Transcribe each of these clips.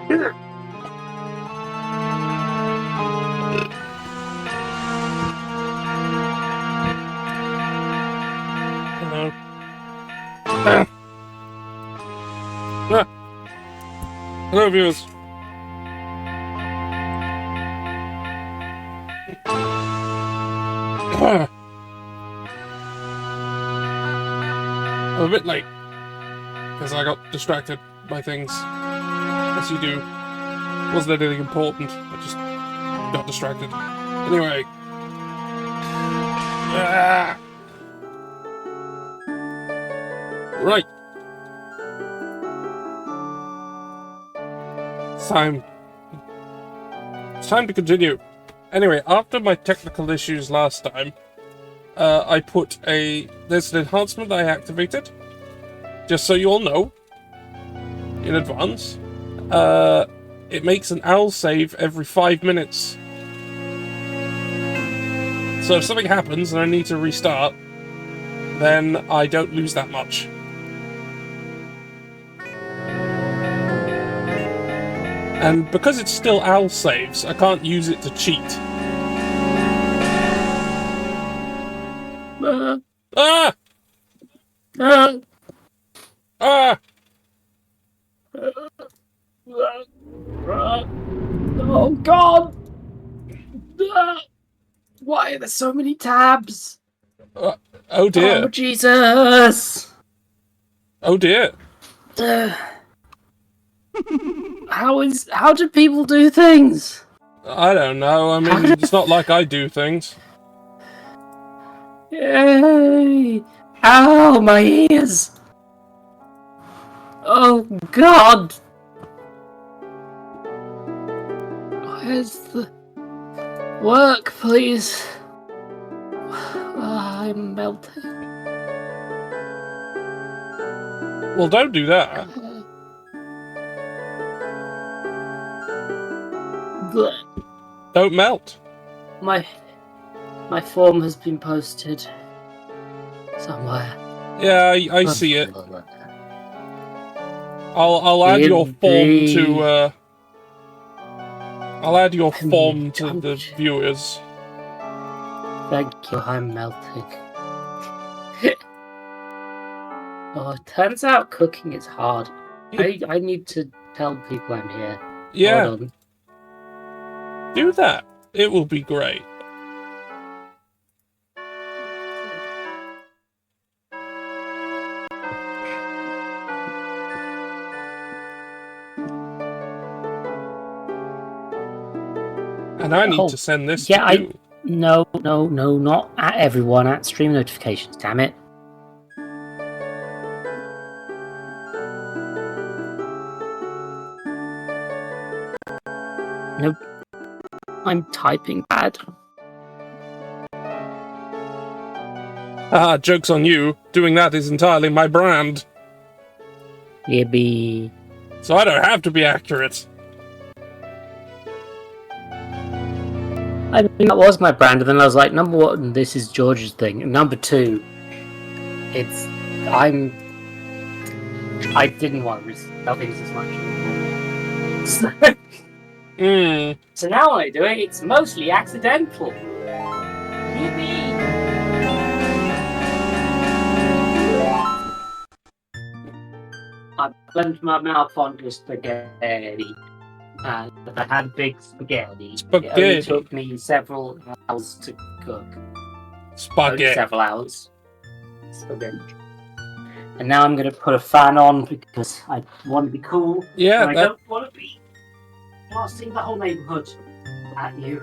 Hello. Hello, viewers. I'm a bit late because I got distracted by things, as you do. Wasn't anything important. I just got distracted. Anyway. Right. It's time to continue. Anyway, after my technical issues last time, I put there's an enhancement I activated, just so you all know, in advance. It makes an owl save every 5 minutes. So if something happens and I need to restart, then I don't lose that much. And because it's still owl saves, I can't use it to cheat. Ah! Ah! Oh God! Why are there so many tabs? Oh dear. Oh Jesus! Oh dear. How do people do things? I don't know. I mean, it's not like I do things. Yay! Ow, my ears! Oh God! Where's the work, please? I'm melting. Well, don't do that. Don't melt. My form has been posted somewhere. Yeah, I see it. I'll add your form to I'll add your form to the viewers. Thank you, I'm melting. Oh, it turns out cooking is hard. I need to tell people I'm here. Yeah. Hold on. Do that. It will be great. And I need to send this to you. No, not at everyone, at stream notifications, damn it. Nope. I'm typing bad. Ah, joke's on you. Doing that is entirely my brand. Yippee. So I don't have to be accurate. I mean, that was my brand, and then I was like, number one, this is George's thing, and number two, I didn't want to tell things as much. So now when I do it, it's mostly accidental. Yippee! I blended my mouth onto spaghetti. And I had big spaghetti. It only took me several hours to cook. Spaghetti. Only several hours. Spaghetti. And now I'm going to put a fan on because I want to be cool. Yeah. And I don't want to be blasting the whole neighborhood at you.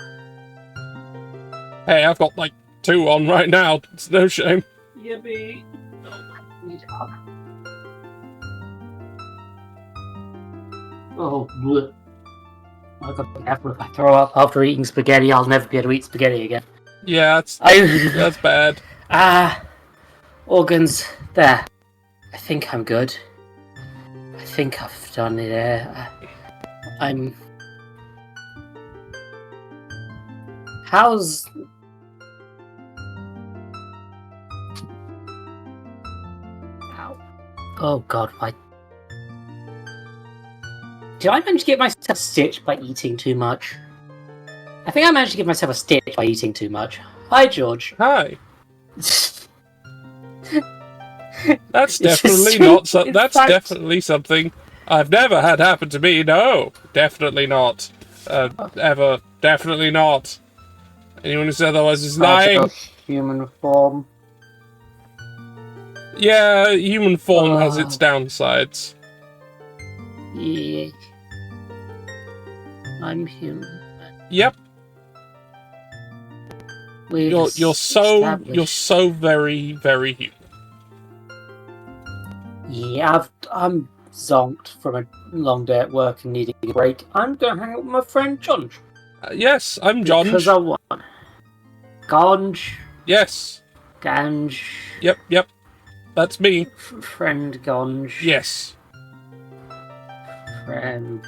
Hey, I've got like 2 on right now. It's no shame. Yippee. Oh, bleh. I've got to be careful if I throw up after eating spaghetti. I'll never be able to eat spaghetti again. Yeah, that's bad. Organs. There. I think I'm good. I think I've done it there. How's... Ow. Oh God, why... Did I manage to get myself a stitch by eating too much? I think I managed to give myself a stitch by eating too much. Hi, George. Hi. That's definitely not. That's definitely something I've never had happen to me. No, definitely not. Ever, definitely not. Anyone who says otherwise is lying. Human form. Yeah, human form has its downsides. Yeah. I'm human. Yep. You're so very, very human. Yeah, I'm zonked from a long day at work and needing a break. I'm going to hang out with my friend John. Yes, I'm John. Because I want. Ganj. Yes. Ganj. Yep. That's me. Friend Ganj. Yes. Friend.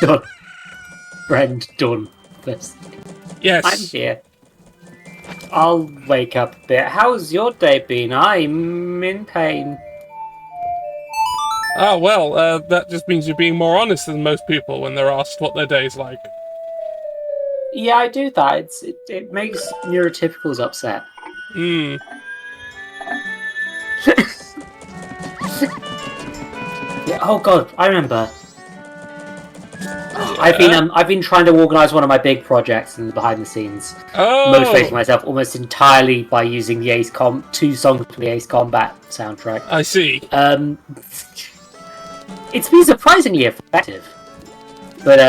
Done. Friend done. Yes. I'm here. I'll wake up a bit. How's your day been? I'm in pain. Ah, well, that just means you're being more honest than most people when they're asked what their day's like. Yeah, I do that. It makes neurotypicals upset. Hmm. Yeah, oh god, I remember. I've been trying to organise one of my big projects in the behind the scenes, motivating myself almost entirely by using the two songs from the Ace Combat soundtrack. I see. It's been surprisingly effective, but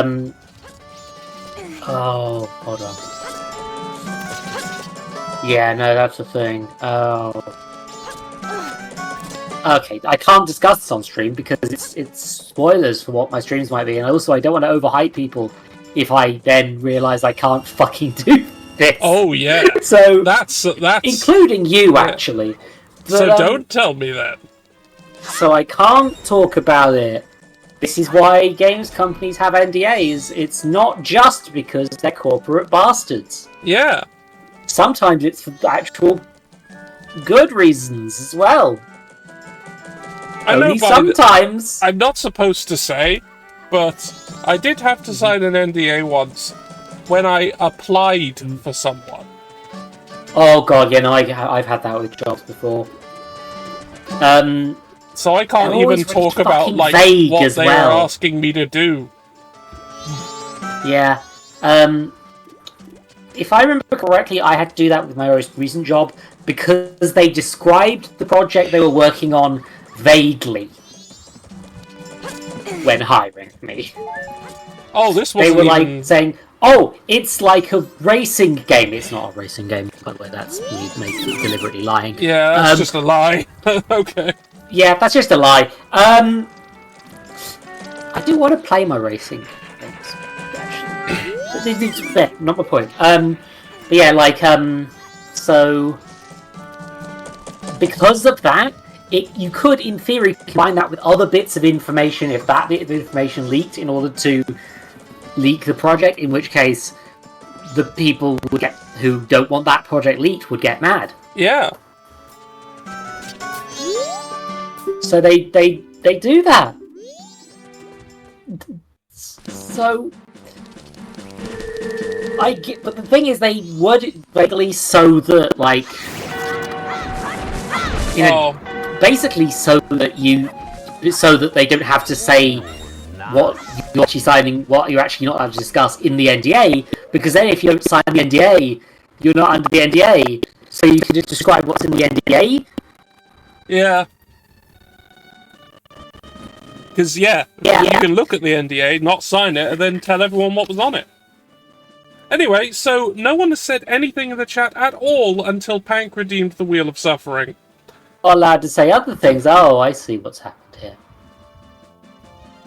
oh, hold on. Yeah, no, that's the thing. Oh. Okay, I can't discuss this on stream because it's spoilers for what my streams might be, and also I don't want to overhype people if I then realise I can't fucking do this. Oh yeah. So that's including you actually. But, so don't tell me that. So I can't talk about it. This is why games companies have NDAs. It's not just because they're corporate bastards. Yeah. Sometimes it's for actual good reasons as well. Only sometimes. I'm not supposed to say, but I did have to sign an NDA once when I applied for someone. Oh god, yeah, no, I've had that with jobs before. So I can't even talk about like what they are asking me to do. Yeah. If I remember correctly, I had to do that with my most recent job because they described the project they were working on vaguely when hiring me. Oh, this wasn't They were even... like saying, "Oh, it's like a racing game." It's not a racing game, by the way. That's me deliberately lying. Yeah, that's just a lie. Okay. Yeah, that's just a lie. I do want to play my racing games, actually. Not my point. But yeah, like, so because of that, you could, in theory, combine that with other bits of information if that bit of information leaked in order to leak the project, in which case the people who don't want that project leaked would get mad. Yeah. So they do that. So I get, but the thing is, they word it vaguely so that, like, you know, basically so that they don't have to say what you're actually signing, what you're actually not allowed to discuss in the NDA, because then if you don't sign the NDA, you're not under the NDA, so you can just describe what's in the NDA. Yeah. Because, you can look at the NDA, not sign it, and then tell everyone what was on it. Anyway, so no one has said anything in the chat at all until Pank redeemed the Wheel of Suffering. Not allowed to say other things. Oh, I see what's happened here.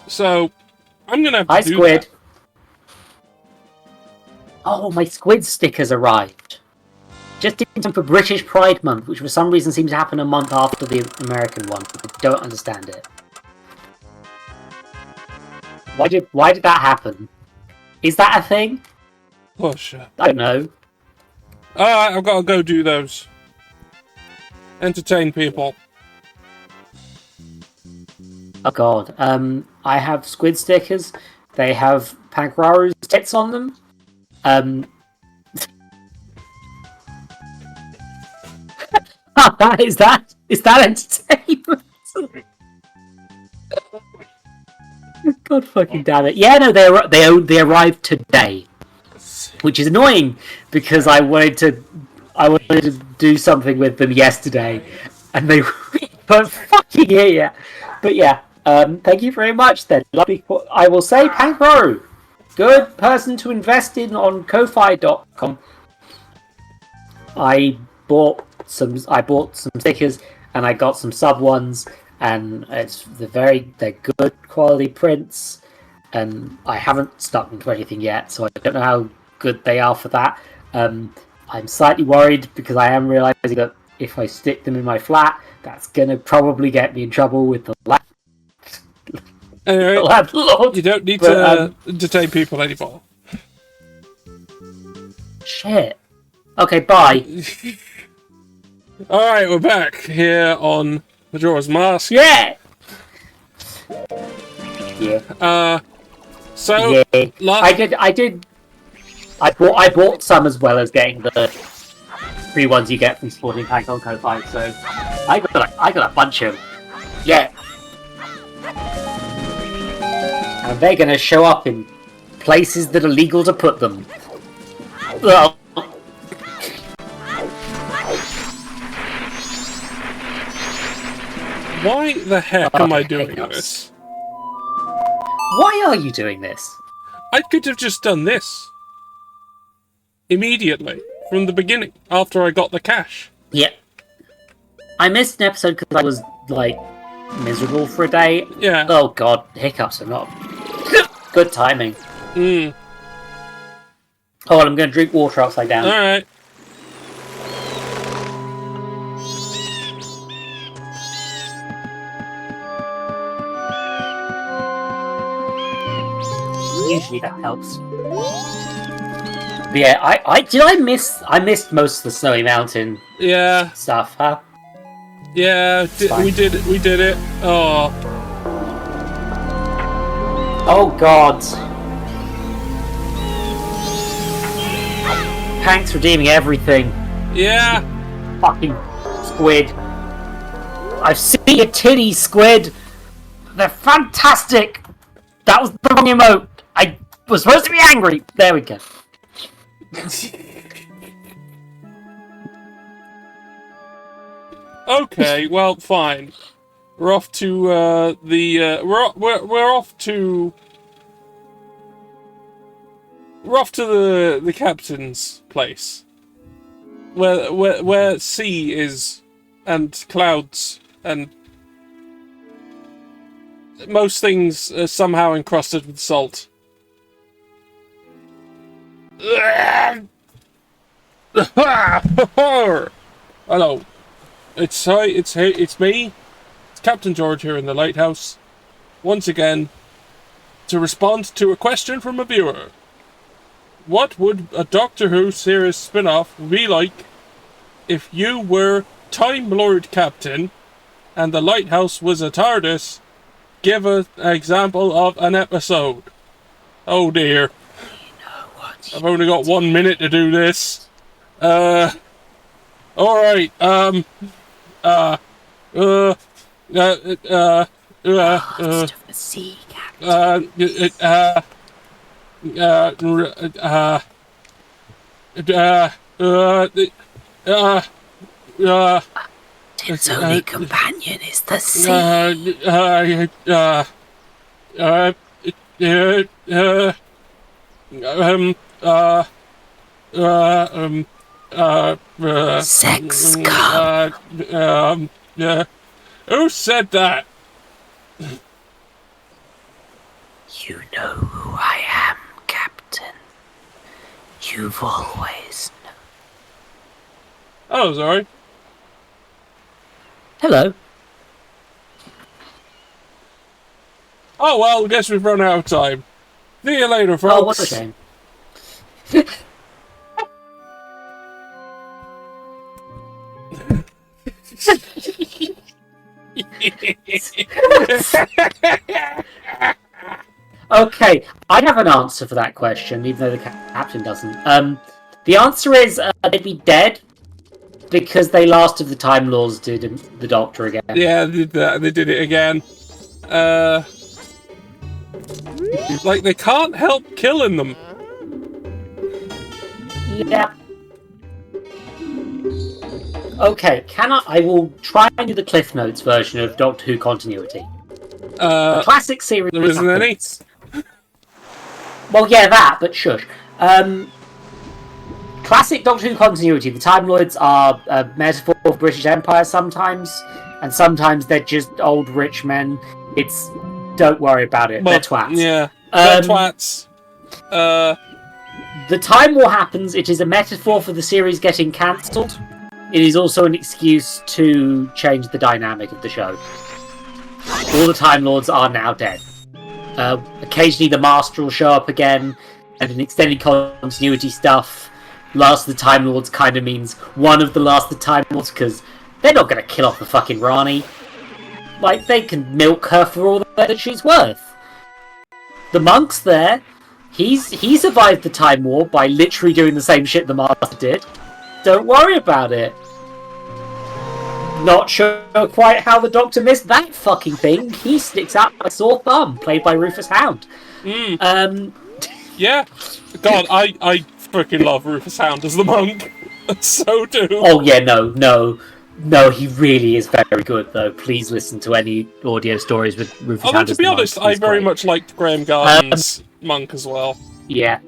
So, I'm going to have to do Squid. that. Oh, my squid stickers arrived. Just in time for British Pride Month, which for some reason seems to happen a month after the American one. I don't understand it. Why did that happen? Is that a thing? Oh, shit. I don't know. Alright, I've got to go do those. entertain people. Oh god. I have squid stickers. They have Pankraru's tits on them. Is that entertainment? God fucking damn it! Yeah, no, they arrived today, which is annoying because I wanted to do something with them yesterday, and they weren't fucking here yet. But yeah, thank you very much. Then, I will say, Pankro, good person to invest in on Ko-fi.com. I bought some stickers and I got some sub ones, and they're good quality prints, and I haven't stuck them to anything yet, so I don't know how good they are for that. I'm slightly worried because I am realizing that if I stick them in my flat, that's gonna probably get me in trouble with the Anyway, landlord. You don't need to entertain people anymore. Shit. Okay, bye. Alright, we're back here on Majora's Mask. Yeah! Yeah. So, yeah. I bought some as well as getting the free ones you get from Sporting Packs on Ko-Fi, so I got a bunch of them. Yeah. And they're gonna show up in places that are legal to put them. Well, why the heck am I doing this? Why are you doing this? I could have just done this. Immediately. From the beginning. After I got the cash. Yeah. I missed an episode because I was, like, miserable for a day. Yeah. Oh god, hiccups are not... Good timing. Mm. Oh, I'm going to drink water upside down. Alright. Usually that helps. But yeah, I missed most of the Snowy Mountain stuff, huh? Yeah, we did it. Oh. Oh god. Hank's redeeming everything. Yeah. Fucking squid. I've seen your titty, squid. They're fantastic. That was the wrong emote. I was supposed to be angry. There we go. Okay, well, fine. We're off to we're off to the captain's place, where sea is, and clouds, and most things are somehow encrusted with salt. Hello. It's me. It's Captain George here in the lighthouse. Once again, to respond to a question from a viewer. What would a Doctor Who series spin-off be like if you were Time Lord Captain and the lighthouse was a TARDIS? Give an example of an episode. Oh dear. I've only got 1 minute to do this. Alright, Last of the sea, Captain. Its only companion is the sea. Sex cum. Who said that? You know who I am, Captain. You've always known. Oh, sorry. Hello. Oh well, I guess we've run out of time. See you later, folks. Oh, what a shame. Okay, I have an answer for that question, even though the captain doesn't. The answer is they'd be dead because they lasted the Time Lords did the Doctor again. Yeah, they did it again. Like, they can't help killing them. Yeah. Okay, I will try and do the Cliff Notes version of Doctor Who continuity. The classic series. There isn't any. Well, yeah, that, but shush. Classic Doctor Who continuity. The Time Lords are a metaphor of British Empire sometimes, and sometimes they're just old rich men. Don't worry about it. They're twats. Yeah, they're twats. The Time War happens. It is a metaphor for the series getting cancelled. It is also an excuse to change the dynamic of the show. All the Time Lords are now dead. Occasionally the Master will show up again, and in extended continuity stuff, Last of the Time Lords kind of means one of the Last of the Time Lords, because they're not going to kill off the fucking Rani. Like, they can milk her for all the that she's worth. The Monk's there. He survived the Time War by literally doing the same shit the Master did. Don't worry about it. Not sure quite how the Doctor missed that fucking thing. He sticks out like a sore thumb, played by Rufus Hound. Yeah. God, I freaking love Rufus Hound as the Monk. So do. Oh yeah, no, he really is very good though. Please listen to any audio stories with Rufus Hound. Although, to be honest, I very much liked Graham Garden's Monk as well. Yeah.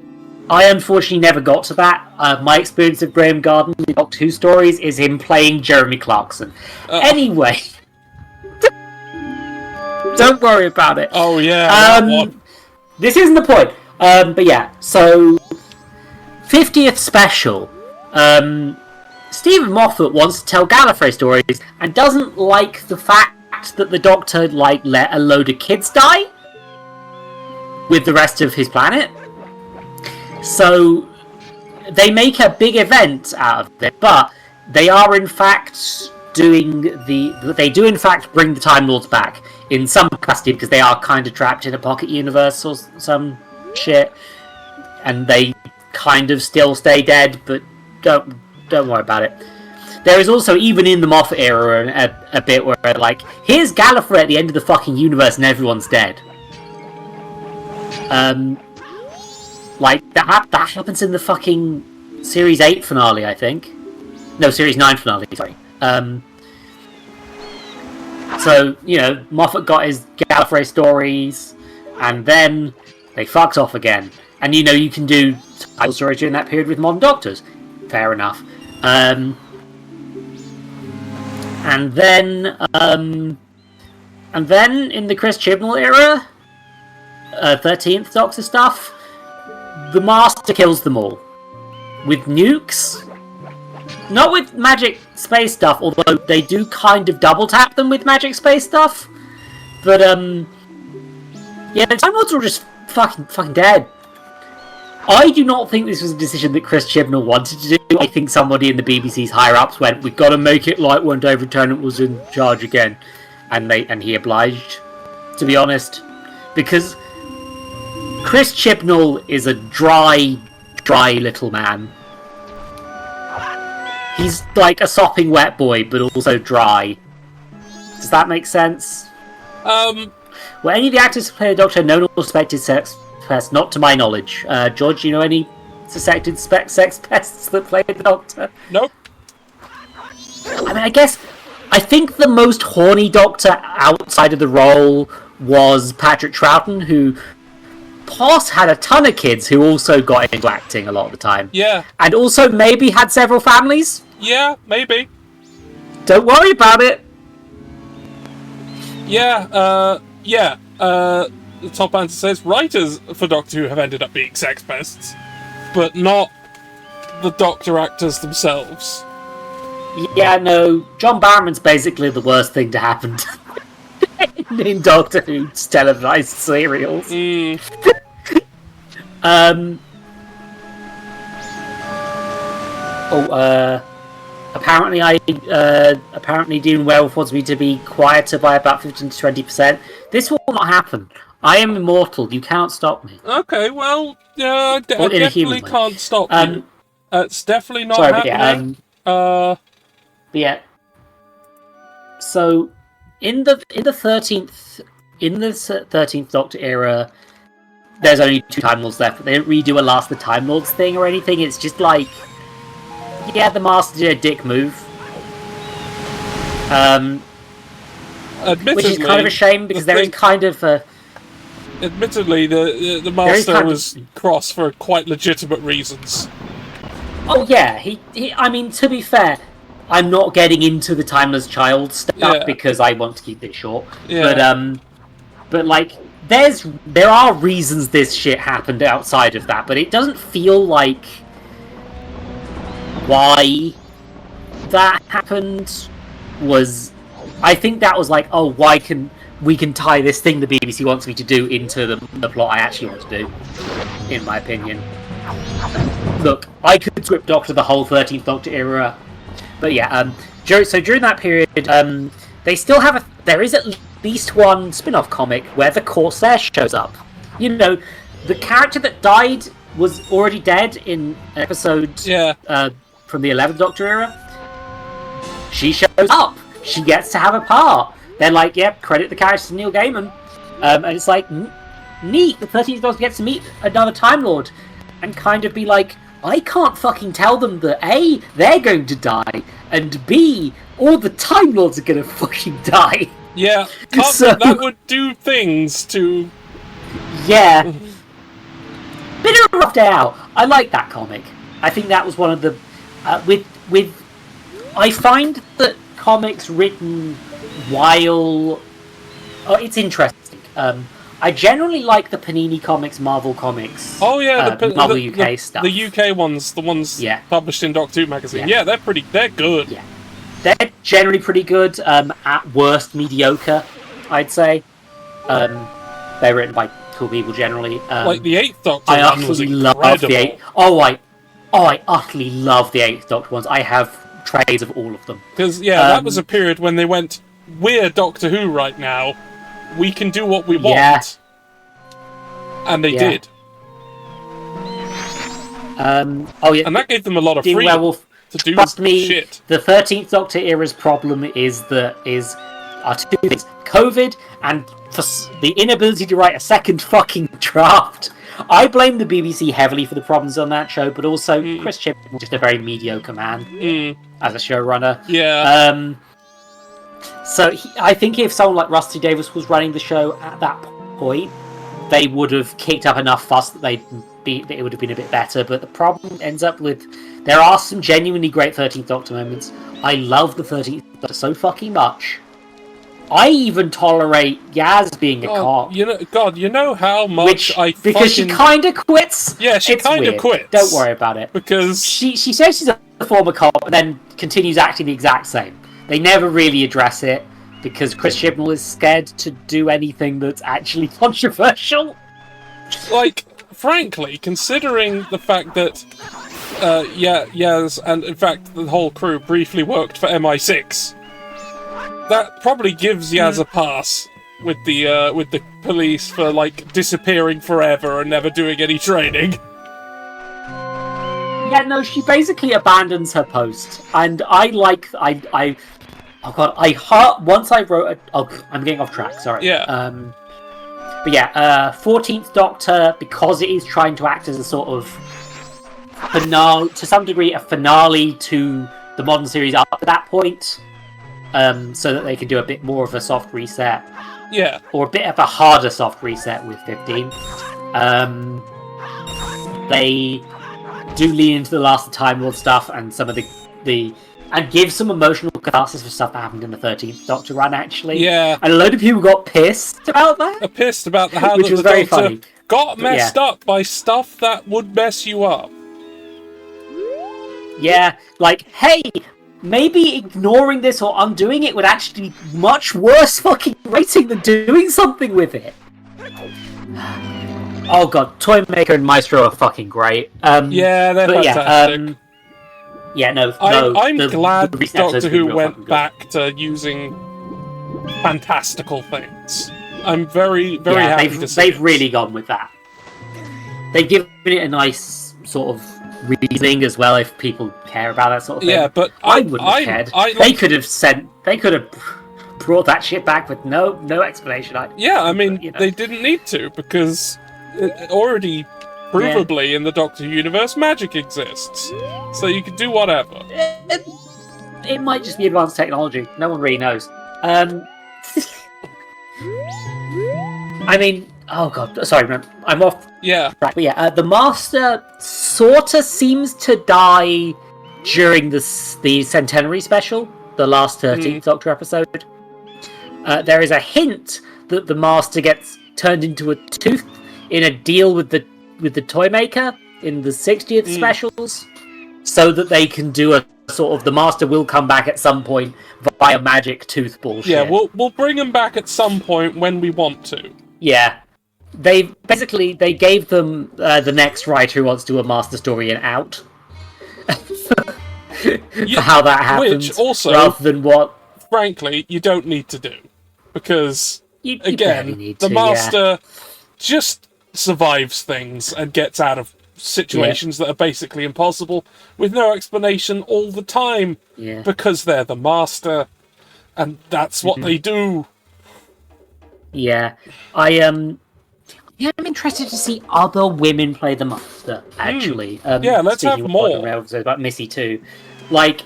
I unfortunately never got to that. My experience of Graham Garden in Doctor Who stories is him playing Jeremy Clarkson. Anyway. Don't worry about it. Oh yeah, this isn't the point. But yeah, so 50th special. Stephen Moffat wants to tell Gallifrey stories and doesn't like the fact that the Doctor let a load of kids die with the rest of his planet. So they make a big event out of it, but they are in fact they do in fact bring the Time Lords back in some capacity because they are kind of trapped in a pocket universe or some shit, and they kind of still stay dead, but don't worry about it. There is also, even in the Moffat era, a bit where here's Gallifrey at the end of the fucking universe and everyone's dead. That happens in the fucking Series 8 finale, I think. No, Series 9 finale, sorry. So, Moffat got his Gallifrey stories, and then they fucked off again. And, you can do title stories during that period with modern Doctors. Fair enough. And then in the Chris Chibnall era, 13th Doctor stuff, the Master kills them all. With nukes? Not with magic space stuff, although they do kind of double tap them with magic space stuff. But, yeah, the Time Lords were just fucking dead. I do not think this was a decision that Chris Chibnall wanted to do. I think somebody in the BBC's higher-ups went, we've got to make it like when David Tennant was in charge again. And he obliged, to be honest. Because Chris Chibnall is a dry little man. He's like a sopping wet boy, but also dry. Does that make sense? Were any of the actors who play the Doctor known or suspected sex pests? Not to my knowledge. George, do you know any suspected sex pests that play the Doctor? Nope. I mean, I think the most horny Doctor outside of the role was Patrick Troughton, who had a ton of kids who also got into acting a lot of the time. Yeah. And also maybe had several families. Yeah, maybe. Don't worry about it. Yeah, the top answer says writers for Doctor Who have ended up being sex pests, but not the Doctor actors themselves. Yeah, no, John Barrowman's basically the worst thing to happen in Doctor Who's televised serials. apparently Dean Werewolf wants me to be quieter by about 15 to 20%. This will not happen. I am immortal. You can't stop me. Okay, well, I Well, in a human definitely way. can't stop you. It's definitely not Sorry, happening. but yeah. So, in the 13th Doctor era, there's only 2 Time Lords left. But they don't really do a Last of the Time Lords thing or anything. It's just like, yeah, the Master did a dick move. Which is kind of a shame because there is kind of a. Admittedly, the Master was cross for quite legitimate reasons. Oh yeah, he. I mean, to be fair, I'm not getting into the Timeless Child stuff because I want to keep it short. Yeah. But like, there are reasons this shit happened outside of that, but it doesn't feel like why that happened was. I think that was like, oh, we can tie this thing the BBC wants me to do into the plot I actually want to do, in my opinion. Look, I could script doctor the whole 13th Doctor era, but yeah, so during that period, they still have there is at least one spin-off comic where the Corsair shows up. You know, the character that died was already dead in episode from the 11th Doctor era. She shows up. She gets to have a part. They're like, yep, credit the character to Neil Gaiman. And it's like, neat, the 13th Doctor gets to meet another Time Lord. And kind of be like, I can't fucking tell them that A, they're going to die, and B, all the Time Lords are going to fucking die. Yeah, So- that would do things to... Yeah. Bit of a rough day out. I like that comic. I think that was one of the... I find that comics written while... Oh, it's interesting. I generally like the Panini Comics, Marvel Comics. Oh yeah, Marvel UK stuff. The UK ones, the ones published in Doctor Who magazine. Yeah, they're good. Yeah, they're generally pretty good. At worst, mediocre, I'd say. They're written by cool people generally. Like the 8th Doctor I one was utterly incredible. love the 8th. I utterly love the 8th Doctor ones. I have trays of all of them. Because that was a period when they went, we're Doctor Who right now. We can do what we want. And they did. And that gave them a lot of freedom Werewolf, to do trust me, shit. The 13th Doctor era's problem are 2 things. COVID and the inability to write a second fucking draft. I blame the BBC heavily for the problems on that show, but also Chris Chibnall was just a very mediocre man as a showrunner. Yeah. So I think if someone like Rusty Davis was running the show at that point, they would have kicked up enough fuss that it would have been a bit better. But the problem ends up with there are some genuinely great 13th Doctor moments. I love the 13th Doctor so fucking much. I even tolerate Yaz being a cop. You know how much because she kind of quits. Yeah, she kind of quits. Don't worry about it. Because she says she's a former cop and then continues acting the exact same. They never really address it because Chris Chibnall is scared to do anything that's actually controversial. Like, frankly, considering the fact that Yaz and in fact the whole crew briefly worked for MI6, that probably gives Yaz a pass with the police for like disappearing forever and never doing any training. Yeah, no, she basically abandons her post, and once I wrote I'm getting off track, sorry. Yeah. But yeah, 14th Doctor, because it is trying to act as a sort of finale, to some degree, a finale to the modern series up to that point, so that they can do a bit more of a soft reset. Yeah. Or a bit of a harder soft reset with 15. They do lean into the Last of the Time Lord stuff and some of the and give some emotional catharsis for stuff that happened in the 13th Doctor run, actually. Yeah. And a load of people got pissed about that. Pissed about how which was the very Doctor funny. got messed up by stuff that would mess you up. Yeah, like, hey, maybe ignoring this or undoing it would actually be much worse fucking rating than doing something with it. Oh god, Toymaker and Maestro are fucking great. Yeah, they're fantastic. Yeah, no. I'm glad the recent episode's Doctor been Who real went fucking good. back to using fantastical things. I'm very, very happy to see they've it. really gone with that. They've given it a nice sort of reasoning as well, if people care about that sort of thing. Yeah, but I wouldn't have cared. They could have brought that shit back with no explanation. Yeah, I mean, you know. they didn't need to, because it already, provably, in the Doctor Who universe, magic exists. So you could do whatever. It might just be advanced technology. No one really knows. I mean, oh god, sorry, I'm off Yeah. track. But yeah, the Master sorta seems to die during the Centenary special, the last 13th Doctor episode. There is a hint that the Master gets turned into a tooth in a deal with the toy maker in the 60th specials, so that they can do a sort of, the Master will come back at some point via magic tooth bullshit. Yeah, we'll bring him back at some point when we want to. Yeah. They gave them the next writer who wants to do a Master story and out. For how that happens. Which also, rather than what... frankly, you don't need to do. Because, You again, need the to, Master just survives things and gets out of situations that are basically impossible with no explanation all the time. Yeah. Because they're the Master, and that's what they do. Yeah. I'm interested to see other women play the Master, actually. Yeah, let's have speaking of more. other episodes about Missy too. Like,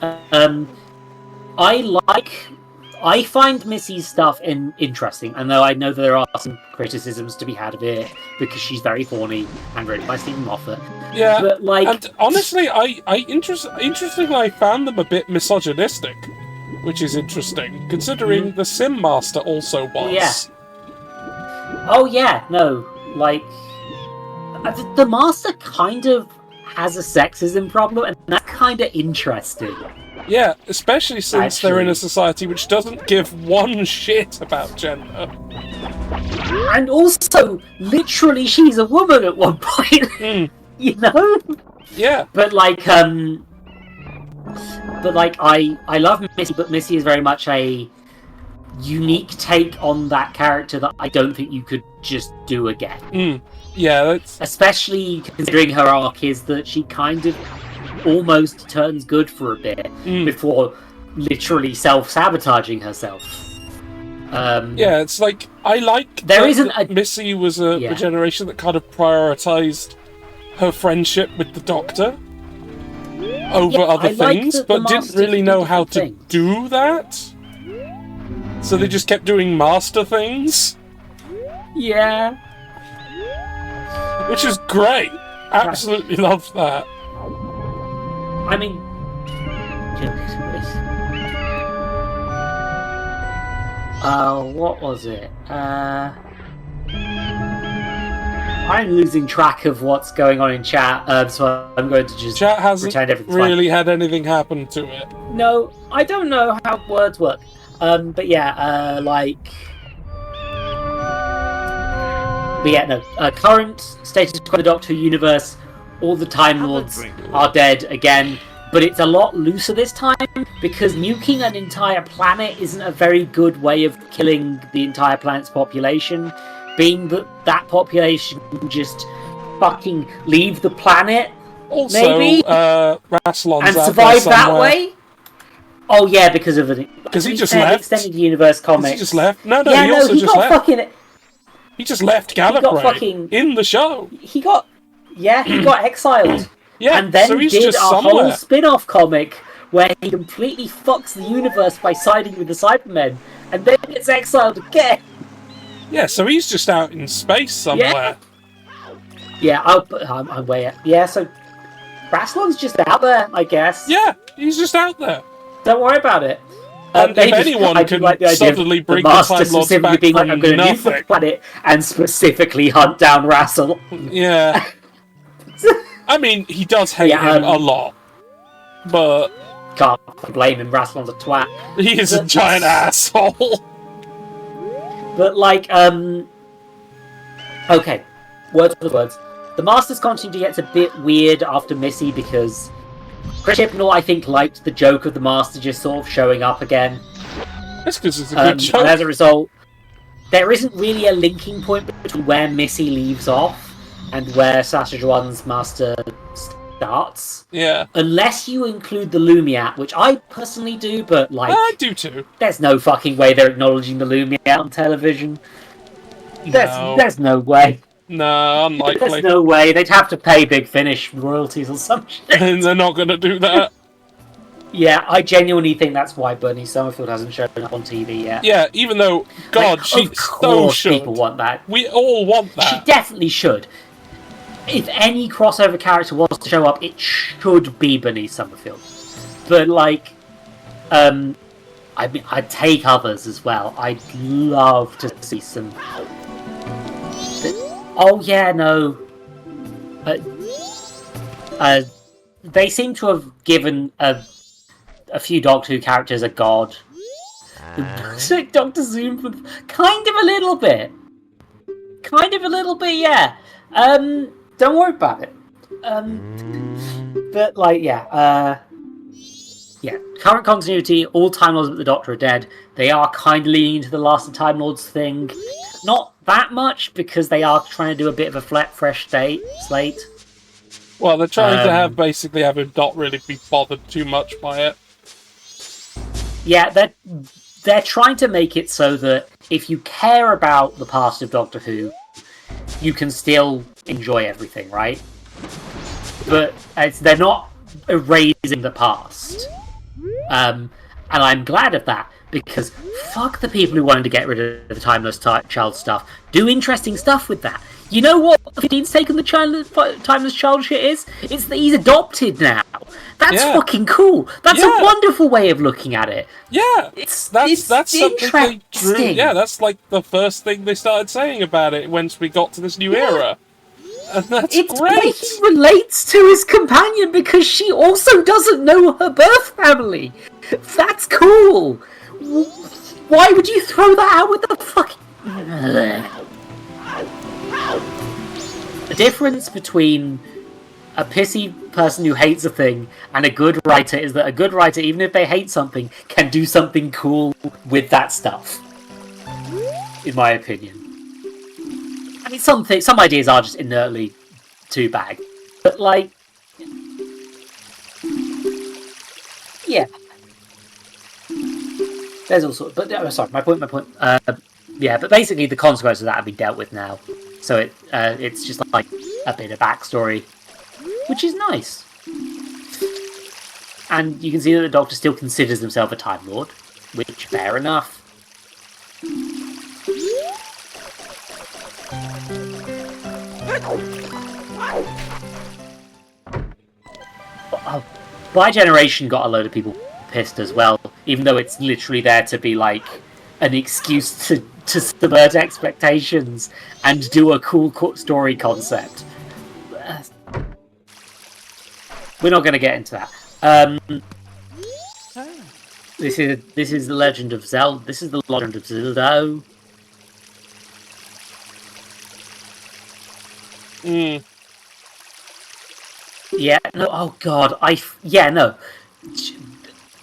I find Missy's stuff interesting, and though I know there are some criticisms to be had of it because she's very horny and written by Stephen Moffat. Yeah, but like, and honestly, interestingly, I found them a bit misogynistic, which is interesting considering the Sim Master also was. Yeah. Oh yeah, no, like the Master kind of has a sexism problem, and that's kind of interesting. Yeah, especially since they're in a Actually. society which doesn't give one shit about gender. And also, literally, she's a woman at one point. You know? Yeah. But like, I love Missy, but Missy is very much a unique take on that character that I don't think you could just do again. Yeah, that's... Especially considering her arc is that she kind of almost turns good for a bit before literally self-sabotaging herself. Yeah, it's like, I like there that isn't a... Missy was a generation that kind of prioritised her friendship with the Doctor over other things, but didn't really know how to do that. So they just kept doing Master things. Yeah. Which is great. Absolutely loved that. I mean... what was it? I'm losing track of what's going on in chat, so I'm going to just Chat hasn't pretend everything's really had anything happen to it. No, I don't know how words work. But yeah, current status quo the Doctor Who universe, all the Time Lords are dead again, but it's a lot looser this time, because nuking an entire planet isn't a very good way of killing the entire planet's population, being that population can just fucking leave the planet, Also, maybe, Rassilon's and out survive there that somewhere. way. Oh yeah, because of the... Because he just left. Extended Universe comics. He just left? No, Yeah, he also he just got left. fucking... He just left Gallifrey in the show. He got exiled. Yeah, and then so he's did just a whole somewhere. spin-off comic where he completely fucks the universe by siding with the Cybermen, and then gets exiled again. Yeah, so he's just out in space somewhere. Yeah, I'm way out. Yeah, so Rassilon's just out there, I guess. Yeah, he's just out there. Don't worry about it. And if anyone can suddenly bring the Master Time Lords specifically back being like, from I'm going to nuke the nothing. planet and specifically hunt down Rassil. Yeah. I mean, he does hate him a lot. But... Can't blame him, Rassilon's a twat. He is a giant asshole. But like, okay, words for the words. The Master's continuity gets a bit weird after Missy because Chris Chibnall, I think, liked the joke of the Master just sort of showing up again. That's because it's a good joke. And as a result, there isn't really a linking point between where Missy leaves off and where Saskatchewan's Master starts. Yeah. Unless you include the Lumiat, which I personally do, but like... I do too. There's no fucking way they're acknowledging the Lumiat on television. There's no way. No, unlikely. There's no way. They'd have to pay Big Finish royalties or some shit. And they're not going to do that. Yeah, I genuinely think that's why Bernie Summerfield hasn't shown up on TV yet. Yeah, even though, God, like, she of course should. People want that. We all want that. She definitely should. If any crossover character was to show up, it should be Bernice Summerfield. But, like, I mean, I'd take others as well. I'd love to see some... Oh, yeah, no. They seem to have given a few Doctor Who characters a god. Dr. Zoom, kind of a little bit. Yeah. Don't worry about it. But, like, yeah. Yeah, current continuity, all Time Lords but the Doctor are dead. They are kind of leaning into the Last of Time Lords thing. Not that much, because they are trying to do a bit of a fresh slate. Well, they're trying to basically have him not really be bothered too much by it. Yeah, they're trying to make it so that if you care about the past of Doctor Who, you can still enjoy everything, right? But they're not erasing the past. And I'm glad of that, because fuck the people who wanted to get rid of the Timeless Child stuff. Do interesting stuff with that. You know what 15's take on the Timeless Child shit is? It's that he's adopted now. That's fucking cool. That's a wonderful way of looking at it. Yeah, that's something they drew. Yeah, that's like the first thing they started saying about it once we got to this new era. And that's great. He relates to his companion because she also doesn't know her birth family. That's cool. Why would you throw that out with the fucking... The difference between a pissy person who hates a thing and a good writer is that a good writer, even if they hate something, can do something cool with that stuff. In my opinion. I mean, some ideas are just inertly too bad. But, like... Yeah. There's all sorts... But, sorry, my point. Yeah, but basically the consequences of that have been dealt with now. So it's just like a bit of backstory, which is nice. And you can see that the Doctor still considers himself a Time Lord, which, fair enough. By Generation got a load of people pissed as well, even though it's literally there to be like an excuse to subvert expectations and do a cool story concept. We're not going to get into that. This is the Legend of Zelda. This is the Legend of Zelda. Yeah. No. Oh God. No.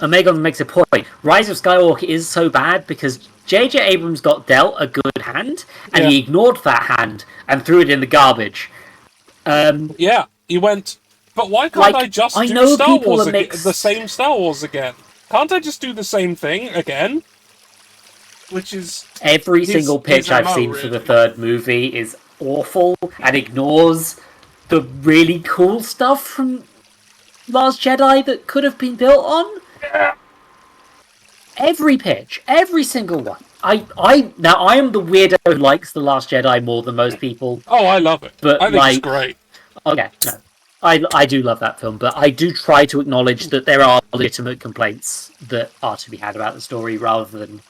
Omegon makes a point. Rise of Skywalker is so bad because J.J. Abrams got dealt a good hand, and he ignored that hand and threw it in the garbage. Yeah, he went, but why can't I just do Star Wars the same Star Wars again? Can't I just do the same thing again? Which is... Every single pitch I've seen for the third movie is awful and ignores the really cool stuff from Last Jedi that could have been built on. Every pitch, every single one. I am the weirdo who likes The Last Jedi more than most people. Oh, I love it. But I think it's great. Okay, no. I do love that film, but I do try to acknowledge that there are legitimate complaints that are to be had about the story rather than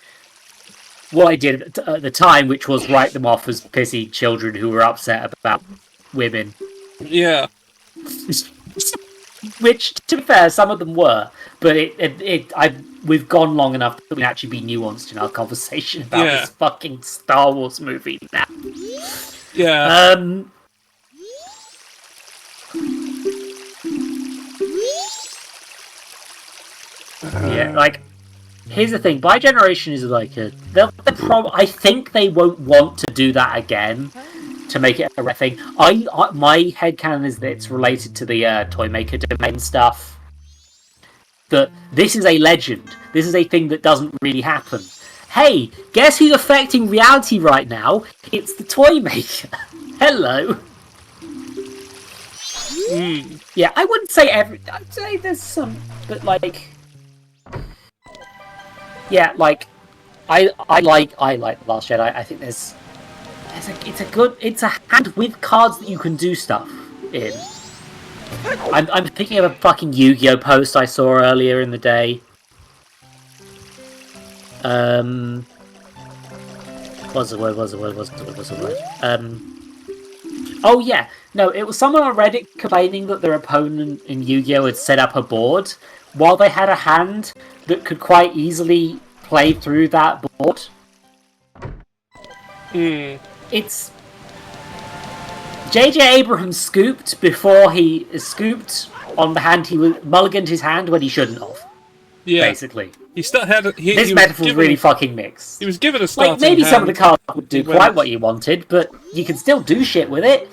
what I did at the time, which was write them off as pissy children who were upset about women. Yeah. Which, to be fair, some of them were, but we've gone long enough that we can actually be nuanced in our conversation about this fucking Star Wars movie now. Yeah. Yeah, like, here's the thing. Bi-generation is like a... I think they won't want to do that again to make it a rare thing. My headcanon is that it's related to the toy maker domain stuff. That this is a legend. This is a thing that doesn't really happen. Hey, guess who's affecting reality right now? It's the toy maker. Hello. Yeah, I wouldn't say I'd say there's some, but like, yeah, like, I like The Last Jedi. I think it's a hand with cards that you can do stuff in. I'm thinking of a fucking Yu-Gi-Oh post I saw earlier in the day. What's the word? Oh yeah, no, it was someone on Reddit complaining that their opponent in Yu-Gi-Oh had set up a board while they had a hand that could quite easily play through that board. It's... J.J. Abrams scooped before he scooped on the hand he mulliganed his hand when he shouldn't have. Yeah. Basically. He still had this metaphor's really fucking mixed. He was given a starting like, maybe hand, some of the cards would do quite what you wanted, but you can still do shit with it.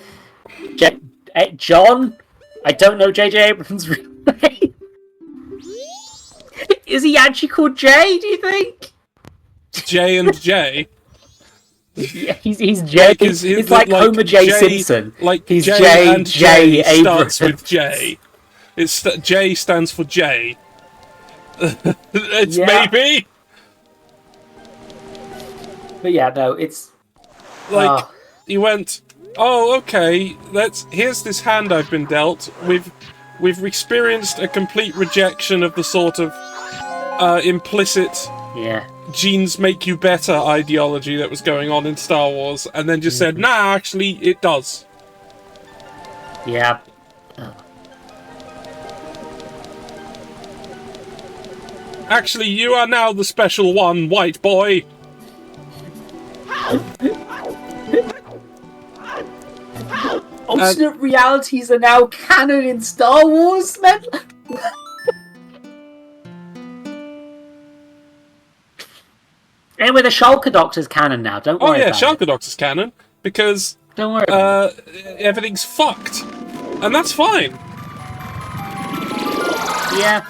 John? I don't know J.J. Abrams' real name. Is he actually called Jay, do you think? J and J? Yeah, he's Jay. Like it's like Homer J. Simpson. Like he's J and J Abrams. starts with J. J stands for J. It's maybe. But yeah, no, it's like he went. Oh, okay. Here's this hand I've been dealt. We've experienced a complete rejection of the sort of implicit genes make you better ideology that was going on in Star Wars, and then just said, nah, actually, it does. Yeah. Actually, you are now the special one, white boy. Alternate realities are now canon in Star Wars, man. Anyway, the Shulker Doctor's canon now. Don't worry. Oh yeah, Shulker Doctor's canon because don't worry. Everything's fucked, and that's fine. Yeah.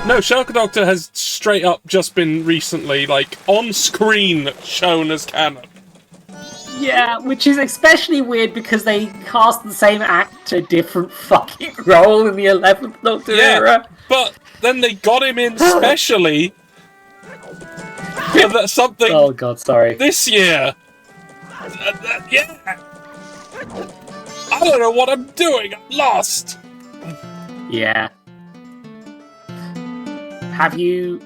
No, Shulker Doctor has straight up just been recently, like, on screen shown as canon. Yeah, which is especially weird because they cast the same actor different fucking role in the 11th Doctor era. But then they got him in specially for something. Oh god, sorry. This year. Yeah. I don't know what I'm doing. I'm lost. Yeah. Have you...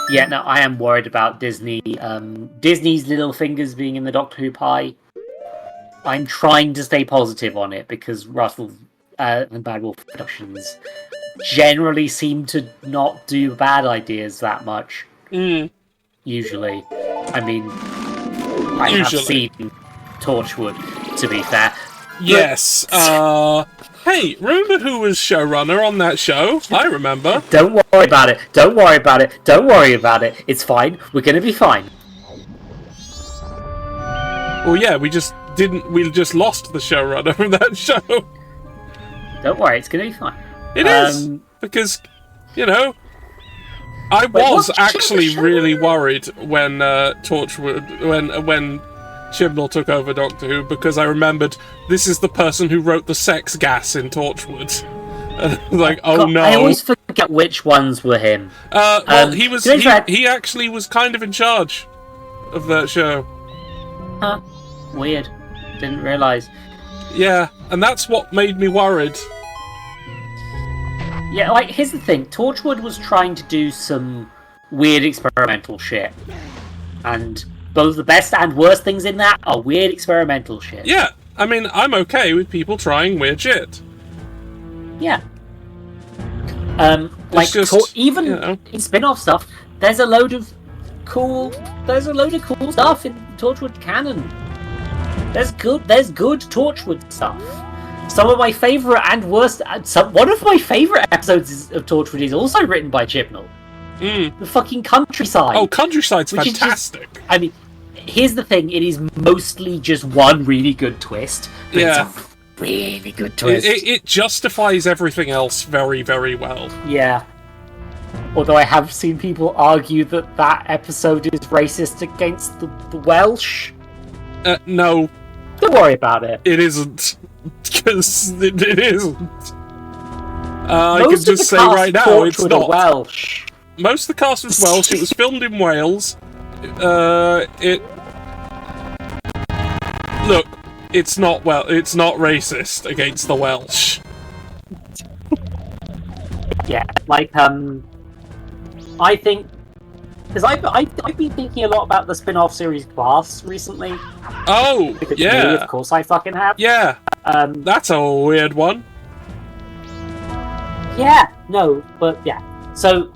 Yeah, no, I am worried about Disney. Disney's little fingers being in the Doctor Who pie. I'm trying to stay positive on it because Russell and Bad Wolf Productions generally seem to not do bad ideas that much. Usually. I mean, I have seen Torchwood, to be fair. Yes. Hey, remember who was showrunner on that show? I remember. Don't worry about it. Don't worry about it. Don't worry about it. It's fine. We're gonna be fine. Well, yeah, we just lost the showrunner from that show. Don't worry, it's gonna be fine. It is because, you know, I was actually really worried when Torchwood when Chibnall took over Doctor Who because I remembered this is the person who wrote the sex gas in Torchwood. And I was like, oh no. I always forget which ones were him. Well, he actually was kind of in charge of that show. Huh. Weird. Didn't realise. Yeah, and that's what made me worried. Yeah, like, here's the thing. Torchwood was trying to do some weird experimental shit. And both the best and worst things in that are weird experimental shit. Yeah, I mean, I'm okay with people trying weird shit. Yeah. Like, just, even in spin-off stuff, there's a load of cool stuff in Torchwood canon. There's good Torchwood stuff. Some of my favourite and worst... one of my favourite episodes of Torchwood is also written by Chibnall. The fucking Countryside. Oh, Countryside's fantastic. I mean, here's the thing. It is mostly just one really good twist. But it's a really good twist. It justifies everything else very, very well. Yeah. Although I have seen people argue that that episode is racist against the Welsh. No. Don't worry about it. It isn't. Because it isn't. I can just say right now, it's not. Welsh. Most of the cast was Welsh. It was filmed in Wales. Look, it's not racist against the Welsh. Yeah, like, I think... Because I've been thinking a lot about the spin-off series Glass recently. Oh, yeah. Me, of course I fucking have. Yeah. That's a weird one. Yeah, no, but yeah. So,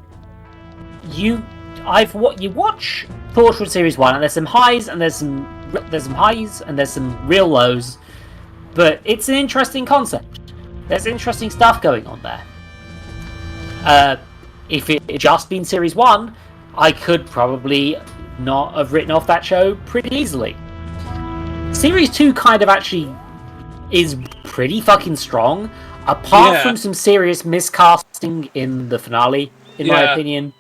you watch Torchwood Series 1, and there's some highs, and there's some highs, and there's some real lows, but it's an interesting concept. There's interesting stuff going on there. If it had just been Series 1, I could probably not have written off that show pretty easily. Series 2 kind of actually is pretty fucking strong, apart from some serious miscasting in the finale, in my opinion.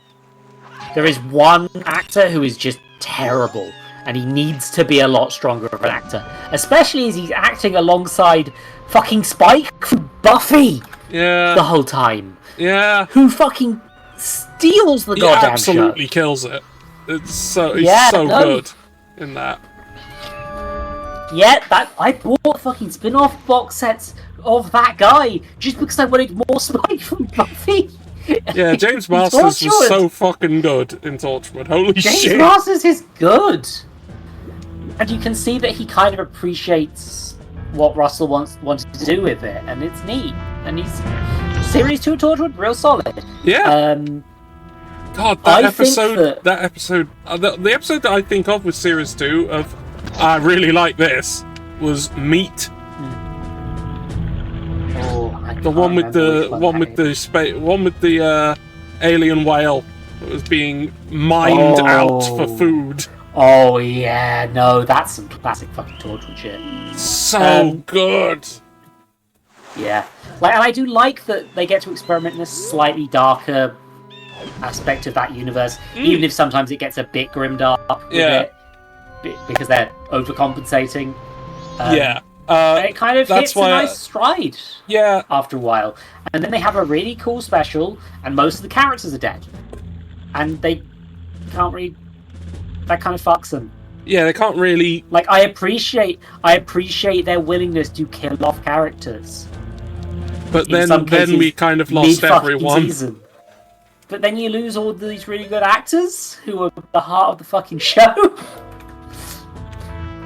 There is one actor who is just terrible, and he needs to be a lot stronger of an actor. Especially as he's acting alongside fucking Spike from Buffy the whole time. Yeah. Who fucking steals the goddamn show. Absolutely kills it. He's so good in that. Yeah, I bought fucking spin-off box sets of that guy just because I wanted more Spike from Buffy. Yeah, James Masters was so fucking good in Torchwood. Holy shit. James Masters is good. And you can see that he kind of appreciates what Russell wanted to do with it, and it's neat. And he's Series 2 Torchwood, real solid. Yeah. God, the episode that I think of with Series 2 of I really like this was Meat. The one with the alien whale that was being mined out for food. Oh yeah, no, that's some classic fucking Torchwood shit. So good. Yeah, and I do like that they get to experiment in a slightly darker aspect of that universe, even if sometimes it gets a bit grimdark with it, because they're overcompensating. It kind of hits a nice stride after a while. And then they have a really cool special, and most of the characters are dead. And they can't really... That kind of fucks them. Yeah, they can't really... Like, I appreciate their willingness to kill off characters. But then we kind of lost everyone. Season. But then you lose all these really good actors who are the heart of the fucking show.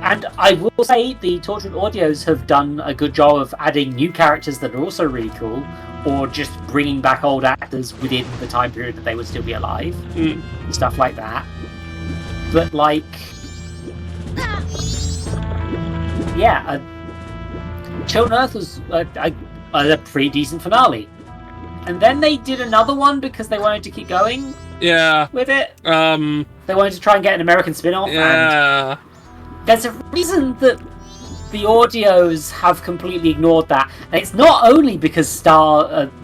And I will say the Torchwood audios have done a good job of adding new characters that are also really cool, or just bringing back old actors within the time period that they would still be alive, and stuff like that. But like, Chilton Earth was a pretty decent finale, and then they did another one because they wanted to keep going. With it. They wanted to try and get an American spin-off. And there's a reason that the audios have completely ignored that, and it's not only because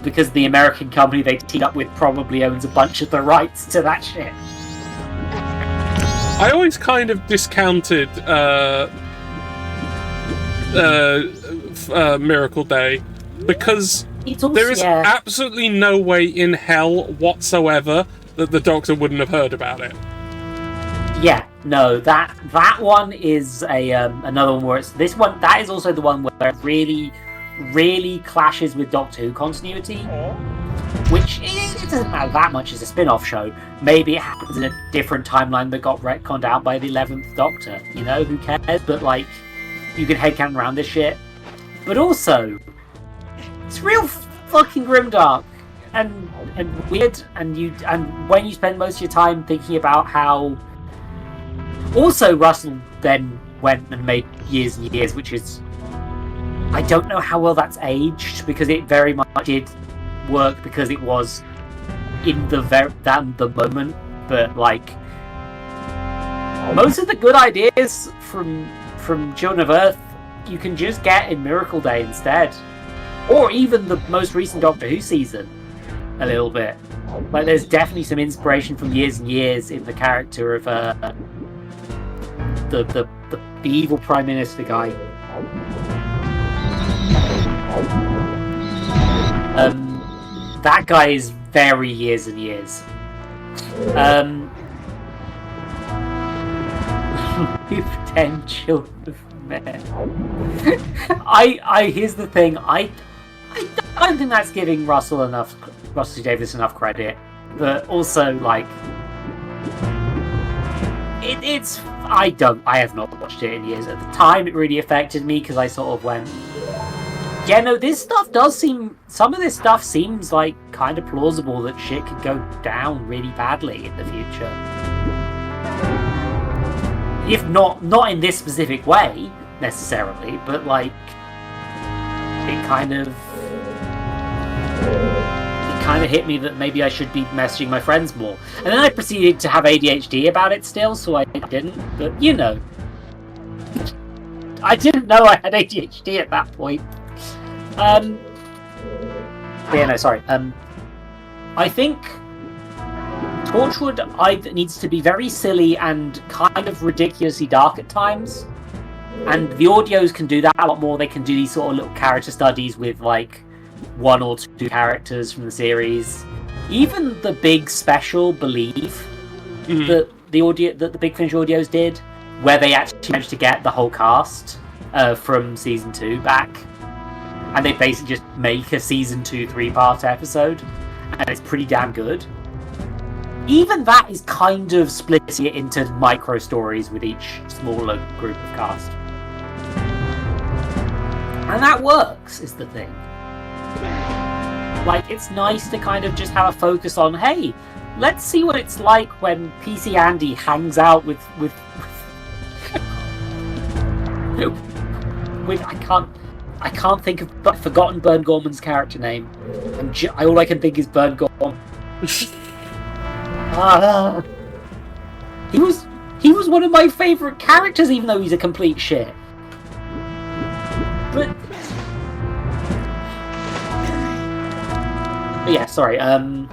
because the American company they teamed up with probably owns a bunch of the rights to that shit. I always kind of discounted Miracle Day because there is absolutely no way in hell whatsoever that the Doctor wouldn't have heard about it. Yeah, no, that one is another one where it's this one. That is also the one where it really, really clashes with Doctor Who continuity, which it doesn't matter that much as a spin-off show. Maybe it happens in a different timeline that got retconned out by the 11th Doctor. You know, who cares? But like, you can headcanon around this shit. But also, it's real fucking grimdark and weird, and when you spend most of your time thinking about how. Also, Russell then went and made Years and Years, which is I don't know how well that's aged, because it very much did work because it was in the moment, but like most of the good ideas from Children of Earth you can just get in Miracle Day instead, or even the most recent Doctor Who season a little bit. Like there's definitely some inspiration from Years and Years in the character of the evil Prime Minister guy. That guy is very Years and Years. With 10 children of men. Here's the thing. I don't think that's giving Russell T Davies enough credit, but also like I have not watched it in years. At the time, it really affected me because I sort of went, yeah, no, some of this stuff seems like kind of plausible that shit could go down really badly in the future. If not in this specific way, necessarily, but like, it kind of hit me that maybe I should be messaging my friends more. And then I proceeded to have ADHD about it still, so I didn't, but you know. I didn't know I had ADHD at that point. I think Torchwood either needs to be very silly and kind of ridiculously dark at times, and the audios can do that a lot more. They can do these sort of little character studies with like one or two characters from the series. Even the big special Believe that the Big Finish audios did, where they actually managed to get the whole cast from season 2 back, and they basically just make a season 2 3-part episode, and it's pretty damn good. Even that is kind of splitting it into micro stories with each smaller group of cast, and that works, is the thing. Like, it's nice to kind of just have a focus on, hey, let's see what it's like when PC Andy hangs out with I can't think of, but I've forgotten Burn Gorman's character name. All I can think is Burn Gorman. He was one of my favourite characters, even though he's a complete shit. But yeah, sorry. Yeah,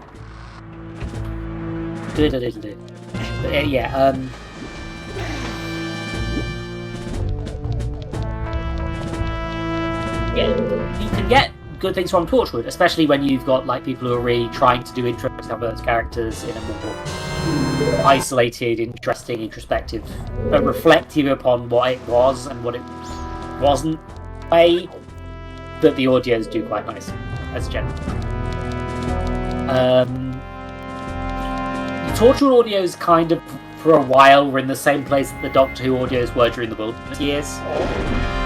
you can get good things from Torchwood, especially when you've got like people who are really trying to do interesting stuff with those characters in a more isolated, interesting, introspective, but reflective upon what it was and what it wasn't way that the audios do quite nice as a general. Torchwood audios kind of, for a while, were in the same place that the Doctor Who audios were during the Wilderness years.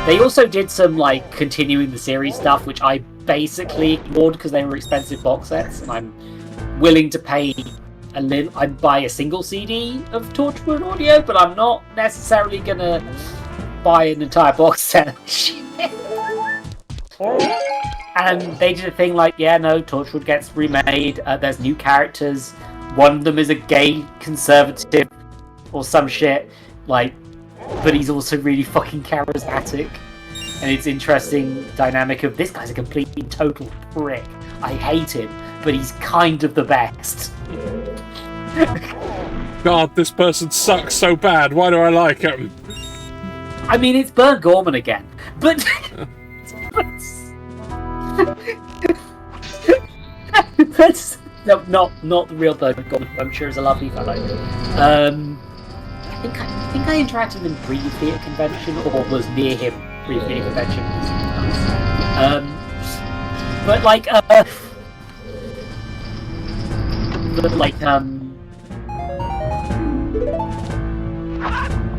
They also did some, like, continuing the series stuff, which I basically ignored because they were expensive box sets, and I'm willing to pay I'd buy a single CD of Torchwood audio, but I'm not necessarily gonna buy an entire box set. And they did a thing like, yeah, no, Torchwood gets remade, there's new characters, one of them is a gay conservative or some shit, like, but he's also really fucking charismatic, and it's interesting dynamic of this guy's a complete total prick. I hate him, but he's kind of the best. God, this person sucks so bad. Why do I like him? I mean, it's Burn Gorman again, but that's not the real Burn Gorman. I'm sure is a lovely fellow. I think I interacted with him briefly at a convention, or was near him briefly at a convention.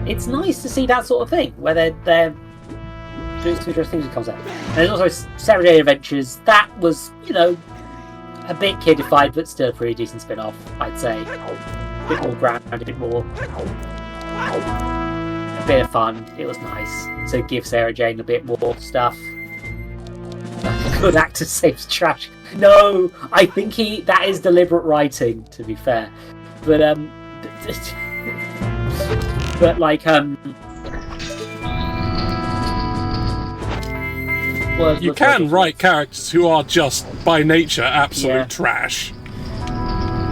It's nice to see that sort of thing where they're doing some interesting things that comes out. And there's also Saturday Adventures. That was, you know, a bit kidified, but still a pretty decent spin-off, I'd say. A bit more ground, a bit of fun. It was nice. So give Sarah Jane a bit more stuff. good actor saves trash. No, I think that is deliberate writing, to be fair. But you can write characters who are just by nature absolute trash.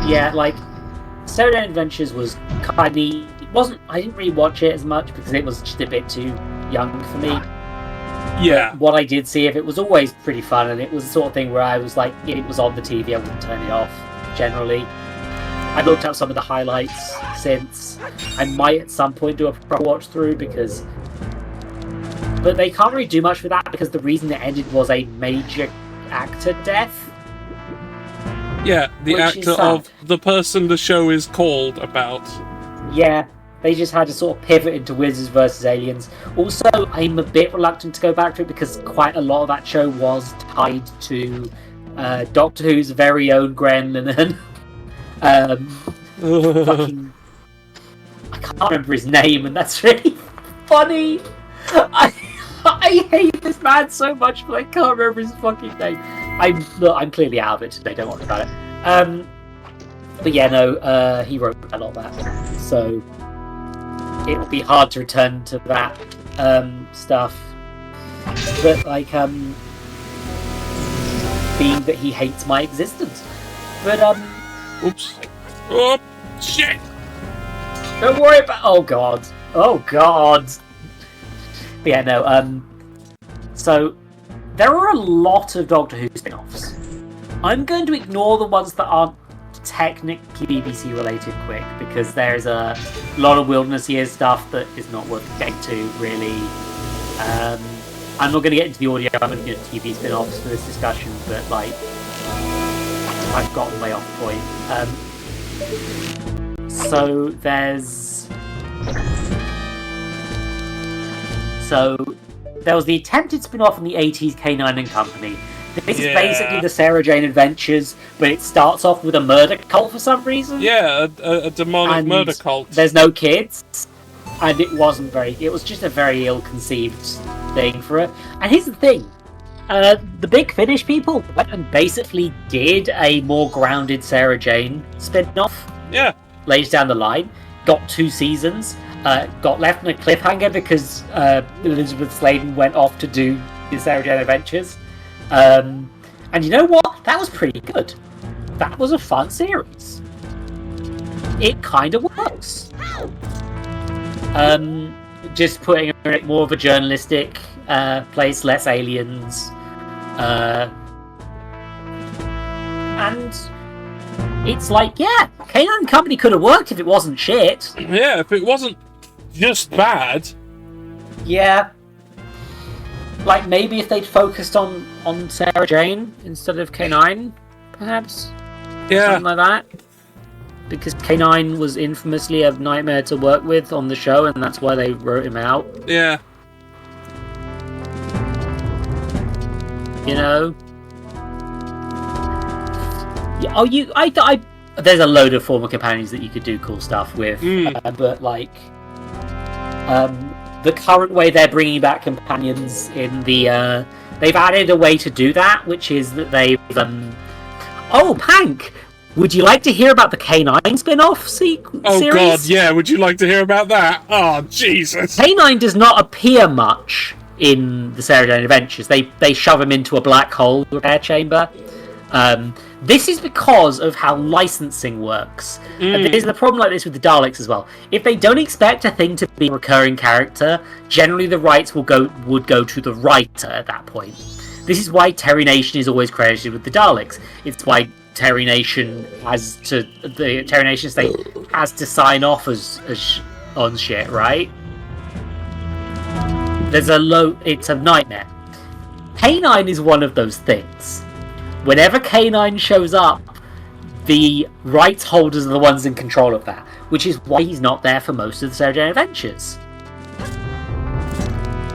Yeah, like Sarah Jane Adventures was kind of wasn't. I didn't really watch it as much because it was just a bit too young for me. Yeah. What I did see of it was always pretty fun, and it was the sort of thing where I was like, if it was on the TV, I wouldn't turn it off. Generally, I looked up some of the highlights since. I might at some point do a proper watch through but they can't really do much with that because the reason it ended was a major actor death. Yeah, the actor of the person the show is called about. Yeah, they just had to sort of pivot into Wizards versus Aliens. Also, I'm a bit reluctant to go back to it because quite a lot of that show was tied to Doctor Who's very own Graham Linehan. Fucking, I can't remember his name, and that's really funny. I hate this man so much, but I can't remember his fucking name. I'm clearly out of it today. Don't worry about it. But yeah, no, he wrote a lot of that, so it will be hard to return to that stuff. But like, being that he hates my existence. But oops. Oh shit! Don't worry about. Oh god. Oh god. But yeah, no. So there are a lot of Doctor Who spin-offs. I'm going to ignore the ones that aren't technically BBC related quick because there's a lot of Wilderness Years stuff that is not worth getting to really. I'm not going to get into the audio. I'm going to get TV spin-offs for this discussion, but like I've gotten way off point. So there was the attempted spin-off in the 80s, K9 and Company. This is basically the Sarah Jane Adventures, but it starts off with a murder cult for some reason. Yeah, a demonic murder cult. There's no kids, and it was just a very ill-conceived thing for it. And here's the thing. The Big Finish people went and basically did a more grounded Sarah Jane spin-off. Yeah. Later down the line. Got 2 seasons. Got left on a cliffhanger because Elizabeth Sladen went off to do the Sarah Jane Adventures. And you know what? That was pretty good. That was a fun series. It kind of works. Just putting it more of a journalistic place, less aliens. And it's like, yeah, K9 Company could have worked if it wasn't shit. Yeah, if it wasn't just bad. Yeah. Like, maybe if they'd focused on Sarah Jane instead of K9, perhaps? Yeah. Something like that. Because K9 was infamously a nightmare to work with on the show, and that's why they wrote him out. Yeah. You know? Yeah, there's a load of former companions that you could do cool stuff with, but like, the current way they're bringing back companions in the, they've added a way to do that, which is that they've, oh, Pank! Would you like to hear about the K9 spin-off series? Oh god, yeah, would you like to hear about that? Oh, Jesus! K9 does not appear much in the Sarah Jane Adventures. They shove him into a black hole repair chamber. This is because of how licensing works. And there's the problem like this with the Daleks as well. If they don't expect a thing to be a recurring character, generally the rights would go to the writer at that point. This is why Terry Nation is always credited with the Daleks. It's why Terry Nation the Terry Nation estate has to sign off as on shit, right? It's a nightmare. K9 is one of those things. Whenever K9 shows up, the rights holders are the ones in control of that, which is why he's not there for most of the Sarah Jane Adventures.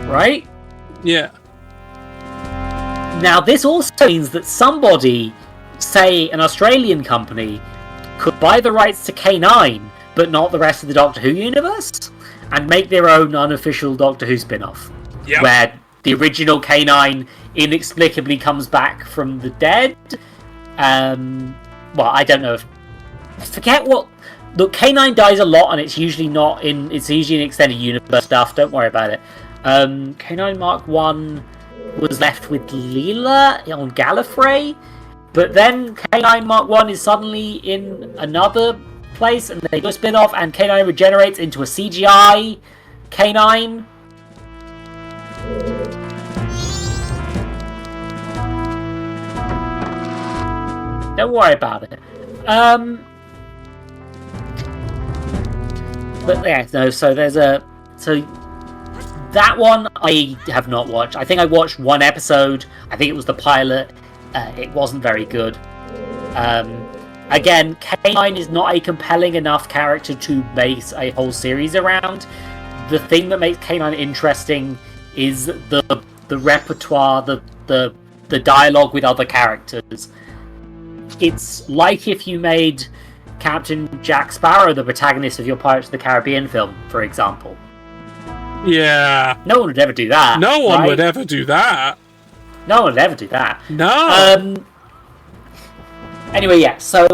Right? Yeah. Now, this also means that somebody, say an Australian company, could buy the rights to K9, but not the rest of the Doctor Who universe, and make their own unofficial Doctor Who spin-off. Yep. Where the original K9 inexplicably comes back from the dead. Well, I don't know if... I forget what... Look, K9 dies a lot, and it's usually not in... It's usually in extended universe stuff, don't worry about it. K9 Mark 1 was left with Leela on Gallifrey, but then K9 Mark 1 is suddenly in another place, and they do a spin-off, and K9 regenerates into a CGI K9. Don't worry about it. But yeah, no, so there's a... So that one I have not watched. I think I watched one episode. I think it was the pilot. It wasn't very good. Again, K9 is not a compelling enough character to base a whole series around. The thing that makes K9 interesting is the repertoire, the dialogue with other characters. It's like if you made Captain Jack Sparrow the protagonist of your Pirates of the Caribbean film, for example. Yeah. No one would ever do that. No one right? would ever do that. No one would ever do that. No. Anyway, yeah. So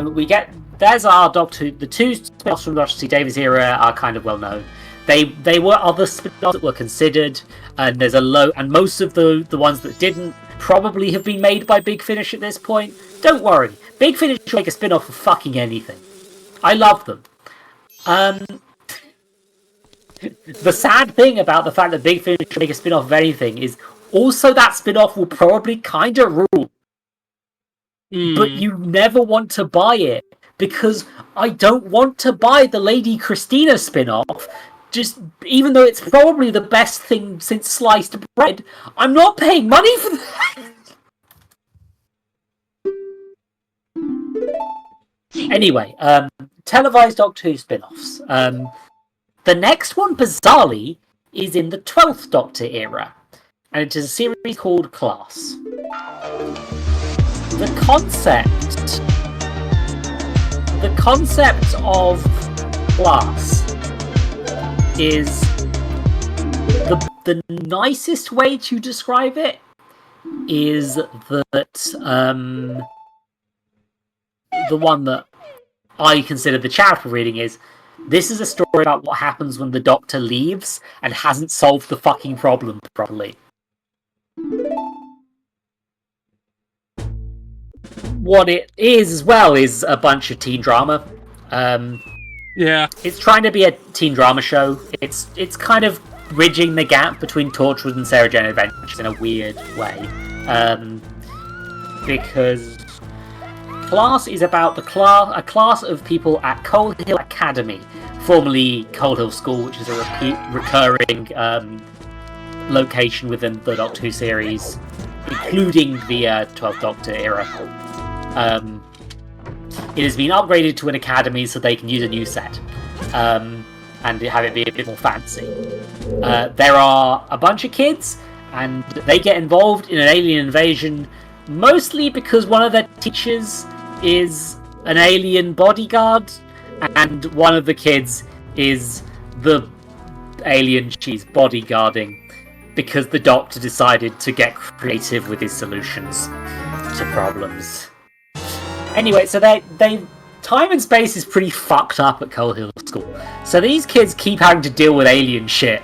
we get... There's our Doctor Who. The two spin-offs from the Doctor C. Davies era are kind of well known. They were other spin-offs that were considered, and there's a low... And most of the ones that didn't probably have been made by Big Finish at this point. Don't worry. Big Finish will make a spin-off of fucking anything. I love them. The sad thing about the fact that Big Finish will make a spin-off of anything is also that spin-off will probably kind of rule. But you never want to buy it, because I don't want to buy the Lady Christina spin-off. Just even though it's probably the best thing since sliced bread, I'm not paying money for that. Anyway, televised Doctor Who spin-offs. The next one, bizarrely, is in the 12th Doctor era, and it is a series called Class. The concept of Class is the nicest way to describe it is that the one that I consider the charitable reading is, this is a story about what happens when the Doctor leaves and hasn't solved the fucking problem properly. What it is as well is a bunch of teen drama. Yeah. It's trying to be a teen drama show. It's kind of bridging the gap between Torchwood and Sarah Jane Adventures in a weird way. Because Class is about a class of people at Coal Hill Academy, formerly Coal Hill School, which is a recurring location within the Doctor Who series, including the 12th Doctor era. It has been upgraded to an academy so they can use a new set and have it be a bit more fancy. There are a bunch of kids, and they get involved in an alien invasion, mostly because one of their teachers is an alien bodyguard, and one of the kids is the alien she's bodyguarding, because the Doctor decided to get creative with his solutions to problems. Anyway, so they time and space is pretty fucked up at Coal Hill School. So these kids keep having to deal with alien shit.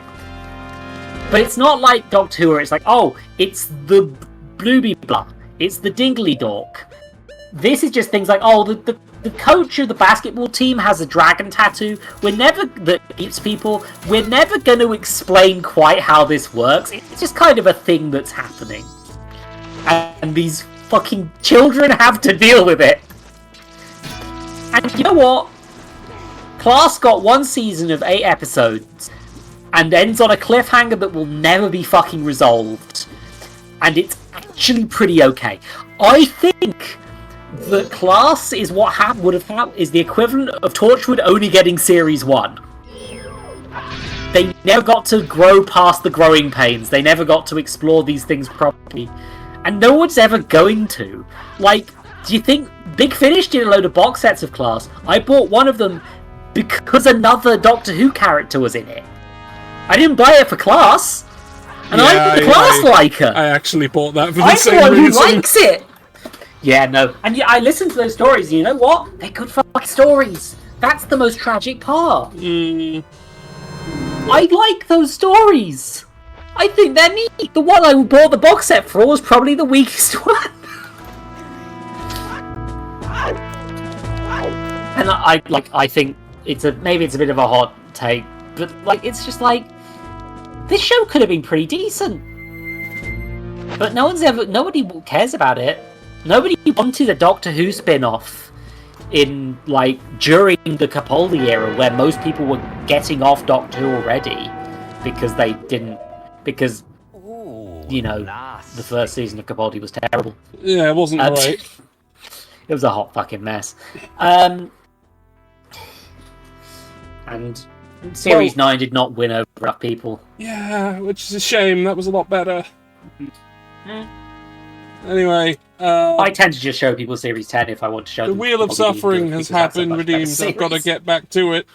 But it's not like Doctor Who where it's like, oh, it's the Blooby Blah, it's the Dingley Dork. This is just things like, oh, the coach of the basketball team has a dragon tattoo. That eats people. We're never going to explain quite how this works. It's just kind of a thing that's happening. And these fucking children have to deal with it. And you know what? Class got one season of 8 episodes and ends on a cliffhanger that will never be fucking resolved. And it's actually pretty okay. I think that Class is what would have happened is the equivalent of Torchwood only getting series 1. They never got to grow past the growing pains. They never got to explore these things properly. And no one's ever going to. Like, do you think Big Finish did a load of box sets of Class? I bought one of them because another Doctor Who character was in it. I didn't buy it for Class. And I'm the class liker. I actually bought that for the I'm same the one who reason. likes it. Yeah, no. And I listen to those stories, you know what? They're good fucking stories. That's the most tragic part. I like those stories. I think they're neat. The one I bought the box set for was probably the weakest one. And I think maybe it's a bit of a hot take, but like it's just like this show could have been pretty decent. But nobody cares about it. Nobody wanted a Doctor Who spin-off during the Capaldi era, where most people were getting off Doctor Who already because the first season of Capaldi was terrible. Yeah, it wasn't right. It was a hot fucking mess. And Series 9 did not win over enough people. Yeah, which is a shame. That was a lot better. Anyway, I tend to just show people Series 10 if I want to show them. The Wheel of Suffering has been redeemed. I've got to get back to it.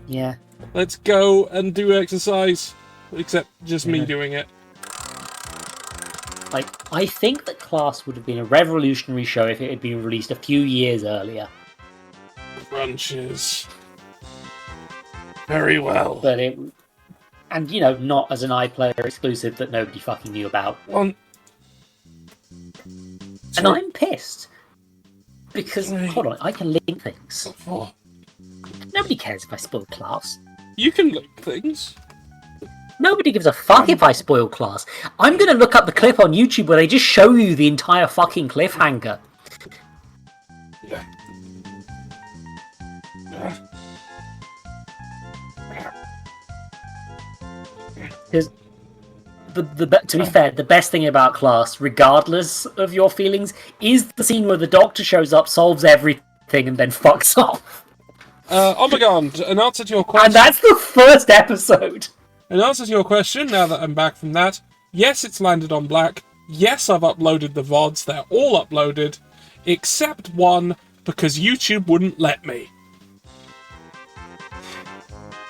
Yeah. Let's go and do exercise. Except just me doing it. I think that Class would have been a revolutionary show if it had been released a few years earlier. Crunches. Very well. But not as an iPlayer exclusive that nobody fucking knew about. And I'm pissed. Because, hold on, I can link things. Nobody cares if I spoil Class. You can link things. Nobody gives a fuck if I spoil Class. I'm going to look up the clip on YouTube where they just show you the entire fucking cliffhanger. Because, to be fair, the best thing about Class, regardless of your feelings, is the scene where the Doctor shows up, solves everything, and then fucks off. Omegond, an answer to your question. And that's the first episode. In answer to your question, now that I'm back from that, yes, it's landed on Black. Yes, I've uploaded the VODs. They're all uploaded, except one, because YouTube wouldn't let me.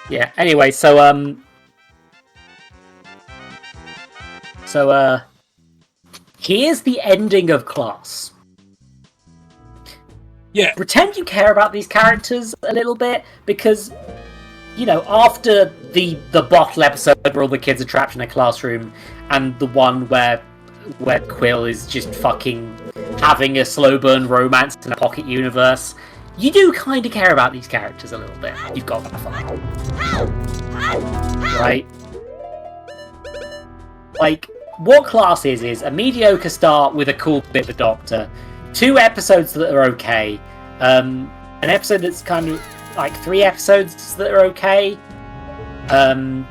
Yeah, anyway, so here's the ending of Class. Yeah. Pretend you care about these characters a little bit, because, after the bottle episode where all the kids are trapped in a classroom, and the one where Quill is just fucking having a slow burn romance in a pocket universe, you do kind of care about these characters a little bit. You've got that far. Right? What Class is a mediocre start with a cool bit of the Doctor, 2 episodes that are okay, an episode that's kind of 3 episodes that are okay. I'm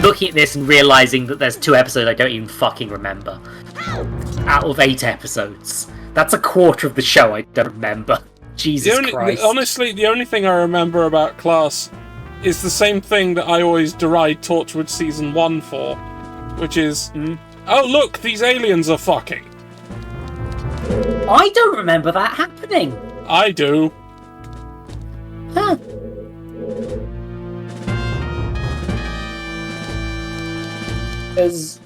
looking at this and realizing that there's 2 episodes I don't even fucking remember. Out of 8 episodes. That's a quarter of the show I don't remember. Jesus Christ. Honestly, the only thing I remember about Class is the same thing that I always deride Torchwood Season 1 for, which is, oh look, these aliens are fucking. I don't remember that happening. I do. Huh. Because...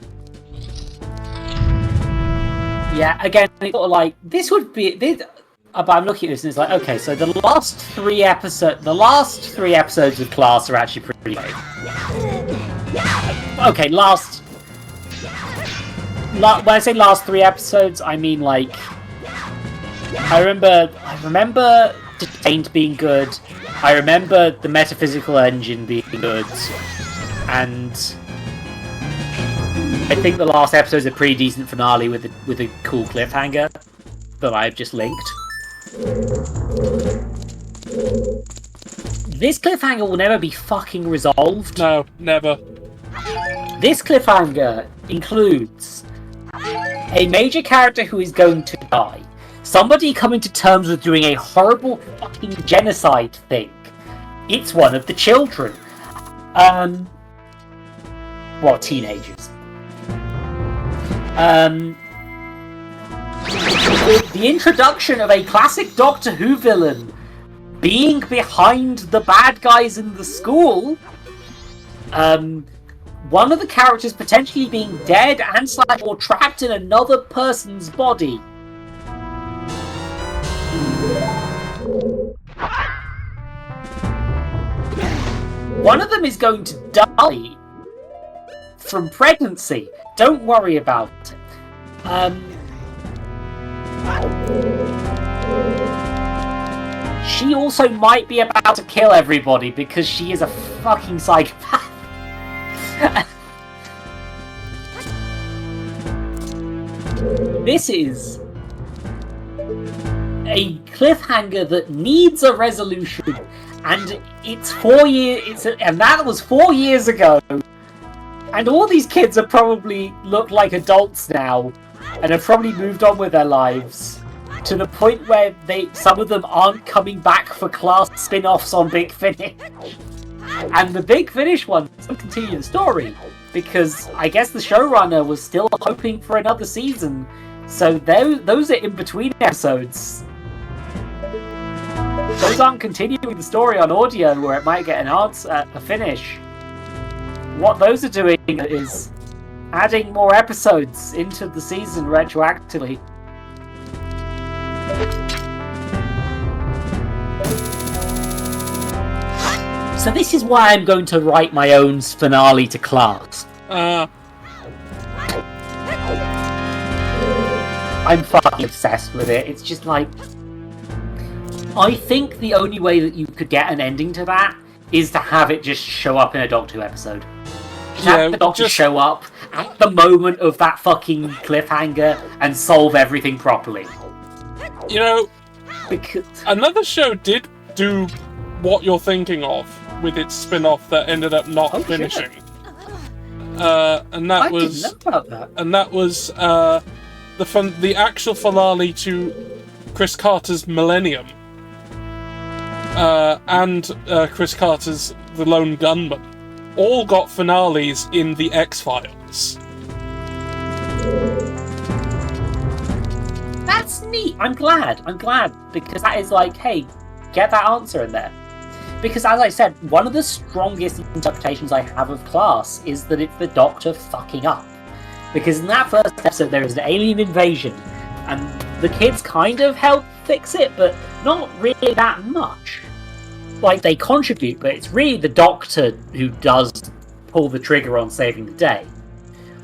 yeah, again, this would be... but I'm looking at this and it's okay, so the last 3 episodes of Class are actually pretty good. Okay, when I say last 3 episodes, I mean I remember Detained being good. I remember the Metaphysical Engine being good, and I think the last episode is a pretty decent finale with a cool cliffhanger that I've just linked. This cliffhanger will never be fucking resolved. No, never. This cliffhanger includes a major character who is going to die. Somebody coming to terms with doing a horrible fucking genocide thing. It's one of the children. Teenagers. With the introduction of a classic Doctor Who villain being behind the bad guys in the school, one of the characters potentially being dead and / or trapped in another person's body. One of them is going to die from pregnancy. Don't worry about it. She also might be about to kill everybody because she is a fucking psychopath. This is a cliffhanger that needs a resolution, and it's 4 years. And that was 4 years ago. And all these kids are probably look like adults now, and have probably moved on with their lives to the point where some of them aren't coming back for class spin-offs on Big Finish. And the Big Finish one doesn't continue the story because I guess the showrunner was still hoping for another season. So those are in between episodes. Those aren't continuing the story on audio where it might get an answer, a finish. What those are doing is adding more episodes into the season retroactively. So this is why I'm going to write my own finale to Class. I'm fucking obsessed with it. It's just like... I think the only way that you could get an ending to that is to have it just show up in a Doctor Who episode. Just have the Doctor show up at the moment of that fucking cliffhanger and solve everything properly. You know, because... another show did do what you're thinking of with its spin-off that ended up not finishing. And that was... didn't know about that. And that was the actual finale to Chris Carter's Millennium. And Chris Carter's The Lone Gunman. All got finales in the X-Files. That's neat. I'm glad, because that is like, hey, get that answer in there. Because as I said, one of the strongest interpretations I have of Class is that it's the Doctor fucking up. Because in that first episode there is an alien invasion, and the kids kind of help fix it, but not really that much. Like, they contribute, but it's really the Doctor who does pull the trigger on saving the day.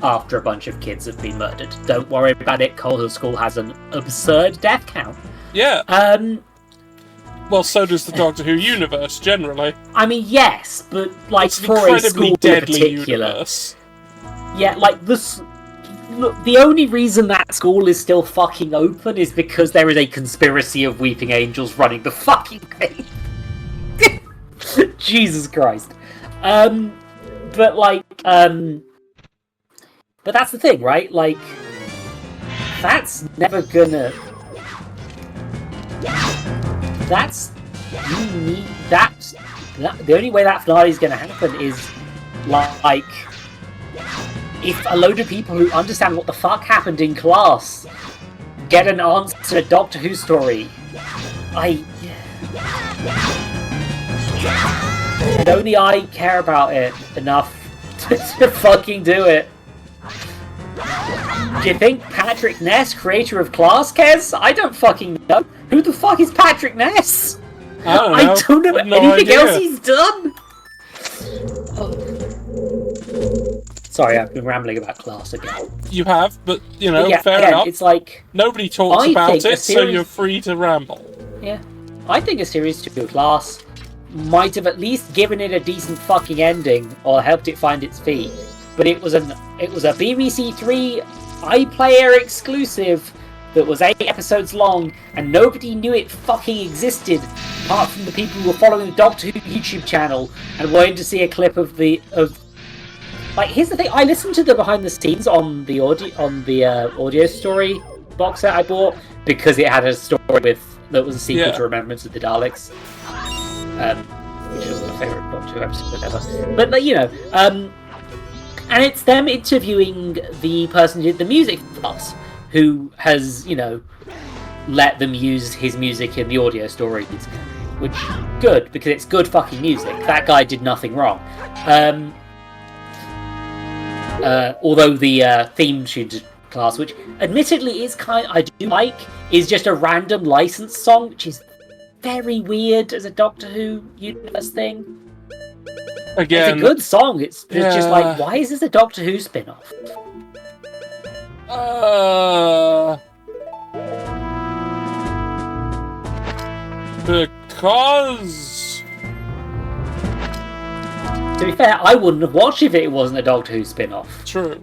After a bunch of kids have been murdered. Don't worry about it, Coal Hill School has an absurd death count. Yeah. Well, so does the Doctor Who universe, generally. I mean, yes, but, like, it's for a school in particular... universe. Yeah, like, look, the only reason that school is still fucking open is because there is a conspiracy of weeping angels running the fucking thing. Jesus Christ. But, like, but that's the thing, right? Like, that's never gonna... The only way that finale is gonna happen is, like, if a load of people who understand what the fuck happened in Class get an answer to a Doctor Who story. And only I care about it enough to fucking do it. Do you think Patrick Ness, creator of Class, cares? I don't fucking know. Who the fuck is Patrick Ness? I don't know anything else he's done. Sorry, I've been rambling about Class again. You have, but, you know, fair enough. It's like... Nobody talks about it, so you're free to ramble. Yeah. I think a series 2 of Class might have at least given it a decent fucking ending, or helped it find its feet. But it was a BBC 3 iPlayer exclusive that was 8 episodes long, and nobody knew it fucking existed, apart from the people who were following the Doctor Who YouTube channel and wanting to see a clip of Like, here's the thing: I listened to the behind the scenes on the audio story box set I bought because it had a story that was a sequel to Remembrance of the Daleks, which is my favourite Doctor Who episode ever. But you know, and it's them interviewing the person who did the music for us, who has, you know, let them use his music in the audio stories, which good, because it's good fucking music. That guy did nothing wrong. Although the theme tune class, which admittedly is I do like, is just a random licensed song, which is very weird as a Doctor Who universe thing. Again, it's a good song. It's just like, why is this a Doctor Who spin-off? Because... To be fair, I wouldn't have watched if it wasn't a Doctor Who spin-off. True.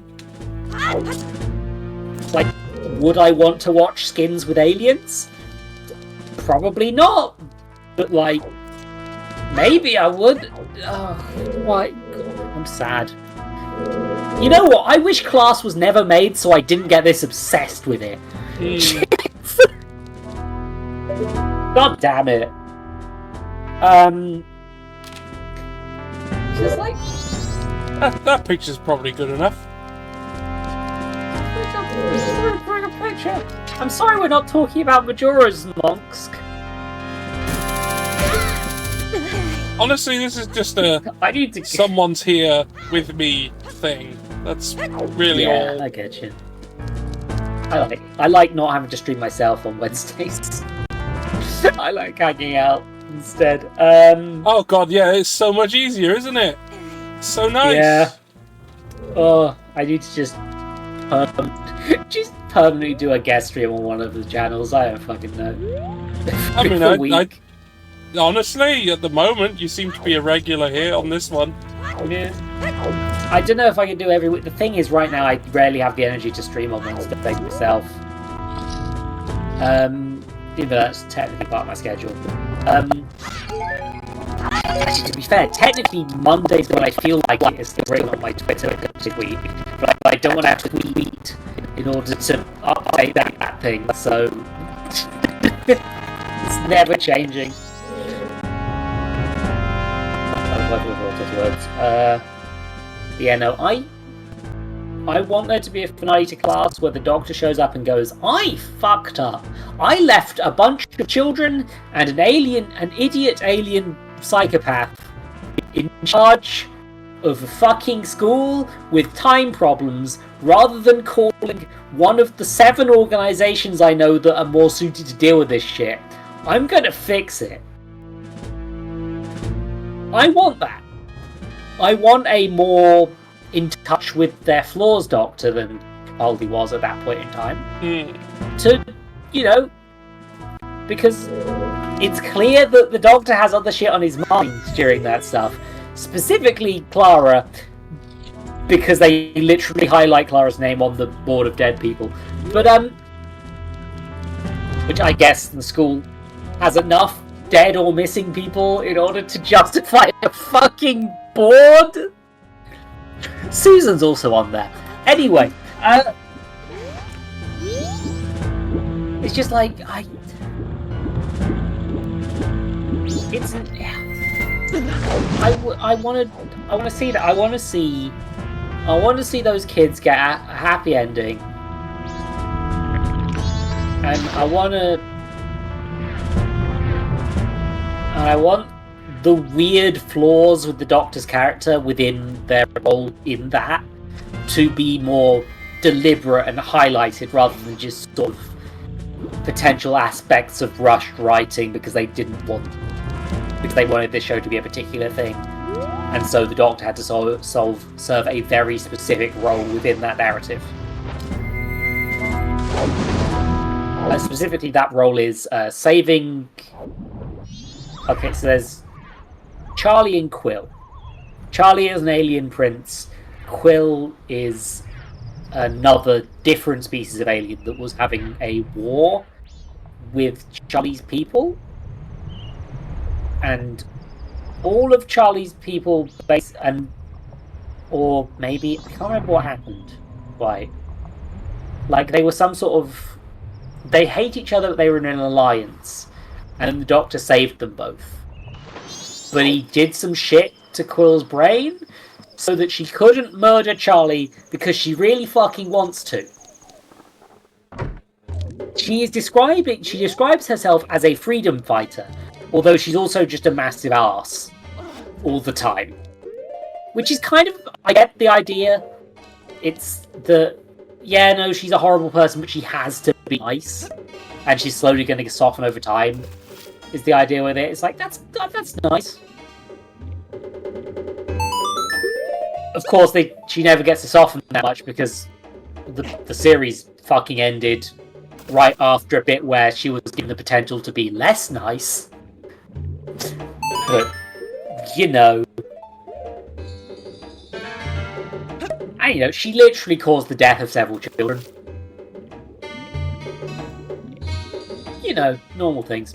Like, would I want to watch Skins with aliens? Probably not. But, like, maybe I would. Oh, why? I'm sad. You know what? I wish Class was never made so I didn't get this obsessed with it. God damn it. Just like... That picture's probably good enough. I'm sorry we're not talking about Majora's Monks. Honestly, this is just a I need to... someone's here with me thing. That's really all. I get you. I like not having to stream myself on Wednesdays. I like hanging out instead. Oh god, yeah, it's so much easier, isn't it? So nice. Yeah. Oh, I need to just permanently do a guest stream on one of the channels. I don't fucking know. I mean, I honestly, at the moment, you seem to be a regular here on this one. Yeah. I don't know if I can do every week. The thing is, right now, I rarely have the energy to stream on Wednesday myself. Even though that's technically part of my schedule. Actually, to be fair, technically Monday's when I feel like it is still written on my Twitter week, but I don't want to have to tweet in order to update that thing, so it's never changing. Yeah, no, I want there to be a finale to Class where the Doctor shows up and goes, I fucked up. I left a bunch of children and an idiot alien psychopath in charge of a fucking school with time problems rather than calling one of the 7 organizations I know that are more suited to deal with this shit. I'm gonna fix it. I want that. I want a more in touch with their flaws Doctor than Capaldi was at that point in time. To, you know, because it's clear that the Doctor has other shit on his mind during that stuff. Specifically Clara, because they literally highlight Clara's name on the board of dead people. But, which I guess the school has enough dead or missing people in order to justify a fucking board? Susan's also on there. Anyway, it's just like I want to see that. I want to see those kids get a happy ending, and I want the weird flaws with the Doctor's character within their role in that to be more deliberate and highlighted rather than just sort of potential aspects of rushed writing because they wanted this show to be a particular thing, and so the Doctor had to serve a very specific role within that narrative. Specifically, that role is saving. Okay, so there's Charlie and Quill. Charlie is an alien prince. Quill is another different species of alien that was having a war with Charlie's people. And all of Charlie's people or maybe, I can't remember what happened. Right. Like, they were some sort of... They hate each other, but they were in an alliance. And the Doctor saved them both. But he did some shit to Quill's brain so that she couldn't murder Charlie because she really fucking wants to. She describes herself as a freedom fighter, although she's also just a massive arse all the time. Which is kind of, I get the idea, it's no, she's a horrible person, but she has to be nice, and she's slowly going to soften over time. Is the idea with it? It's like that's nice. Of course, she never gets to soften that much because the series fucking ended right after a bit where she was given the potential to be less nice. But and she literally caused the death of several children. Normal things.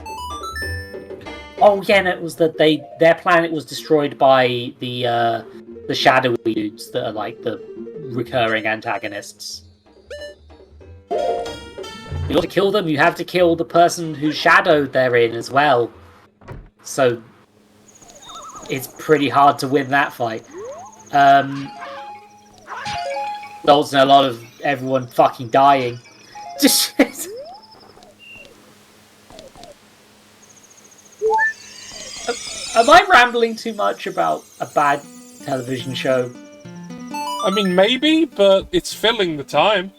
Oh yeah, and it was that their planet was destroyed by the shadowy dudes that are like the recurring antagonists. In order to kill them, you have to kill the person whose shadow they're in as well. So it's pretty hard to win that fight. Results in a lot of everyone fucking dying. Just am I rambling too much about a bad television show? I mean, maybe, but it's filling the time.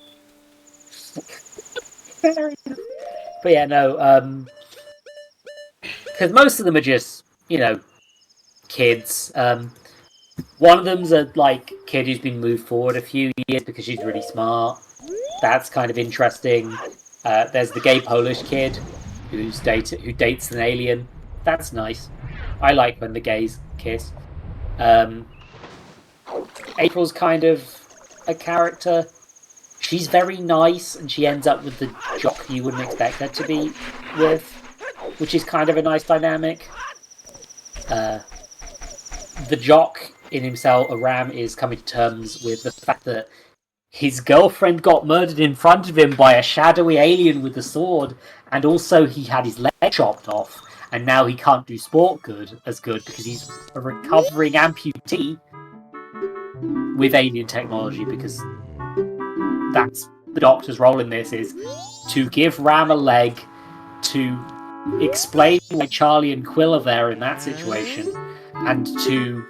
But yeah, no, because most of them are just, kids. One of them's a kid who's been moved forward a few years because she's really smart. That's kind of interesting. There's the gay Polish kid who dates an alien. That's nice. I like when the gays kiss. April's kind of a character. She's very nice, and she ends up with the jock you wouldn't expect her to be with, which is kind of a nice dynamic. The jock in himself, Aram, is coming to terms with the fact that his girlfriend got murdered in front of him by a shadowy alien with a sword, and also he had his leg chopped off, and now he can't do sport as good because he's a recovering amputee with alien technology, because that's the Doctor's role in this, is to give Ram a leg, to explain why Charlie and Quill are there in that situation, and to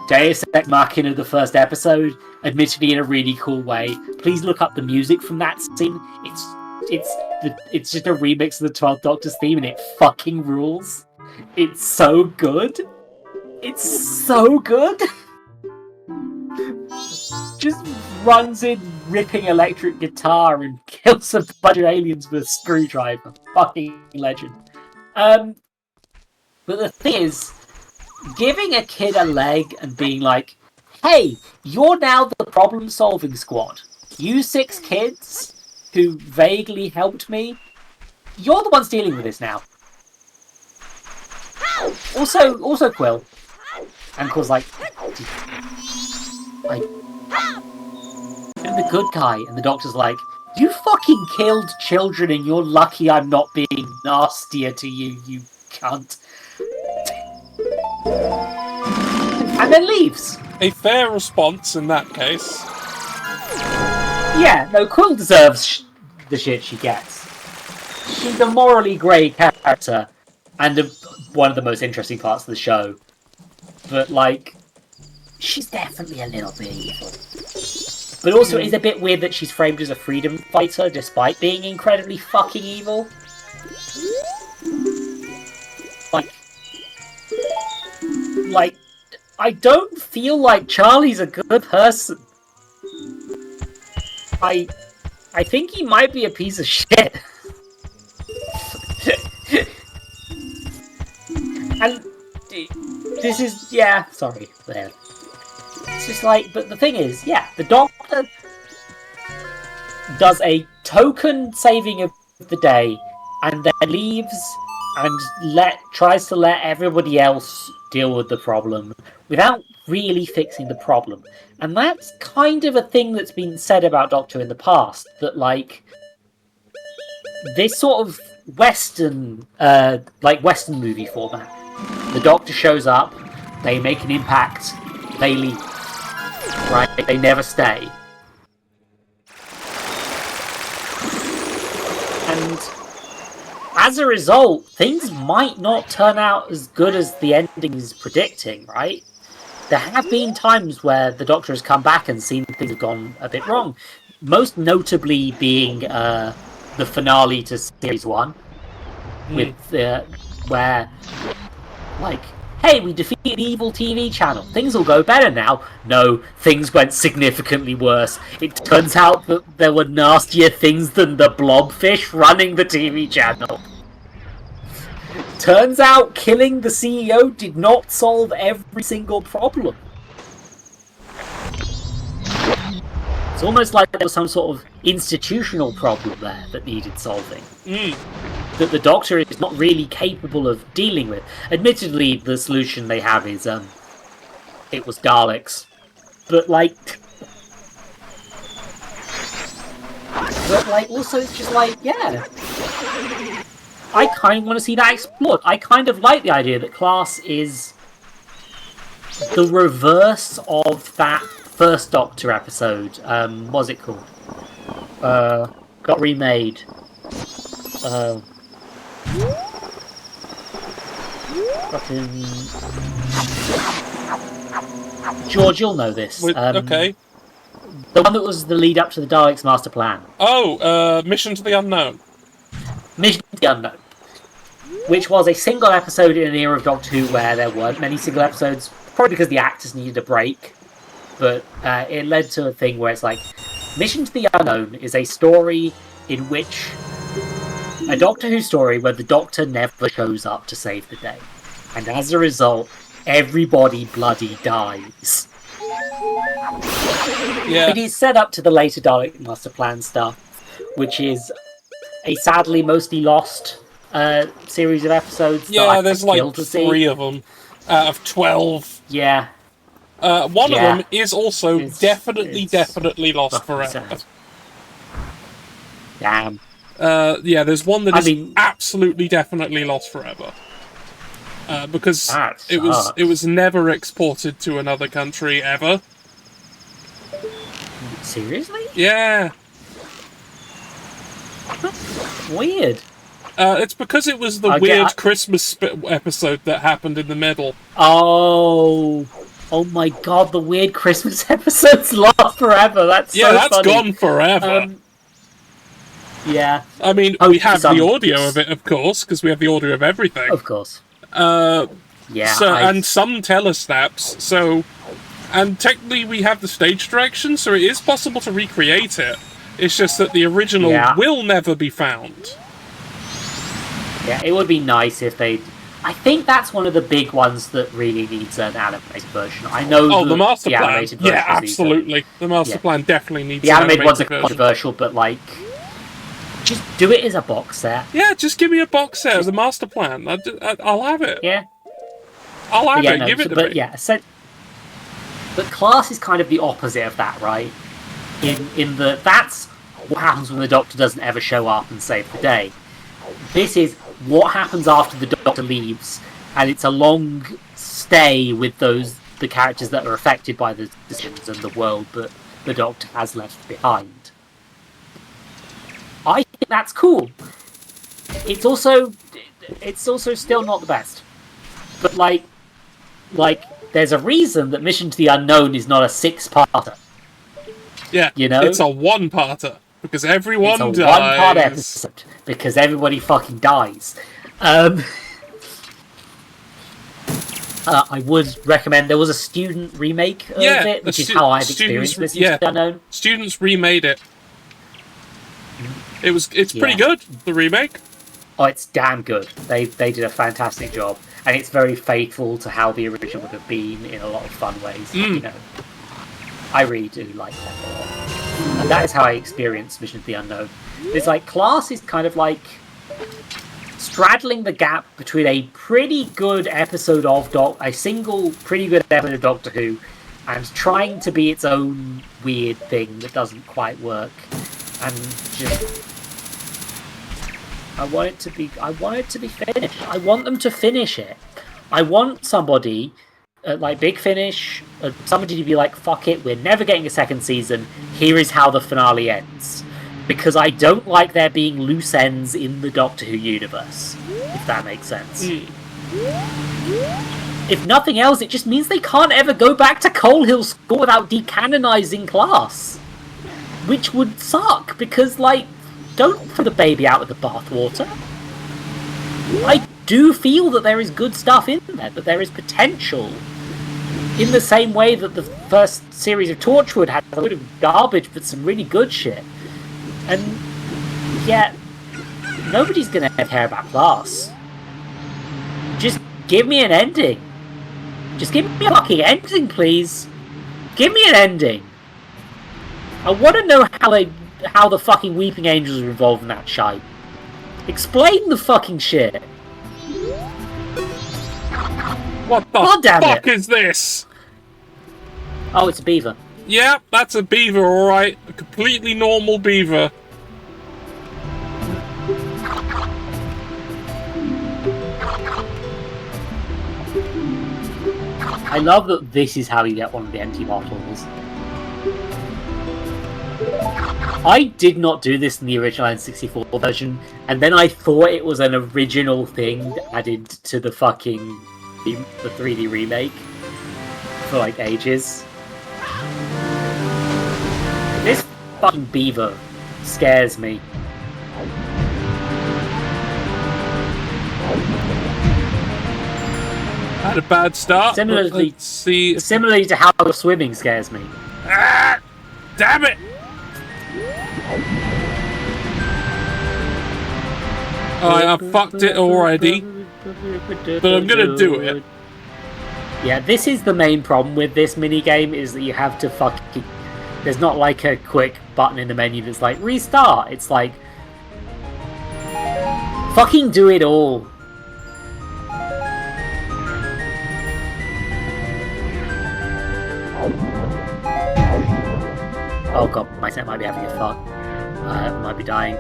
Deus Ex Machina the first episode, admittedly in a really cool way. Please look up the music from that scene. It's just a remix of the 12th Doctor's theme, and it fucking rules. It's so good. It's so good. Just runs in ripping electric guitar and kills a bunch of aliens with a screwdriver. Fucking legend. But the thing is, giving a kid a leg and being like, hey, you're now the problem-solving squad. You 6 kids who vaguely helped me, you're the ones dealing with this now. Also Quill. And Quill's like, I'm the good guy. And the Doctor's like, you fucking killed children and you're lucky I'm not being nastier to you, you cunt. And then leaves. A fair response in that case. Yeah, no, Quill deserves the shit she gets. She's a morally grey character, and one of the most interesting parts of the show. But, she's definitely a little bit evil. But also, it's a bit weird that she's framed as a freedom fighter, despite being incredibly fucking evil. I don't feel like Charlie's a good person. I think he might be a piece of shit. And this is, sorry, there. It's just but the thing is, the Doctor does a token saving of the day, and then leaves and tries to let everybody else deal with the problem without really fixing the problem. And that's kind of a thing that's been said about Doctor in the past, that this sort of Western movie format. The Doctor shows up, they make an impact, they leave. Right? They never stay. And as a result, things might not turn out as good as the ending is predicting, right? there have been times where the Doctor has come back and seen things have gone a bit wrong. Most notably being the finale to Series 1, with where, like, hey, we defeated the evil TV channel. Things will go better now. No, things went significantly worse. It turns out that there were nastier things than the blobfish running the TV channel. Turns out killing the CEO did not solve every single problem. It's almost like there was some sort of institutional problem there that needed solving. That the Doctor is not really capable of dealing with. Admittedly, the solution they have is, it was Daleks. But, like... also it's just like, yeah... I kind of want to see that explored. I kind of like the idea that Class is the reverse of that first Doctor episode. What was it called? Got remade. Fucking... George, you'll know this. Okay. The one that was the lead up to the Daleks Master Plan. Oh, Mission to the Unknown. Mission to the Unknown. Which was a single episode in an era of Doctor Who where there weren't many single episodes, probably because the actors needed a break. But it led to a thing where it's like, Mission to the Unknown is a story in which... a Doctor Who story where the Doctor never shows up to save the day. And as a result, everybody bloody dies. Yeah. It is set up to the later Dalek Master Plan stuff, which is a sadly mostly lost series of episodes. Yeah, there's like 3 of them out of 12. Yeah. One of them is also definitely lost forever. Sad. Damn. Yeah, there's one that is absolutely definitely lost forever. Because it was never exported to another country ever. Seriously? Yeah. Weird. It's because it was the weird Christmas episode that happened in the middle. Oh my god, the weird Christmas episodes last forever. That's that's funny. Gone forever. Yeah. I mean, we have the audio of it, of course, because we have the audio of everything. Of course. And some telesnaps, so... And technically we have the stage direction, so it is possible to recreate it. It's just that the original will never be found. Yeah, it would be nice if they... I think that's one of the big ones that really needs an animated version. I know the Master Plan. Animated version absolutely. The Master Plan definitely needs the an animated ones are version. controversial, but, like... just do it as a box set. Yeah, just give me a box set of the Master Plan. I'll have it. Yeah. I'll have it. Give it to me. Yeah, but Class is kind of the opposite of that, right? In the that's what happens when the Doctor doesn't ever show up and save the day. This is what happens after the Doctor leaves, and it's a long stay with the characters that are affected by the decisions and the world that the Doctor has left behind. I think that's cool. It's also still not the best, but like there's a reason that Mission to the Unknown is not a 6-parter. Yeah, you know, it's a 1-parter because everyone dies. It's a 1-part episode because everybody fucking dies. I would recommend. There was a student remake of it, which is how I've experienced Mission to the Unknown. Students remade it. It's pretty good, the remake. Oh, it's damn good. They did a fantastic job, and it's very faithful to how the original would have been in a lot of fun ways. You know, I really do like that a lot, and that is how I experienced Mission to the Unknown. It's like Class is kind of like straddling the gap between a pretty good episode of a single pretty good episode of Doctor Who, and trying to be its own weird thing that doesn't quite work, and just. I want it to be finished. I want them to finish it. I want somebody, like Big Finish, somebody to be like, fuck it, we're never getting a second season. Here is how the finale ends. Because I don't like there being loose ends in the Doctor Who universe, if that makes sense. if nothing else, it just means they can't ever go back to Coal Hill School without decanonizing class. Which would suck, because, like, don't throw the baby out with the bathwater. I do feel that there is good stuff in there, that there is potential. In the same way that the first series of Torchwood had a load of garbage, but some really good shit. And yet, nobody's gonna care about class. Just give me an ending. Just give me a fucking ending, please. Give me an ending. I want to know how the fucking Weeping Angels are involved in that shite. Explain the fucking shit. What the fuck is this? Oh, it's a beaver. Yeah, that's a beaver, alright. A completely normal beaver. I love that this is how you get one of the empty bottles. I did not do this in the original N64 version, and then I thought it was an original thing added to the fucking the 3D remake for like ages. This fucking beaver scares me. Had a bad start. Similarly, let's see. Similarly to how the swimming scares me. Ah, damn it! I fucked it already, but I'm gonna do it. Yeah, this is the main problem with this minigame, is that you have to fucking... There's not like a quick button in the menu that's like, restart. It's like... Fucking do it all. Oh god, my set might be having a fuck. Might be dying.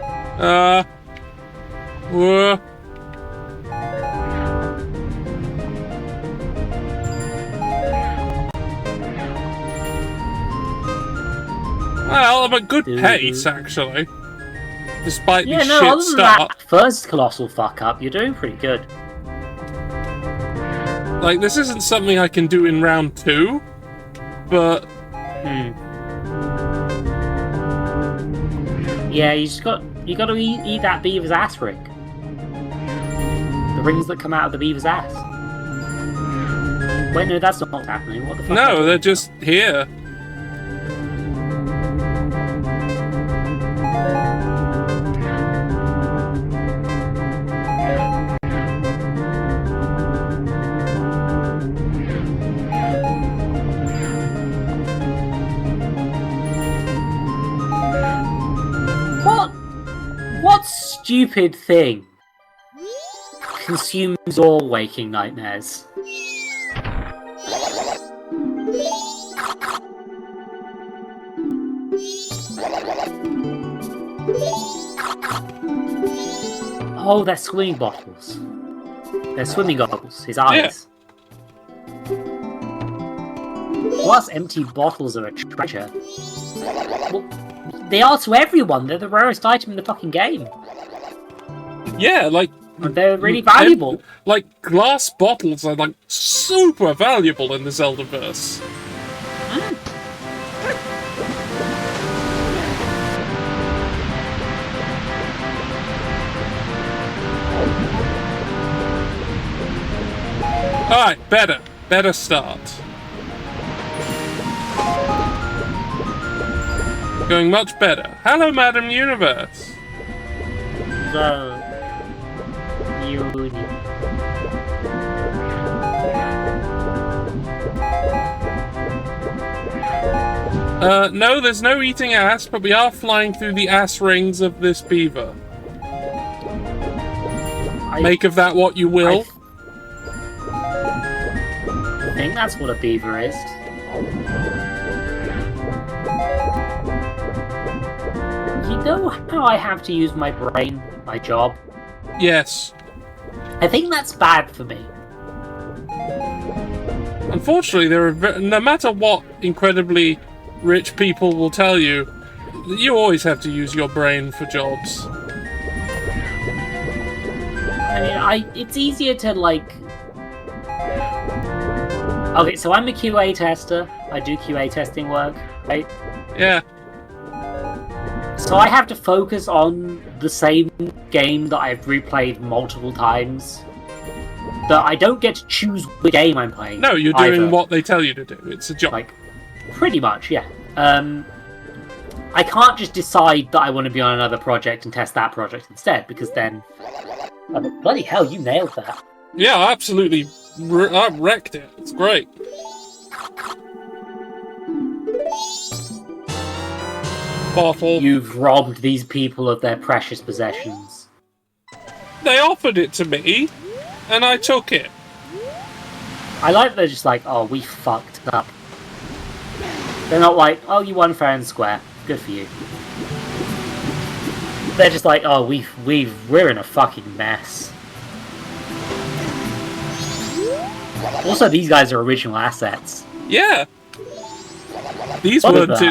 Well, I'm at good pace, actually. Despite the other shit than start. that first colossal fuck up, you're doing pretty good. Like, this isn't something I can do in round 2, but... Yeah, you gotta eat that beaver's ass ring. The rings that come out of the beaver's ass. Wait, no, that's not what's happening. What the fuck? No, they're just here. What stupid thing consumes all waking nightmares? Oh, they're swimming bottles. They're swimming goggles. His eyes. Yeah. Plus, empty bottles are a treasure. Well, they are to everyone. They're the rarest item in the fucking game. Yeah, like... And they're really valuable. Like, glass bottles are, like, super valuable in the Zeldaverse. Alright, better start. Going much better. Hello, madameuniverse. No, there's no eating ass, but we are flying through the ass rings of this beaver. Make of that what you will. I think that's what a beaver is. You know how I have to use my brain, my job? Yes. I think that's bad for me. Unfortunately, there are no matter what incredibly rich people will tell you, you always have to use your brain for jobs. I mean, it's easier to, like... Okay, so I'm a QA tester. I do QA testing work, right? Yeah. So I have to focus on the same game that I've replayed multiple times. But I don't get to choose which game I'm playing. No, you're doing either. what they tell you to do. It's a job. Like, pretty much, yeah. I can't just decide that I want to be on another project and test that project instead, because then... Oh, bloody hell, you nailed that. Yeah, I absolutely I wrecked it. It's great. Awful. You've robbed these people of their precious possessions. They offered it to me, and I took it. I like they're just like, oh, we fucked up. They're not like, oh, you won fair and square. Good for you. They're just like, oh, we're in a fucking mess. Also, these guys are original assets. Yeah. These weren't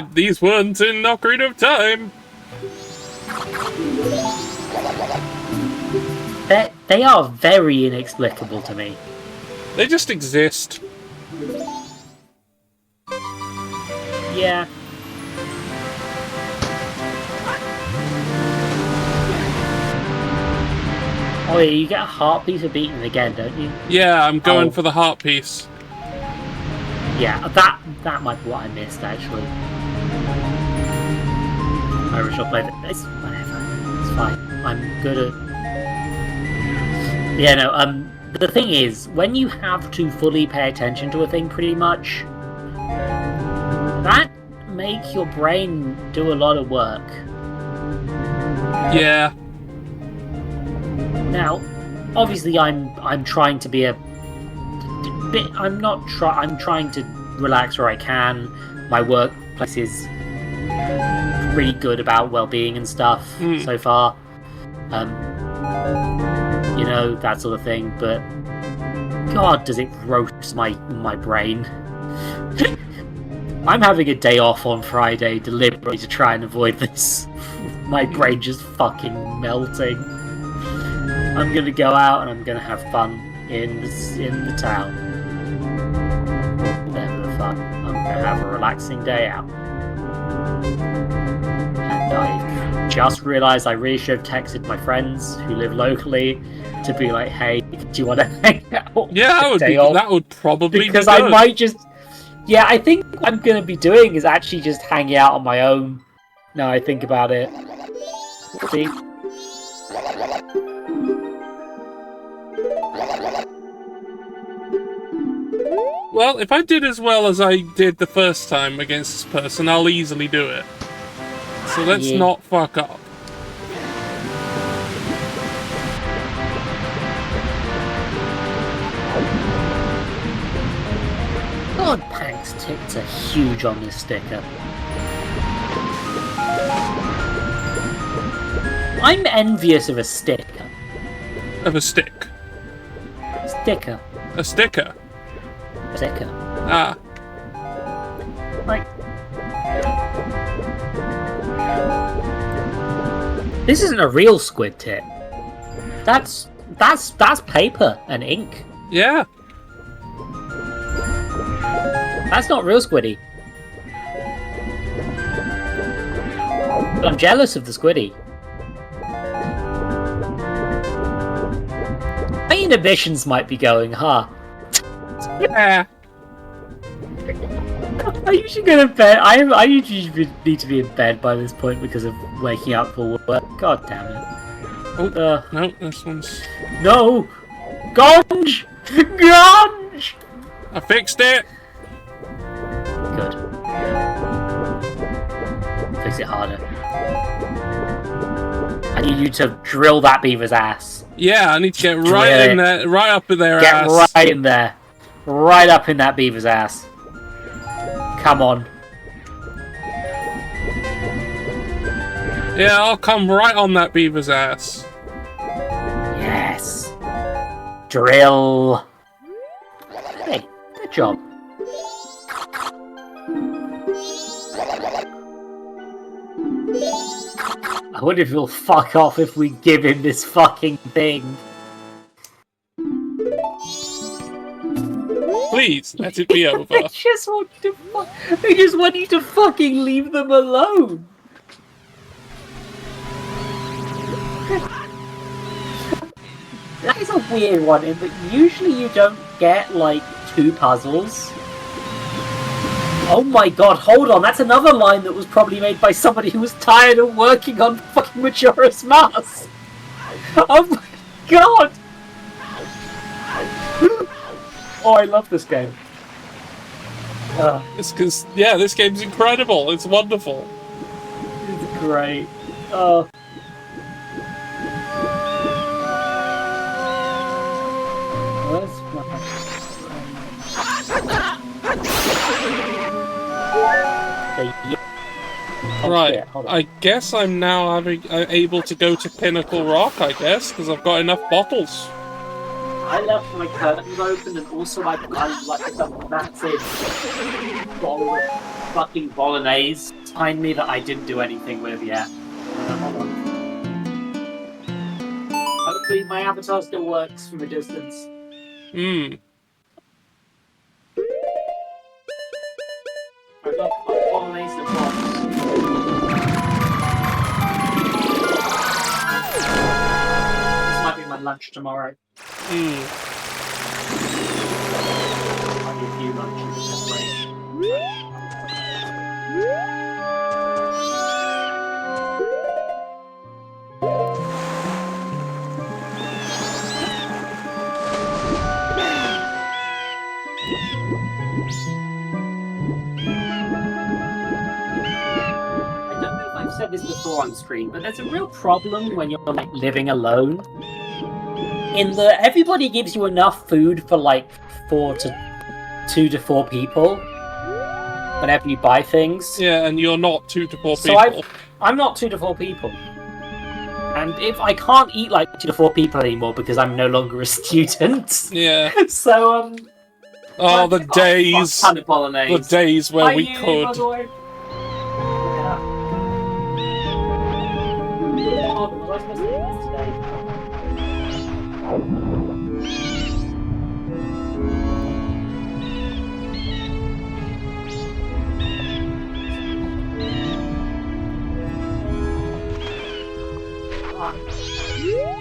in Ocarina of Time. They are very inexplicable to me. They just exist. Yeah. Oh yeah, you get a heart piece for beating it again, don't you? Yeah, I'm going for the heart piece. Yeah, that might be what I missed, actually. My original play, it's whatever. It's fine. I'm good at... Yeah, no, the thing is, when you have to fully pay attention to a thing, pretty much, that makes your brain do a lot of work. Yeah. Now, obviously, I'm trying to be a bit. I'm trying to relax where I can. My workplace is pretty good about well-being and stuff so far. You know, that sort of thing. But God, does it roast my brain? I'm having a day off on Friday deliberately to try and avoid this. My brain just fucking melting. I'm gonna go out and I'm gonna have fun in the town. Whatever the fuck. I'm gonna have a relaxing day out. And I just realised I really should have texted my friends who live locally to be like, hey, do you want to hang out? Yeah, that would probably be because good. I might just... Yeah, I think what I'm gonna be doing is actually just hanging out on my own. Now I think about it. See? Well, if I did as well as I did the first time against this person, I'll easily do it. So let's not fuck up. God, Pank's tits are huge on this sticker. I'm envious of a sticker. Of a stick. Sticker. A sticker. Sticker. Ah. Like... This isn't a real squid tit. That's paper and ink. Yeah. That's not real squiddy. But I'm jealous of the squiddy. My inhibitions might be going, huh? Yeah. I usually go to bed. I usually need to be in bed by this point because of waking up for work. God damn it. Oh, no, this one's... No! Gonge! Gonge! I fixed it! Good. Fix it harder. I need you to drill that beaver's ass. Yeah, I need to get right in there, right up in their ass. Get right in there. Right up in that beaver's ass. Come on. Yeah, I'll come right on that beaver's ass. Yes. Drill. Hey, good job. I wonder if he'll fuck off if we give him this fucking thing. Please, let it be over. They just want you to fucking leave them alone. That is a weird one, in that usually you don't get, like, 2 puzzles. Oh my god, hold on, that's another line that was probably made by somebody who was tired of working on fucking Majora's Mask! Oh my god! Oh, I love this game. It's because, yeah, this game's incredible, it's wonderful. It's great. Right, I guess I'm now able to go to Pinnacle Rock, I guess, because I've got enough bottles. I left my curtains open, and also I like a massive bowl of fucking bolognese behind me that I didn't do anything with yet. Hold on. Hopefully my avatar still works from a distance. I got bolognese and box. This might be my lunch tomorrow. Might be a few lunches this way. I've said this before on screen, but there's a real problem when you're like living alone. In that everybody gives you enough food for like 2 to 4 people whenever you buy things. Yeah, and you're not 2 to 4 people. So I'm not 2 to 4 people. And if I can't eat like 2 to 4 people anymore because I'm no longer a student. Yeah. So oh, the days. Ton of bolognese. The days where we could. By the way. Oh, was I supposed to eat this today?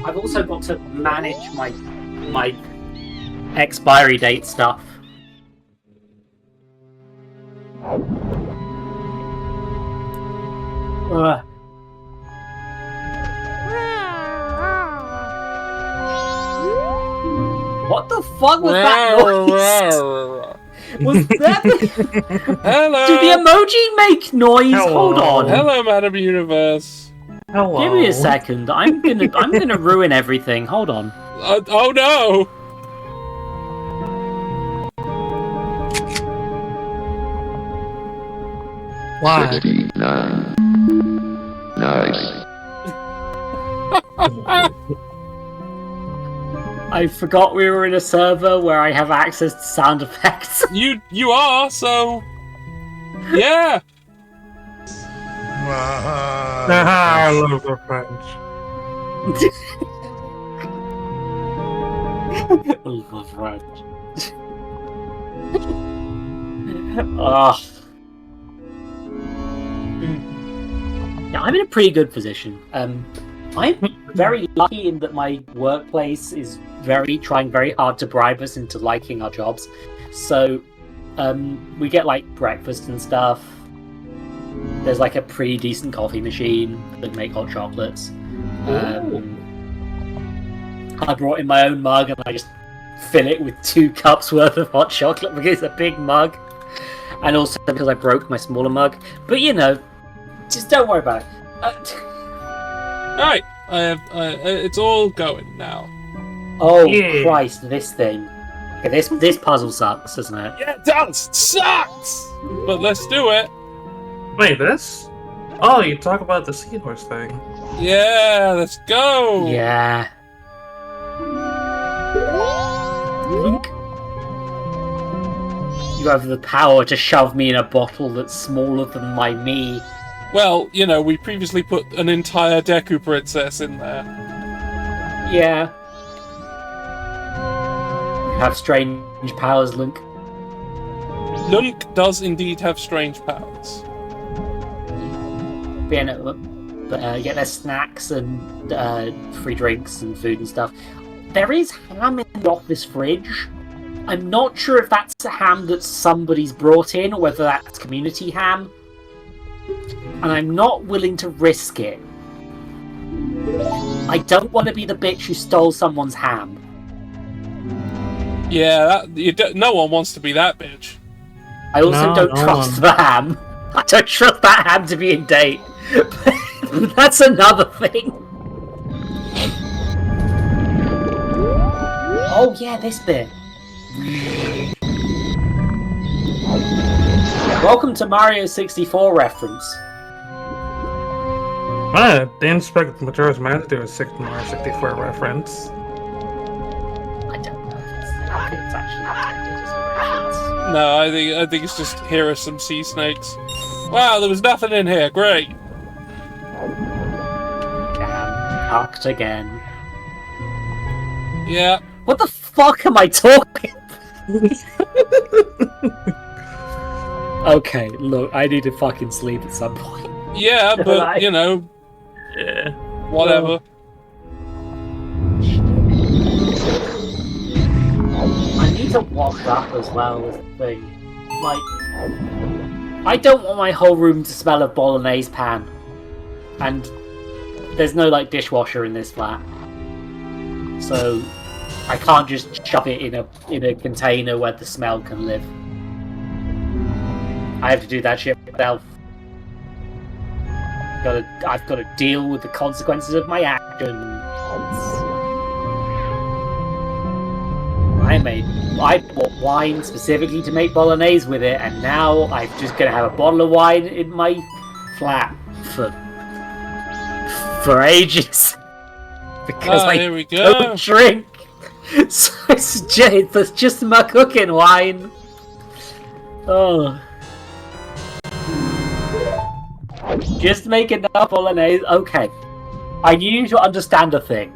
I've also got to manage my expiry date stuff. What the fuck was that noise? Was that Hello? Do the emoji make noise? Hello. Hold on. Hello, Madameuniverse. Hello. Give me a second. I'm gonna ruin everything. Hold on. Oh no! Why? 59. Nice. I forgot we were in a server where I have access to sound effects. You are, so... Yeah! I love the French. Yeah, I'm in a pretty good position. I'm very lucky in that my workplace is trying very hard to bribe us into liking our jobs. So we get like breakfast and stuff. There's like a pretty decent coffee machine that make hot chocolates. I brought in my own mug and I just fill it with 2 cups worth of hot chocolate because it's a big mug. And also because I broke my smaller mug. But you know, just don't worry about it. Alright, it's all going now. Oh Yeah. Christ, this thing. Okay, this puzzle sucks, doesn't it? Yeah, it does! It sucks! But let's do it. Wait, this? Oh, you talk about the seahorse thing. Yeah, let's go! Yeah. Link. You have the power to shove me in a bottle that's smaller than my me. Well, you know, we previously put an entire Deku princess in there. Yeah. You have strange powers, Link. Dunk does indeed have strange powers. Get their snacks and free drinks and food and stuff. There is ham in the office fridge. I'm not sure if that's a ham that somebody's brought in or whether that's community ham. And I'm not willing to risk it. I don't want to be the bitch who stole someone's ham. Yeah, no one wants to be that bitch. I also don't trust the ham. I don't trust that ham to be in date. That's another thing. Oh yeah, this bit. Welcome to Mario 64 reference. I didn't expect Majora's Mask to do a Mario 64 reference. I don't know if it's actually intended as a reference. No, I think it's just here are some sea snakes. Wow, there was nothing in here. Great. Hucked again. Yeah. What the fuck am I talking? Okay, look, I need to fucking sleep at some point. Yeah, but you know, Yeah. whatever. I need to wash up as well as the thing. Like, I don't want my whole room to smell of bolognese pan, and there's no like dishwasher in this flat, so I can't just shove it in a container where the smell can live. I have to do that shit myself. I've got to deal with the consequences of my actions. I bought wine specifically to make bolognese with it, and now I'm just gonna have a bottle of wine in my flat for ages because I here we go. don't drink. So it's just my cooking wine. Oh. Just make enough bolognese. Okay. I need you to understand a thing.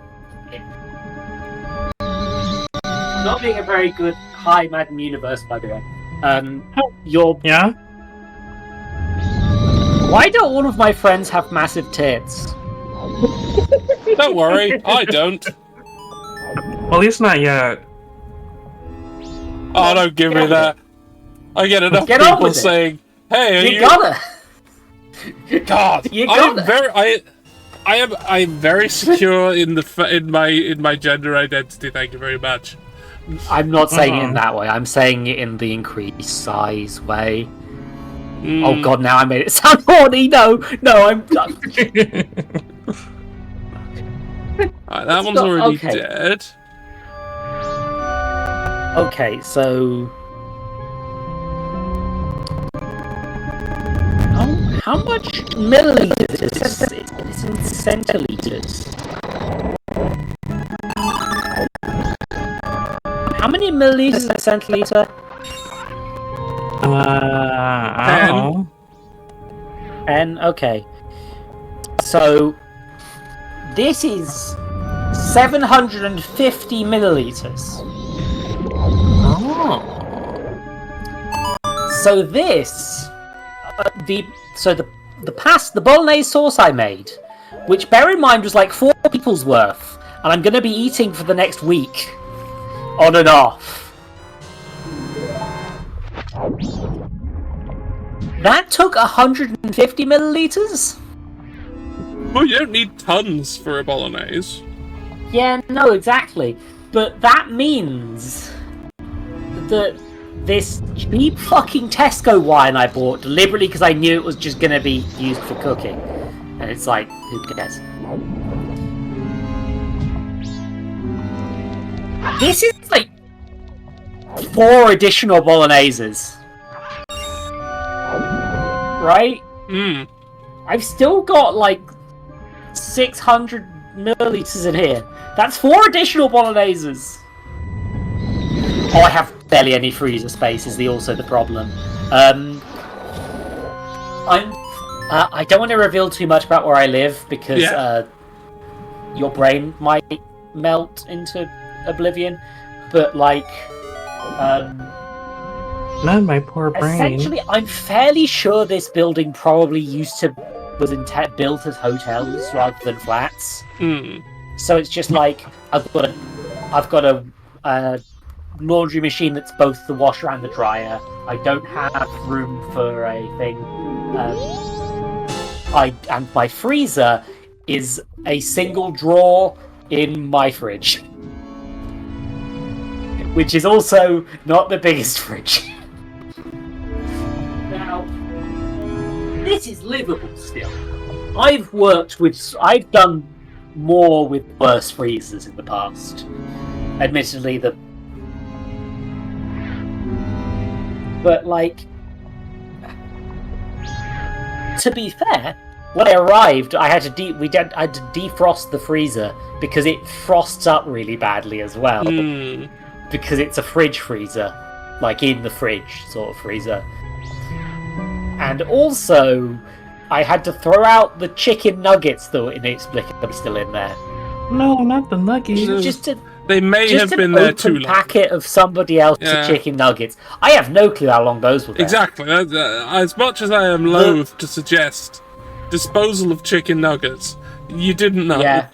Not being a very good hi madameuniverse, by the way. Yeah? Why don't all of my friends have massive tits? Don't worry, I don't. Well, at least not yet. Oh, don't give me that. I get enough Get on people with it. saying, "Hey, are You gotta. God, You I'm gotta. I'm very secure in my gender identity. Thank you very much. I'm not saying it in that way. I'm saying it in the increased size way. Oh god, now I made it sound horny. No, I'm. Alright, that one's already okay. dead. Okay, so how much milliliters? It's in centiliters. How many milliliters is a centiliter? I don't know. And okay, so this is 750 milliliters. Oh. So this, the bolognese sauce I made, which bear in mind was like 4 people's worth, and I'm going to be eating for the next week, on and off. That took 150 milliliters? Well, you don't need tons for a bolognese. Yeah, no, exactly. But that means that this cheap fucking Tesco wine I bought deliberately because I knew it was just going to be used for cooking. And it's like, who cares? This is like 4 additional bologneses. Right? I've still got like 600 milliliters in here. That's 4 additional bologneses. Oh, I have barely any freezer space. Is also the problem. I don't want to reveal too much about where I live because your brain might melt into oblivion. But like, Not my poor brain. Essentially, I'm fairly sure this building probably was built as hotels rather than flats. So it's just like I've got a laundry machine that's both the washer and the dryer. I don't have room for a thing. And my freezer is a single drawer in my fridge, which is also not the biggest fridge. Now, this is livable still. I've done more with worse freezers in the past. Admittedly, but like, to be fair, when I arrived, I had to defrost the freezer because it frosts up really badly as well. Because it's a fridge freezer, like in the fridge sort of freezer. And also, I had to throw out the chicken nuggets that were inexplicably still in there. No, not the nuggets. They may have been there too long. Just an open packet of somebody else's chicken nuggets. I have no clue how long those were there. Exactly. As much as I am loath to suggest disposal of chicken nuggets, you didn't know. Yeah.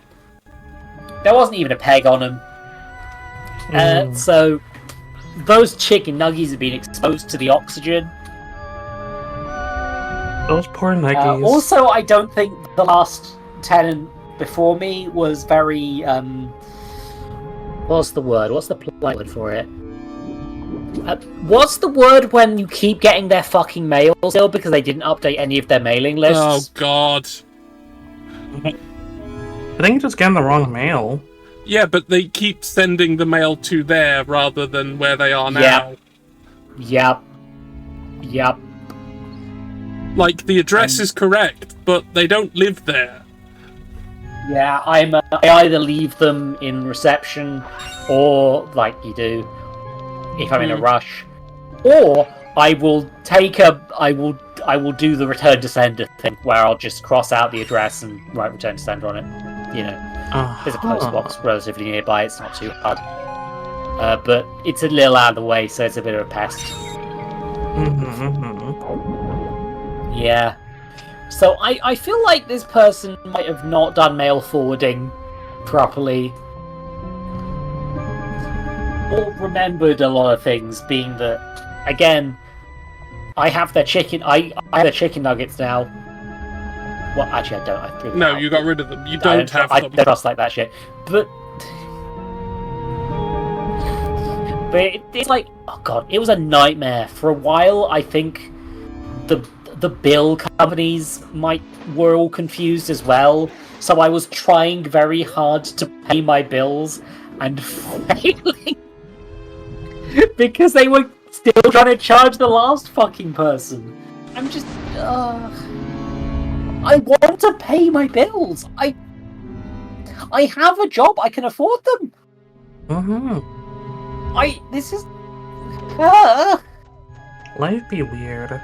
There wasn't even a peg on them. So, those chicken nuggets have been exposed to the oxygen. Those poor nuggies. Also, I don't think the last tenant before me was very, what's the word? What's the polite word for it? What's the word when you keep getting their fucking mail still because they didn't update any of their mailing lists? Oh, God. I think you're just getting the wrong mail. Yeah, but they keep sending the mail to there rather than where they are now. Yep. Like, the address is correct, but they don't live there. Yeah, I either leave them in reception, or, like you do, if I'm in a rush, or I will do the return to sender thing, where I'll just cross out the address and write return to sender on it. You know, there's a post box relatively nearby, it's not too hard. But it's a little out of the way, so it's a bit of a pest. Yeah. So I feel like this person might have not done mail forwarding properly. Or remembered a lot of things, being that, again, I have their chicken nuggets now. Well, actually, I don't. I threw them No, out. you got rid of them. You don't have them. I don't trust like that shit. But it's like, oh god, it was a nightmare. For a while, I think the bill companies were all confused as well. So I was trying very hard to pay my bills and failing because they were still trying to charge the last fucking person. I'm just, I want to pay my bills. I have a job. I can afford them. This is. Life be weird.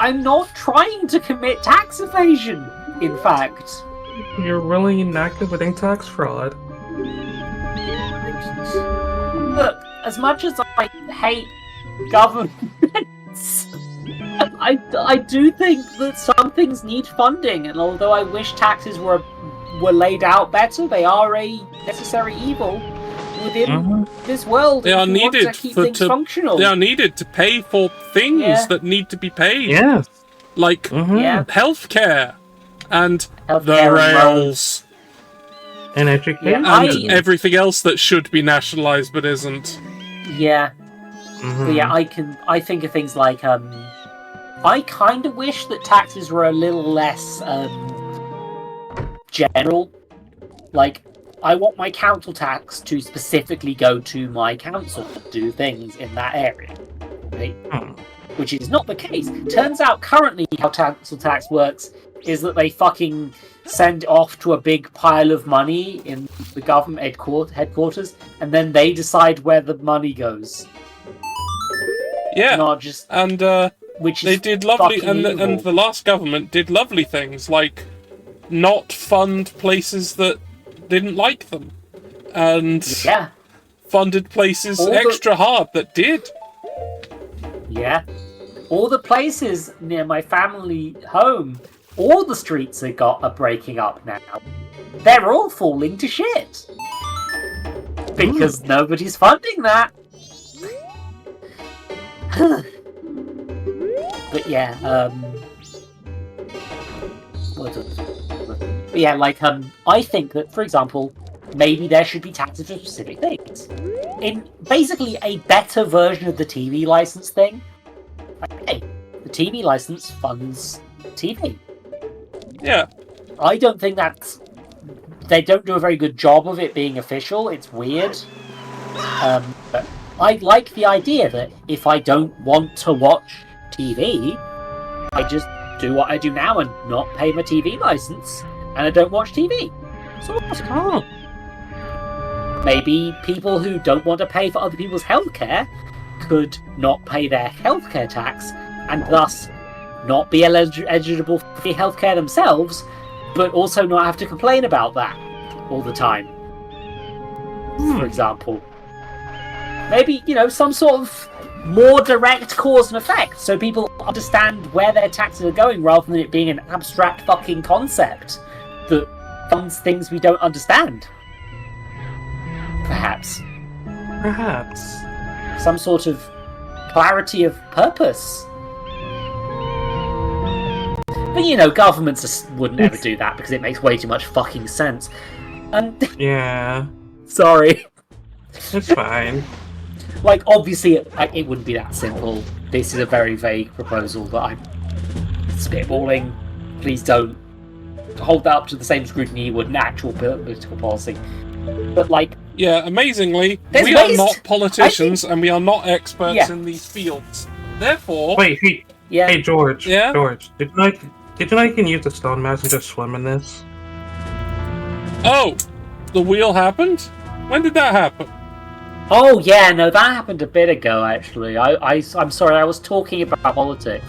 I'm not trying to commit tax evasion. In fact, You're really not good with tax fraud. look. As much as I hate governments, I do think that some things need funding, and although I wish taxes were laid out better, they are a necessary evil within this world. They are if you want needed to keep things functional. They are needed to pay for things that need to be paid. Yes. Like healthcare and the rails. And education. And everything else that should be nationalised but isn't. Yeah. But yeah, I think of things like I kind of wish that taxes were a little less general. Like, I want my council tax to specifically go to my council to do things in that area, right? Which is not the case. Turns out currently how council tax works is that they fucking send it off to a big pile of money in the government headquarters, and then they decide where the money goes. Yeah, not just and which they is did lovely, fucking evil. and the last government did lovely things like not fund places that didn't like them, and Yeah. funded places All extra hard that did. Yeah. All the places near my family home, all the streets are breaking up now. They're all falling to shit. Because nobody's funding that. But yeah, I think that, for example, maybe there should be taxes for specific things. In basically a better version of the TV license thing. Okay, the TV license funds TV. Yeah. I don't think they don't do a very good job of it being official. It's weird. But I like the idea that if I don't want to watch TV, I just do what I do now and not pay my TV license, and I don't watch TV. So maybe people who don't want to pay for other people's healthcare could not pay their healthcare tax and thus not be eligible for free healthcare themselves, but also not have to complain about that all the time. For example, maybe, some sort of more direct cause and effect, so people understand where their taxes are going rather than it being an abstract fucking concept that funds things we don't understand. Perhaps. Some sort of clarity of purpose. But governments just wouldn't ever do that because it makes way too much fucking sense. And Yeah, sorry. it's fine. Obviously, it wouldn't be that simple. This is a very vague proposal that I'm spitballing. Please don't hold that up to the same scrutiny you would an actual political policy. But, Yeah, amazingly, There's we are ways- not politicians and we are not experts in these fields. Therefore... Wait, hey, George. Yeah? George, did you know you can use the stone mask and just swim in this? Oh! The wheel happened? When did that happen? Oh yeah, no, that happened a bit ago. Actually, I'm sorry, I was talking about politics.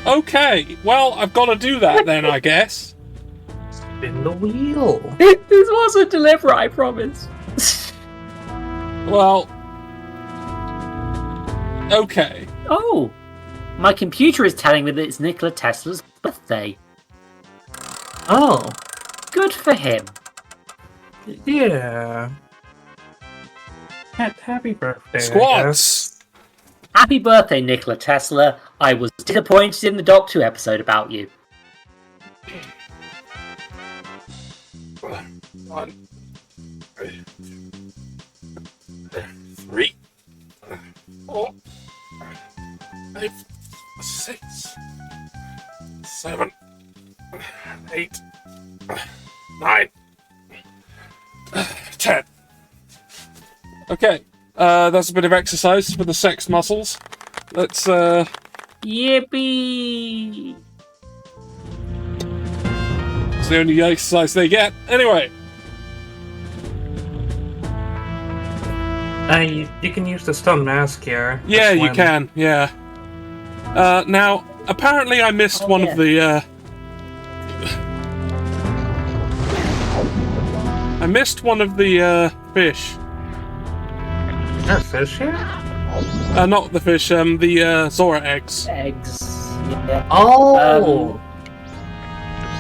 Okay, well, I've got to do that then, I guess. Spin the wheel. This wasn't deliberate, I promise. Well... Okay. Oh, my computer is telling me that it's Nikola Tesla's birthday. Oh, Good for him. yeah. Happy birthday, I guess. Squats! Happy birthday, Nikola Tesla. I was disappointed in the Doctor Who episode about you. 1, 3, 4, 5, 6, 7, 8, 9, 10. Okay, that's a bit of exercise for the sex muscles. Let's, Yippee! It's the only exercise they get. Anyway. You can use the stone mask here. to Yeah, you swim. can, yeah. Now, apparently I missed one of the, I missed one of the, fish. Is there a fish here? Not the fish, the, Zora eggs. Eggs. Yeah. Oh!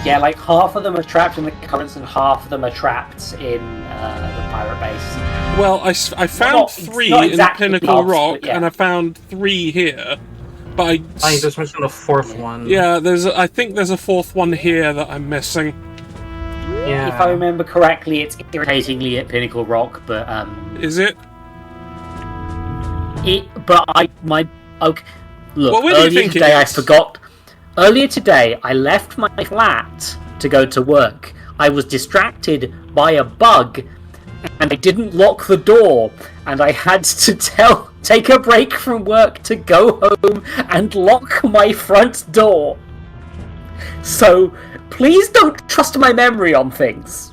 Yeah, half of them are trapped in the currents and half of them are trapped in the pirate base. Well, I found not 3 not in exactly Pinnacle lost, Rock, but yeah. and I found 3 here. But I just missing the fourth one. yeah, I think there's a 4th one here that I'm missing. Yeah. If I remember correctly, it's irritatingly at Pinnacle Rock, but Is it? okay. Look, Well, where do you earlier think it today I is? forgot. Earlier today, I left my flat to go to work. I was distracted by a bug, and I didn't lock the door, and I had to take a break from work to go home and lock my front door. So, please don't trust my memory on things.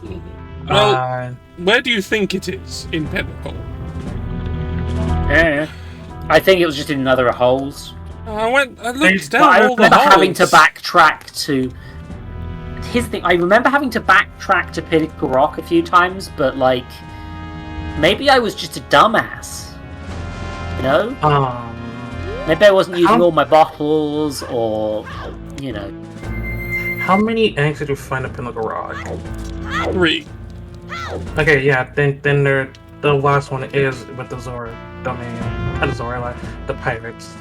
Well, where do you think it is in Pinnacle? Yeah. I think it was just in another holes. I looked But down I all the remember having to holes. backtrack to... Here's the thing, I remember having to backtrack to Pinnacle Rock a few times, but, like, maybe I was just a dumbass. You know? Maybe I wasn't using all my bottles, or, you know. How many eggs did you find at Pinnacle Rock? 3. Okay, yeah, then the last one is with the Zora domain. Not the Zora, like, the pirates.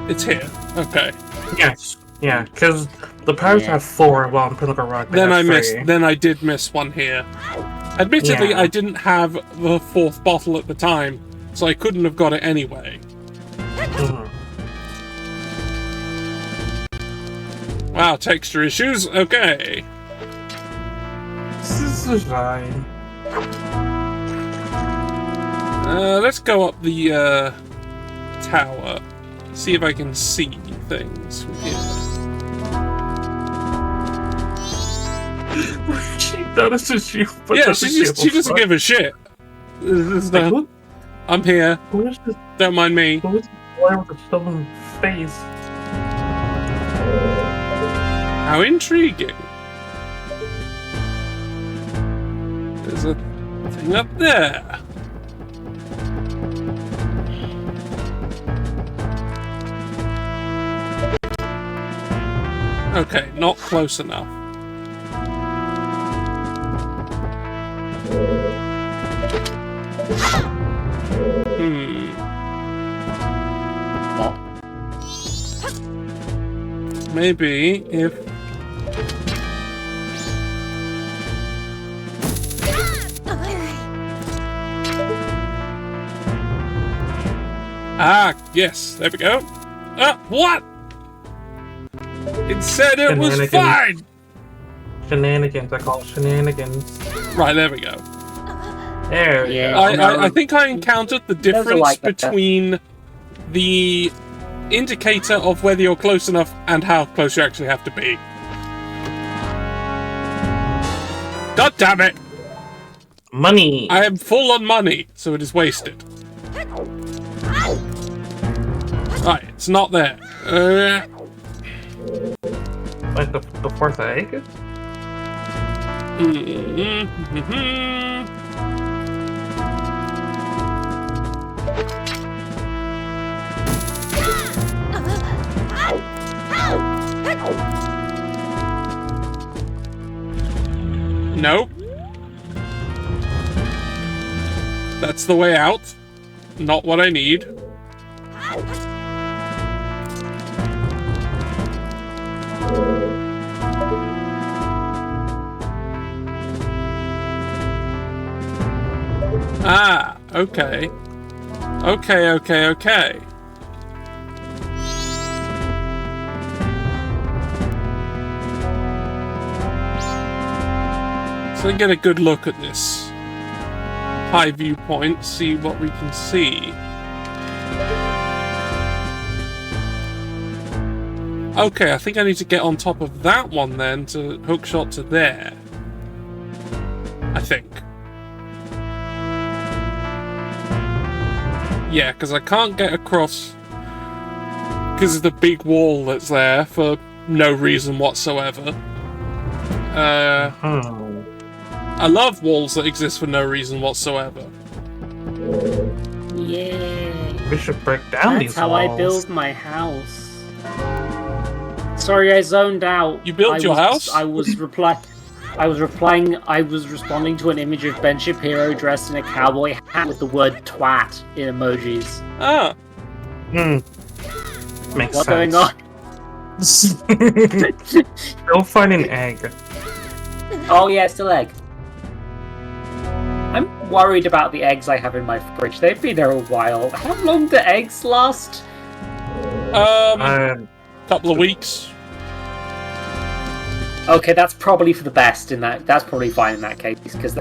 It's here. Okay. Yes. Yeah, because the pirates have 4, while in Pinnacle Rock they Then have I 3. missed. Then I did miss one here. Admittedly, Yeah. I didn't have the 4th bottle at the time, so I couldn't have got it anyway. Mhm. Wow, texture issues. Okay. This is fine. Let's go up the tower. See if I can see things from here. She notices you. But Yeah, she doesn't give a shit. I'm here. Who is this? Don't mind me. Who is this boy with a stolen face? How intriguing. There's a thing up there. Okay, not close enough. Maybe if... Ah, yes, there we go. Ah, what? It said it was fine! Shenanigans, I call it shenanigans. Right, there we go. There we go. I think I encountered the difference between the indicator of whether you're close enough and how close you actually have to be. God damn it! Money! I am full on money, so it is wasted. Right, it's not there. Like the 4th egg? Nope. That's the way out. Not what I need. Ah, okay. Okay. So get a good look at this high viewpoint, see what we can see. Okay, I think I need to get on top of that one then to hookshot to there. I think. Yeah, because I can't get across because of the big wall that's there for no reason whatsoever. I love walls that exist for no reason whatsoever. Yeah. We should break down these walls. That's how I build my house. Sorry, I zoned out. You built your house? I was responding to an image of Ben Shapiro dressed in a cowboy hat with the word twat in emojis. Ah. Makes What's sense. going on? Go find an egg. Oh yeah, still egg. I'm worried about the eggs I have in my fridge. They've been there a while. How long do eggs last? Couple of weeks. Okay, that's probably for the best in that. That's probably fine in that case, because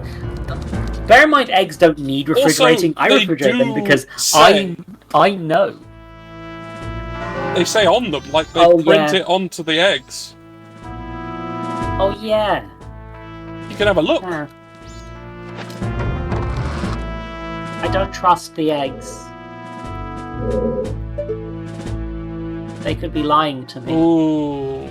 bear in mind, eggs don't need refrigerating. Also, I refrigerate them because say, I know. They say on them, like they print it onto the eggs. Oh yeah. You can have a look. Yeah. I don't trust the eggs. They could be lying to me. Ooh.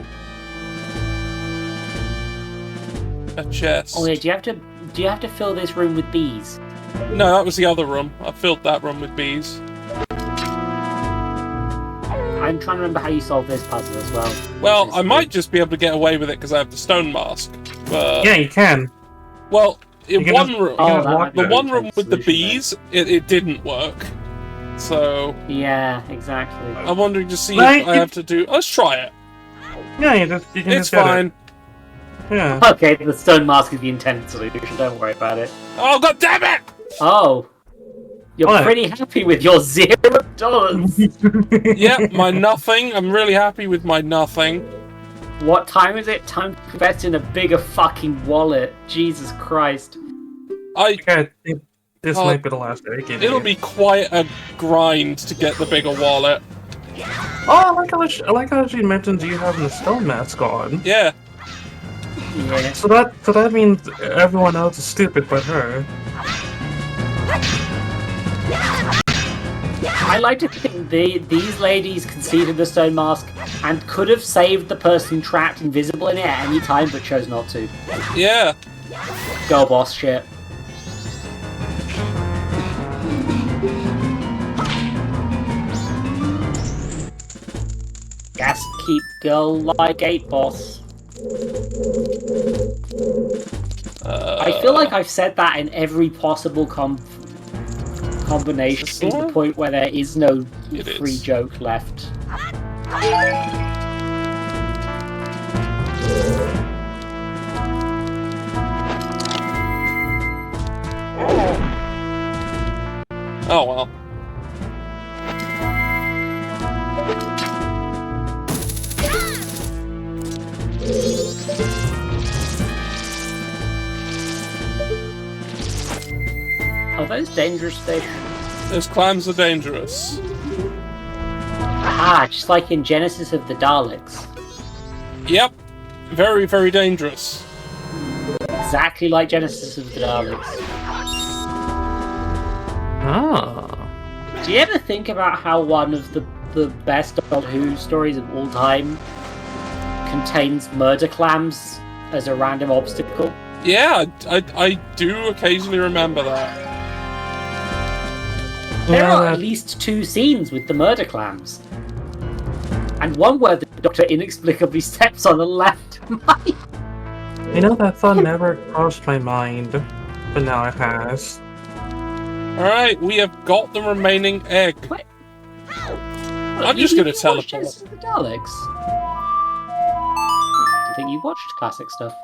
a chest. Oh yeah, do you have to fill this room with bees? No, that was the other room. I filled that room with bees. I'm trying to remember how you solve this puzzle as well. Well, I might just be able to get away with it because I have the stone mask. But Yeah, you can. well, in You can one just- room, Oh, Yeah, that might be the a one room good with the solution bees, it didn't work. So then. Yeah, exactly. I'm wondering to see Right, if I have to do. Let's try it. Yeah, you can It's just get fine. it. Yeah. Okay, the stone mask is the intended solution. Don't worry about it. Oh god damn it! Oh, you're What? pretty happy with your $0. Yeah, my nothing. I'm really happy with my nothing. What time is it? Time to invest in a bigger fucking wallet. Jesus Christ. I. Yeah, I think this Oh, might be the last day. It'll be quite a grind to get the bigger wallet. Oh, I like how she mentions you having the stone mask on. Yeah. Yeah. So that means everyone else is stupid but her. I like to think these ladies conceded the stone mask and could have saved the person trapped invisible in it at any time, but chose not to. Yeah. Girl boss shit. Gas keep girl like gate boss. I feel like I've said that in every possible combination to the point where there is no free joke left. Oh well. Are those dangerous fish? Those clams are dangerous. Ah, just like in Genesis of the Daleks. Yep. Very, very dangerous. Exactly like Genesis of the Daleks. Ah. Do you ever think about how one of the best Doctor Who stories of all time contains murder clams as a random obstacle? Yeah, I do occasionally remember that. There Yeah, are that- at least 2 scenes with the murder clams. And one where the Doctor inexplicably steps on a left mic. You know, that thought never crossed my mind, but now it has. Alright, we have got the remaining egg. Wait. I'm just gonna watched teleport. Genesis of the Daleks? I think you watched classic stuff.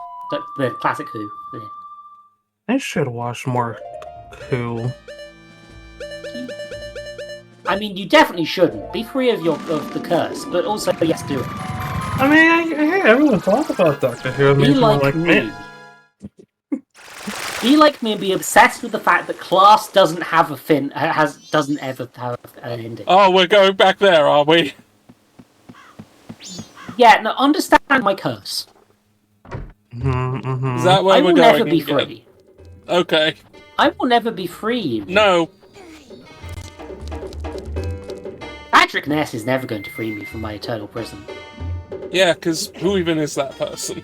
The classic Who. Yeah. I should watch more Who. I mean, you definitely shouldn't. Be free of the curse, but also, yes, do it. I mean, I hear everyone talk about Doctor Who. Be like me. Be like me and be obsessed with the fact that class doesn't have a doesn't ever have an ending. Oh, we're going back there, are we? Yeah, no, understand my curse. Mm-hmm. Is that where I we're will going never be again? free. Okay. I will never be free. No. Patrick Ness is never going to free me from my eternal prison. Yeah, because who even is that person?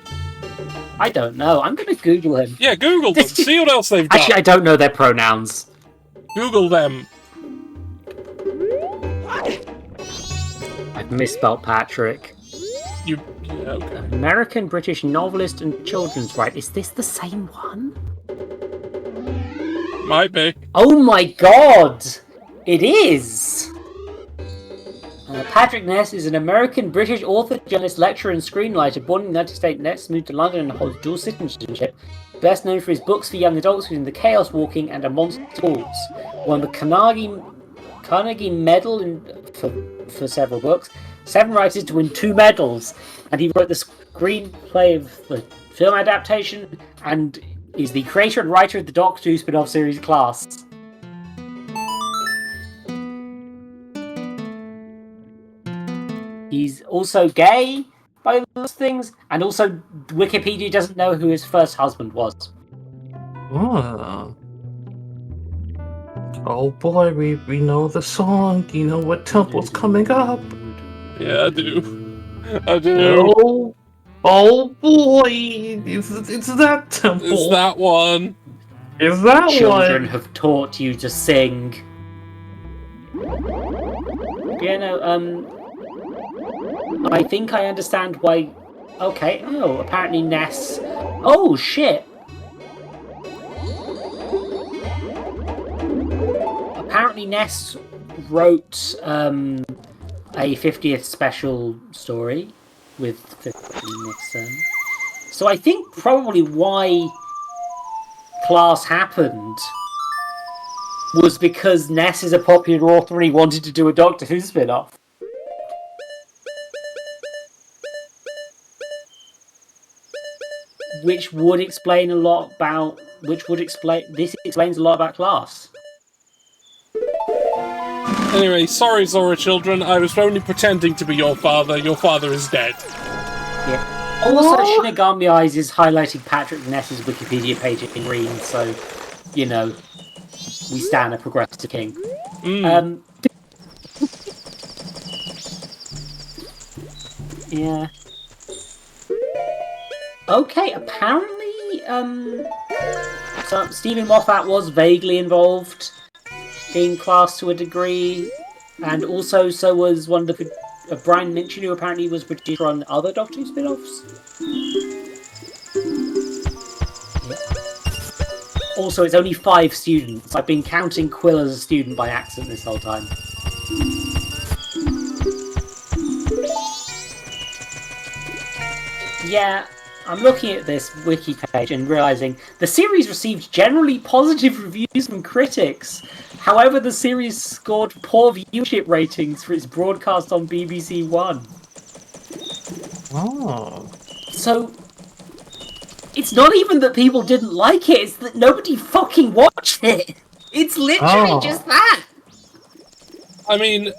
I don't know. I'm going to Google him. Yeah, Google them. See what else they've done. Actually, I don't know their pronouns. Google them. I've misspelled Patrick. Yeah, okay. American British novelist and children's writer. Is this the same one? Might be. Oh my god! It is! Patrick Ness is an American British author, journalist, lecturer, and screenwriter born in the United States. Ness moved to London and holds dual citizenship. Best known for his books for young adults, including The Chaos Walking and A Monster Calls. Won the Carnegie Medal for several books. 7 writers to win 2 medals. And he wrote the screenplay of the film adaptation and is the creator and writer of the Doctor Who spin-off series Class. He's also gay, by those things, and also Wikipedia doesn't know who his first husband was. Oh boy, we know the song. You know what temple's coming up. Yeah, I do. I do. No. Oh boy, it's that temple. Is that one? Is that Children one? have taught you to sing. Yeah, no, I think I understand why... Okay, oh, apparently Ness... Oh, shit! Apparently Ness wrote, a 50th special story with 50 Nixon. So I think probably why Class happened was because Ness is a popular author and he wanted to do a Doctor Who spin-off. Which would explain a lot about... This explains a lot about Class. Anyway, sorry, Zora children. I was only pretending to be your father. Your father is dead. Yeah. Also, Shinigami Eyes is highlighting Patrick Ness's Wikipedia page in green, so, you know, we stand a progressive king. Yeah. Okay, apparently, so Stephen Moffat was vaguely involved in Class to a degree, and also so was one of the Brian Minchin, who apparently was producer on other Doctor Who spin-offs. Yeah. Also, it's only 5 students. I've been counting Quill as a student by accident this whole time. Yeah, I'm looking at this wiki page and realizing the series received generally positive reviews from critics. However, the series scored poor viewership ratings for its broadcast on BBC One. Oh. So, it's not even that people didn't like it, it's that nobody fucking watched it. It's literally just that. I mean,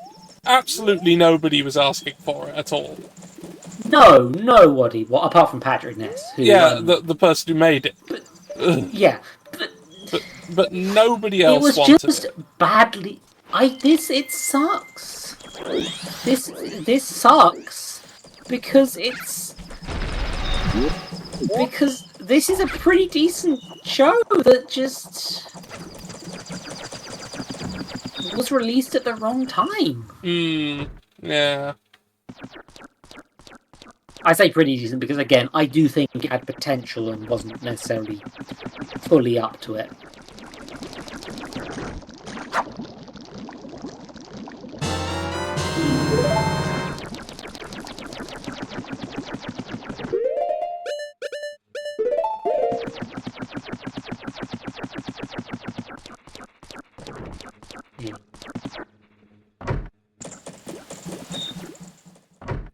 absolutely nobody was asking for it at all. No, nobody. Well, apart from Patrick Ness. Who, the person who made it. Yeah. But nobody else wanted it. It was just badly... It sucks. This sucks. Because it's... Because this is a pretty decent show that just... was released at the wrong time. Yeah. I say pretty decent because, again, I do think it had potential and wasn't necessarily fully up to it. Yeah.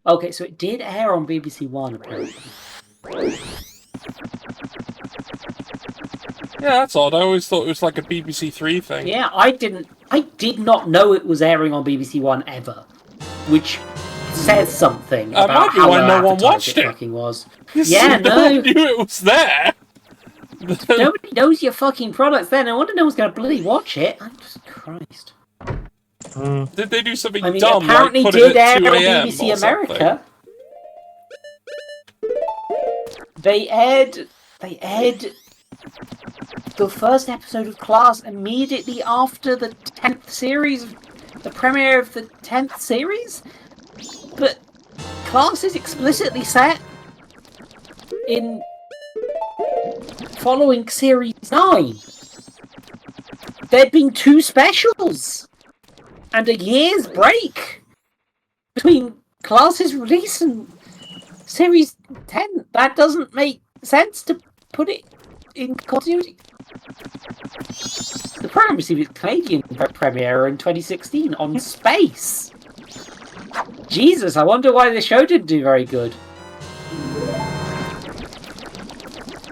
Okay, so it did air on BBC One, apparently. Yeah, that's odd. I always thought it was like a BBC Three thing. Yeah, I did not know it was airing on BBC One ever, which says something about how well no one watched it fucking was. Yeah, no one knew it was there. Nobody knows your fucking product's there. No wonder no one's gonna bloody watch it. Jesus Christ. Did they do something dumb apparently like put did it at 2 air on a.m. BBC or America. They aired the first episode of Class immediately after the 10th series, the premiere of the 10th series. But Class is explicitly set in following Series 9. There'd been 2 specials and a year's break between Class's release and Series 10. That doesn't make sense to put it in continuity. The program received its Canadian premiere in 2016 on Space. Jesus, I wonder why the show didn't do very good.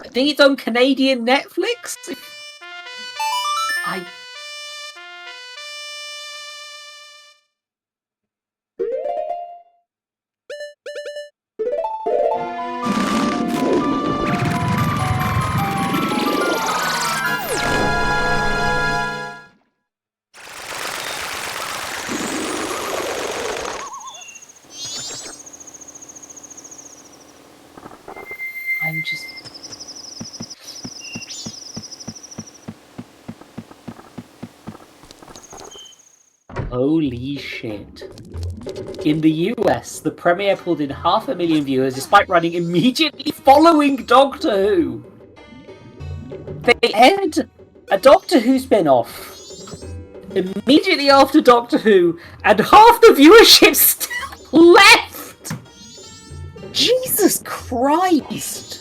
I think it's on Canadian Netflix. Holy shit. In the US, the premiere pulled in 500,000 viewers despite running immediately following Doctor Who. They aired a Doctor Who spin-off immediately after Doctor Who, and half the viewership still left! Jesus Christ!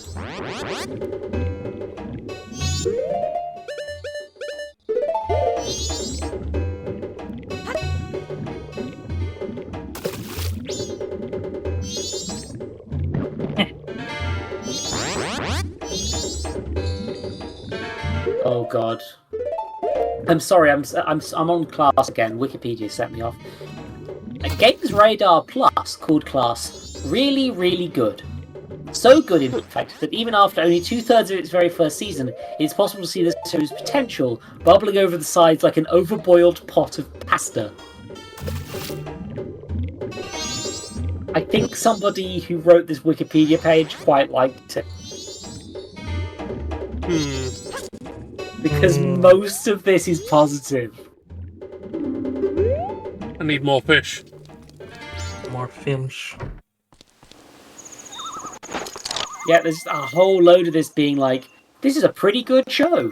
Oh god. I'm sorry, I'm on Class again. Wikipedia set me off. A Games Radar Plus called Class really, really good. So good, in fact, that even after only 2/3 of its very first season, it's possible to see the show's potential bubbling over the sides like an overboiled pot of pasta. I think somebody who wrote this Wikipedia page quite liked it. Because most of this is positive. I need more fish. More films. Yeah, there's a whole load of this being like, this is a pretty good show.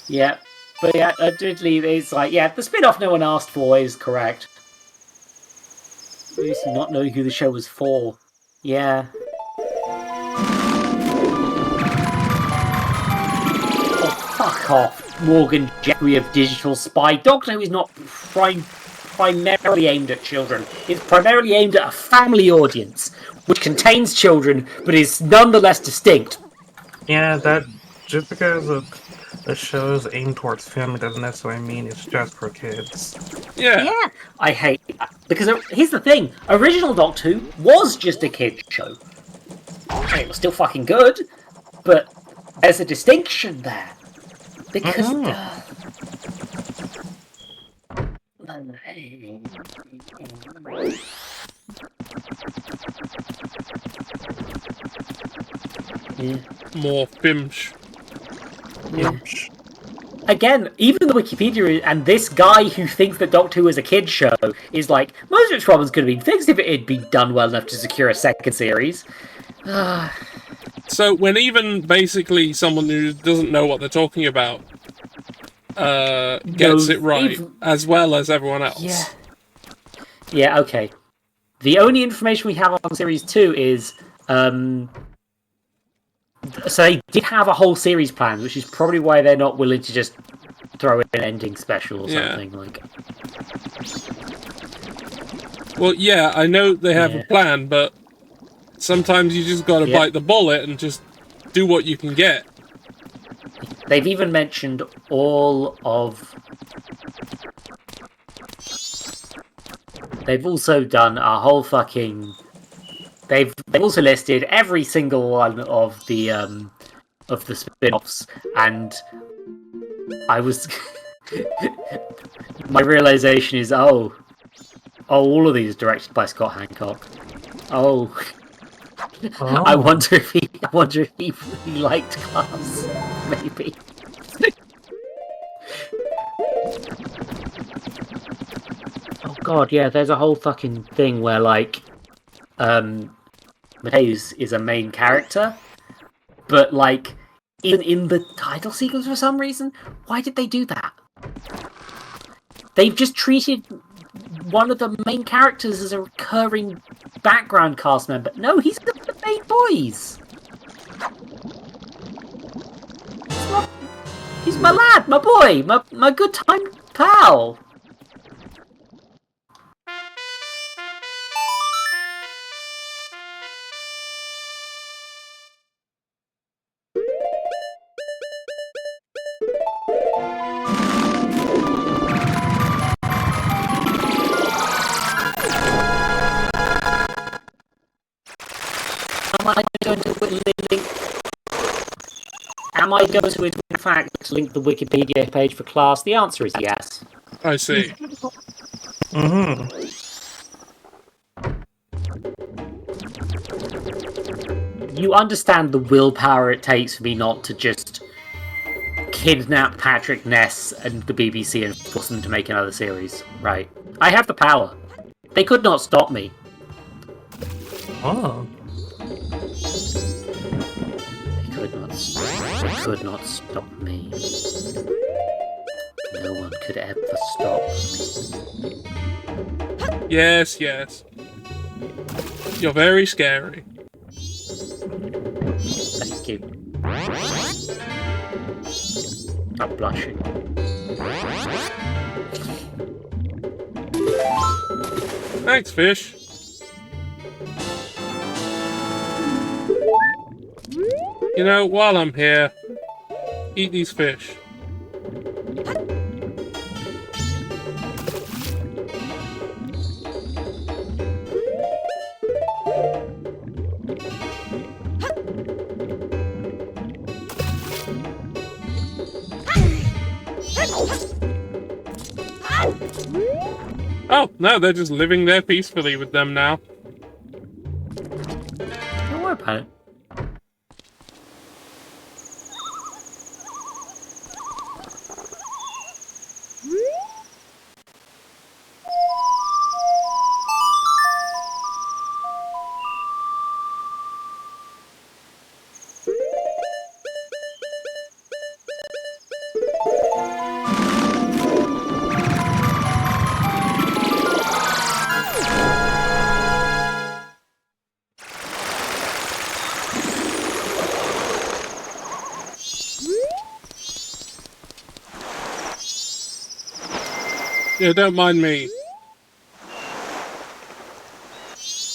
Yeah, but yeah, admittedly, it's like, yeah, the spin-off no one asked for is correct. At least not knowing who the show was for. Yeah. Oh, fuck off, Morgan Jeffrey of Digital Spy. Doctor Who is not primarily aimed at children. It's primarily aimed at a family audience, which contains children, but is nonetheless distinct. Yeah, that just because the show is aimed towards family doesn't necessarily mean it's just for kids. Yeah. I hate that. Because here's the thing, original Doctor Who was just a kid's show. It was still fucking good, but there's a distinction there. Because... More Fimsh. Again, even the Wikipedia and this guy who thinks that Doctor Who is a kid's show is like, most of its problems could have been fixed if it had been done well enough to secure a second series. So when even basically someone who doesn't know what they're talking about gets it right, as well as everyone else. Yeah. Yeah, okay. The only information we have on Series 2 is... so they did have a whole series planned, which is probably why they're not willing to just throw in an ending special or something like. Well, yeah, I know they have a plan, but sometimes you just got to bite the bullet and just do what you can get. They've even mentioned all of. They've also done a whole fucking. They've also listed every single one of the spin-offs, and I was my realization is all of these are directed by Scott Hancock. I wonder if he liked Class, maybe. Oh god, yeah, there's a whole fucking thing where like Mateus is a main character, but like even in the title sequence for some reason, why did they do that? They've just treated one of the main characters as a recurring background cast member. No, he's the main boys. He's my lad, my boy, my good time pal. Am I going to, in fact, link the Wikipedia page for Class? The answer is yes. I see. You understand the willpower it takes for me not to just kidnap Patrick Ness and the BBC and force them to make another series. Right. I have the power. They could not stop me. Oh. They could not stop me. No one could ever stop me. Yes, yes. You're very scary. Thank you. I'm blushing. Thanks, fish. You know, while I'm here, eat these fish. Oh, no, they're just living there peacefully with them now. Don't worry about it. Yeah, don't mind me.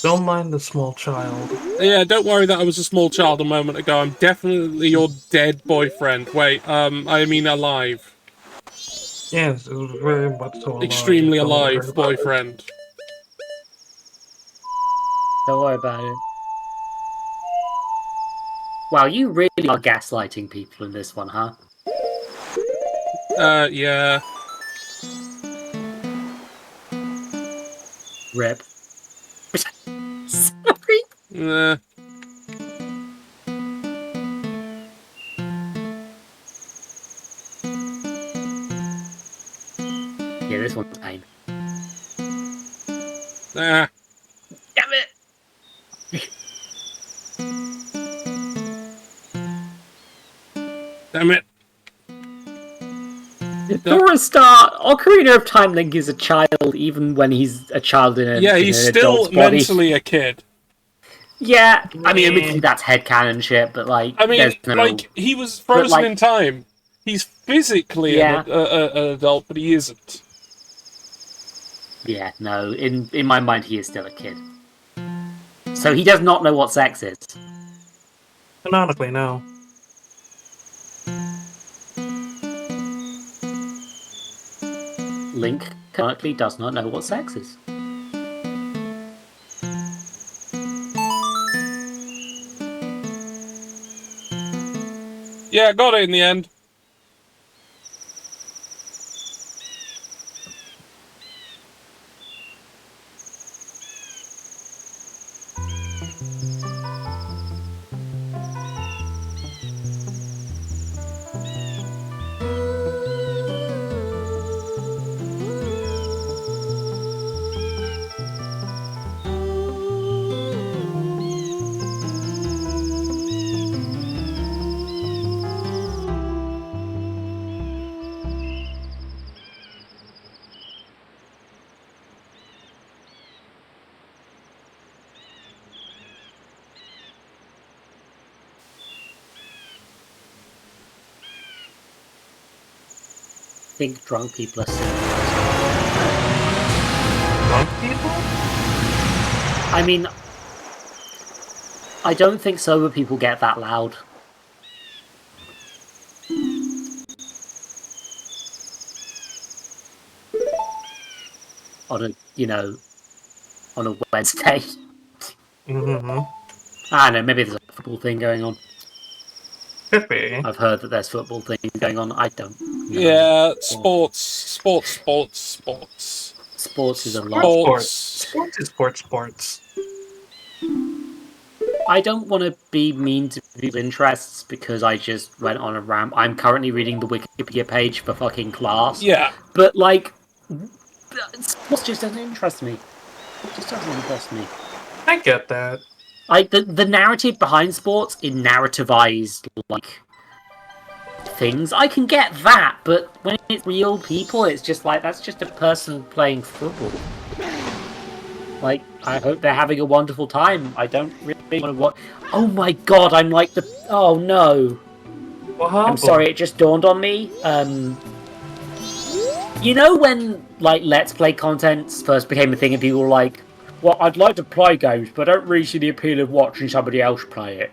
Don't mind the small child. Yeah, don't worry that I was a small child a moment ago. I'm definitely your dead boyfriend. Wait, I mean alive. Yes, it was very much so alive. Extremely Don't worry alive about boyfriend. Don't worry about it. Wow, you really are gaslighting people in this one, huh? Yeah. Rip. Sorry. Nah. Yeah, this one's pain. Nah. Damn it! Damn it. For a start, Ocarina of Time Link is a child even when he's a child in Yeah, in he's an still adult's body. mentally a kid. Yeah, I mean, admittedly that's headcanon shit, but like, I mean, there's no... like, he was frozen like- in time. He's physically Yeah. an adult, but he isn't. Yeah, no, in my mind he is still a kid. So he does not know what sex is. Canonically, no. Link currently does not know what sex is. Yeah, got it in the end. I think drunk people are singing. Drunk people? I mean, I don't think sober people get that loud. On a, you know, on a Wednesday. Mm-hmm. I don't know, maybe there's a football thing going on. Could be. I've heard that there's football things going on. I don't know. Yeah, sports. Sports is a lot. Sports. Sports is sports. I don't want to be mean to people's interests because I just went on a rant. I'm currently reading the Wikipedia page for fucking Class. Yeah. But, like, sports just doesn't interest me. It just doesn't interest me. I get that. Like, the narrative behind sports in narrativized, like, things, I can get that, but when it's real people, it's just like, that's just a person playing football. Like, I hope they're having a wonderful time. I don't really want to watch... Oh my god, I'm like the... Oh no. What happened? I'm sorry, it just dawned on me. You know when, like, Let's Play content first became a thing and people were like, well, I'd like to play games, but I don't really see the appeal of watching somebody else play it.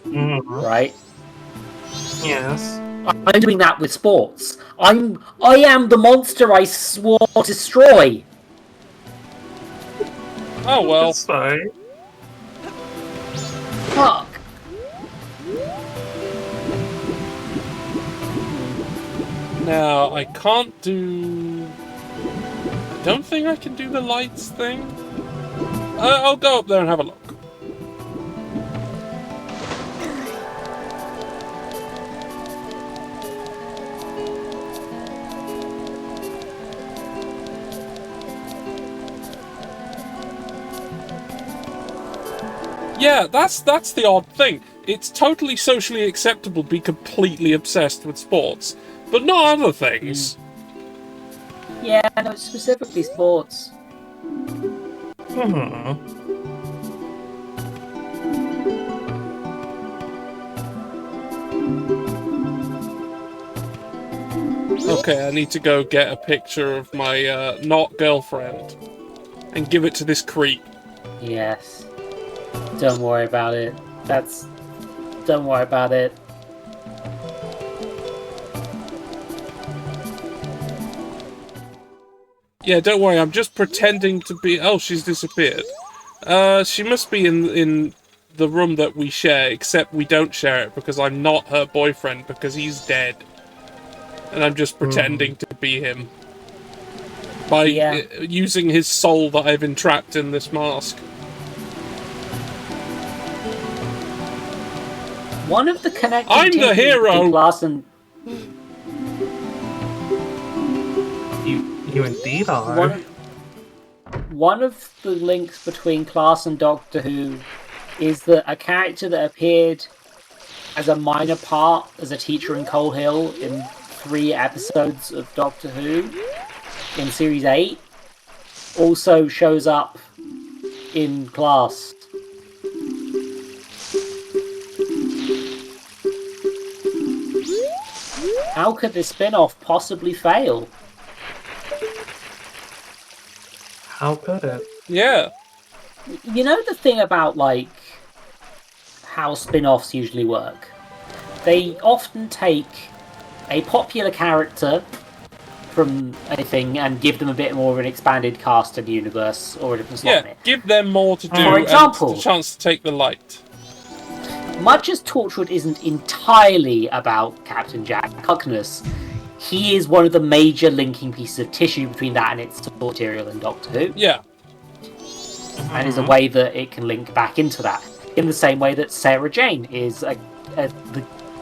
Right? Yes. I'm doing that with sports. I am the monster I swore to destroy. Oh well. It's fine. Fuck. Now, I can't do... I don't think I can do the lights thing. I'll go up there and have a look. Yeah, that's the odd thing. It's totally socially acceptable to be completely obsessed with sports, but not other things. Yeah, no, specifically sports. Okay, I need to go get a picture of my not girlfriend and give it to this creep. Yes. Don't worry about it. Don't worry about it. Yeah, don't worry, I'm just pretending to be... Oh, she's disappeared. She must be in the room that we share, except we don't share it because I'm not her boyfriend because he's dead. And I'm just pretending to be him. By using his soul that I've entrapped in this mask. One of the connecting I'm the hero! Class and... You indeed are. One of the links between Class and Doctor Who is that a character that appeared as a minor part as a teacher in Coal Hill in 3 episodes of Doctor Who in Series 8 also shows up in Class. How could this spin-off possibly fail? How could it? Yeah. You know the thing about, like, how spin-offs usually work? They often take a popular character from anything and give them a bit more of an expanded cast and universe or a different slot in Yeah, it. give them more to do For example, and the chance to take the light. much as Torchwood isn't entirely about Captain Jack Harkness, he is one of the major linking pieces of tissue between that and its support material in Doctor Who. Yeah. And is a way that it can link back into that. In the same way that Sarah Jane is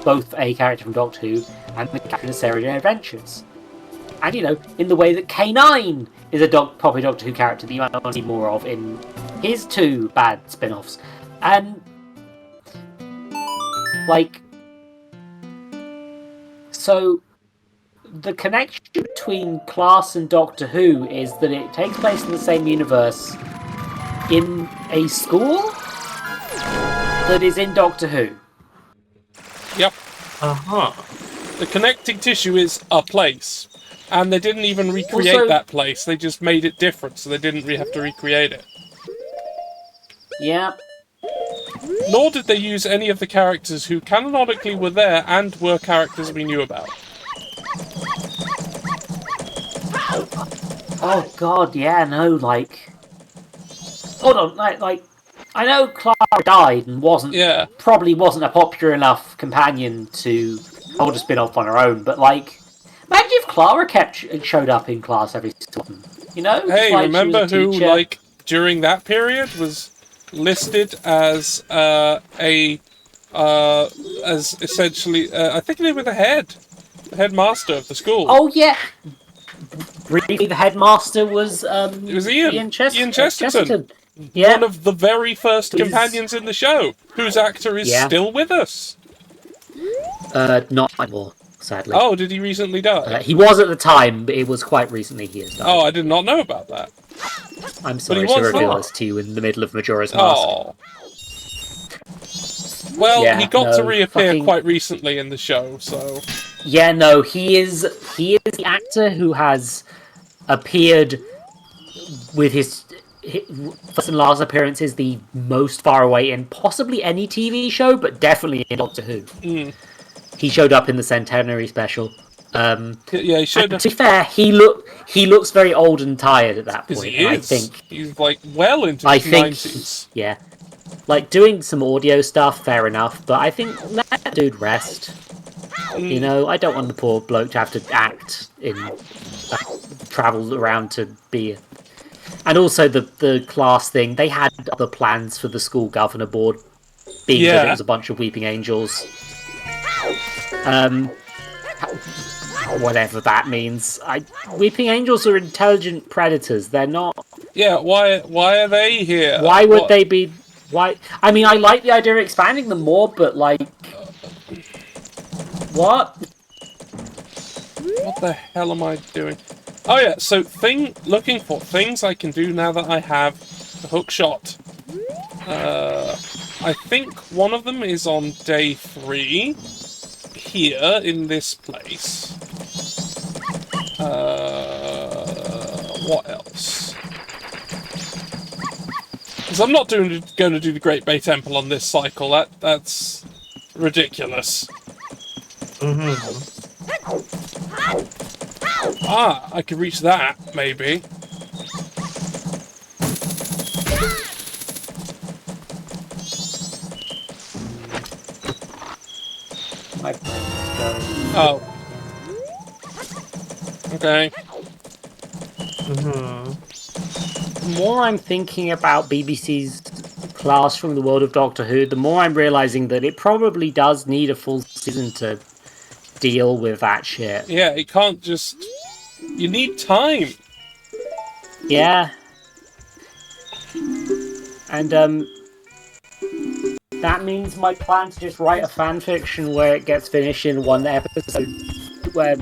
both a character from Doctor Who and the character in Sarah Jane Adventures. And, you know, in the way that K9 is a proper Doctor Who character that you might want to see more of in his 2 bad spin-offs. And, like... So... The connection between Class and Doctor Who is that it takes place in the same universe in a school that is in Doctor Who. Yep. Uh-huh. The connecting tissue is a place. And they didn't even recreate Also, that place. They just made it different, so they didn't have to recreate it. Yeah. Nor did they use any of the characters who canonically were there and were characters we knew about. Oh god, yeah, no, like... Hold on, like... I know Clara died and probably wasn't a popular enough companion to hold a spin-off on her own, but, like... Imagine if Clara showed up in Class every so often. You know? Hey, like, remember she was a who, teacher. like, during that period was listed as as essentially, I think they were the headmaster of the school. Oh yeah. Briefly, the headmaster was It was Ian Chesterton. Yeah. One of the very first companions in the show, whose actor is still with us. Not anymore, sadly. Oh, did he recently die? He was at the time, but it was quite recently he has died. Oh, I did not know about that. I'm sorry to reveal this to you in the middle of Majora's Mask. Oh. Well, he got to reappear quite recently in the show, so... Yeah, no, he is the actor who has appeared with his first and last appearances the most far away in possibly any TV show, but definitely in Doctor Who. Mm. He showed up in the Centenary special. Yeah, he showed up. To be fair, he looks very old and tired at that point. He is. I think he's like well into his 90s. Yeah, like doing some audio stuff, fair enough. But I think let that dude rest. You know, I don't want the poor bloke to have to act in travel around to be. And also the class thing. They had other plans for the school governor board, being that it was a bunch of weeping angels. Whatever that means. Weeping angels are intelligent predators. They're not. Yeah. Why are they here? Why would they be? Why? I mean, I like the idea of expanding them more, but like, what? What the hell am I doing? Oh yeah. So looking for things I can do now that I have the hook shot. I think one of them is on day 3. Here in this place. What else? Because I'm not going to do the Great Bay Temple on this cycle. That's ridiculous. Ah, I could reach that maybe. Oh. Okay. The more I'm thinking about BBC's class from the world of Doctor Who, the more I'm realizing that it probably does need a full season to deal with that shit. Yeah, it can't just... You need time. Yeah. And, that means my plan to just write a fanfiction where it gets finished in one episode, where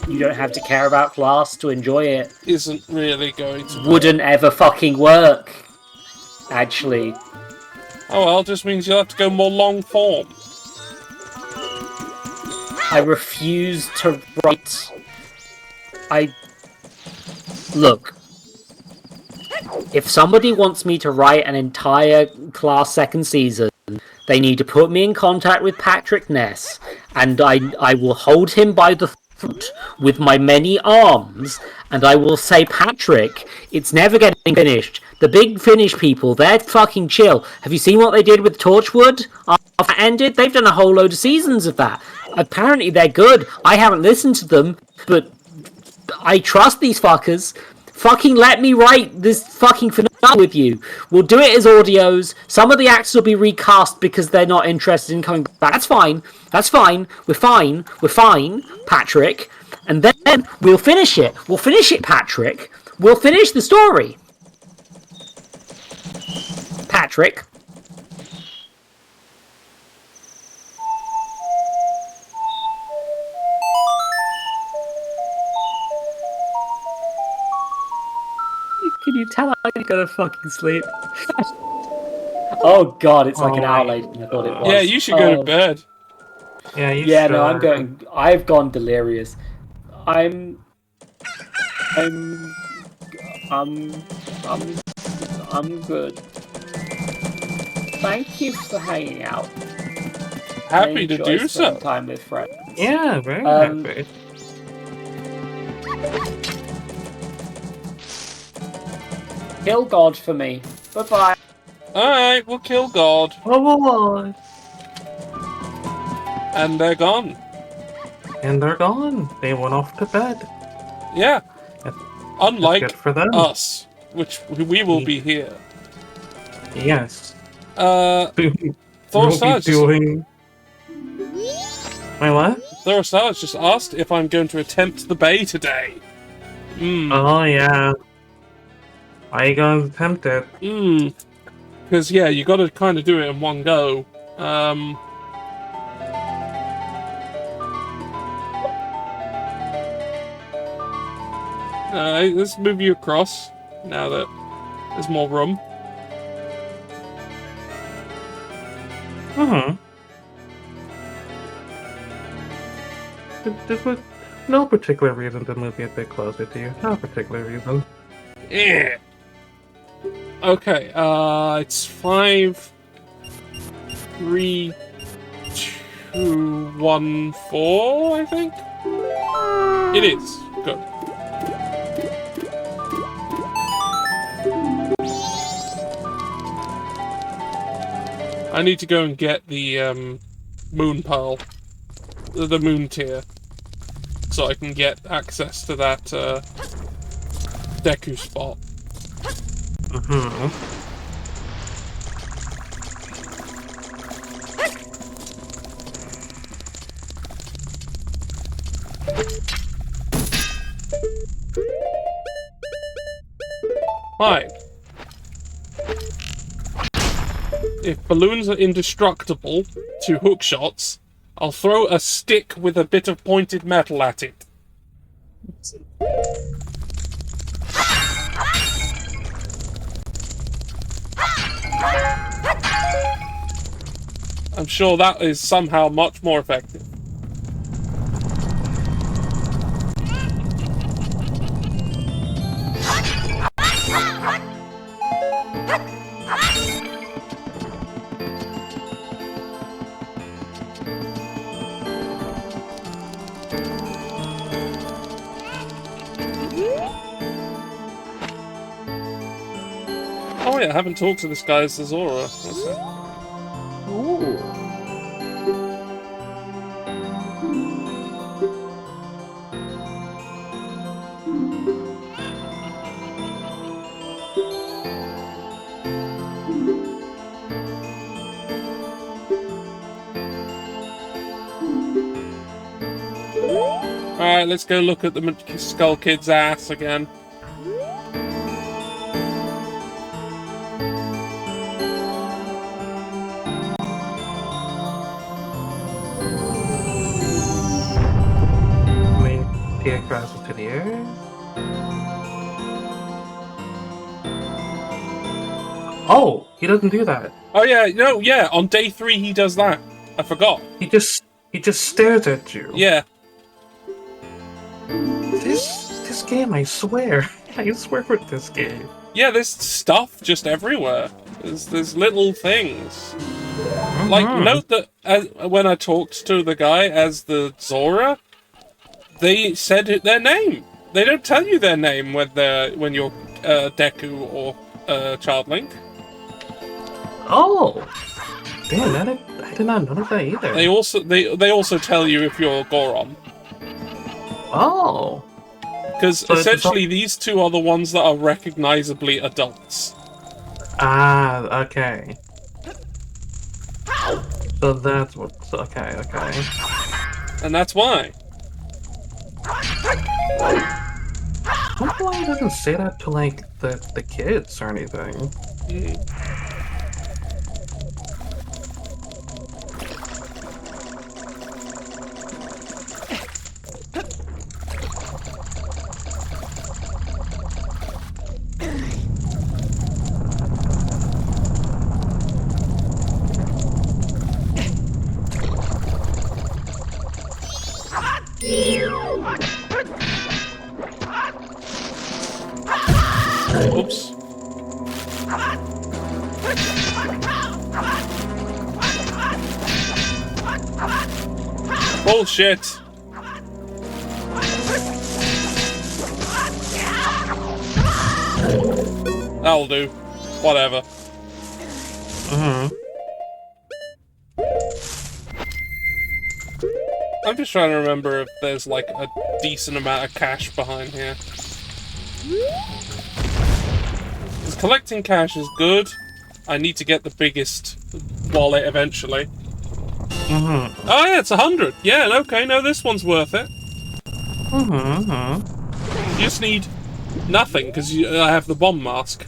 you don't have to care about class to enjoy it, isn't really going to wouldn't ever fucking work, actually. Oh well, just means you'll have to go more long form. I refuse to write... Look. If somebody wants me to write an entire class second season, they need to put me in contact with Patrick Ness, and I will hold him by the throat with my many arms, and I will say, Patrick, it's never getting finished. The Big Finish people, they're fucking chill. Have you seen what they did with Torchwood after it ended? They've done a whole load of seasons of that. Apparently they're good. I haven't listened to them, but I trust these fuckers. Fucking let me write this fucking finale with you. We'll do it as audios. Some of the actors will be recast because they're not interested in coming back. That's fine. That's fine. We're fine. We're fine, Patrick. And then we'll finish it. We'll finish it, Patrick. We'll finish the story. Patrick. Can you tell I'm gonna fucking sleep? Oh god, it's like an hour later than I thought it was. Yeah, you should go to bed. Yeah, you Yeah, should. no, I'm going. I've gone delirious. I'm good. Thank you for hanging out. Happy to do so. Spending time with friends. Yeah, very happy. Kill God for me. Bye-bye. Alright, we'll kill God. Oh, And they're gone. and they're gone. They went off to bed. Yeah. That's Unlike good for them. us, which we will be here. Yes. Thor We'll be Stars doing... Wait, what? Thor Stars just asked if I'm going to attempt the bay today. Oh, yeah. Why are you going to attempt it? Because, yeah, you got to kind of do it in one go. Let's move you across, now that there's more room. No particular reason to move you a bit closer to you. No particular reason. Yeah. Okay, it's 5, 3, 2, 1, 4, I think? It is. Good. I need to go and get the, moon pearl. The moon tier. So I can get access to that, Deku spot. Fine. If balloons are indestructible to hook shots, I'll throw a stick with a bit of pointed metal at it. I'm sure that is somehow much more effective. Oh yeah, I haven't talked to this guy as the Zora. That's it. Ooh. Alright, let's go look at the Skull Kid's ass again. Across to the earth. Oh, he doesn't do that. Oh yeah, no, yeah, on day 3 he does that. I forgot. He just stares at you. Yeah. This game, I swear. I swear with this game. Yeah, there's stuff just everywhere. There's little things. Like, note that when I talked to the guy as the Zora, they said their name. They don't tell you their name when you're Deku or Child Link. Oh, damn! I did not notice that either. They also tell you if you're Goron. Oh, because essentially these two are the ones that are recognizably adults. Ah, okay. So that's what's okay. And that's why. I don't know why he doesn't say that to, like, the kids or anything. Oops. Bullshit. That'll do. Whatever. I'm just trying to remember if there's like a decent amount of cash behind here. Because collecting cash is good. I need to get the biggest wallet eventually. Mm-hmm. Oh yeah, it's 100. Yeah, okay, no, this one's worth it. Mm-hmm. You just need nothing, because I have the bomb mask.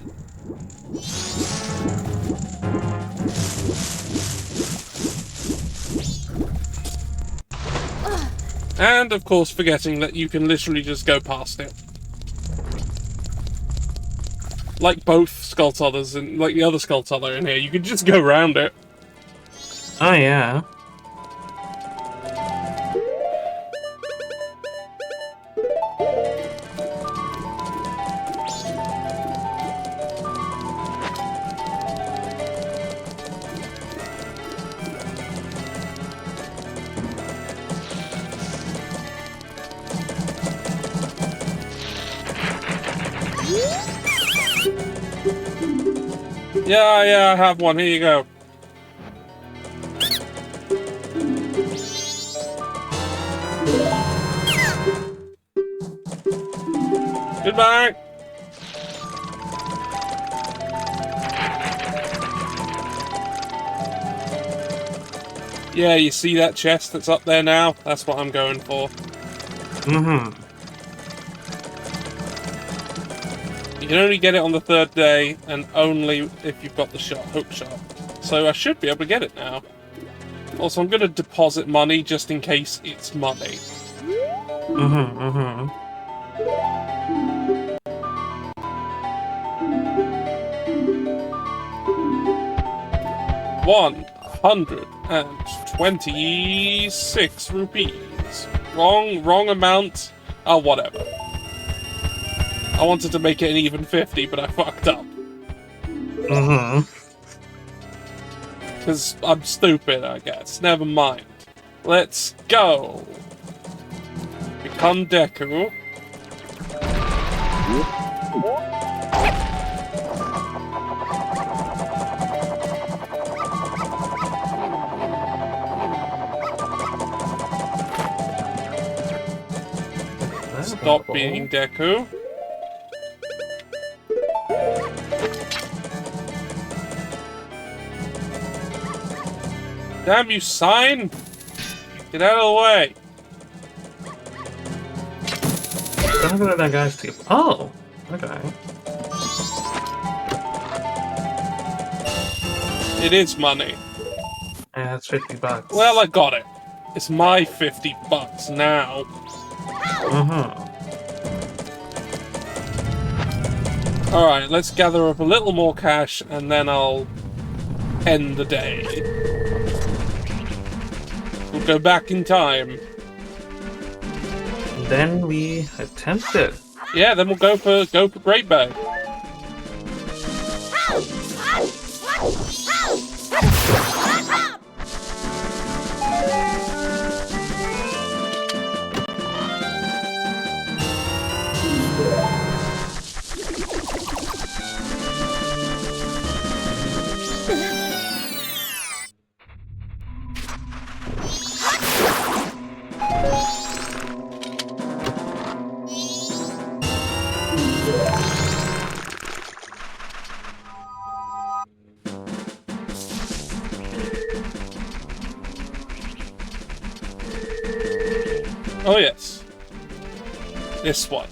And, of course, forgetting that you can literally just go past it. Like both Skulltothers and like the other Skulltother in here, you can just go around it. Oh, yeah. Yeah, I have one. Here you go. Goodbye. Yeah, you see that chest that's up there now? That's what I'm going for. Mm-hmm. You can only get it on the 3rd day, and only if you've got the hook shot. So I should be able to get it now. Also, I'm going to deposit money just in case it's money. Mm-hmm. Mm-hmm. 126 rupees. Wrong amount. Oh, whatever. I wanted to make it an even 50, but I fucked up. Mm-hmm. Because I'm stupid, I guess. Never mind. Let's go. Become Deku. Stop being Deku. Damn you, sign! Get out of the way! Don't go to that guy's table. Oh! Okay. It is money. And it's $50. Well, I got it. It's my $50 now. Mm-hmm. Alright, let's gather up a little more cash and then I'll end the day. We'll go back in time. Then we attempt it. Yeah, then we'll go for Great Bay. Oh yes. This one.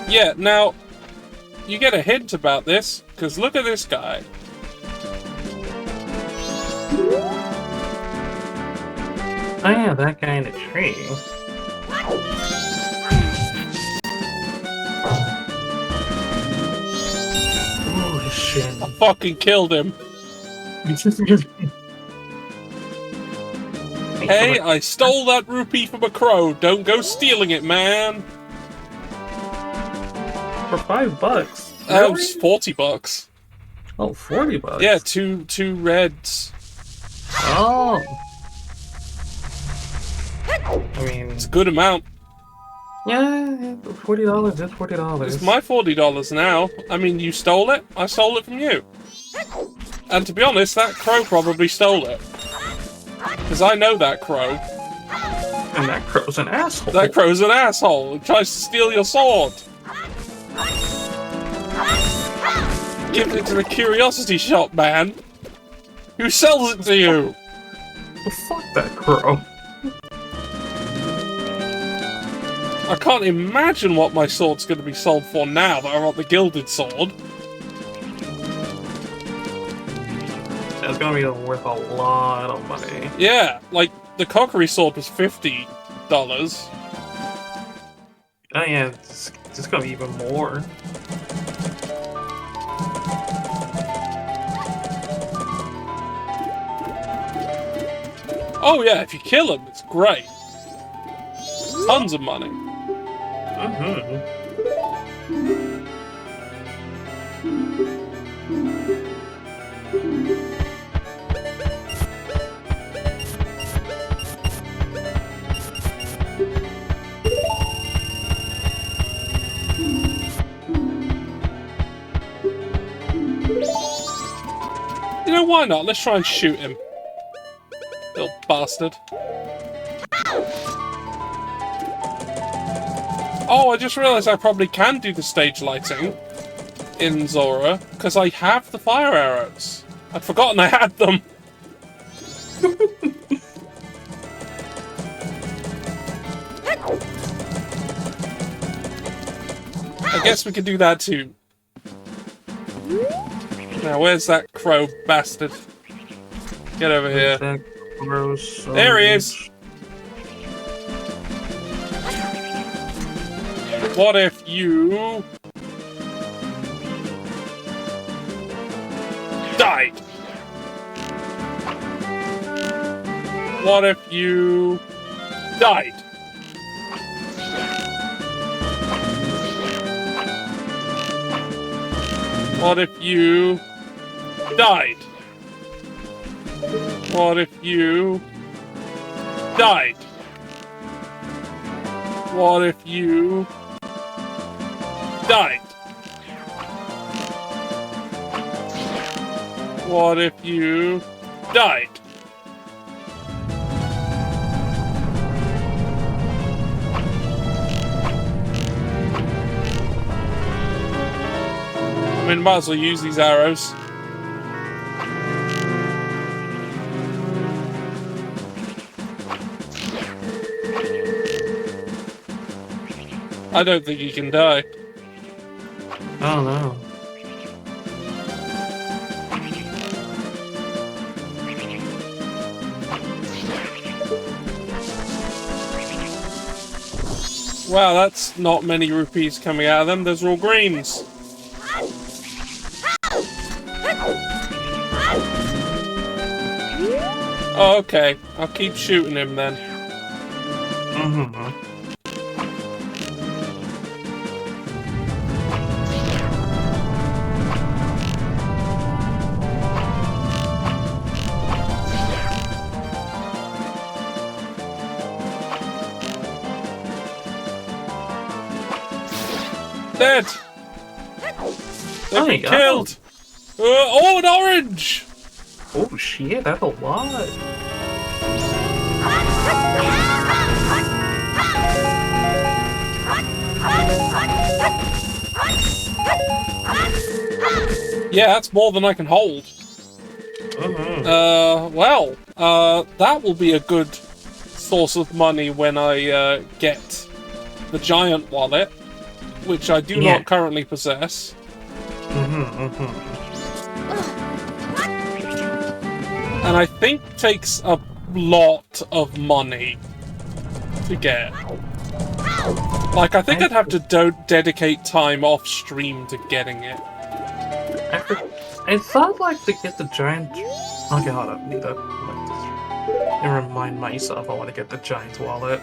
Yeah, now, you get a hint about this, because look at this guy. Oh yeah, that guy in the tree. Oh shit. I fucking killed him. Hey, I stole that rupee from a crow. Don't go stealing it, man. For $5. That was $40. Oh, $40. Yeah, two reds. Oh. I mean, It's a good amount. yeah, $40 is $40. It's my $40 now. I mean, you stole it. I stole it from you. And to be honest, that crow probably stole it. Because I know that crow. And that crow's an asshole. That crow's an asshole. He tries to steal your sword. give it to the curiosity shop man. Who sells it to you? Fuck that crow. I can't imagine what my sword's going to be sold for now that I want the gilded sword. It's gonna be worth a lot of money. Yeah, like, the cockery sword was $50. Oh yeah, it's gonna be even more. Oh yeah, if you kill him, it's great. Tons of money. You know, why not? Let's try and shoot him. Little bastard. Oh, I just realised I probably can do the stage lighting in Zora, because I have the fire arrows. I'd forgotten I had them. I guess we could do that too. Now, where's that crow bastard? Get over here. There he is! What if you... died? What if you... died? What if you... died? What if you... died? What if you... died? What if you... died? I mean, might as well use these arrows. I don't think he can die. I don't know. Wow, that's not many rupees coming out of them. Those are all greens. Oh, okay. I'll keep shooting him then. Dead! They've been killed! Oh, an orange! Oh shit, that's a lot. Yeah, that's more than I can hold. Well, that will be a good source of money when I get the giant wallet, which I do not currently possess. And I think takes a lot of money to get. Like, I think I'd have to dedicate time off stream to getting it. I thought, like, to get the giant... Okay, hold up. I need to remind myself I want to get the giant wallet.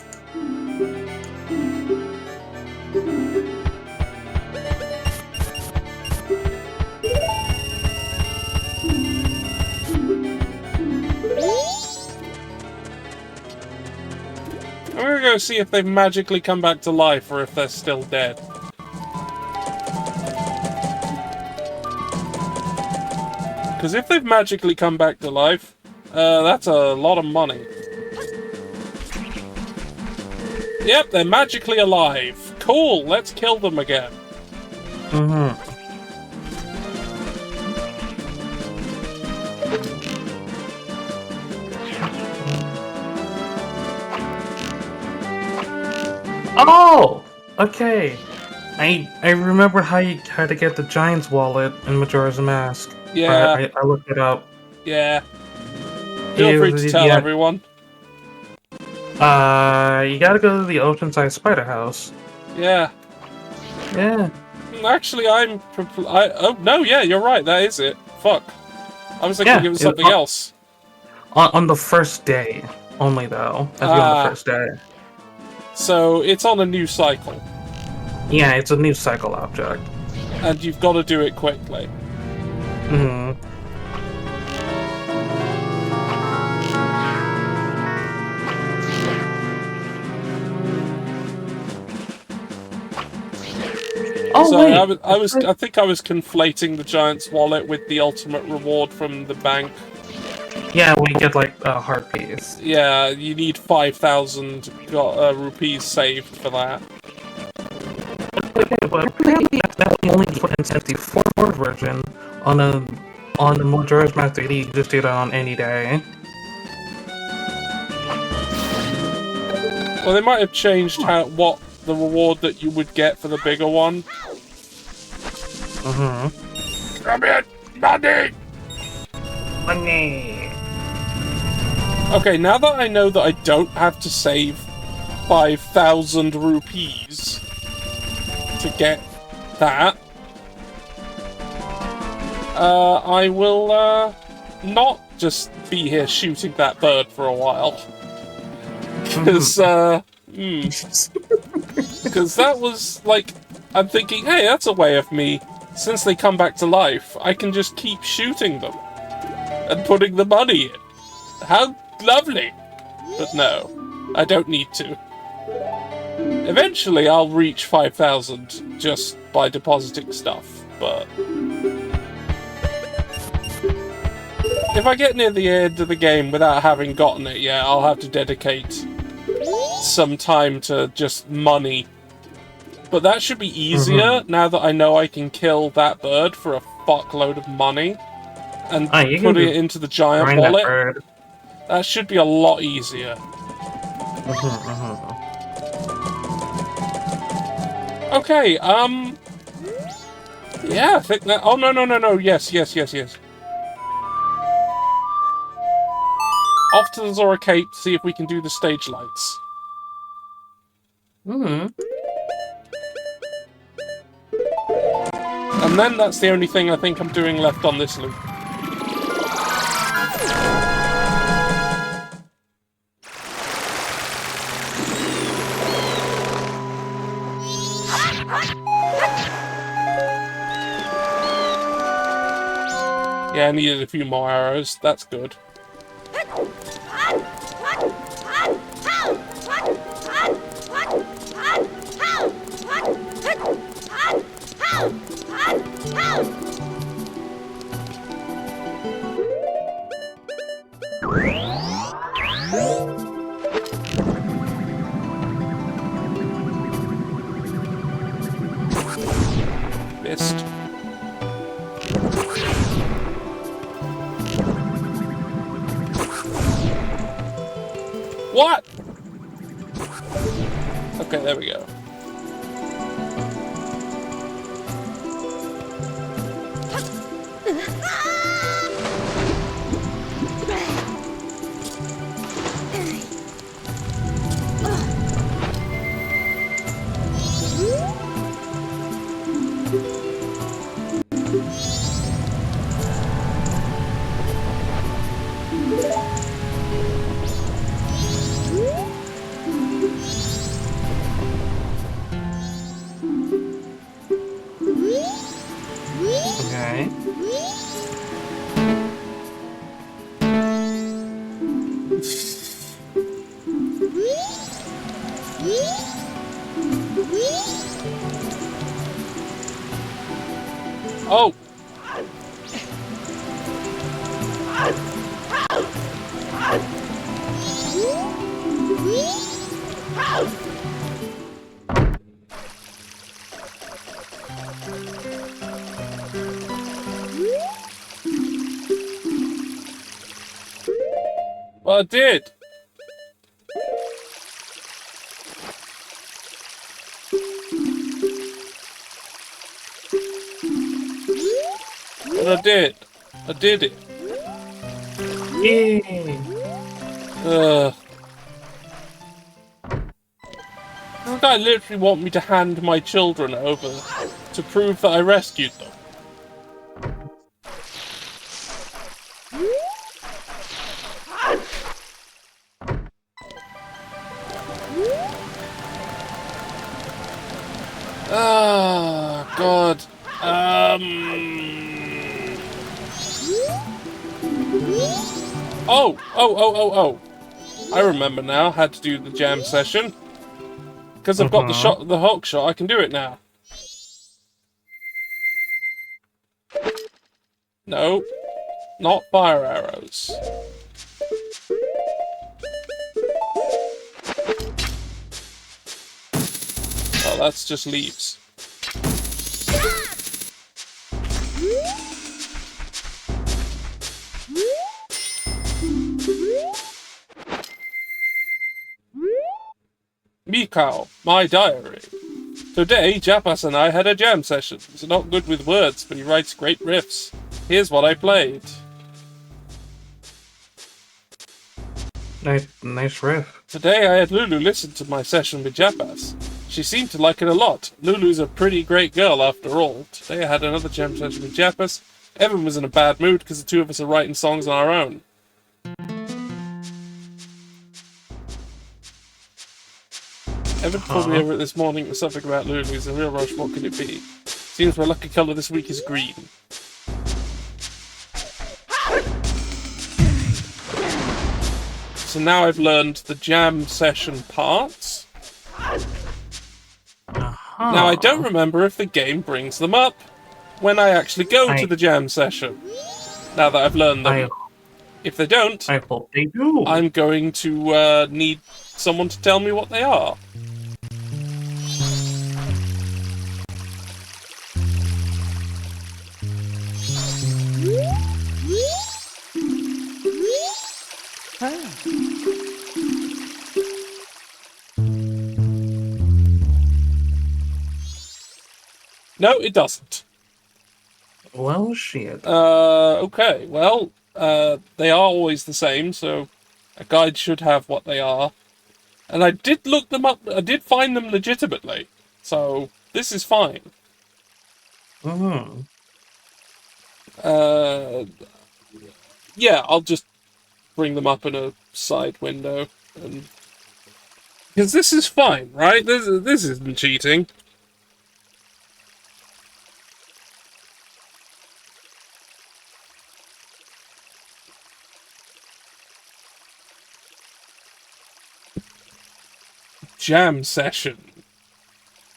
I'm gonna go see if they've magically come back to life or if they're still dead. Because if they've magically come back to life, that's a lot of money. Yep, they're magically alive. Cool, let's kill them again. Oh! Okay. I remember how to get the Giant's wallet in Majora's Mask. Yeah. I looked it up. Yeah. Feel free to tell everyone. You gotta go to the Oceanside Spider House. Yeah. Yeah. Actually, oh, no, yeah, you're right, that is it. Fuck. I was thinking it was something else. On the first day. Only, though. That's on the first day. So, it's on a new cycle. Yeah, it's a new cycle object. And you've got to do it quickly. Mm-hmm. Oh, sorry, wait. I think I was conflating the Giant's wallet with the ultimate reward from the bank. Yeah, we get like a heart piece. Yeah, you need 5,000 rupees saved for that. Okay, but that's only for the N64 version. On the Majora's Mask 3D, you just do that on any day. Well, they might have changed what the reward that you would get for the bigger one. Mm-hmm. Come in! Money! Money! Okay, now that I know that I don't have to save 5,000 rupees to get that, I will, not just be here shooting that bird for a while. Because, because that was, like, I'm thinking, hey, that's a way of me, since they come back to life, I can just keep shooting them and putting the money in. How lovely! But no, I don't need to. Eventually I'll reach 5,000 just by depositing stuff, but... if I get near the end of the game without having gotten it yet, I'll have to dedicate some time to just money. But that should be easier now that I know I can kill that bird for a fuckload of money and put it into the giant wallet. That should be a lot easier. Okay, yeah, I think that... oh, no, yes. Off to the Zora Cape to see if we can do the stage lights. And then that's the only thing I think I'm doing left on this loop. Yeah, I needed a few more arrows. That's good. Missed. What? Okay, there we go. Okay. Oh! Well, I did. But I did. I did it. Yay! This guy literally want me to hand my children over to prove that I rescued them. Ah, God. Oh. I remember now how to do the jam session. Because I've got the Hulk shot, I can do it now. No. Not fire arrows. Oh, that's just leaves. Mikau, my diary. Today, Japas and I had a jam session. He's not good with words, but he writes great riffs. Here's what I played. Nice riff. Today I had Lulu listen to my session with Japas. She seemed to like it a lot. Lulu's a pretty great girl after all. Today I had another jam session with Japas. Evan was in a bad mood because the two of us are writing songs on our own. Evan called me over this morning with something about Lulu's. A real rush, what could it be? Seems my lucky colour this week is green. So now I've learned the jam session parts. Now I don't remember if the game brings them up when I actually go to the jam session. Now that I've learned them. If they don't, I hope they do. I'm going to need someone to tell me what they are. No, it doesn't. Well, shit. Okay, well, they are always the same, so a guide should have what they are. And I did look them up, I did find them legitimately, so this is fine. Yeah, I'll just bring them up in a side window, and because this is fine, right? This isn't cheating. Jam session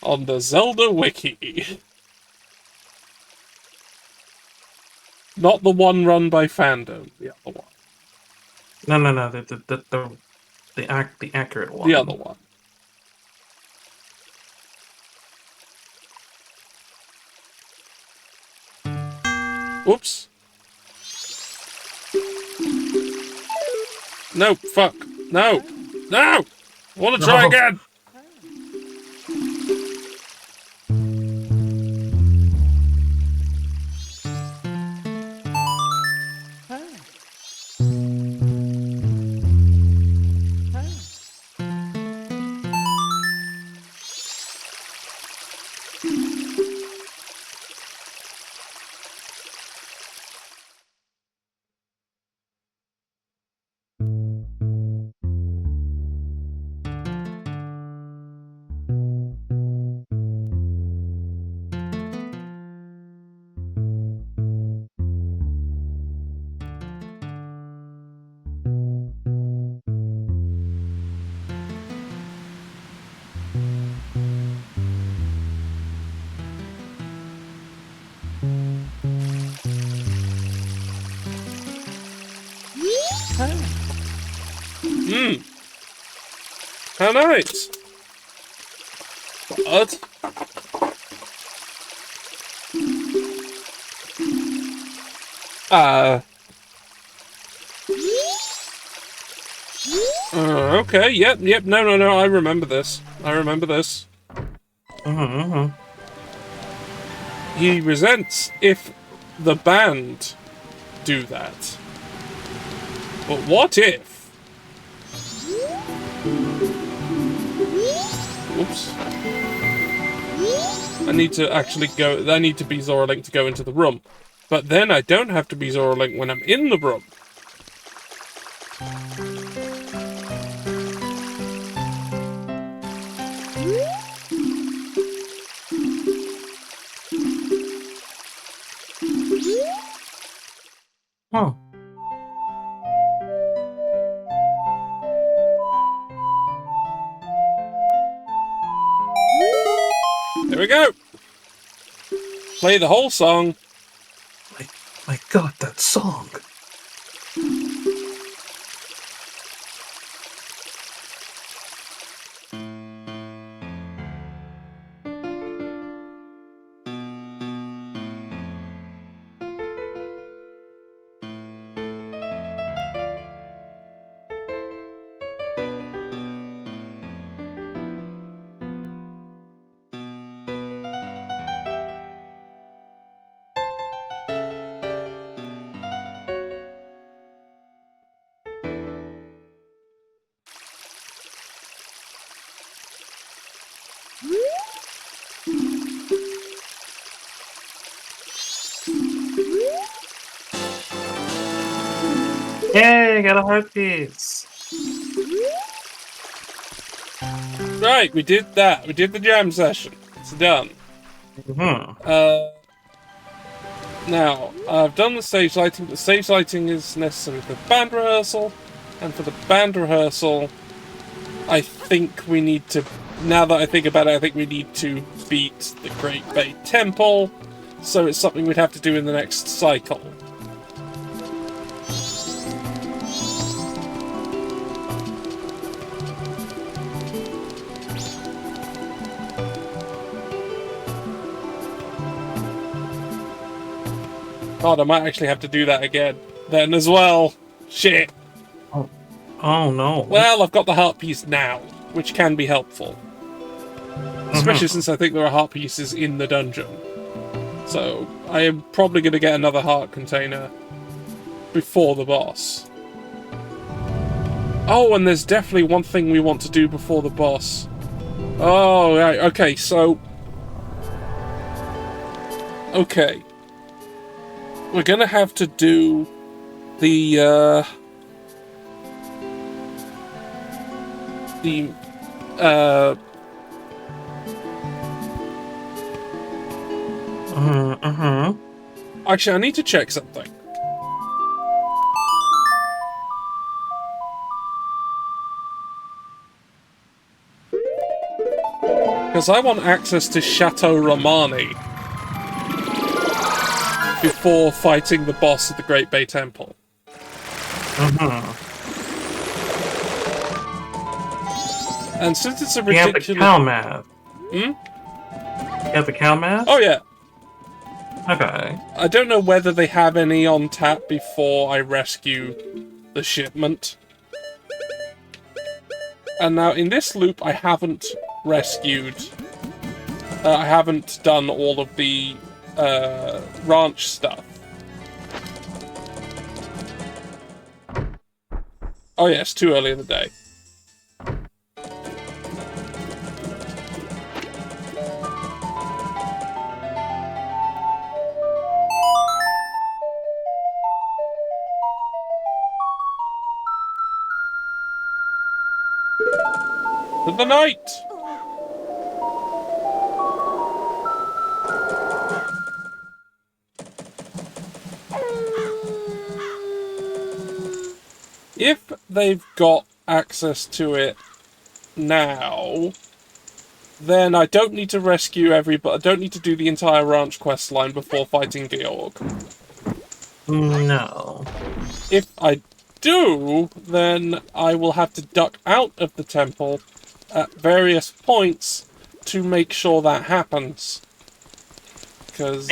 on the Zelda Wiki. Not the one run by fandom, the other one. No, the accurate one. The other one. Oops. No, fuck. No! No! I want to try again! How nice! What? Okay, yep, no, I remember this. He resents if the band do that. But what if... Oops. I need to actually go... I need to be Zora Link to go into the room. But then I don't have to be Zora Link when I'm in the room. Huh. There we go! Play the whole song. My god, that song. Yay, got a heart piece. Right, we did that. We did the jam session. It's done. Now, I've done the stage lighting, but stage lighting is necessary for the band rehearsal, and for the band rehearsal, I think we need to, now that I think about it, I think we need to beat the Great Bay Temple, so it's something we'd have to do in the next cycle. God, I might actually have to do that again then as well. Shit. Oh no. Well, I've got the heart piece now, which can be helpful. Especially since I think there are heart pieces in the dungeon. So, I am probably going to get another heart container before the boss. Oh, and there's definitely one thing we want to do before the boss. Oh, right, okay, so... Okay. We're gonna have to do the Actually, I need to check something. Because I want access to Chateau Romani before fighting the boss of the Great Bay Temple. And since it's a ridiculous... You have the cow math. Hmm? You have the cow math? Oh, yeah. Okay. I don't know whether they have any on tap before I rescue the shipment. And now, in this loop, I haven't rescued... I haven't done all of the ranch stuff. Oh yeah, it's too early in the day. To the night! If they've got access to it now, then I don't need to rescue everybody. I don't need to do the entire ranch quest line before fighting Georg. No. If I do, then I will have to duck out of the temple at various points to make sure that happens. Because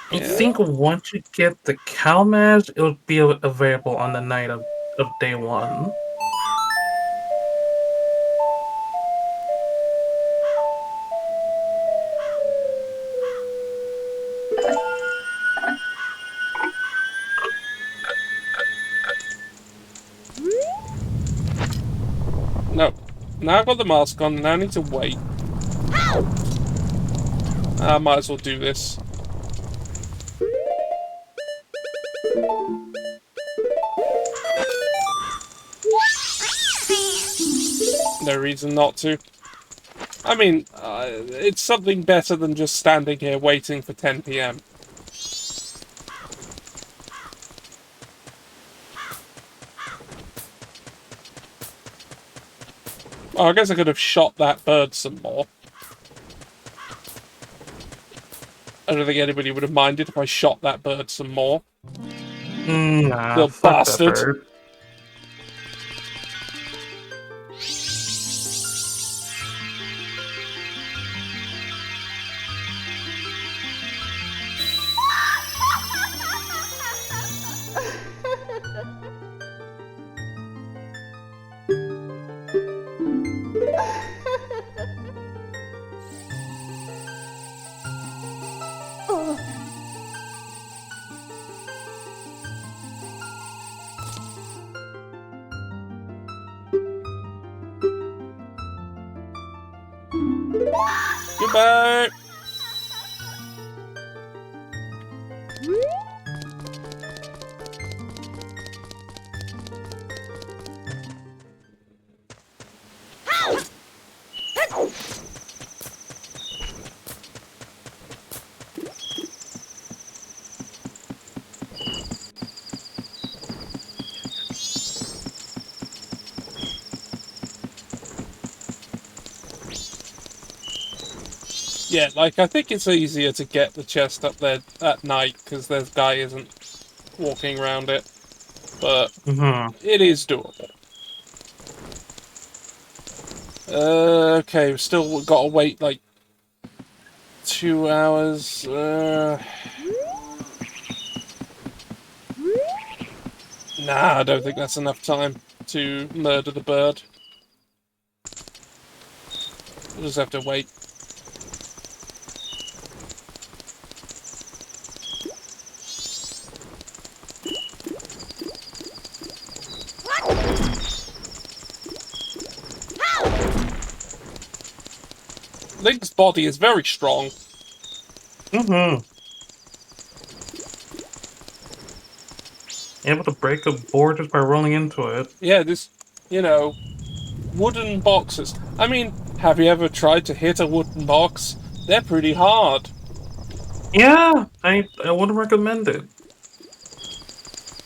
I think once you get the cow mask, it'll be available on the night of day one. No. Now I've got the mask on, now I need to wait. I might as well do this. No reason not to. I mean, it's something better than just standing here waiting for 10 PM. Oh, I guess I could have shot that bird some more. I don't think anybody would have minded if I shot that bird some more. Nah, The fuck bastard. that bird. Goodbye! Yeah, like, I think it's easier to get the chest up there at night, because this guy isn't walking around it. But it is doable. Okay, we've still got to wait, like, 2 hours. Nah, I don't think that's enough time to murder the bird. We'll just have to wait. Link's body is very strong. Able to break a board just by rolling into it. Yeah, this, you know, wooden boxes. I mean, have you ever tried to hit a wooden box? They're pretty hard. Yeah, I wouldn't recommend it.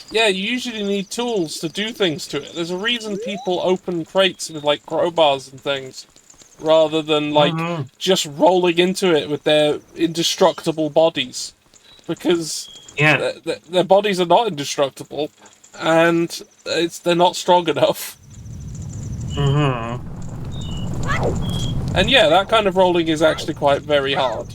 Yeah, you usually need tools to do things to it. There's a reason people open crates with, like, crowbars and things, rather than, like, just rolling into it with their indestructible bodies. Because their bodies are not indestructible, and they're not strong enough. And yeah, that kind of rolling is actually quite very hard.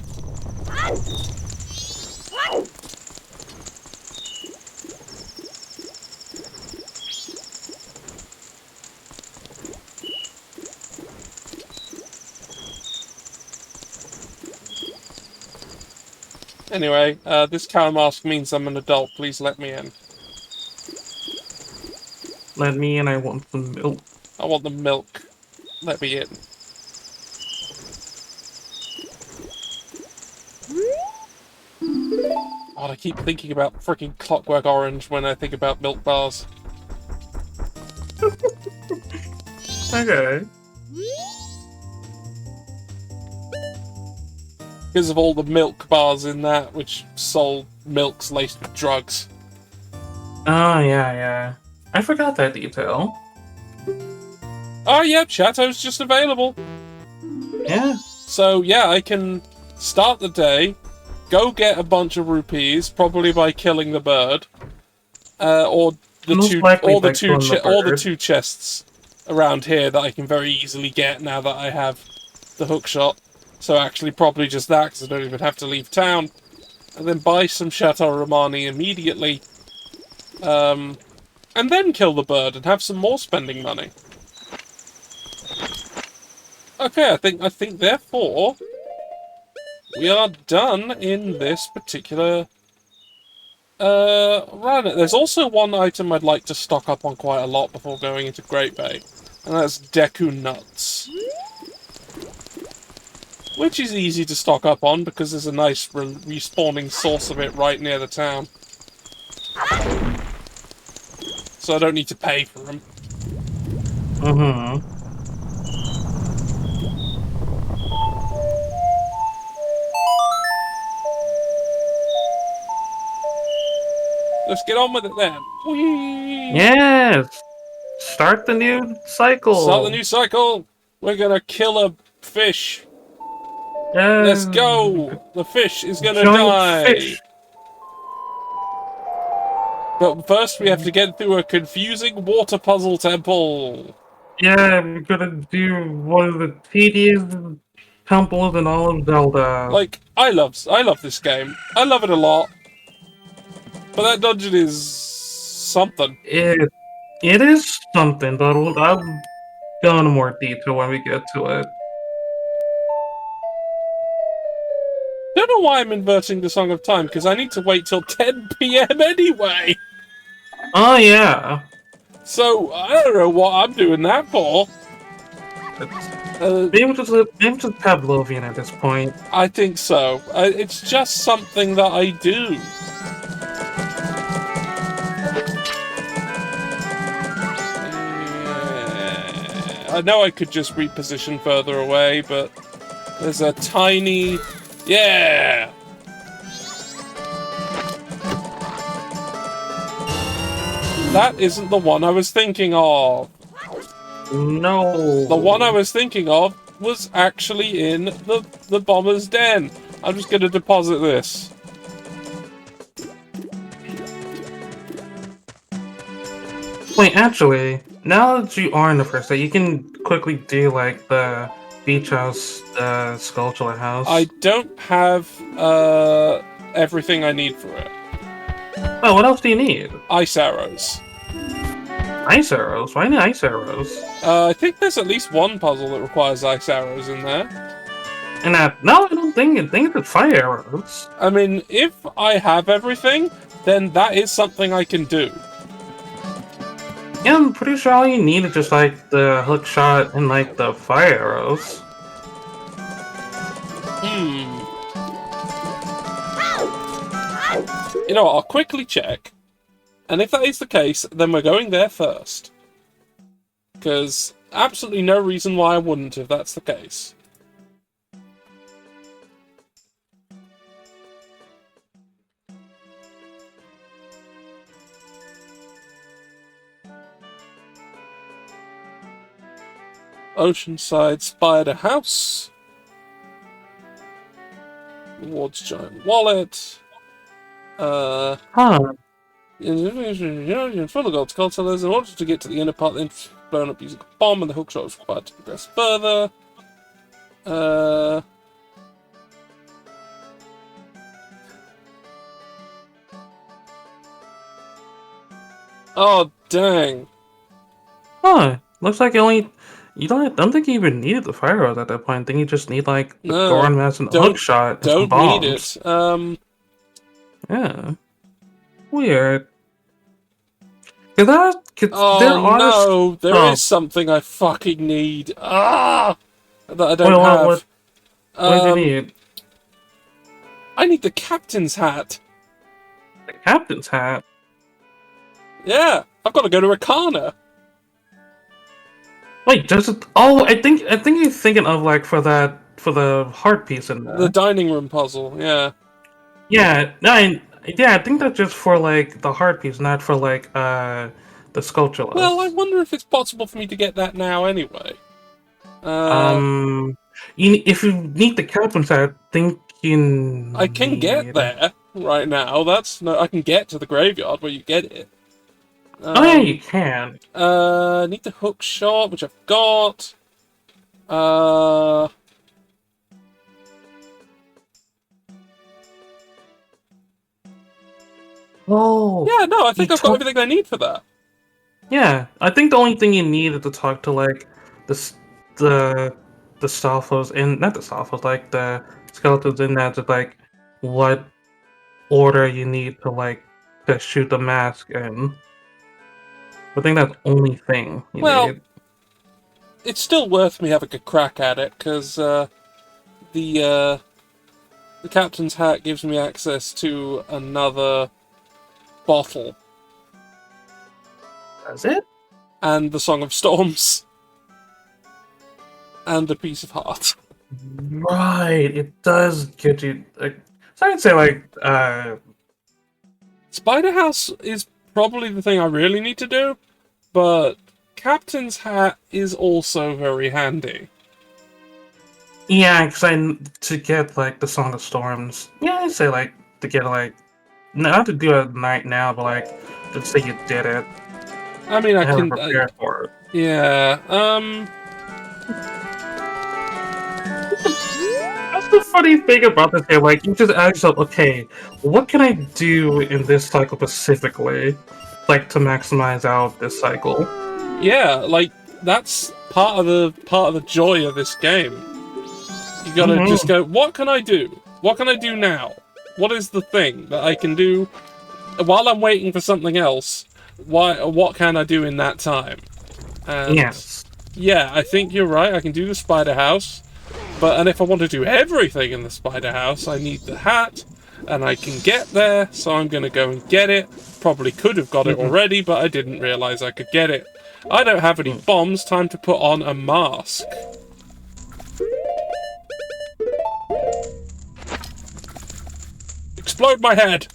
Anyway, this cow mask means I'm an adult. Please let me in. Let me in, I want some milk. I want the milk. Let me in. God, I keep thinking about freaking Clockwork Orange when I think about milk bars. Okay. Because of all the milk bars in that, which sold milks laced with drugs. Oh, yeah. I forgot that detail. Oh, yep, Chateau's just available. Yeah. So, yeah, I can start the day, go get a bunch of rupees, probably by killing the bird, or the two chests around here that I can very easily get now that I have the hookshot. So actually probably just that, because I don't even have to leave town. And then buy some Chateau Romani immediately. And then kill the bird and have some more spending money. Okay, I think therefore we are done in this particular run. There's also one item I'd like to stock up on quite a lot before going into Great Bay. And that's Deku Nuts. Which is easy to stock up on because there's a nice respawning source of it right near the town. So I don't need to pay for them. Mm-hmm. Let's get on with it then. Whee! Yes! Start the new cycle! Start the new cycle! We're gonna kill a fish. Let's go! The fish is gonna die! Fish. But first we have to get through a confusing water puzzle temple. Yeah, we're gonna do one of the tedious temples in all of Zelda. Like, I love this game. I love it a lot. But that dungeon is something. It is something, but I'll go into more detail when we get to it. Don't know why I'm inverting the Song of Time, because I need to wait till 10 PM anyway! Oh yeah. So, I don't know what I'm doing that for. Maybe just Pavlovian at this point. I think so. It's just something that I do. I know I could just reposition further away, but there's a tiny... Yeah! That isn't the one I was thinking of. No. The one I was thinking of was actually in the bomber's den. I'm just going to deposit this. Wait, actually, now that you are in the first day, you can quickly do like the beach house, sculpture house. I don't have everything I need for it. Oh, what else do you need? Ice arrows. Ice arrows? Why need ice arrows? I think there's at least one puzzle that requires ice arrows in there. And no, I don't think it. I think it's fire arrows. I mean, if I have everything, then that is something I can do. Yeah, I'm pretty sure all you need is just like the hook shot and like the fire arrows. You know what, I'll quickly check. And if that is the case, then we're going there first. Because absolutely no reason why I wouldn't if that's the case. Oceanside Spider House. Rewards Giant Wallet. Huh. Full of gold skull sellers. In order to get to the inner part, then blown up using a bomb, and the hook shot is required to progress further. Oh dang! Huh. Looks like you don't think you even needed the fire arrows at that point. I think you just need like the Goron Mask and the hook shot and some bombs. Don't need it. Yeah. Weird. There is something I fucking need. That I don't have. What do you need? I need the captain's hat. The captain's hat? Yeah, I've got to go to Arcana. Wait, I think you're thinking of like for the heart piece in there. The dining room puzzle, yeah. Yeah, I think that's just for like the heart piece, not for like the sculpture. Well, I wonder if it's possible for me to get that now anyway. If you need the captain's hat, I can get there right now. I can get to the graveyard where you get it. Oh yeah, you can. Need the hook shot, which I've got. Oh. Yeah, no, I think I've got everything I need for that. Yeah, I think the only thing you need is to talk to like the Stalfos in, not the Stalfos, like the skeletons in that, to like what order you need to shoot the mask in. I think that's the only thing you need. it's still worth me having a crack at it, because the captain's hat gives me access to another bottle. Does it? And the Song of Storms. And a piece of heart. Right, it does get you. So I'd say Spider House is probably the thing I really need to do, but Captain's Hat is also very handy. yeah, because to get the Song of Storms. Yeah, I'd say to get not to do it right now, but just say you did it. I mean, I have can prepare for it. Yeah. That's the funny thing about this game. You just ask yourself, okay, what can I do in this cycle specifically, to maximize out this cycle? Yeah, that's part of the joy of this game. You gotta just go, what can I do? What can I do now? What is the thing that I can do while I'm waiting for something else? What can I do in that time? And yes. Yeah, I think you're right. I can do the Spider House, and if I want to do everything in the Spider House, I need the hat, and I can get there, so I'm gonna go and get it. Probably could have got it already, but I didn't realize I could get it. I don't have any bombs. Time to put on a mask. Explode my head!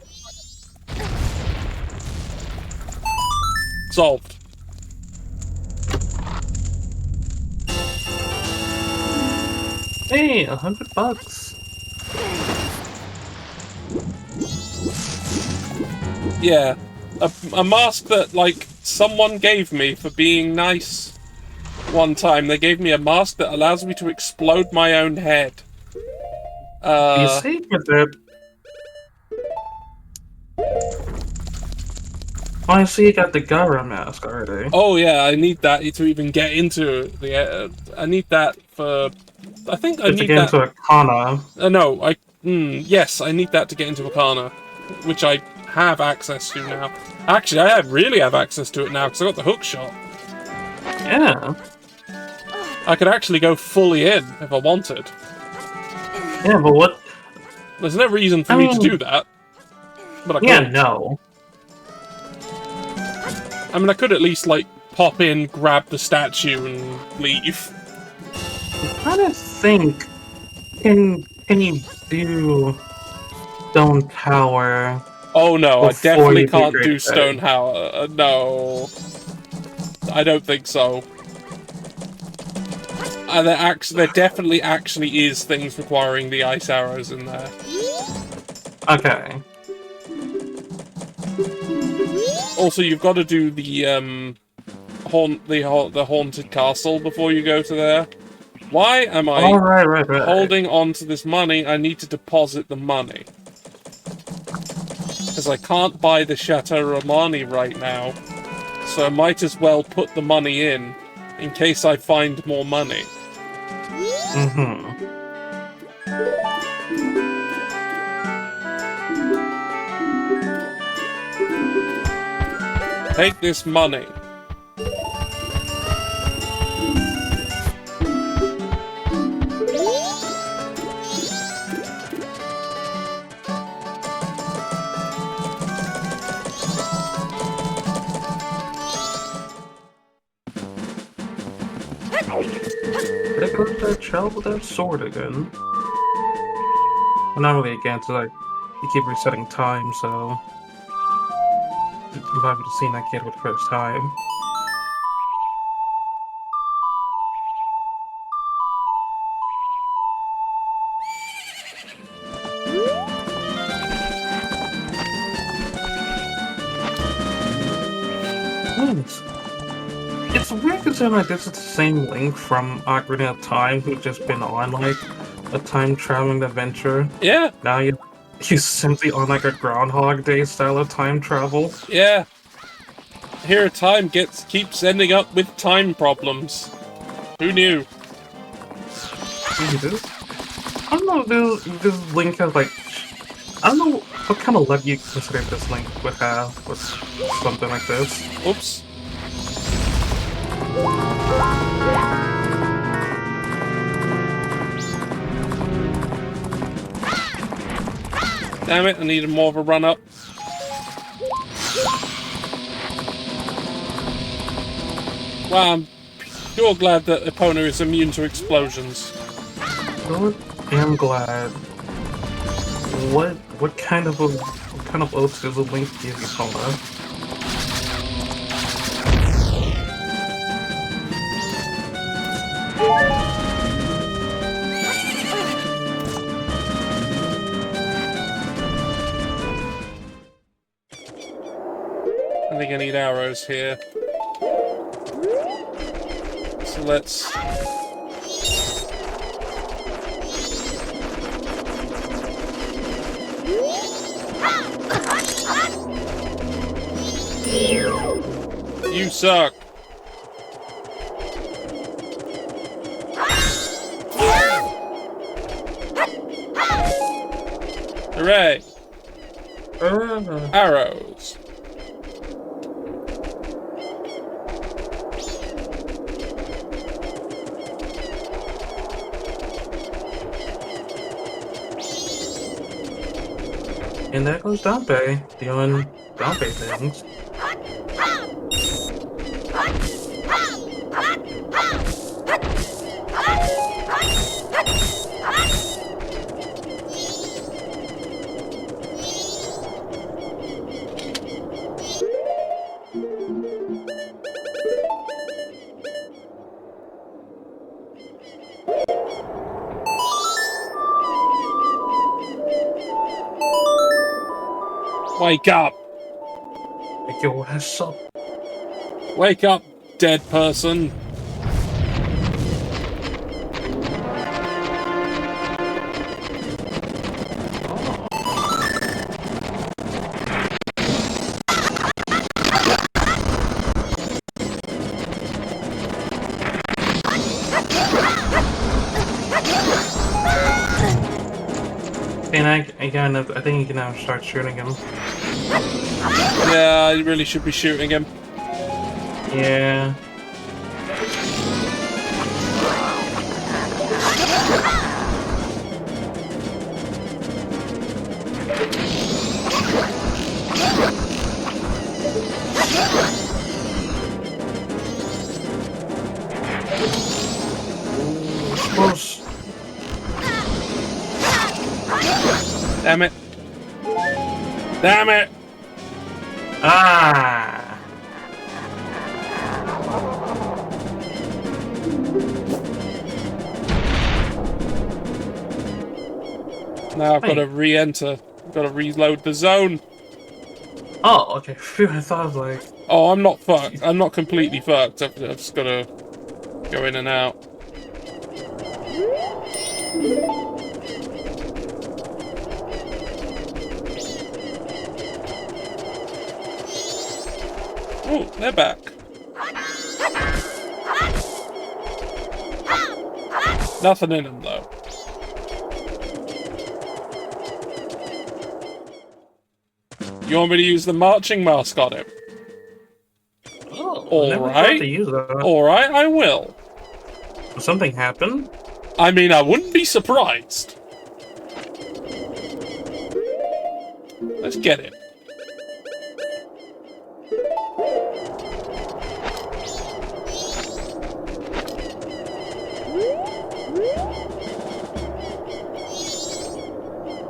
Solved. Hey, $100. Yeah. A mask that, someone gave me for being nice one time. They gave me a mask that allows me to explode my own head. You see with it. Oh, I see you got the Gara mask already. Oh yeah, I need that to even get into the. I need that for. I think I need to get that. into Arcana. No, yes, I need that to get into Arcana, which I have access to now. Actually, I really have access to it now because I got the hook shot. Yeah. I could actually go fully in if I wanted. Yeah, but what? There's no reason for me to do that. But I could. Yeah, no. I mean, I could at least, pop in, grab the statue, and leave. I'm trying to think. Can you do Stone Tower? Oh no, I definitely you do can't Great do Day? Stone Tower. No. I don't think so. There definitely actually is things requiring the ice arrows in there. Okay. Also, you've got to do the the haunted castle before you go to there. Why am I Right. holding on to this money? I need to deposit the money. Because I can't buy the Chateau Romani right now. So I might as well put the money in case I find more money. Take this money. Did I go to that child with that sword again? Well, not really again, so you keep resetting time, so I'm happy to see that kid for the first time. Nice. It's weird considering this is the same Link from Ocarina of Time who's just been on a time traveling adventure. Yeah. Now he's simply on a Groundhog Day style of time travel. Yeah. Here, time keeps ending up with time problems. Who knew? Jesus. I don't know if this Link has I don't know what kind of luck you consider this Link would have with something like this. Oops. Damn it, I needed more of a run up. Well, I'm sure glad that Epona is immune to explosions. Sure am glad. What kind of oath does a Link give you, Epona? I think I need arrows here. So let's... You suck. Hooray! Arrows. And there goes Dante, doing Dante things. Wake up! Like, yo, what's up? Wake up, dead person! And I think you can now start shooting him. Yeah, I really should be shooting him. Yeah. Close. Damn it. Damn it! Ah! Now I've got to re-enter. I've got to reload the zone. Oh, okay. Phew, I thought I was like... Oh, I'm not fucked. I'm not completely fucked. I've just got to go in and out. Oh, they're back. Nothing in them, though. You want me to use the marching mask on him? Oh, Alright. Alright, I will. Something happened? I mean, I wouldn't be surprised. Let's get it.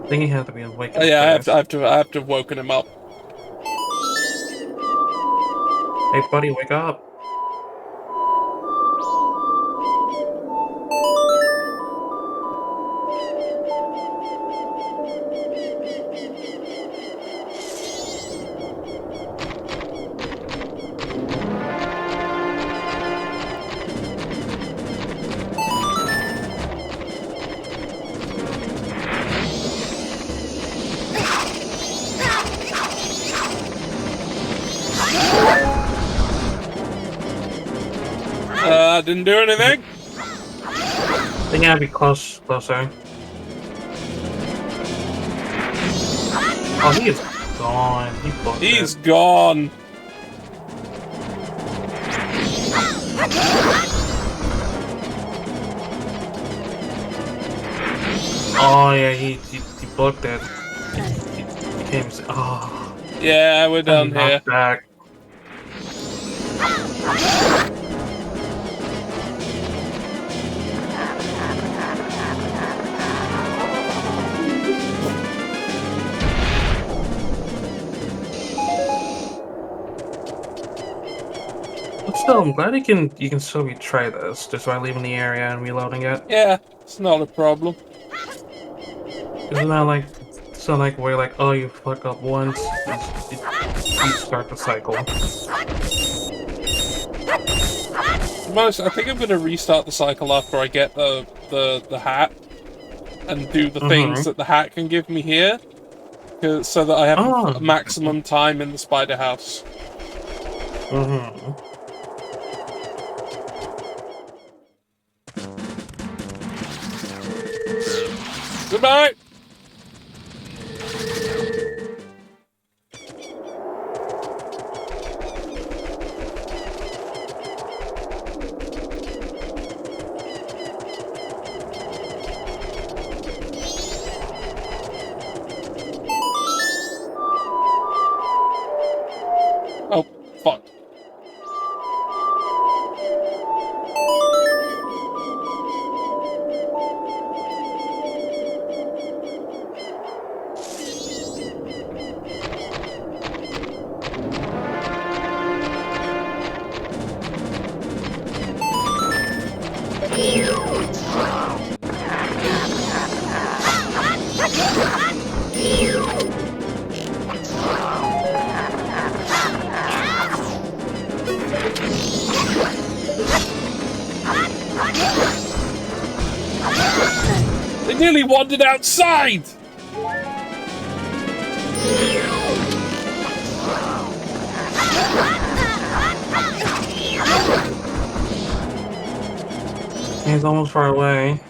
I think he had to be awake. Yeah, I have to have woken him up. Hey, buddy, wake up. Didn't do anything? I think I'd be closer. Oh, he is gone. He's gone. Oh yeah, he blocked that. Can't see. Oh, Yeah, we're done here. back. But still, I'm glad you can still retry this just by leaving the area and reloading it. Yeah, it's not a problem. Isn't that like so like where like oh you fuck up once, you start the cycle. I think I'm gonna restart the cycle after I get the hat and do the things that the hat can give me here, so that I have maximum time in the spider house. Goodbye! Oh, fuck. They nearly wandered outside! He's almost far away.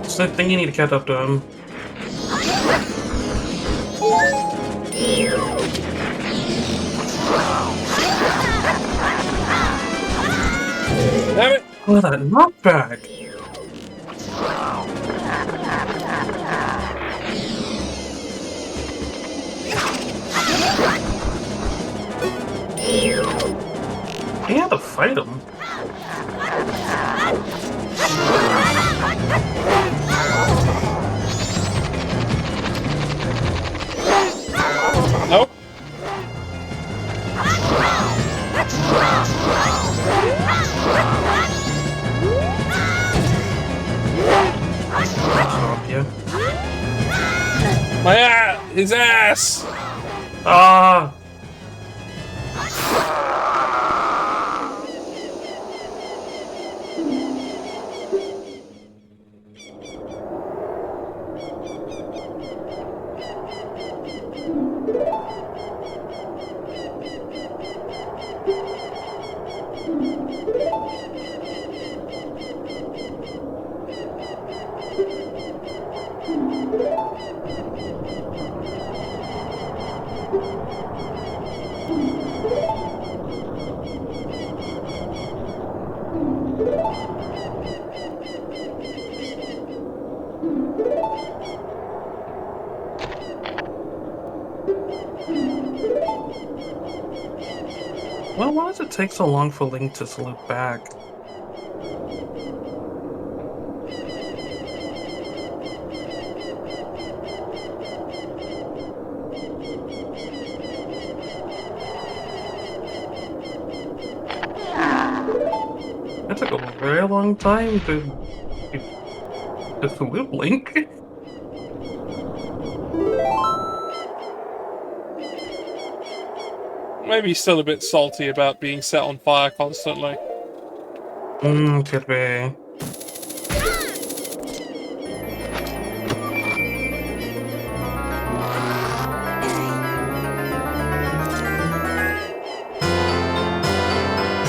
So I think you need to catch up to him. Damn it! Oh, that knockback! You had to fight him. Nope. Stop you. His ass! Ah! Well, why does it take so long for Link to salute back? That took a very long time to salute Link. Maybe he's still a bit salty about being set on fire constantly. Could be.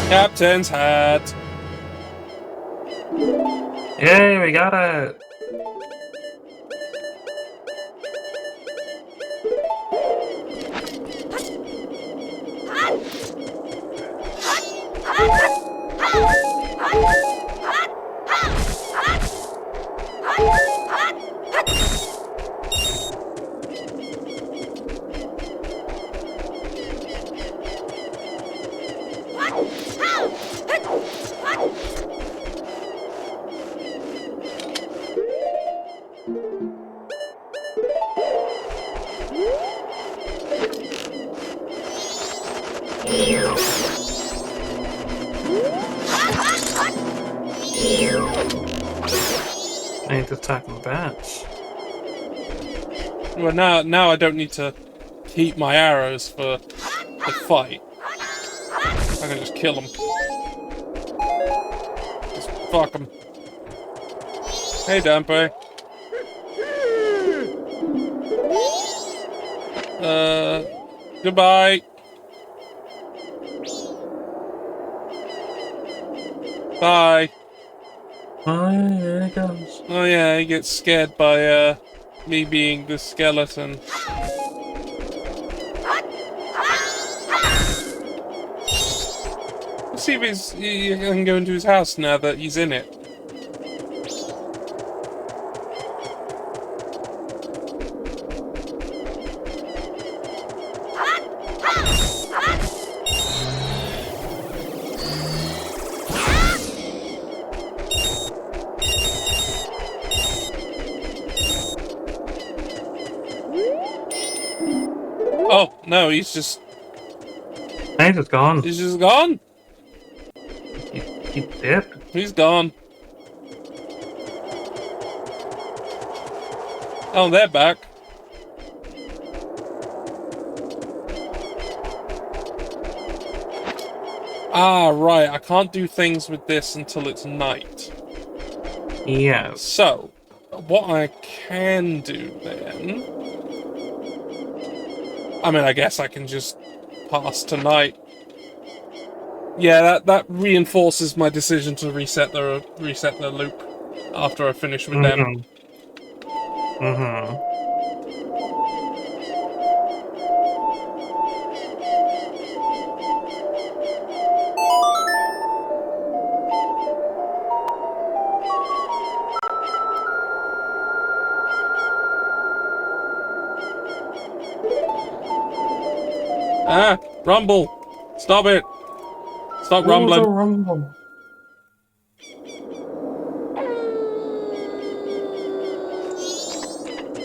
Captain's hat. Yay, we got it! I need to attack the bats. Well, now I don't need to keep my arrows for the fight. I can just kill them. Just fuck them. Hey, Dampe. Goodbye. Bye. Oh, yeah, there it goes. Oh yeah, he gets scared by me being the skeleton. Let's see if he can go into his house now that he's in it. Oh, no, he's just Gone. He's just gone? He dipped. He's gone. Oh, they're back. Ah, right, I can't do things with this until it's night. Yes. So, what I can do then... I mean, I guess I can just pass tonight. Yeah, that reinforces my decision to reset the loop after I finish with them. Mm-hmm. Ah, rumble! Stop it! Stop rumbling. Rumble.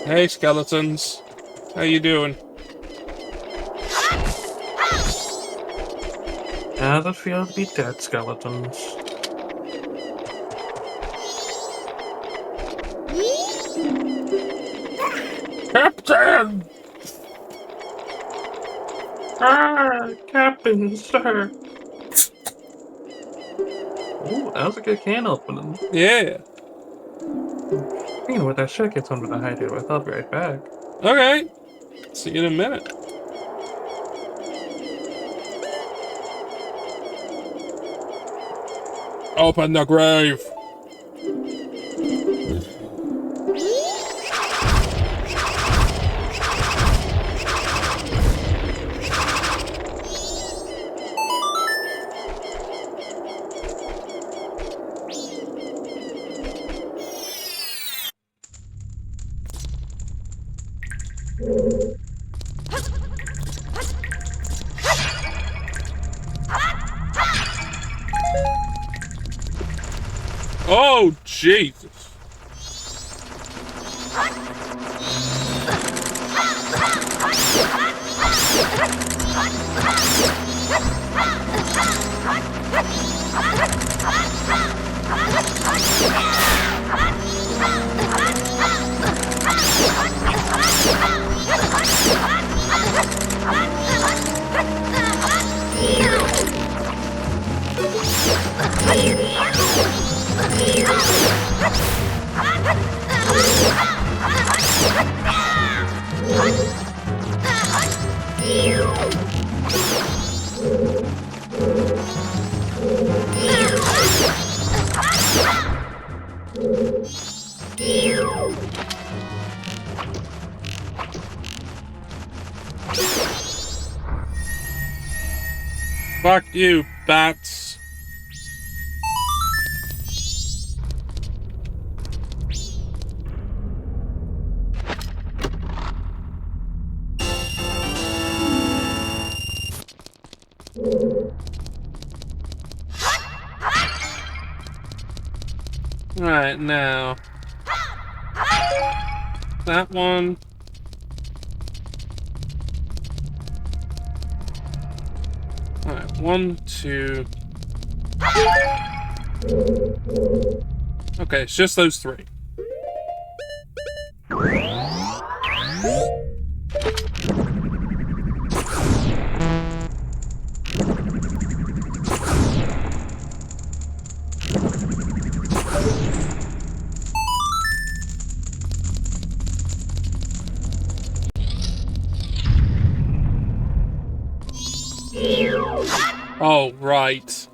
Hey, skeletons. How you doing? How does it feel to be dead, skeletons? Captain! Ah, Captain, sir. Ooh, that was a good can opening. Yeah. You know what, that shit gets under the hideout. I'll be right back. Okay. See you in a minute. Open the grave. Oh, Jesus. Fuck you, bats. Right, now. That one. Alright, 1, 2... Okay, it's just those 3. Oh, right.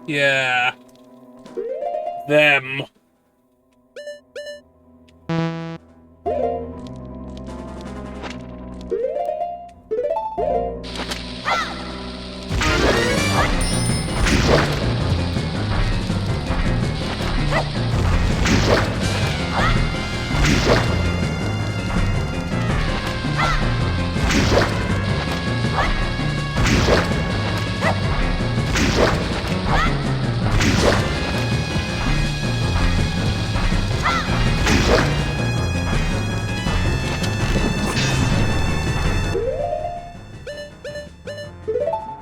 Yeah. Them.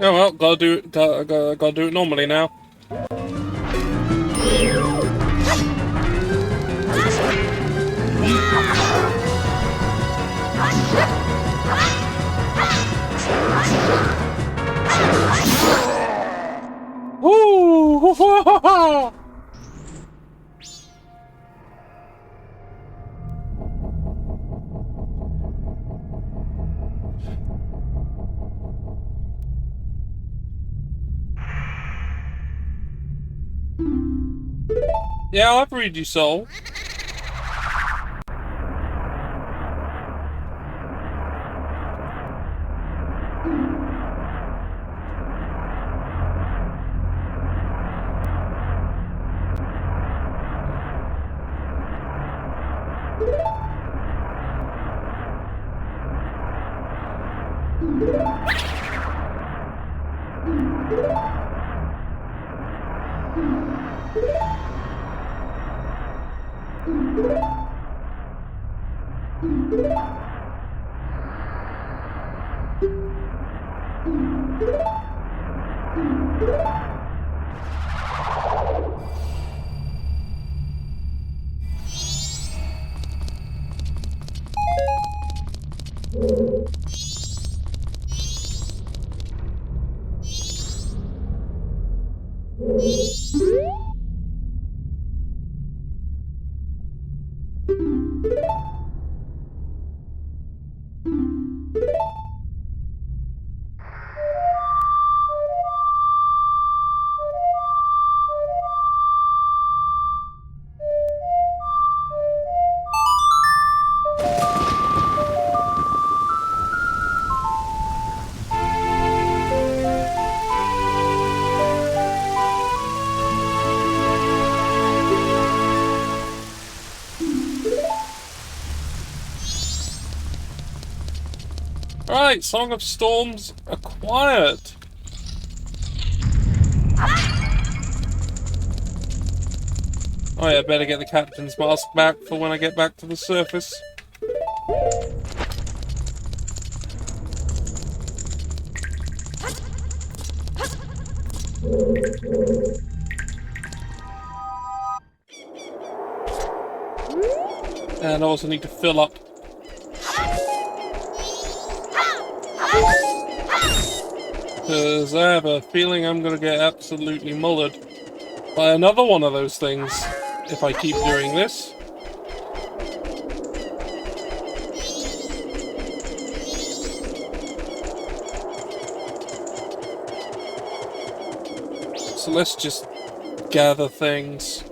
Oh well, gotta do it normally now. Woo! Yeah, I'll read you, Soul. Right, Song of Storms acquired. Oh yeah, better get the captain's mask back for when I get back to the surface. And I also need to fill up. Because I have a feeling I'm going to get absolutely mullered by another one of those things if I keep doing this. So let's just gather things.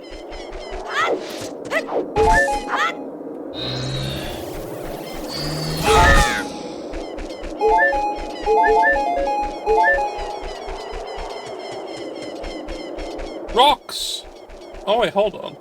Rocks! Oh wait, hold on.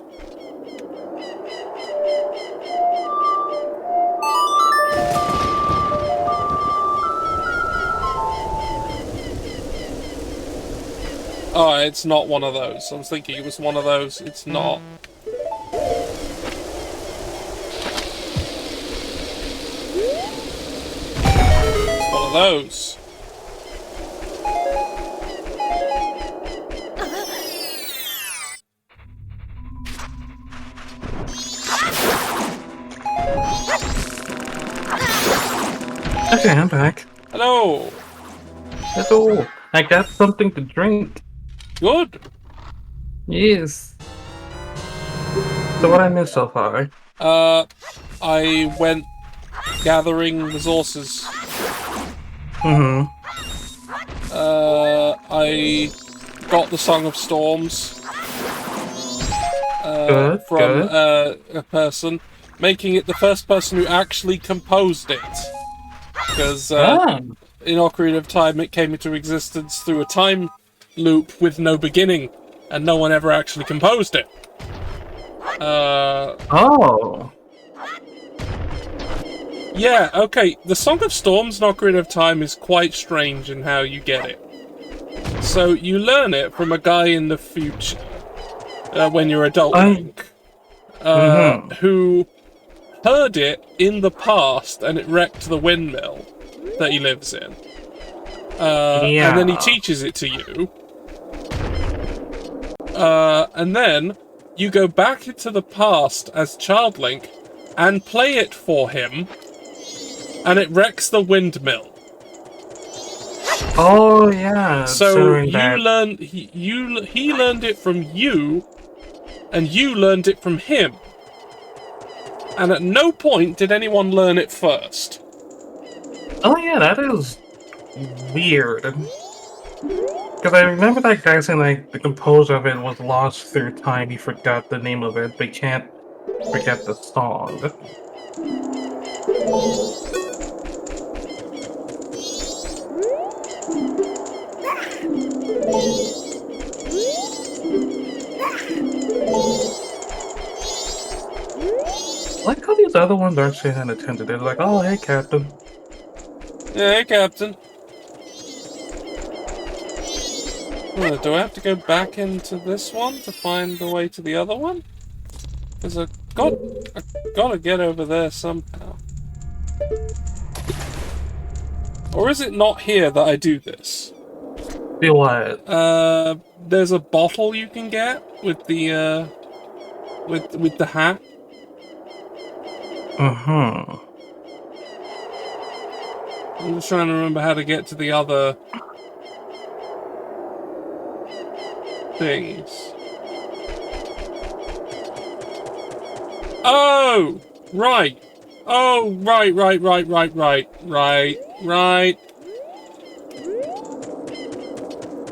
Oh, it's not one of those. I was thinking it was one of those. It's not. It's one of those. Okay, I'm back. Hello. Hello. I got something to drink. Good. Yes. So what I missed so far? I went gathering resources. Mm-hmm. I got the Song of Storms. Good, From good. a person, making it the first person who actually composed it. Because in Ocarina of Time, it came into existence through a time loop with no beginning, and no one ever actually composed it. Oh. Yeah, okay, the Song of Storms in Ocarina of Time is quite strange in how you get it. So, you learn it from a guy in the future, when you're adult Link, who heard it in the past and it wrecked the windmill that he lives in. And then he teaches it to you. And then you go back into the past as Child Link and play it for him, and it wrecks the windmill. Oh yeah. So you learn he learned it from you, and you learned it from him. And at no point did anyone learn it first. Oh yeah, that is weird. Because I remember that guy saying like the composer of it was lost through time. He forgot the name of it, but can't forget the song. I like how these other ones aren't saying unattended. They're like, oh, hey, Captain. Yeah, hey, Captain. Do I have to go back into this one to find the way to the other one? Because I gotta get over there somehow. Or is it not here that I do this? Do what? There's a bottle you can get with the with the hat. Uh-huh. I'm just trying to remember how to get to the other things. Oh! Right! Oh, right.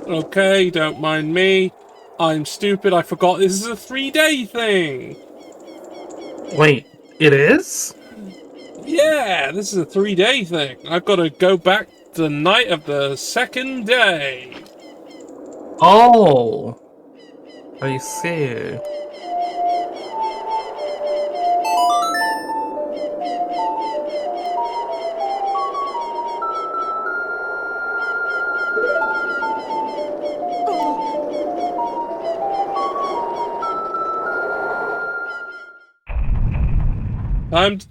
Okay, don't mind me. I'm stupid, I forgot this is a 3-day thing! Wait, it is? Yeah, this is a 3-day thing. I've got to go back the night of the second day. Oh! I see.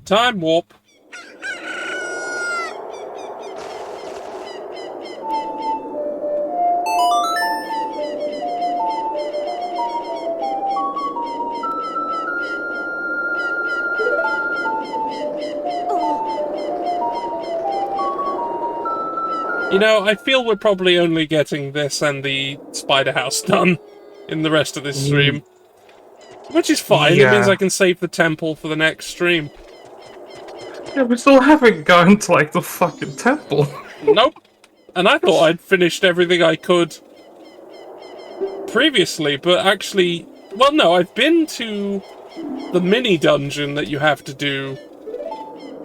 Time warp. You know, I feel we're probably only getting this and the Spider House done in the rest of this stream. Which is fine, it means I can save the temple for the next stream. Yeah, we still haven't gone to, like, the fucking temple. Nope. And I thought I'd finished everything I could previously, but actually... Well, no, I've been to the mini-dungeon that you have to do,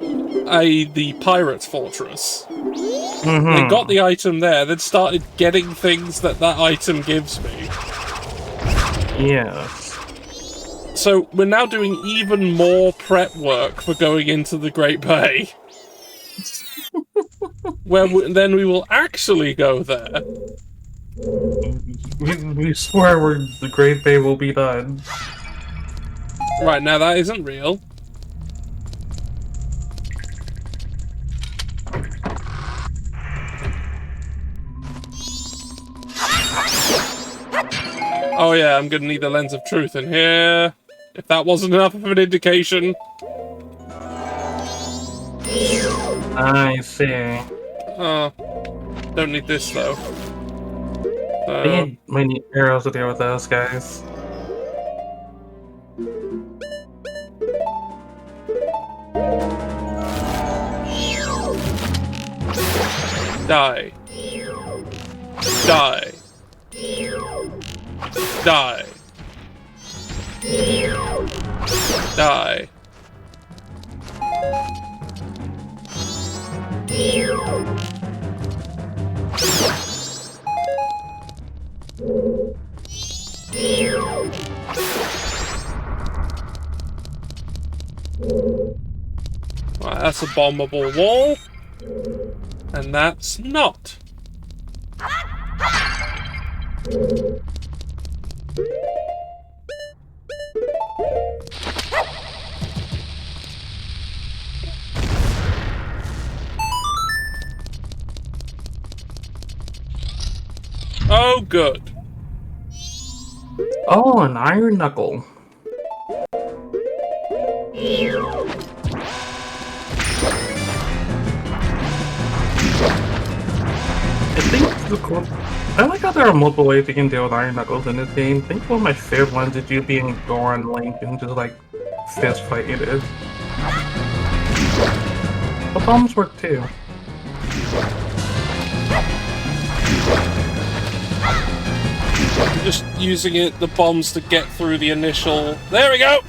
the Pirate's Fortress. I got the item there, then started getting things that item gives me. Yes. So, we're now doing even more prep work for going into the Great Bay. Where then we will actually go there. We swear the Great Bay will be done. Right, now that isn't real. Oh yeah, I'm gonna need the Lens of Truth in here. If that wasn't enough of an indication. I see. Don't need this though. We need arrows to deal with those guys. Die. Die. Die. Die. Right, that's a bombable wall. And that's not. Oh, good. Oh, an iron knuckle. I think the cool. I like how there are multiple ways you can deal with iron knuckles in this game. I think one of my favorite ones is you being Goron Link and just like fist fighting it. The bombs work too. Just using the bombs to get through the initial. There we go.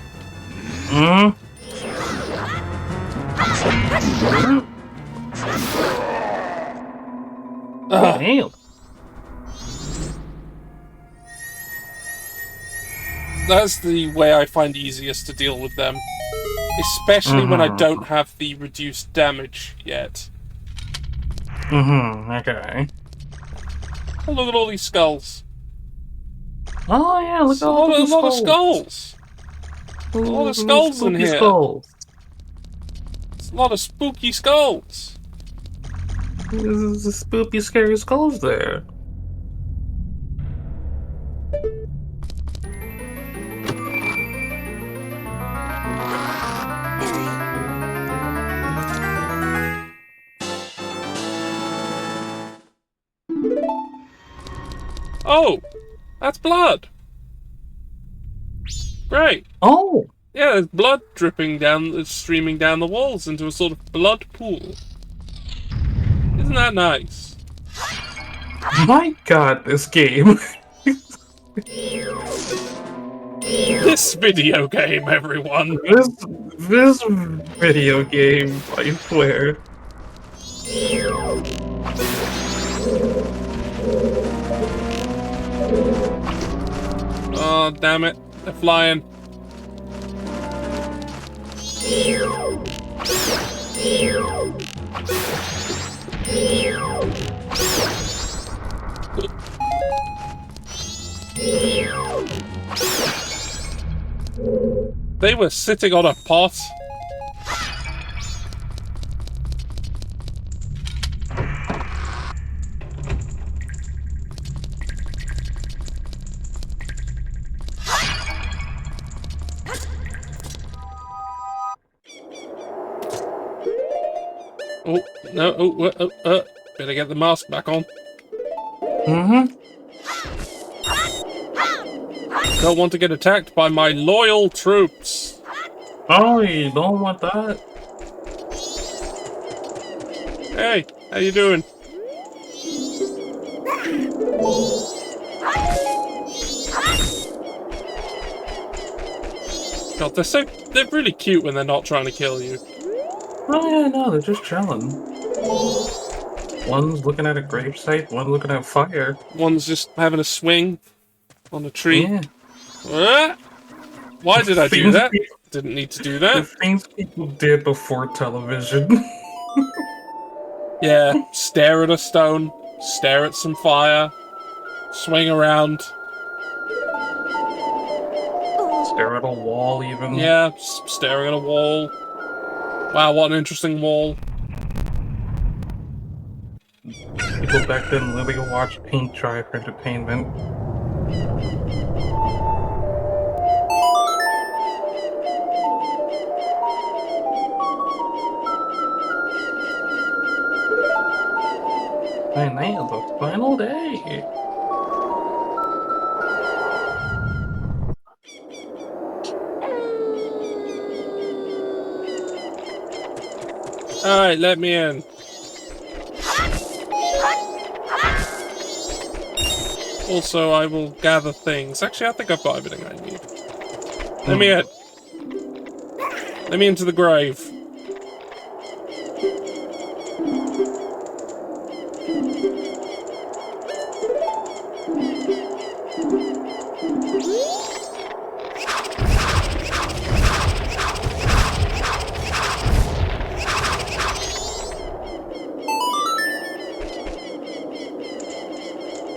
Hmm. Damn. That's the way I find easiest to deal with them. Especially when I don't have the reduced damage yet. Okay. Oh, look at all these skulls. Oh yeah, look It's at a all lot, those lot of skulls. A lot of skulls in here. It's a lot of spooky skulls. There's a spooky, scary skulls there. Oh, that's blood. Great. Oh! Yeah, there's blood dripping down, it's streaming down the walls into a sort of blood pool. Isn't that nice? My god, this game. This video game, everyone. This video game, I swear. Oh, damn it. They're flying. They were sitting on a pot. Oh, no, better get the mask back on. Don't want to get attacked by my loyal troops. Oh, you don't want that? Hey, how you doing? God, they're really cute when they're not trying to kill you. Oh yeah, no, they're just chilling. One's looking at a gravesite, one's looking at fire. One's just having a swing on a tree. Yeah. Why did I do that? Didn't need to do The that. things people did before television. Yeah, stare at a stone, stare at some fire, swing around. Stare at a wall, even. Yeah, staring at a wall. Wow, what an interesting wall. People back then literally watched paint dry for entertainment. And now the final day. Alright, let me in. Also, I will gather things. Actually, I think I've got everything I need. Let me in. Let me into the grave.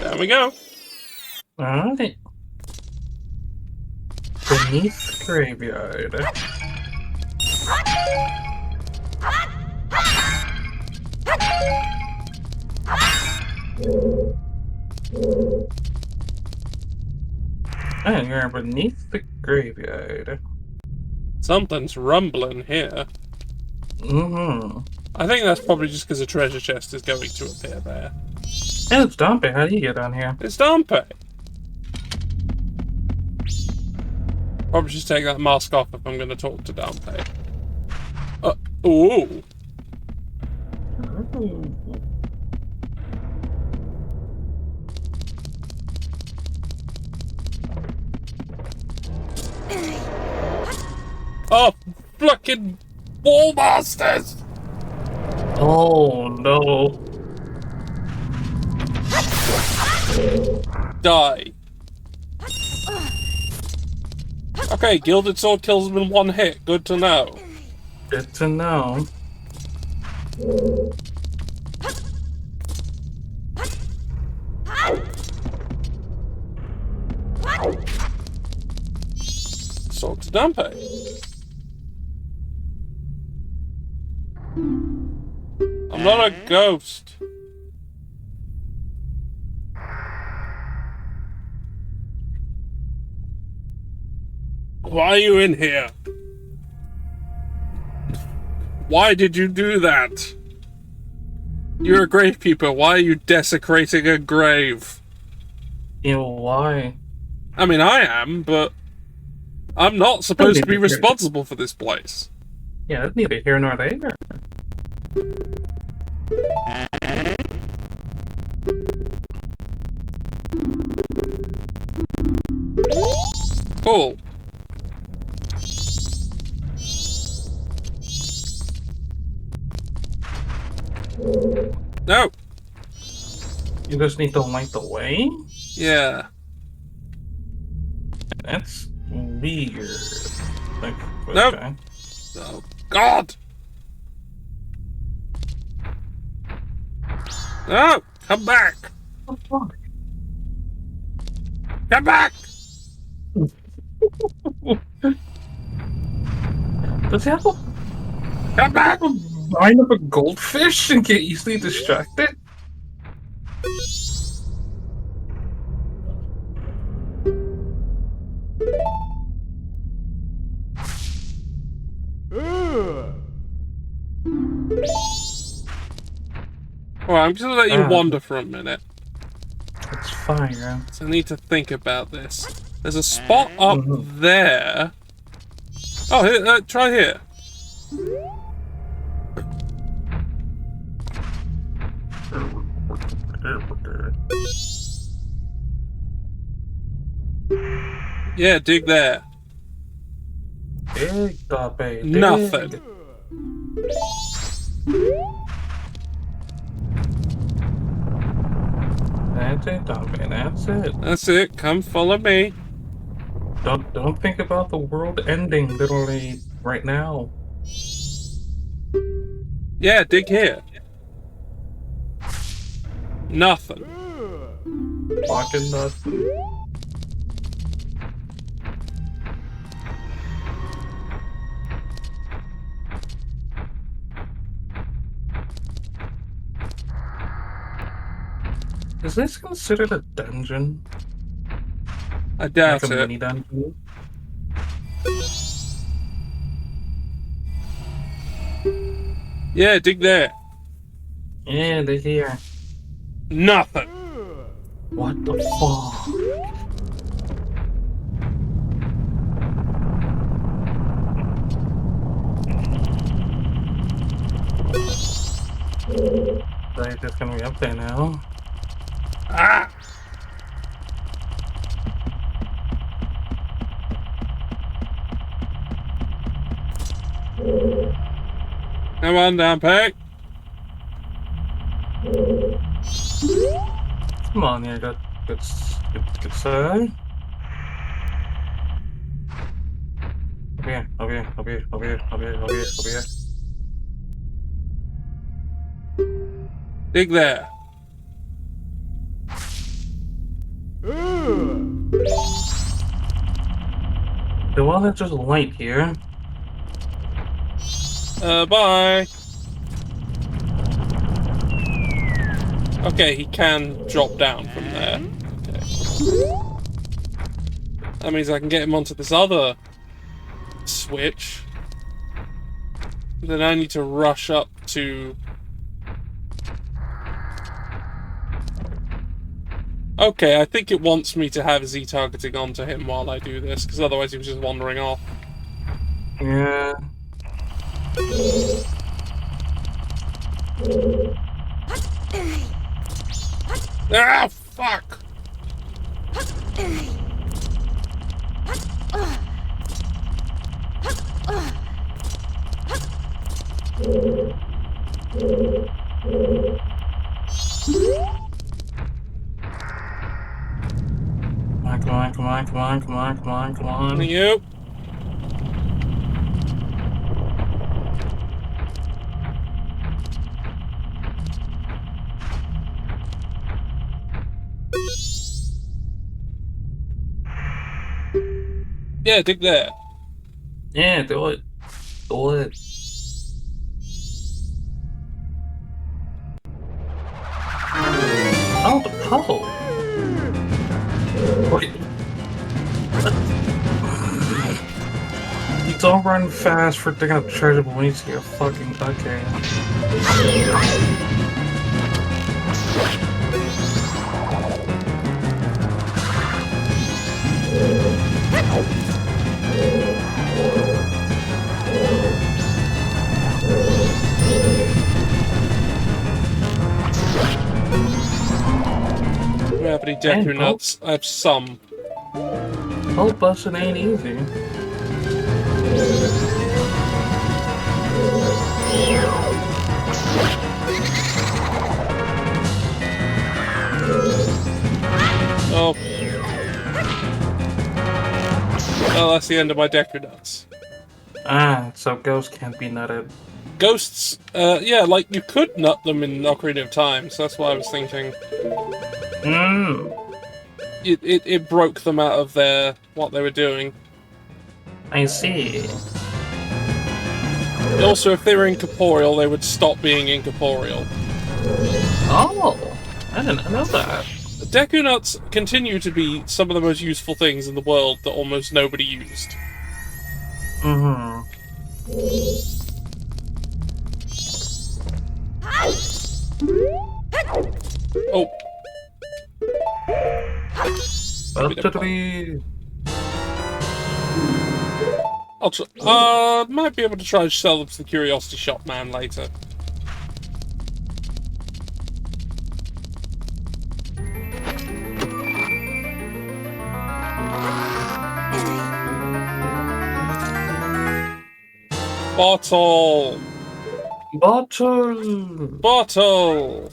There we go. Alright. Beneath the graveyard. And you're beneath the graveyard. Something's rumbling here. Mm-hmm. I think that's probably just because a treasure chest is going to appear there. Hey, it's Dompe. How do you get down here? It's Dompe. Probably just take that mask off if I'm going to talk to Dompe. Ooh. Oh, fucking wall masters! Oh no. Die. Okay, Gilded Sword kills them in one hit. Good to know. Good to know. Sword to Dompe. I'm not a ghost. Why are you in here? Why did you do that? You're a gravekeeper. Why are you desecrating a grave? You know why? I mean, I am, but I'm not supposed to be responsible for this place. Yeah, that's neither here nor there. Cool. No. You just need to light the way? Yeah. That's weird. Like, Nope. okay. Oh, God. No, come back. What the fuck? Come back. Does he have a Come back. mind of a goldfish and get easily distracted? Alright, I'm just gonna let you wander for a minute. It's fire. So I need to think about this. There's a spot up there. Oh, here, try here. Yeah, dig there. Dig, Dabe, dig. Nothing. That's it, Dabe, that's it. That's it. Come follow me. Don't think about the world ending literally right now. Yeah, dig here. Nothing. Fucking nothing. Is this considered a dungeon? I doubt Like a it. mini dungeon? Yeah, dig there. Yeah, they're here. Nothing. What the fuck? They're just gonna be up there now. Ah! Come on down, Peg. Come on, here, good sir. Over here, over here, over here, over here, over here, over here, over here. Dig there. The one that's just light here. Bye. Okay, he can drop down from there. Okay. That means I can get him onto this other switch. Then I need to rush up to... Okay, I think it wants me to have Z-targeting onto him while I do this, because otherwise he was just wandering off. Yeah. Ah, fuck! Come on, come on, come on, come on, come on, come on. Thank you. Yeah, dig there. Yeah, do it. Do it. Oh, the puzzle. Wait. You don't run fast for digging up treasure, but when you see a fucking okay. Do I have any Deku nuts? I have some. Hope busting ain't easy. Oh. Well, that's the end of my Deku nuts. Ah, so ghosts can't be nutted. Ghosts, yeah, like, you could nut them in Ocarina of Time, so that's what I was thinking. It broke them out of what they were doing. I see. Also, if they were incorporeal, they would stop being incorporeal. Oh, I didn't know that. Deku nuts continue to be some of the most useful things in the world that almost nobody used. Mm-hmm. Oh. Up to the... Might be able to try and sell them to the Curiosity Shop man later. Bottle! Bottle! Bottle!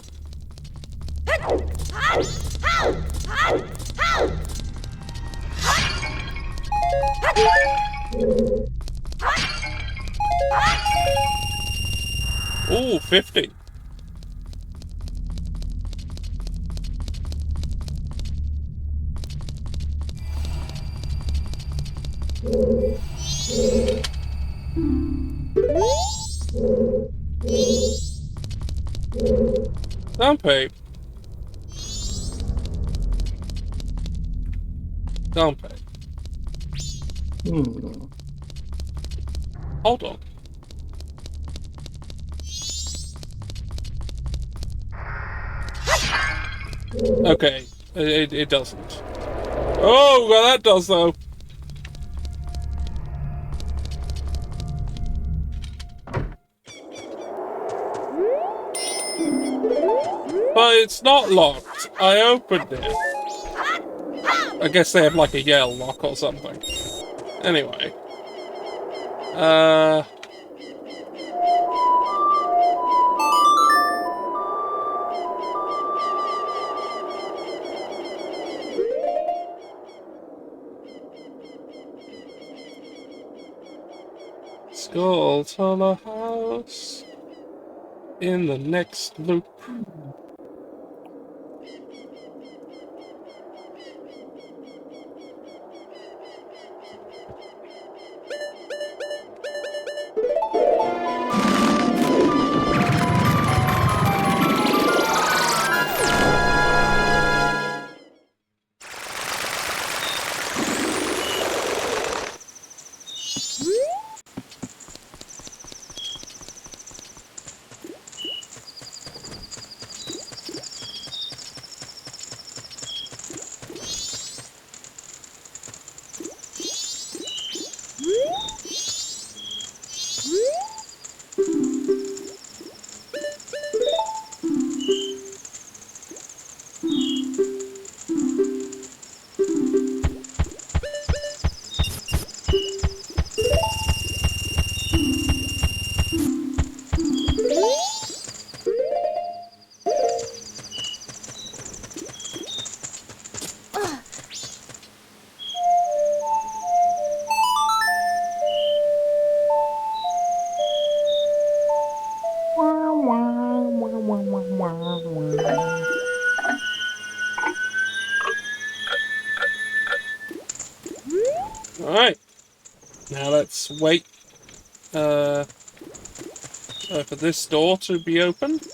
Ooh, 50. Don't pay. Don't pay. Hold on. Okay, it doesn't. Oh, well, that does, though. But it's not locked. I opened it. I guess they have like a Yale lock or something. Anyway. Skulltuller House. In the next loop. Alright. Now let's wait for this door to be opened.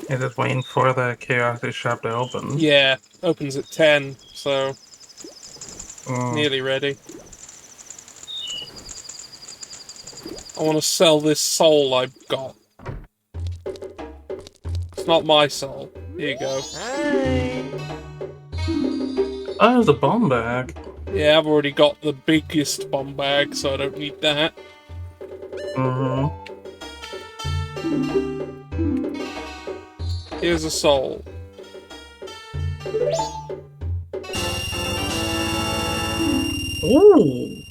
Yeah, just waiting for the curiosity shop to open. Yeah, opens at 10, so nearly ready. I want to sell this soul I've got. It's not my soul. Here you go. Oh, the bomb bag. Yeah, I've already got the biggest bomb bag, so I don't need that. Mm-hmm. Here's a soul. Ooh!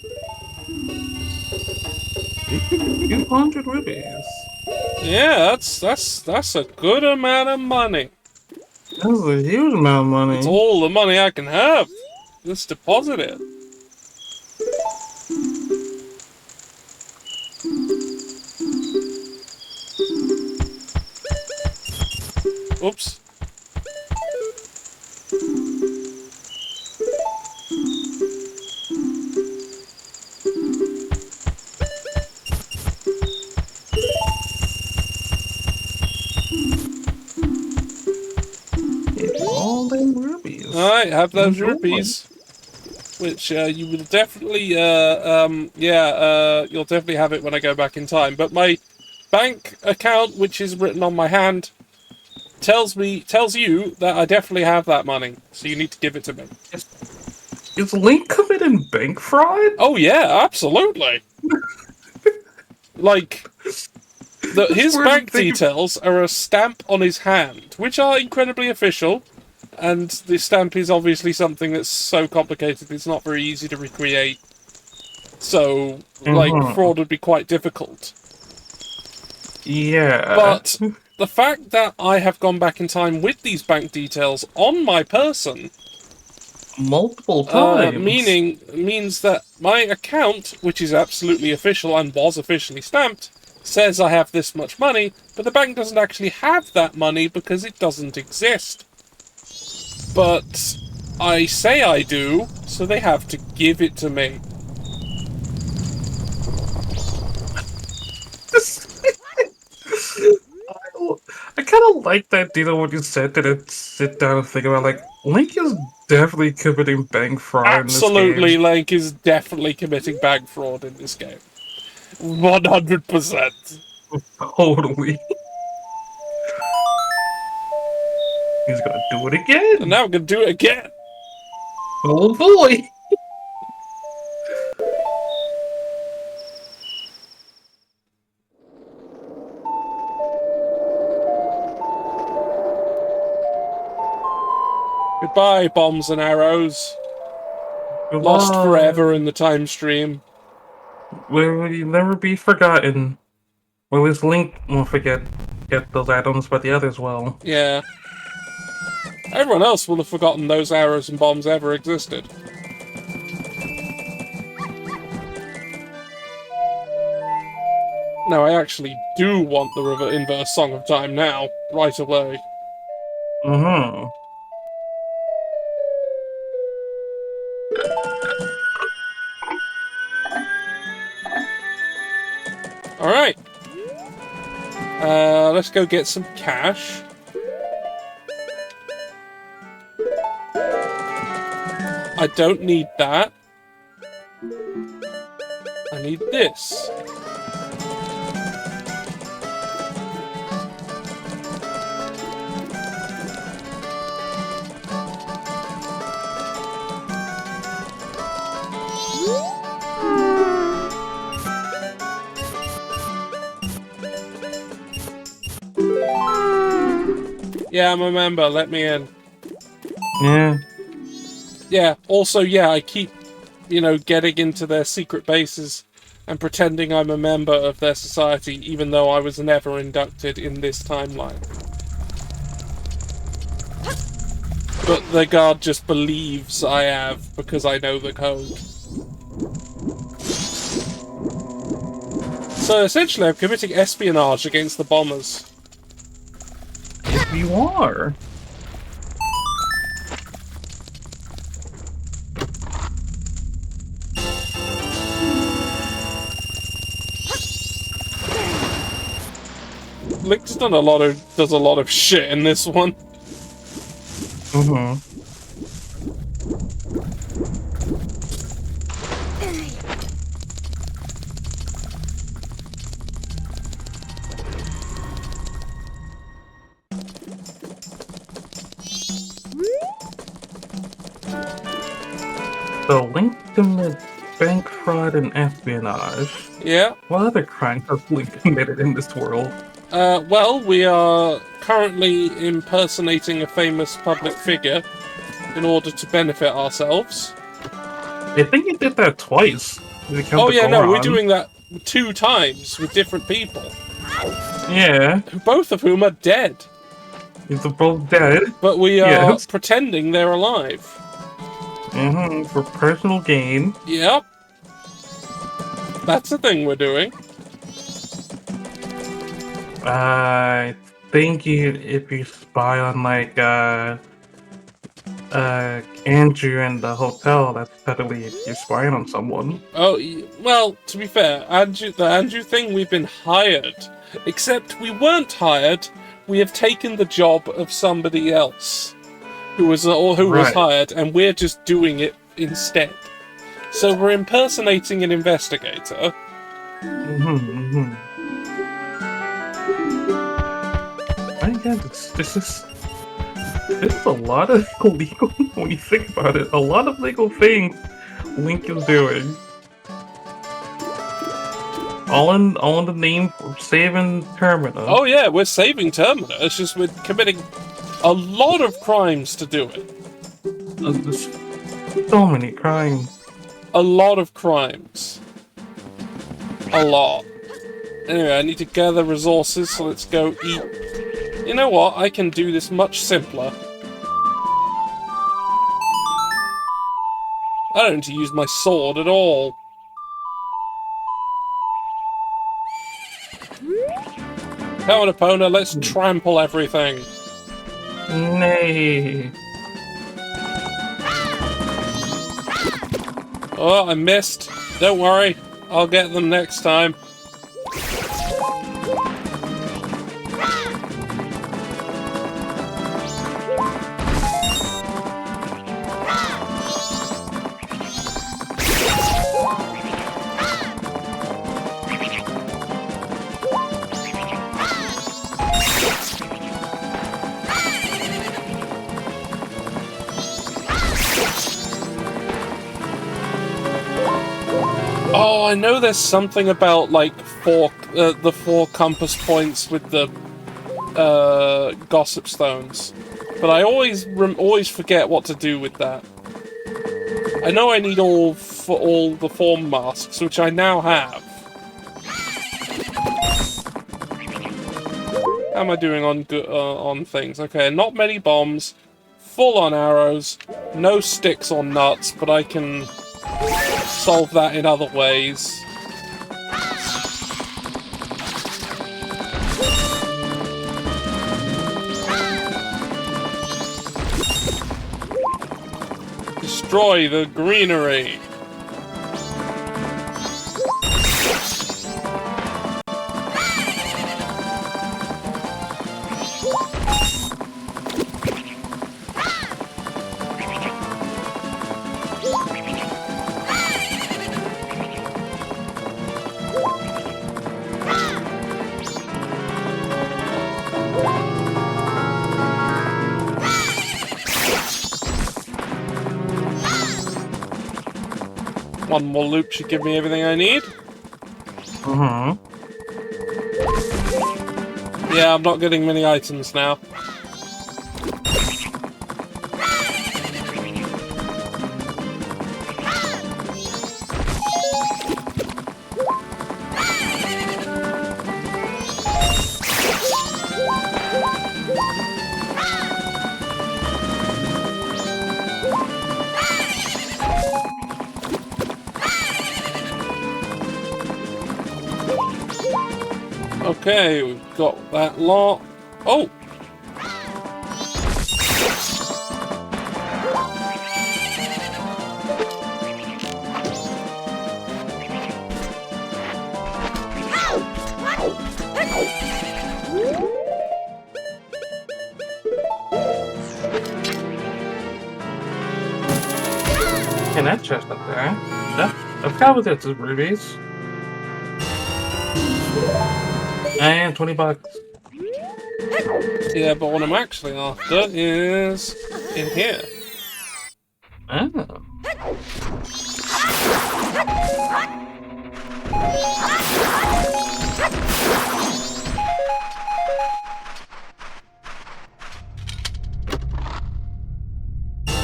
200 rupees. Yeah, that's a good amount of money. That's a huge amount of money. It's all the money I can have. Let's deposit it. Oops. All them rupees. Alright, have those Enjoy. rupees. Which, you will definitely, you'll definitely have it when I go back in time. But my bank account, which is written on my hand, tells you that I definitely have that money. So you need to give it to me. Is Link committing bank fraud? Oh yeah, absolutely. Like, his Where bank did they- details are a stamp on his hand, which are incredibly official. And the stamp is obviously something that's so complicated it's not very easy to recreate. So, like, fraud would be quite difficult. Yeah. But the fact that I have gone back in time with these bank details on my person multiple times. means that my account, which is absolutely official and was officially stamped, says I have this much money, but the bank doesn't actually have that money because it doesn't exist. But I say I do, so they have to give it to me. I kind of like that, you know, when you said that it sit down and think about, like, Link is definitely committing bank fraud in this Absolutely, game. Link is definitely committing bank fraud in this game. 100%. Totally. He's gonna do it And again! now I'm gonna do it again. Oh boy! Goodbye, bombs and arrows. Lost forever in the time stream. Will you never be forgotten? Well, his Link won't get those items, but the others will. Yeah. Everyone else will have forgotten those arrows and bombs ever existed. Now, I actually do want the inverse Song of Time now, right away. Mm-hmm. Alright. Let's go get some cash. I don't need that. I need this. Yeah, I'm a member. Let me in. Yeah. Yeah, also, yeah, I keep, you know, getting into their secret bases and pretending I'm a member of their society, even though I was never inducted in this timeline. But the guard just believes I have, because I know the code. So essentially, I'm committing espionage against the bombers. If you are. Link's does a lot of shit in this one. Mm-hmm. So, Link committed bank fraud and espionage. Yeah. What other crimes has Link committed in this world? Well, we are currently impersonating a famous public figure in order to benefit ourselves. I think he did that twice. Oh yeah, no, we're doing that 2 times with different people. Yeah. Both of whom are dead. They're both dead. But we are pretending they're alive. Mm-hmm. For personal gain. Yep. That's the thing we're doing. I think if you spy on like Andrew in the hotel, that's totally you're spying on someone. Oh, well, to be fair, the Andrew thing, we've been hired. Except we weren't hired, we have taken the job of somebody else who was hired, and we're just doing it instead. So we're impersonating an investigator. Mm-hmm. I guess this is a lot of illegal, when you think about it, a lot of legal things Link is doing. All in the name of saving Termina. Oh yeah, we're saving Termina. It's just we're committing a lot of crimes to do it. There's so many crimes. A lot of crimes. A lot. Anyway, I need to gather resources, so let's go eat. You know what? I can do this much simpler. I don't need to use my sword at all. Come on, Epona, let's trample everything. Nay. Oh, I missed. Don't worry. I'll get them next time. Oh, I know there's something about like the 4 compass points with the gossip stones, but I always forget what to do with that. I know I need all the form masks, which I now have. How am I doing on things? Okay, not many bombs, full on arrows, no sticks or nuts, but I can solve that in other ways. Destroy the greenery. One more loop should give me everything I need. Mm-hmm. Yeah, I'm not getting many items now. Okay, we've got that lot. Oh! And that chest up there. I've got with it, rubies. And 20 bucks. Yeah, but what I'm actually after is in here. Oh.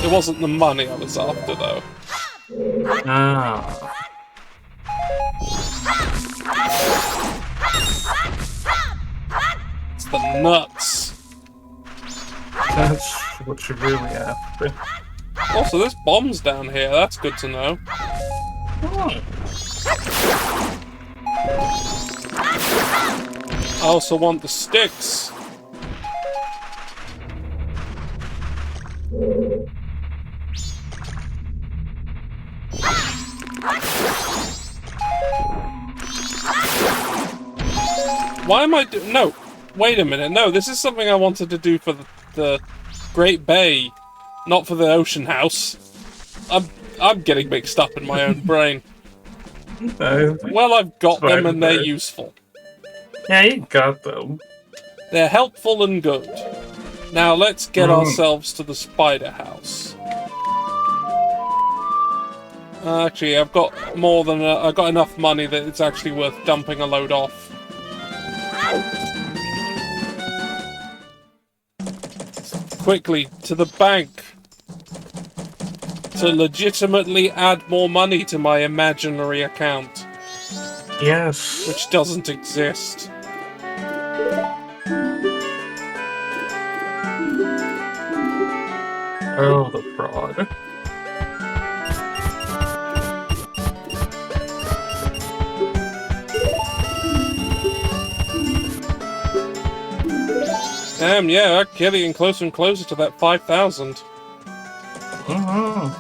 It wasn't the money I was after, though. Ah. It's the nuts. That's what you really after. Also, there's bombs down here. That's good to know. Oh. I also want the sticks. Why am I no, wait a minute. No, this is something I wanted to do for the Great Bay, not for the Ocean House. I'm getting mixed up in my own brain. Well, I've got them and they're useful. Yeah, you got them. They're helpful and good. Now let's get ourselves to the spider house. Actually, I've got more than I've got enough money that it's actually worth dumping a load off. Quickly, to the bank. To legitimately add more money to my imaginary account. Yes. Which doesn't exist. Oh, the fraud. Damn, yeah, I'm getting closer and closer to that 5,000. Mm-hmm.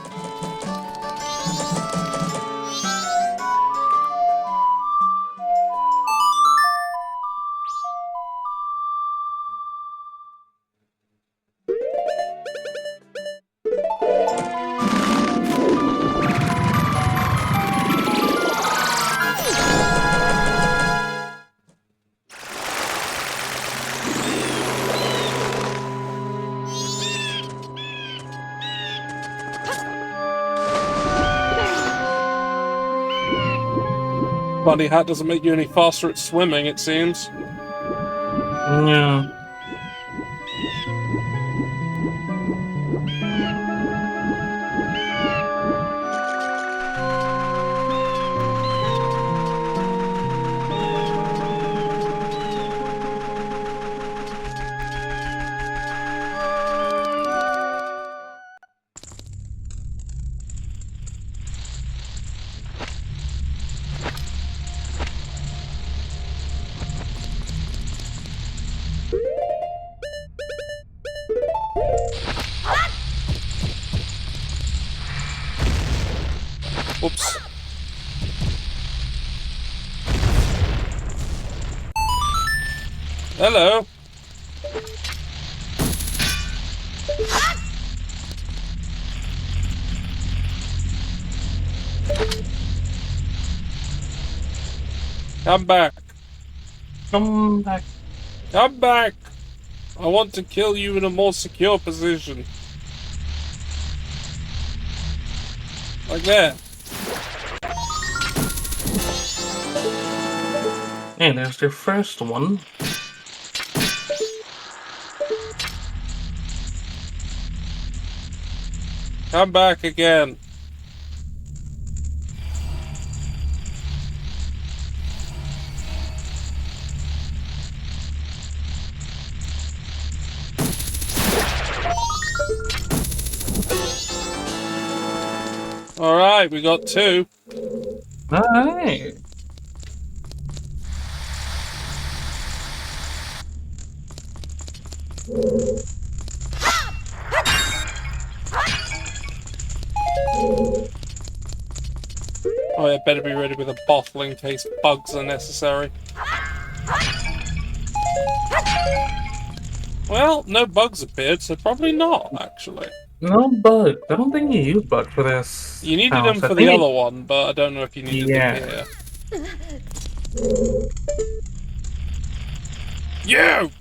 Bunny hat doesn't make you any faster at swimming, it seems. Yeah. Oops. Hello. Come back. Come back. Come back. I want to kill you in a more secure position. Like that. And there's the first one. Come back again. Alright, we got 2. Alright. Oh, I better be ready with a bottle in case bugs are necessary. Well, no bugs appeared, so probably not, actually. No bug. I don't think you use bug for this. You needed house. them I for the think other one, but I don't know if you needed them here. You!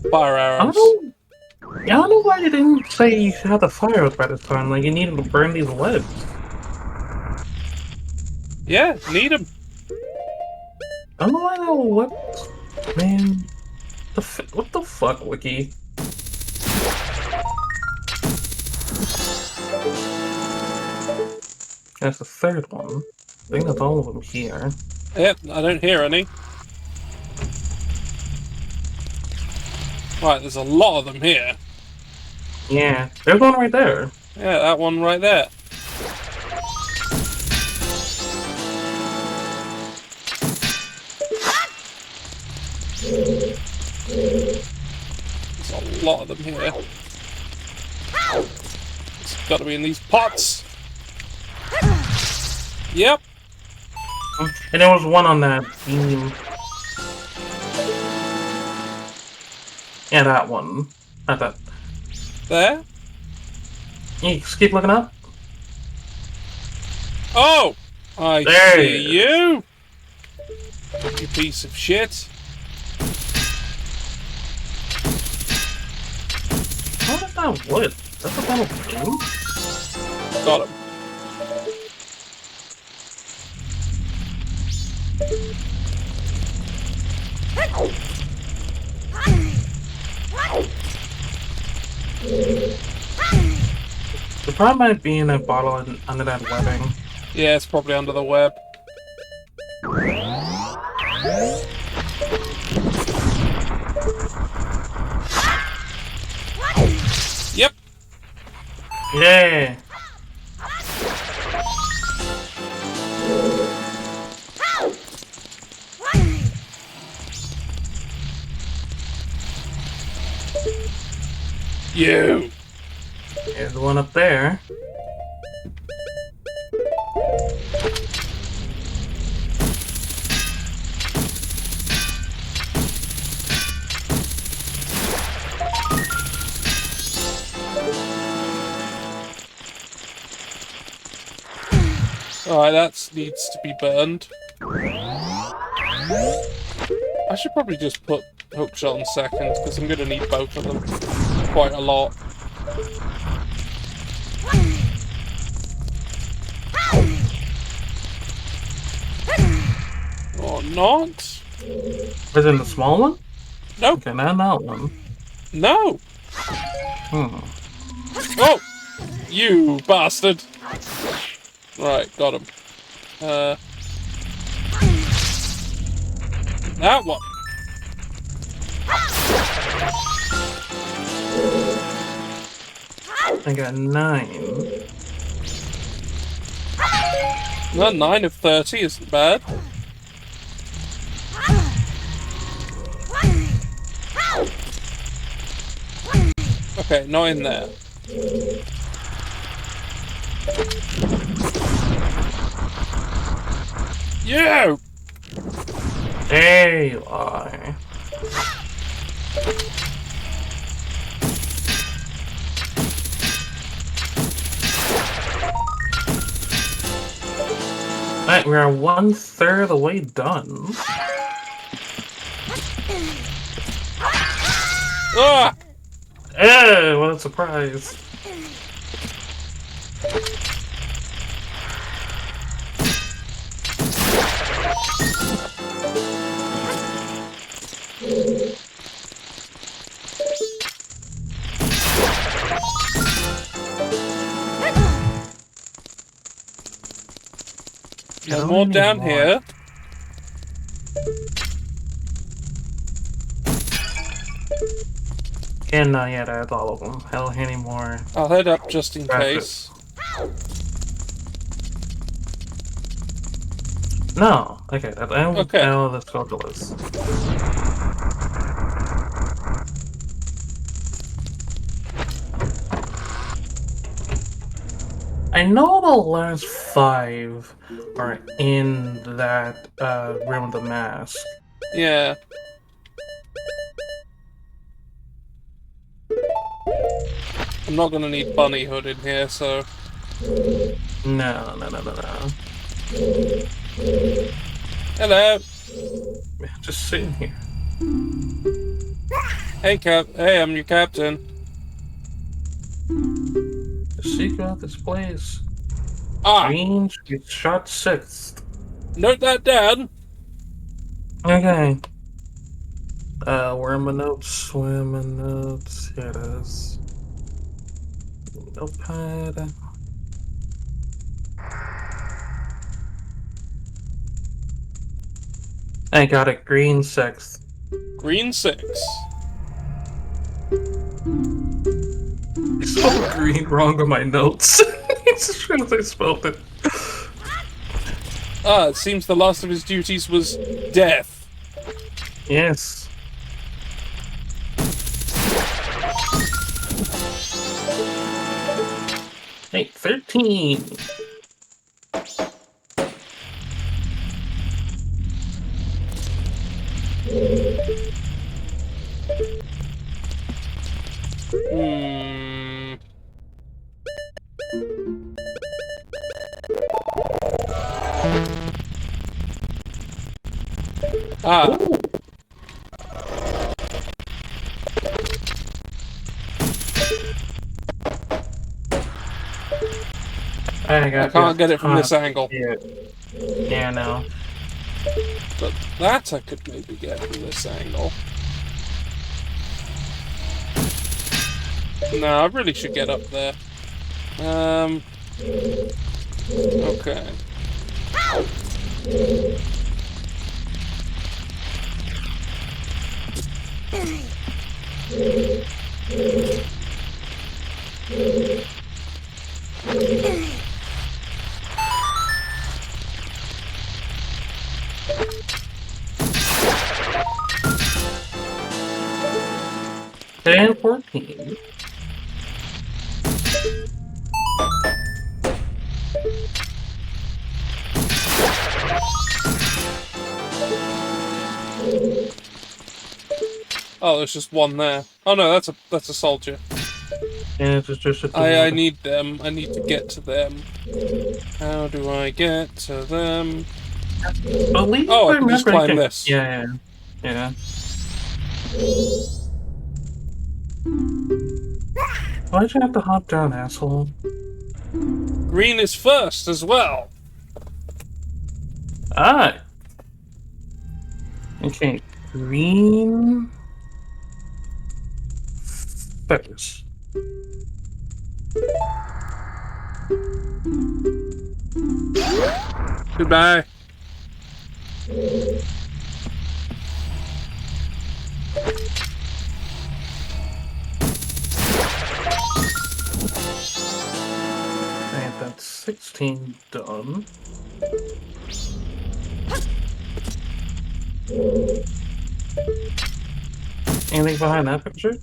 Fire arrows. I don't know why they didn't say you should have the fires by this time. Like, you needed to burn these webs. Yeah, need them. I don't know why that what. Man. What the fuck, Wiki? That's the third one. I think that's all of them here. Yep, I don't hear any. Right, there's a lot of them here. Yeah, there's one right there. Yeah, that one right there. There's a lot of them here. It's got to be in these pots. Yep. And there was one on that beam. Yeah, that one. Not that. There. You just keep looking up. Oh! I There see it you! You piece of shit. What is that wood? That's a metal beam? Got him. The problem might be in that bottle under that webbing. Yeah, it's probably under the web. Yep. Yeah. You. There's one up there. Alright, that needs to be burned. I should probably just put hookshot in seconds, because I'm going to need both of them quite a lot. Or not? Was it the small one? Nope. Okay, not that one. No! Hmm. Oh! You bastard! Right, got him. That one! I got 9. Well, 9 of 30 isn't bad. Okay, not in there. You! There you are. Alright, we are 1/3 of the way done. Ah! Hey, what a surprise. No more down here. And not yet, that's all of them. I don't have any more. I'll head up just in Practice. case. No. Okay, Okay. now let's go to this. I know the last 5 are in that room of the mask. Yeah. I'm not gonna need Bunny Hood in here, so... No. Hello! Just sitting here. Hey, I'm your captain. The secret of this place. Ah! Green gets shot 6th. Note that down! Okay. Where are my notes? Where are my notes? Here it is. Notepad. I got it. Green 6th. Green 6. I spelled green wrong on my notes. It's as soon as I spelled it. Ah, it seems the last of his duties was death. Yes. Hey, 13. Hmm. Ah. I can't get it from this angle. Yeah, no. But that I could maybe get from this angle. No, I really should get up there. Okay. And 14. Oh, there's just one there. Oh no, that's a soldier. And it's just a I need them. I need to get to them. How do I get to them? Oh, I can just climb this. Yeah. Why'd you have to hop down, asshole? Green is first as well. Ah! Okay, green... First. Goodbye. And that's 16 done. Anything behind that picture?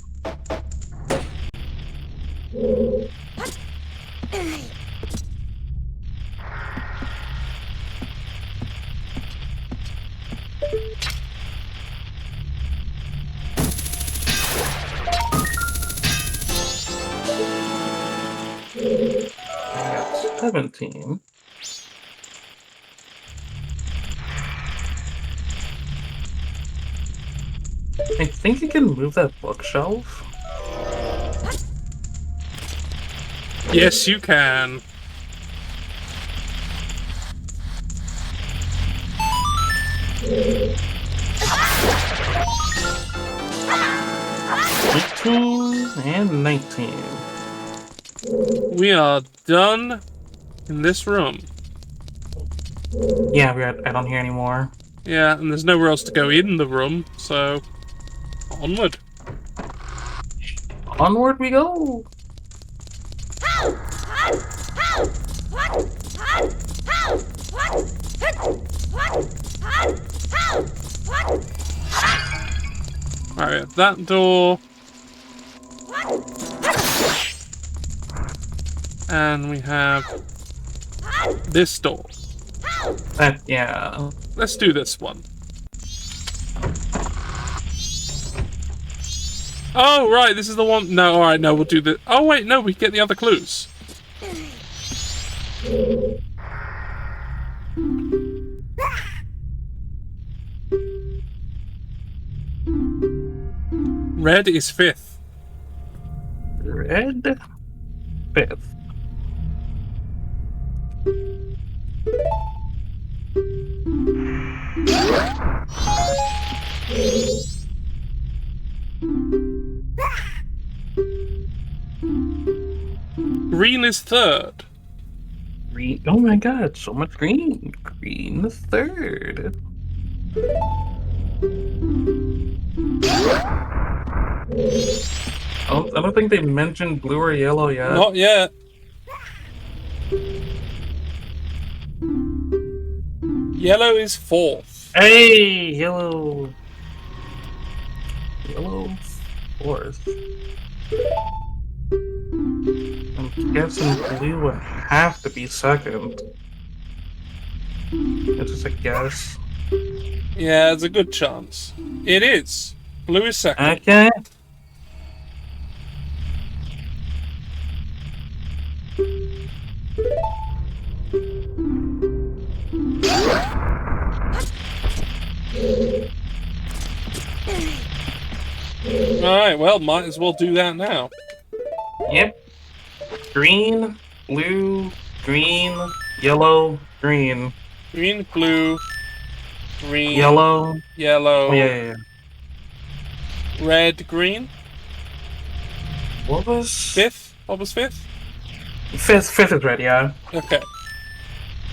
I got 17. I think you can move that bookshelf. Yes, you can. And 19. We are done in this room. Yeah, I don't hear anymore. Yeah, and there's nowhere else to go in the room, so onward. Onward we go! Alright, that door. And we have this door. Yeah. Let's do this one. Oh, right, this is the one. No, alright, no, we'll do the. Oh, wait, no, we get the other clues. Red is fifth. Red. Fifth. Green is third. Green. Oh my god, so much green. Green the third. I don't think they mentioned blue or yellow yet. Not yet. Yellow is fourth. Hey, yellow. Yellow fourth. I'm guessing blue would have to be second. It's just a guess. Yeah, it's a good chance. It is. Blue is second. Okay. Alright, well, might as well do that now. Yep. Green, blue, green, yellow, green. Green, blue, green, Yellow. yellow, Oh, yeah. red, green. What was Fifth? What was fifth? fifth is red, yeah. Okay.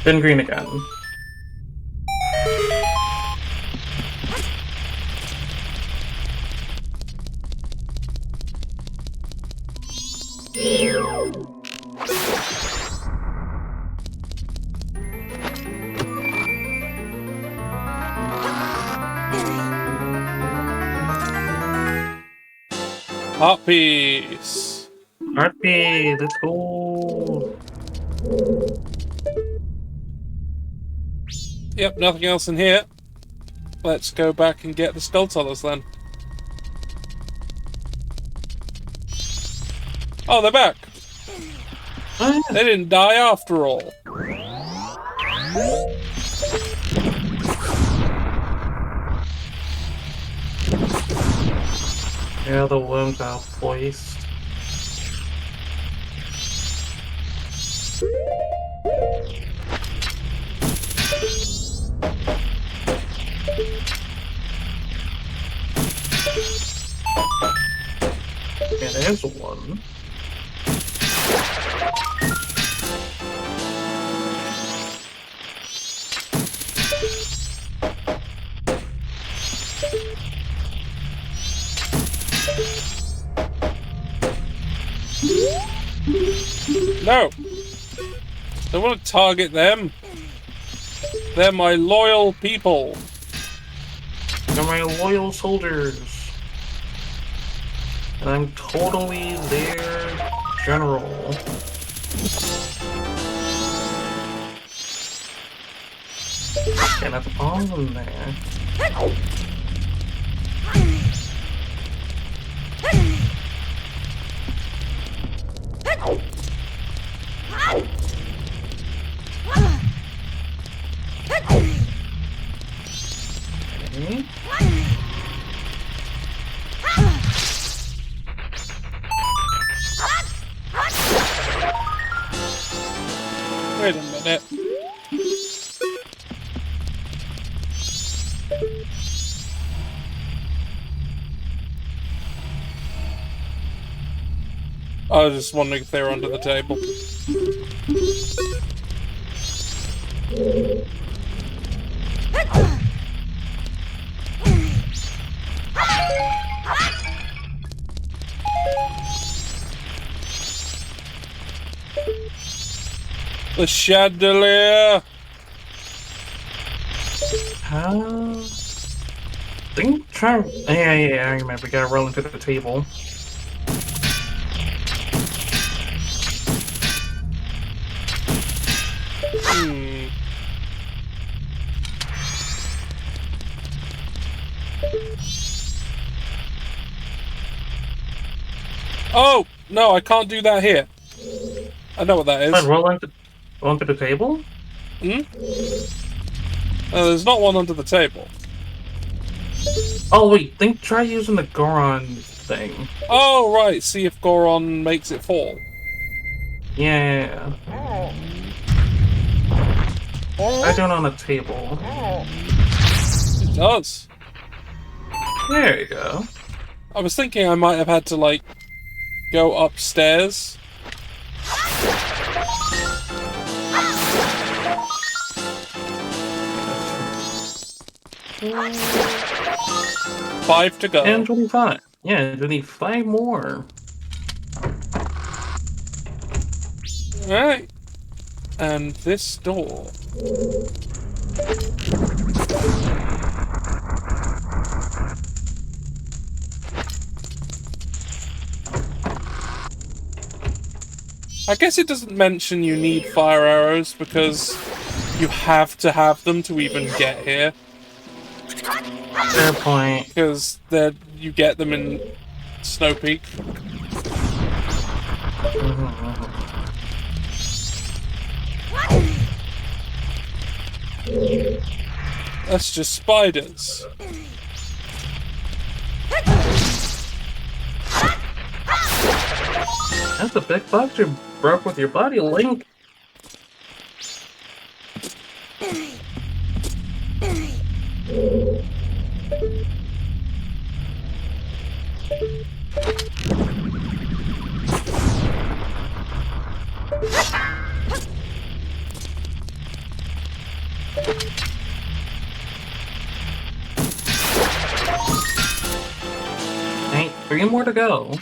Then green again. Heart piece. Heartbeat, let's go. Yep, nothing else in here. Let's go back and get the skull tunnels then. Oh, they're back. They didn't die after all. Yeah, the wound got voiced. Yeah, there's one. No! Don't want to target them. They're my loyal people. They're my loyal soldiers. And I'm totally their general. Can't have a bomb there. Okay. Wait a minute. I was just wondering if they were under the table. The chandelier! Think try. Yeah, I remember. We gotta roll into the table. Oh! No, I can't do that here. I know what that is. Roll into the table? Hmm? No, there's not one under the table. Oh wait, try using the Goron thing. Oh, right. See if Goron makes it fall. Yeah. I do it on the table. It does. There you go. I was thinking I might have had to, like, go upstairs. Five to go. And 25. Yeah, we need 5 more. Alright. And this door. I guess it doesn't mention you need fire arrows because you have to have them to even get here. Fair point. Because you get them in Snow Peak. That's just spiders. That's a big box you broke with your body, Link. Ain't 3 more to go.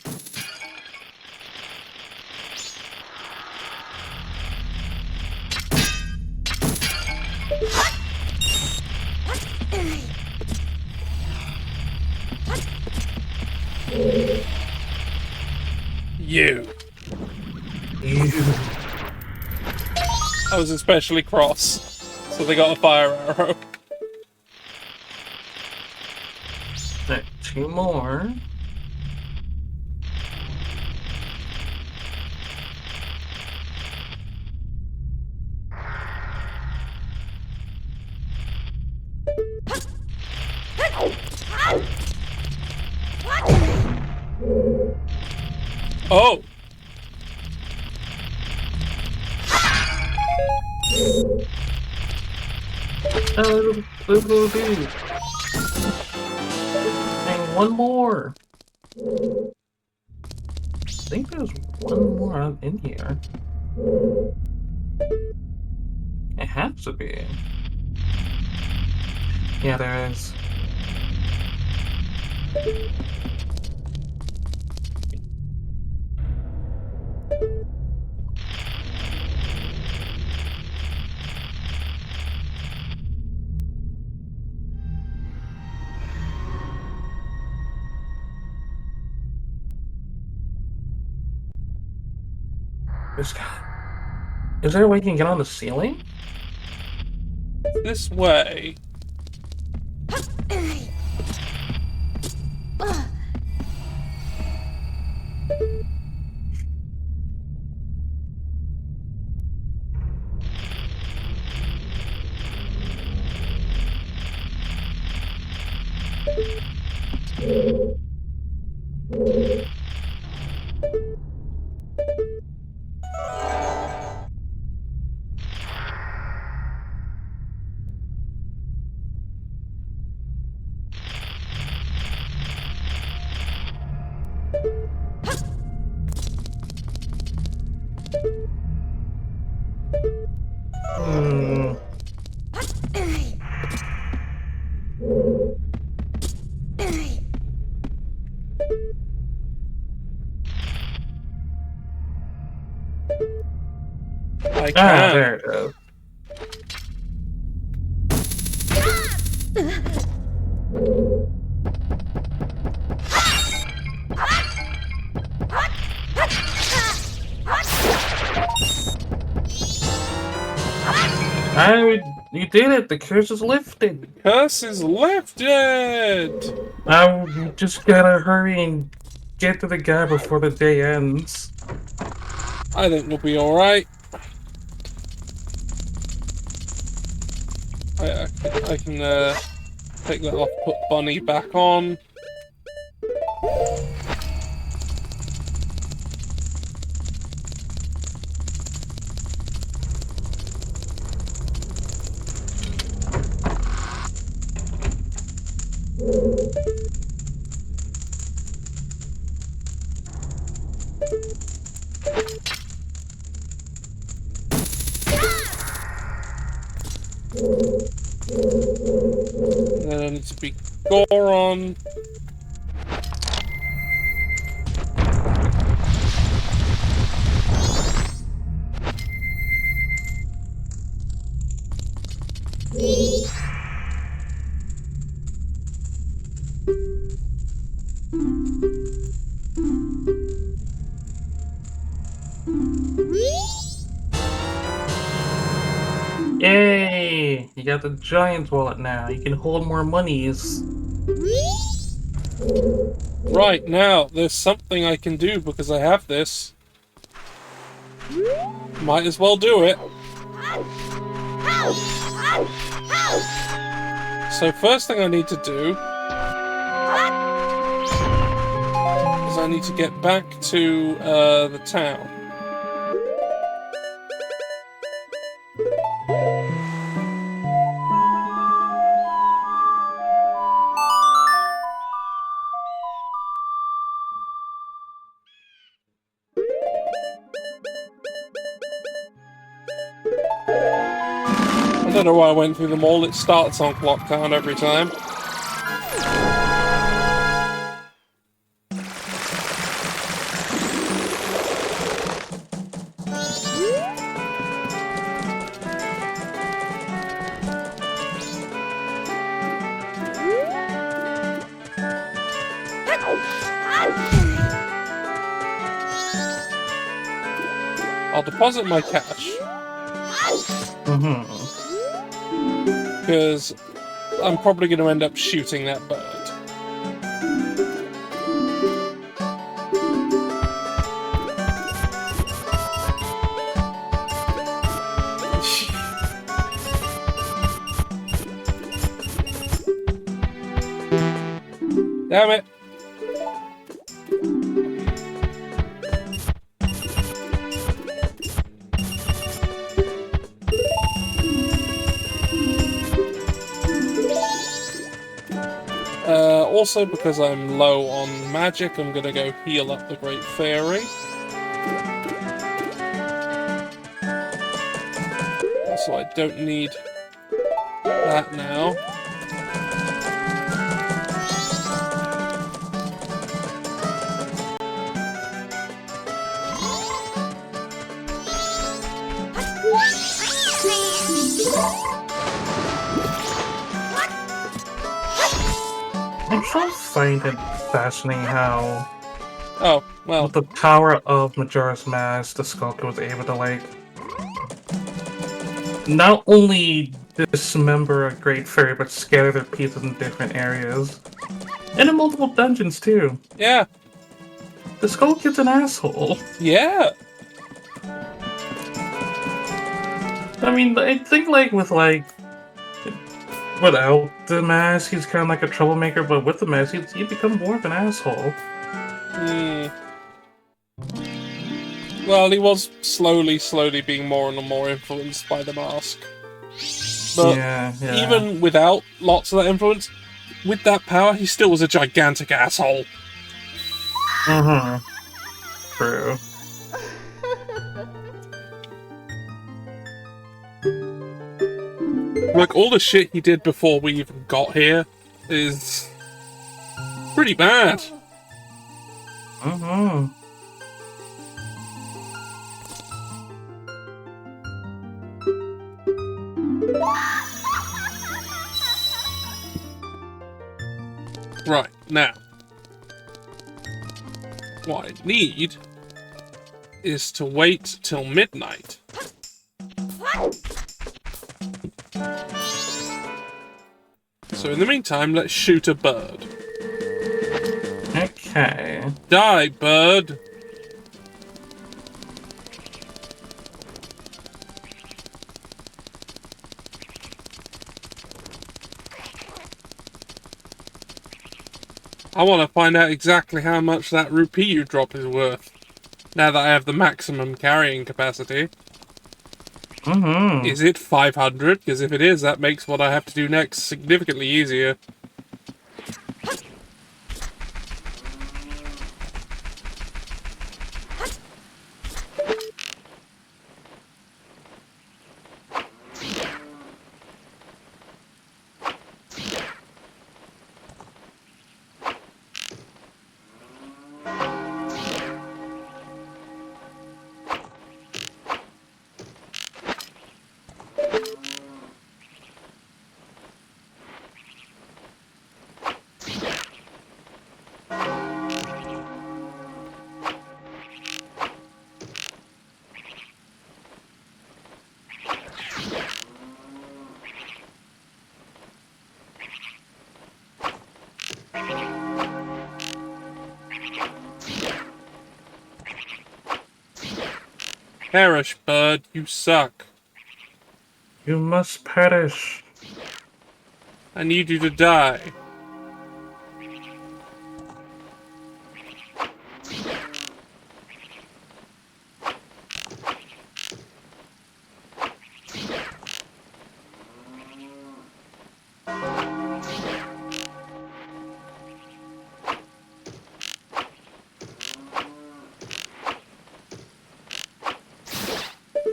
You. I was especially cross, so they got a fire arrow. Right, 2 more. Oh! Oh, little dude. And one more. I think there's one more up in here. It has to be. Yeah, there is. There's got... Is there a way you can get on the ceiling? This way. Hmm. I Ah, can. there it is. You did it! The curse is lifted! Curse is lifted! You just gotta hurry and get to the guy before the day ends. I think we'll be alright. I can take that off, put Bunny back on. Then I need to be Goron. Yay! You got the giant wallet now. You can hold more monies. Right, now, there's something I can do because I have this. Might as well do it. So first thing I need to do is I need to get back to the town. I don't know why I went through them all. It starts on Clock Town every time. I'll deposit my cash. Because I'm probably going to end up shooting that bird. Damn it! also, because I'm low on magic, I'm gonna go heal up the Great Fairy. Also, I don't need that now. I still find it fascinating how, Oh, well. with the power of Majora's Mask, the sculptor was able to, like, not only dismember a Great Fairy, but scatter their pieces in different areas. And in multiple dungeons, too. Yeah. The Skull Kid's an asshole. Yeah. I mean, I think, like, without the mask, he's kind of like a troublemaker, but with the mask, he'd become more of an asshole. Well, he was slowly being more and more influenced by the mask. But Yeah. even without lots of that influence, with that power, he still was a gigantic asshole. True. Like, all the shit he did before we even got here is pretty bad. Right, now. What I need is to wait till midnight. So in the meantime, let's shoot a bird. Okay. Die, bird! I want to find out exactly how much that rupee you drop is worth. Now that I have the maximum carrying capacity. Is it 500? Because if it is, that makes what I have to do next significantly easier. Perish, bird, you suck. You must perish. I need you to die.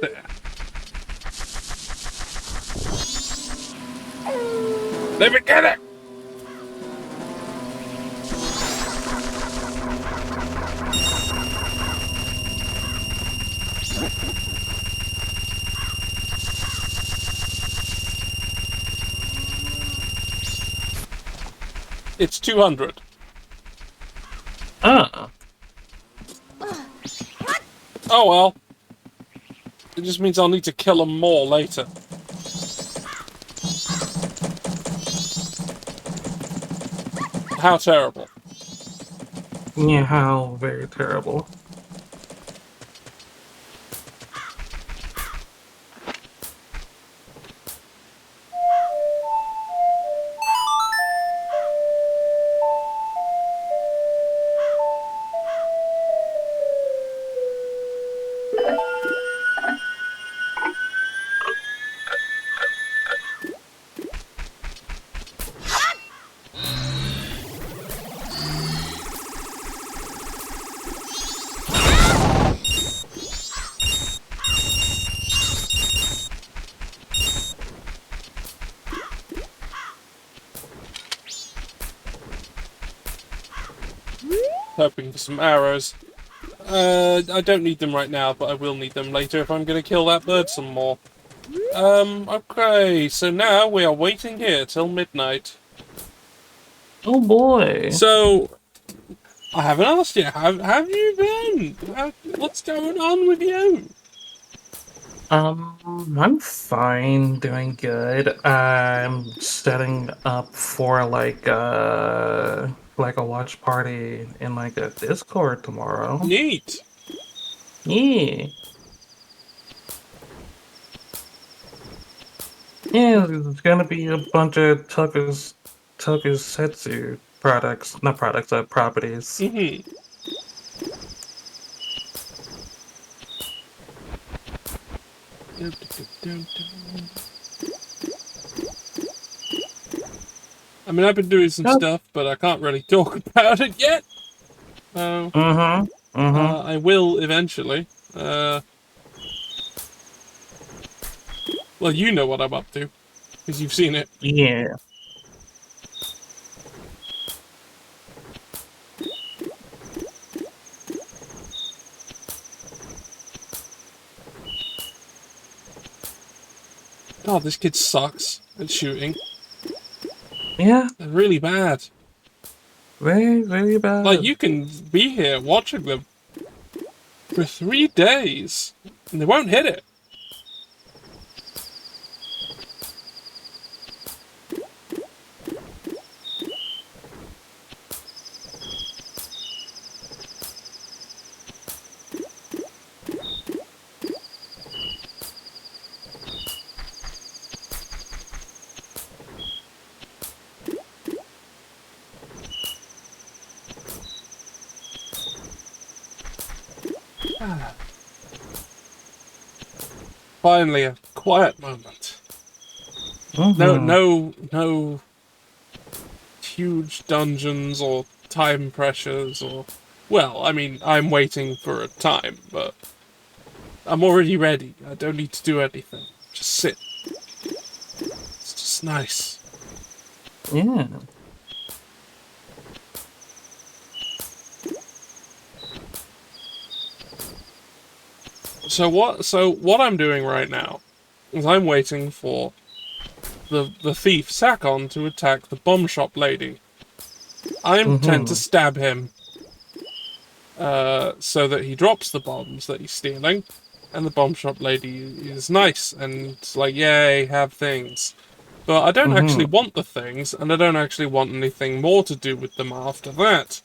There. Let me get it! It's 200. Ah. Oh well. It just means I'll need to kill them more later. How terrible. Yeah, how very terrible. hoping for some arrows. I don't need them right now, but I will need them later if I'm going to kill that bird some more. Okay, so now we are waiting here till midnight. Oh boy. So, I haven't asked you, have you been? What's going on with you? I'm fine, doing good. I'm setting up for like a watch party in like a Discord tomorrow. Neat. Yeah. Yeah, there's gonna be a bunch of Tokusetsu products, not products, properties. Mm-hmm. I mean, I've been doing some stuff, but I can't really talk about it yet. I will eventually. Well, you know what I'm up to, because you've seen it. Yeah. God, this kid sucks at shooting. Yeah. They're really bad. Very, very bad. Like, you can be here watching them for 3 days, and they won't hit it. Finally, a quiet moment. No huge dungeons or time pressures or... Well, I mean, I'm waiting for a time, but I'm already ready. I don't need to do anything. Just sit. It's just nice. Yeah. So what I'm doing right now is I'm waiting for the thief Sakon to attack the bomb shop lady. I intend to stab him so that he drops the bombs that he's stealing, and the bomb shop lady is nice and like, yay, have things. But I don't actually want the things, and I don't actually want anything more to do with them after that.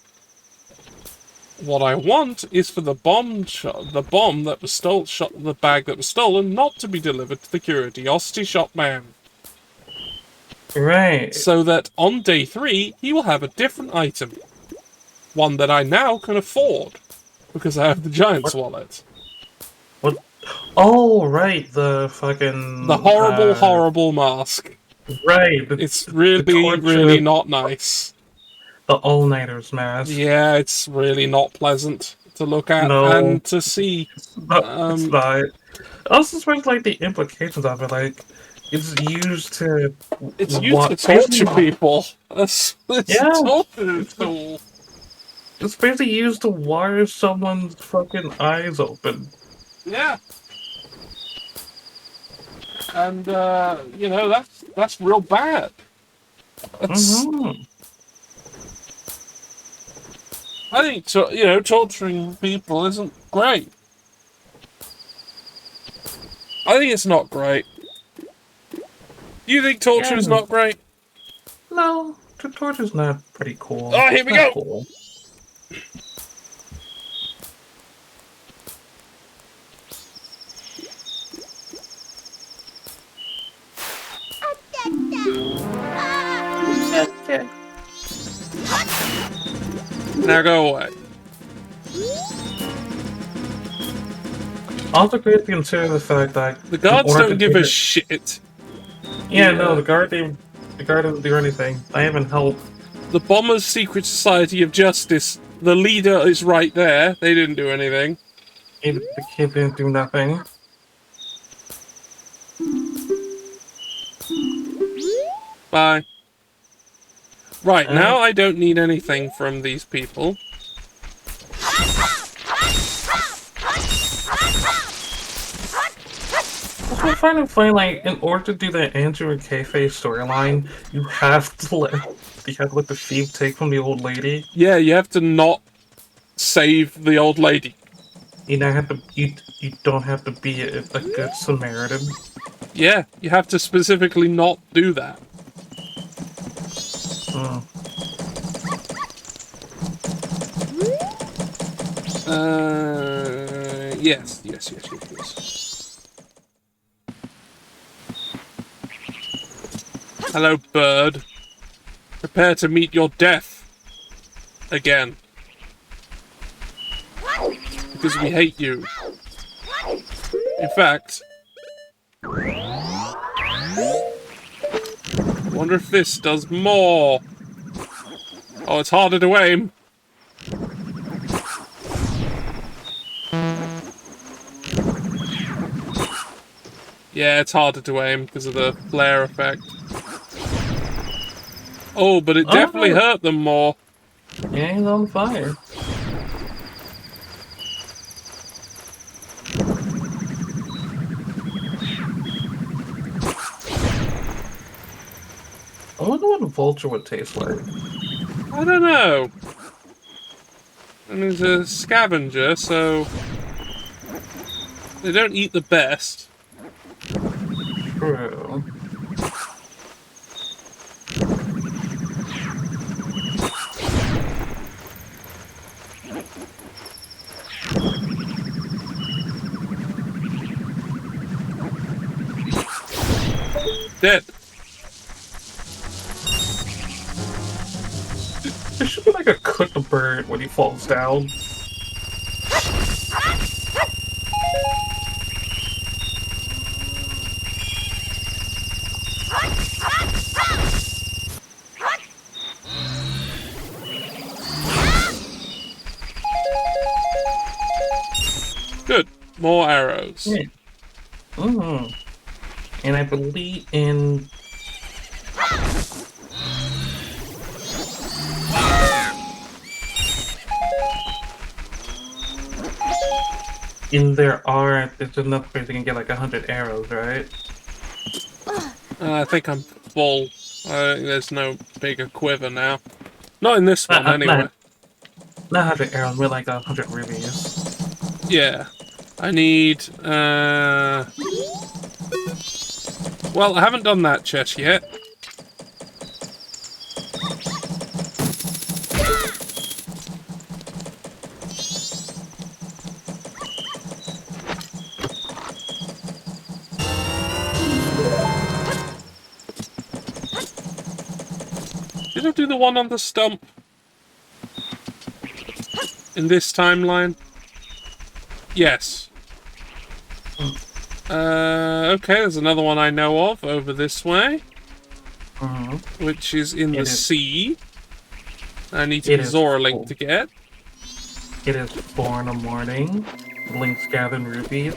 What I want is for the bomb that was the bag that was stolen, not to be delivered to the curiosity shop man. Right. So that on day 3, he will have a different item. One that I now can afford, because I have the Giant's wallet. What? Oh, right, the fucking... The horrible mask. Right. It's really not nice. The all-nighters mask. Yeah, it's really not pleasant to look at and to see. It's not. I also suppose, like, the implications of it, like, it's used to... It's used to torture people. It's torture tool. It's basically used to wire someone's fucking eyes open. Yeah. And, you know, that's real bad. That's... I think, torturing people isn't great. I think it's not great. Do you think torture is not great? No, torture's not pretty cool. Oh, here we go! Cool. Now go away. Also, great to consider the fact that the guards don't give a shit. Yeah, no, the guard doesn't do anything. I haven't helped. The Bombers' Secret Society of Justice. The leader is right there. They didn't do anything. The kid didn't do nothing. Bye. Right, now I don't need anything from these people. find it funny, like, in order to do the Andrew and Kayfabe storyline, you have to let the thief take from the old lady. Yeah, you have to not save the old lady. You don't have to. You don't have to be a good Samaritan. Yeah, you have to specifically not do that. Mm. Yes. Hello, bird. Prepare to meet your death. Again. Because we hate you. In fact... wonder if this does more. Oh, it's harder to aim. Yeah, it's harder to aim because of the flare effect. Oh, but it definitely hurt them more. Yeah, he's on fire. I wonder what a vulture would taste like. I don't know. I mean, it's a scavenger, so they don't eat the best. True. Dead. There should be like a cooked bird when he falls down. Good. More arrows. Yeah. And I believe in... there's enough place you can get like 100 arrows, right? I think I'm full. There's no bigger quiver now. Not in this one, anyway. Not 100 arrows, we're like 100 rubies. Yeah. I need, well, I haven't done that chest yet. Did I do the one on the stump? In this timeline? Yes. Okay, there's another one I know of over this way. Which is in the sea. I need to be Zora Link to get. It is 4 in the morning. Link's gathering rubies.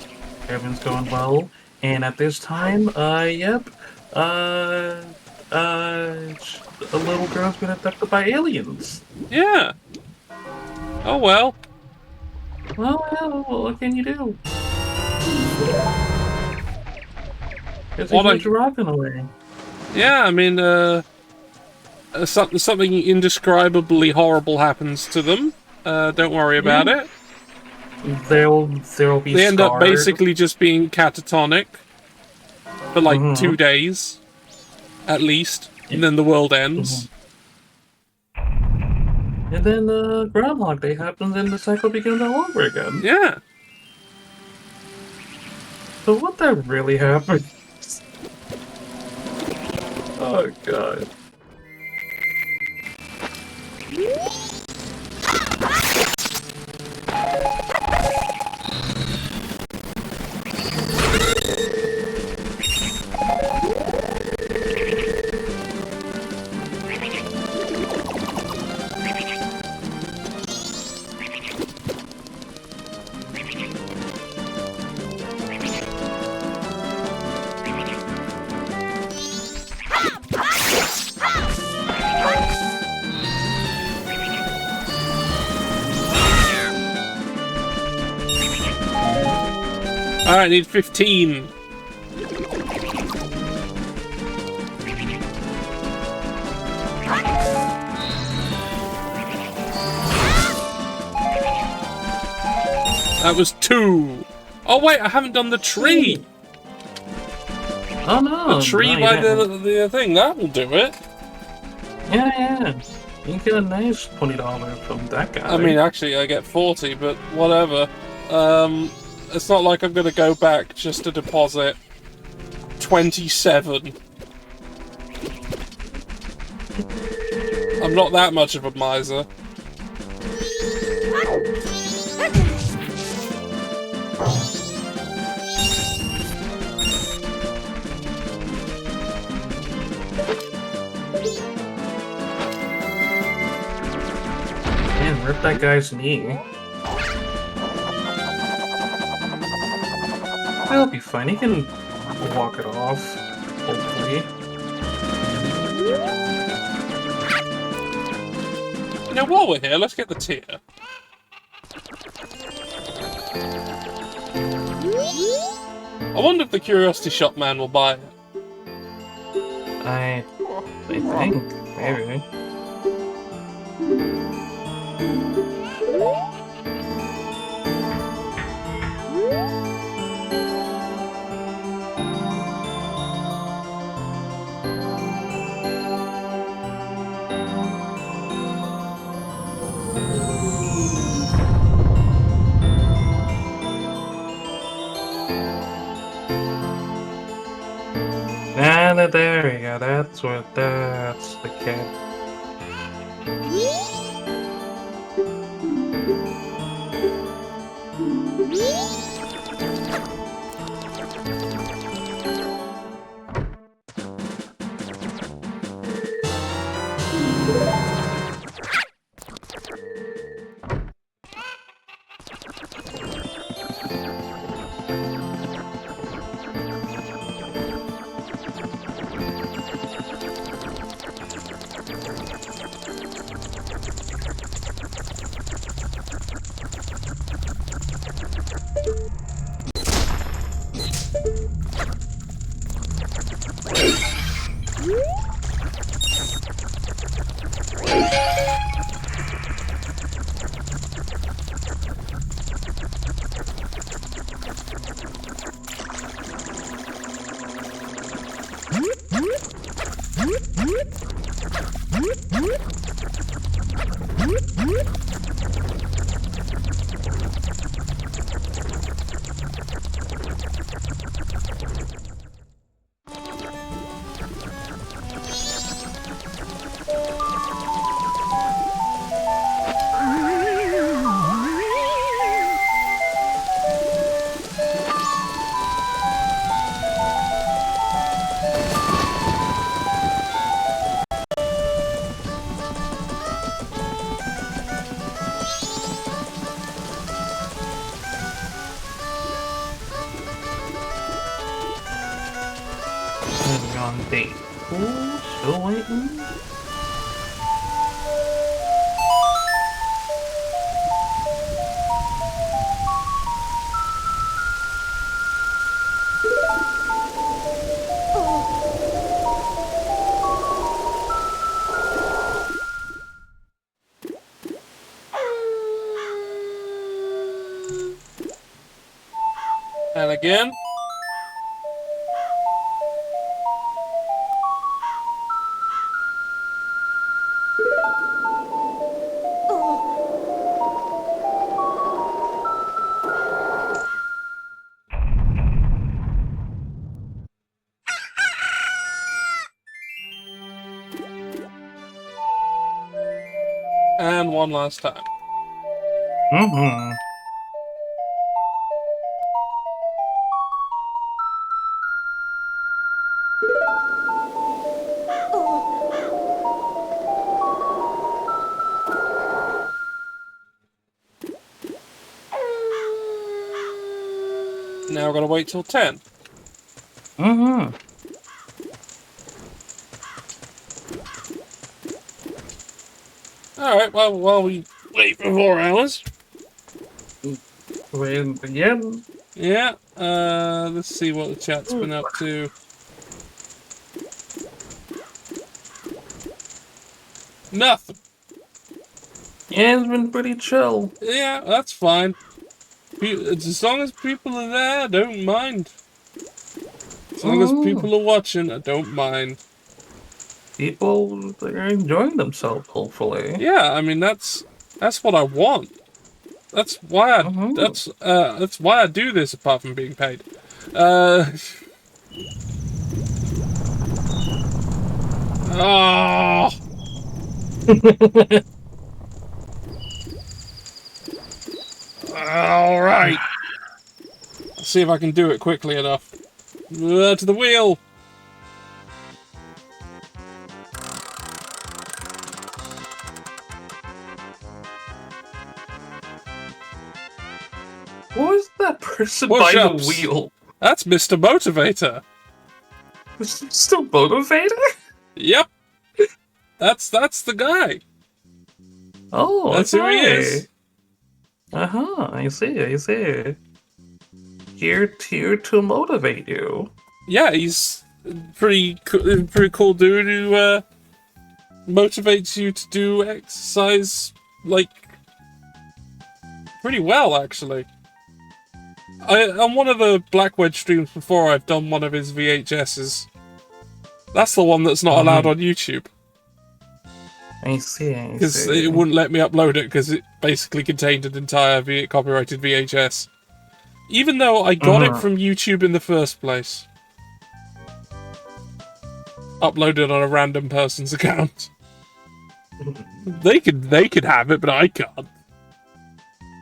Everything's going well. And at this time, yep. A little girl's been abducted by aliens. Yeah. Oh well. Well, what can you do? It's What a huge rock in a way. Yeah, I mean, something indescribably horrible happens to them. Don't worry about it. There'll be They end up scars. basically just being catatonic for like 2 days, at least, and then the world ends. And then Groundhog Day happens and the cycle begins all over again. Yeah. So what that really happened? Oh god. Alright, I need 15. That was 2. Oh wait, I haven't done the tree. Oh no! The tree no, by you didn't. the thing. That will do it. Yeah. You can get a nice $20 from that guy. I mean, actually, I get 40, but whatever. It's not like I'm gonna go back just to deposit 27. I'm not that much of a miser. Man, rip that guy's knee. That'll be fine. He can walk it off, hopefully. Now, while we're here, let's get the tier. I wonder if the Curiosity Shop man will buy it. I think, maybe. And there we go, that's the kid. Moving on date. Ooh, still waiting. And again. And one last time. Mm-hmm. Now I've got to wait till 10. Mm-hmm. Alright, well, while we wait for 4 hours. Wait again. Yeah, let's see what the chat's been up to. Nothing. Yeah, it's been pretty chill. Yeah, that's fine. As long as people are there, I don't mind. As long as people are watching, I don't mind. People are enjoying themselves, hopefully. Yeah, I mean that's what I want. That's why that's why I do this. Apart from being paid. Oh. All right. Let's see if I can do it quickly enough. To the wheel. Who is that person by the Push-ups. wheel? That's Mr. Motivator. Is he still motivator? Yep. That's the guy. Oh, That's who he is. I see. Here to motivate you. Yeah, he's pretty cool dude who motivates you to do exercise, like, pretty well, actually. On one of the Black Wedge streams before, I've done one of his VHSs. That's the one that's not allowed on YouTube. I see. Because it wouldn't let me upload it because it basically contained an entire copyrighted VHS. Even though I got it from YouTube in the first place. Uploaded on a random person's account. They could have it, but I can't.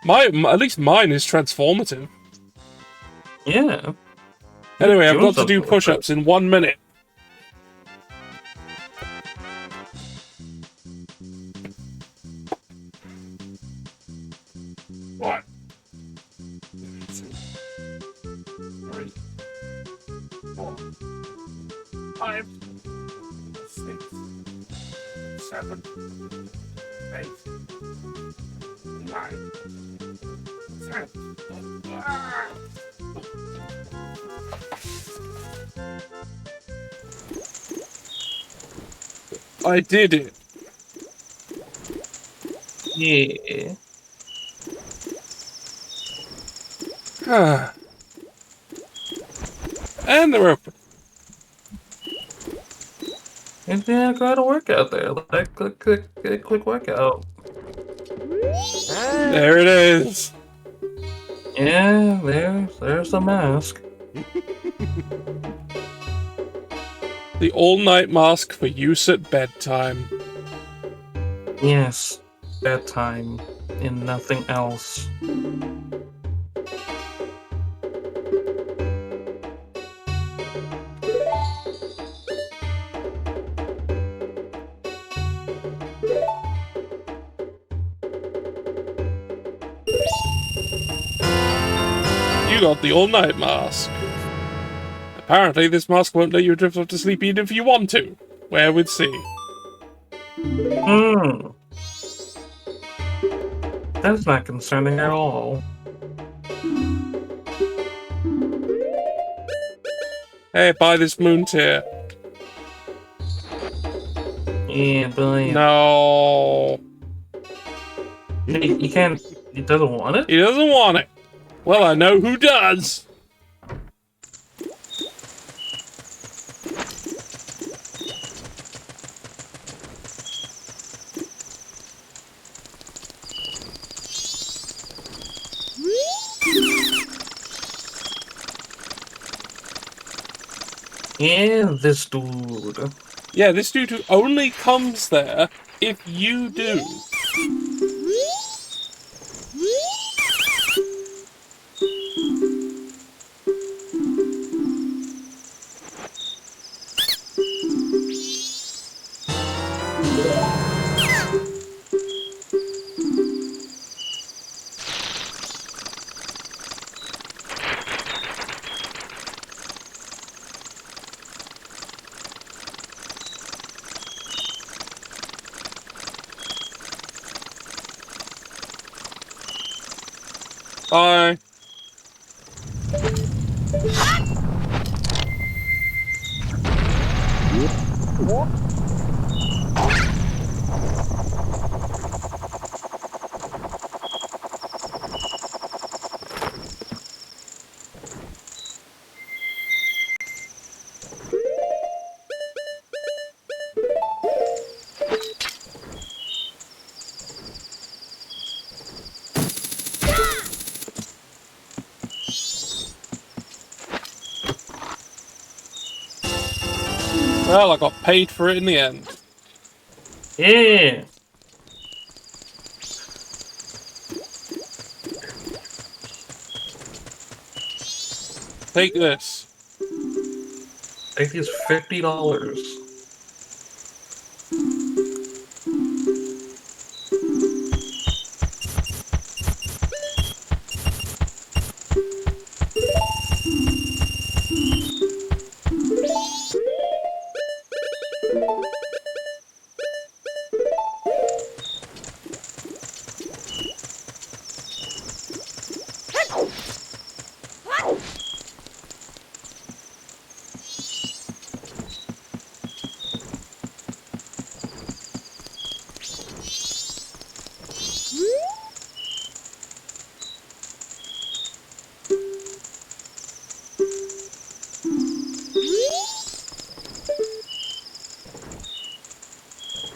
At least mine is transformative. Yeah. Anyway, I've got to do push-ups in 1 minute. One, 2, 3, 4, 5, 6, 7, 8, 9, 10. I did it. Yeah. And they're open. And yeah, got a workout there. Like quick workout. There it is. Yeah, there's the mask. The all-night mask for use at bedtime. Yes, bedtime and nothing else. You got the all-night mask. Apparently, this mask won't let you drift off to sleep even if you want to. Where would see? That's not concerning at all. Hey, buy this moon tier. Yeah, but No. you can't. He doesn't want it. He doesn't want it. Well, I know who does. Yeah, this dude. Yeah, this dude who only comes there if you do. Bye. Well, I got paid for it in the end. Yeah. Take this. Take these $50.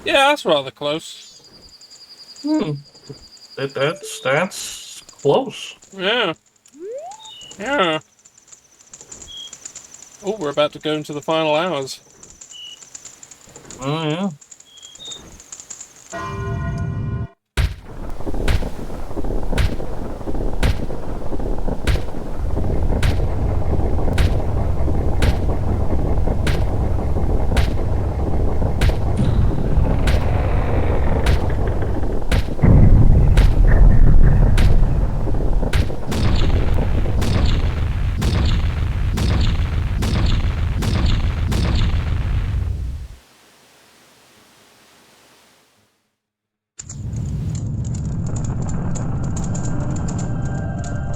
Yeah, that's rather close. That's close. Yeah. Yeah. Oh, we're about to go into the final hours. Oh yeah.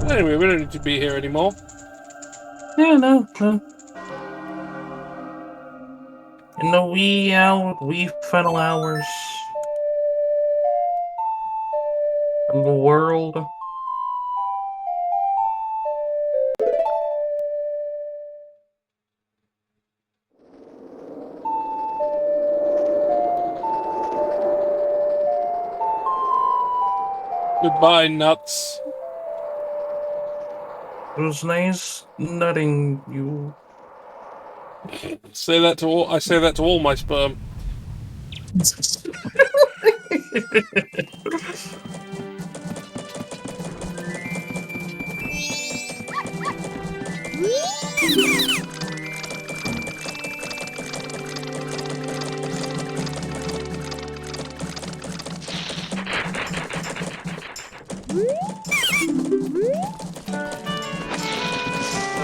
Anyway, we don't need to be here anymore. Yeah, no. In the wee final hours of the world. Goodbye, nuts. It was nice nutting you. Say that to all. I say that to all my sperm.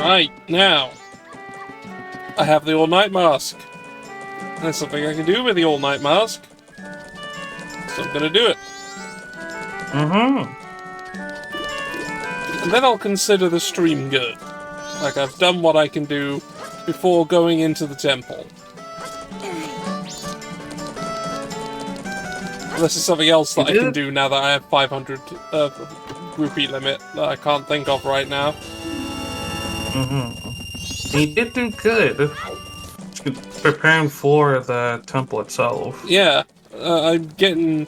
Right, now, I have the all-night mask. There's something I can do with the all-night mask. So I'm gonna do it. Mm-hmm. And then I'll consider the stream good. Like, I've done what I can do before going into the temple. This is something else that I can do now that I have 500 rupee limit that I can't think of right now. Mm-hmm. You did do good. Preparing for the temple itself. Yeah, I'm getting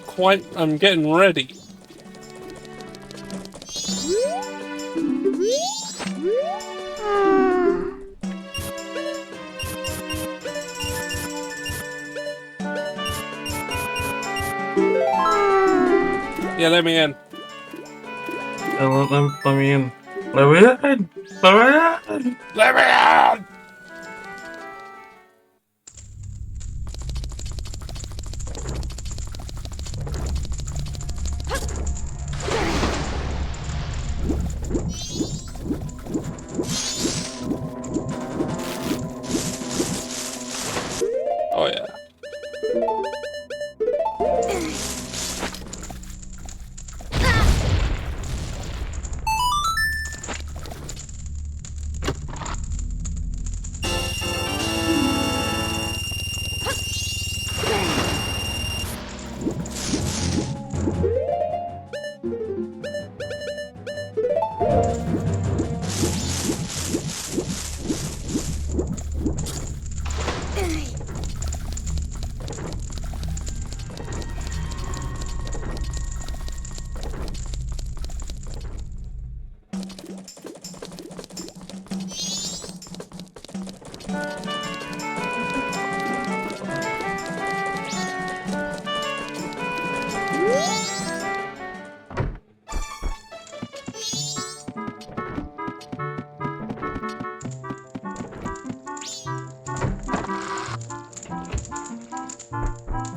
ready. Yeah, let me in. Let me in. Let me in. Let me in. Let me in! Oh yeah.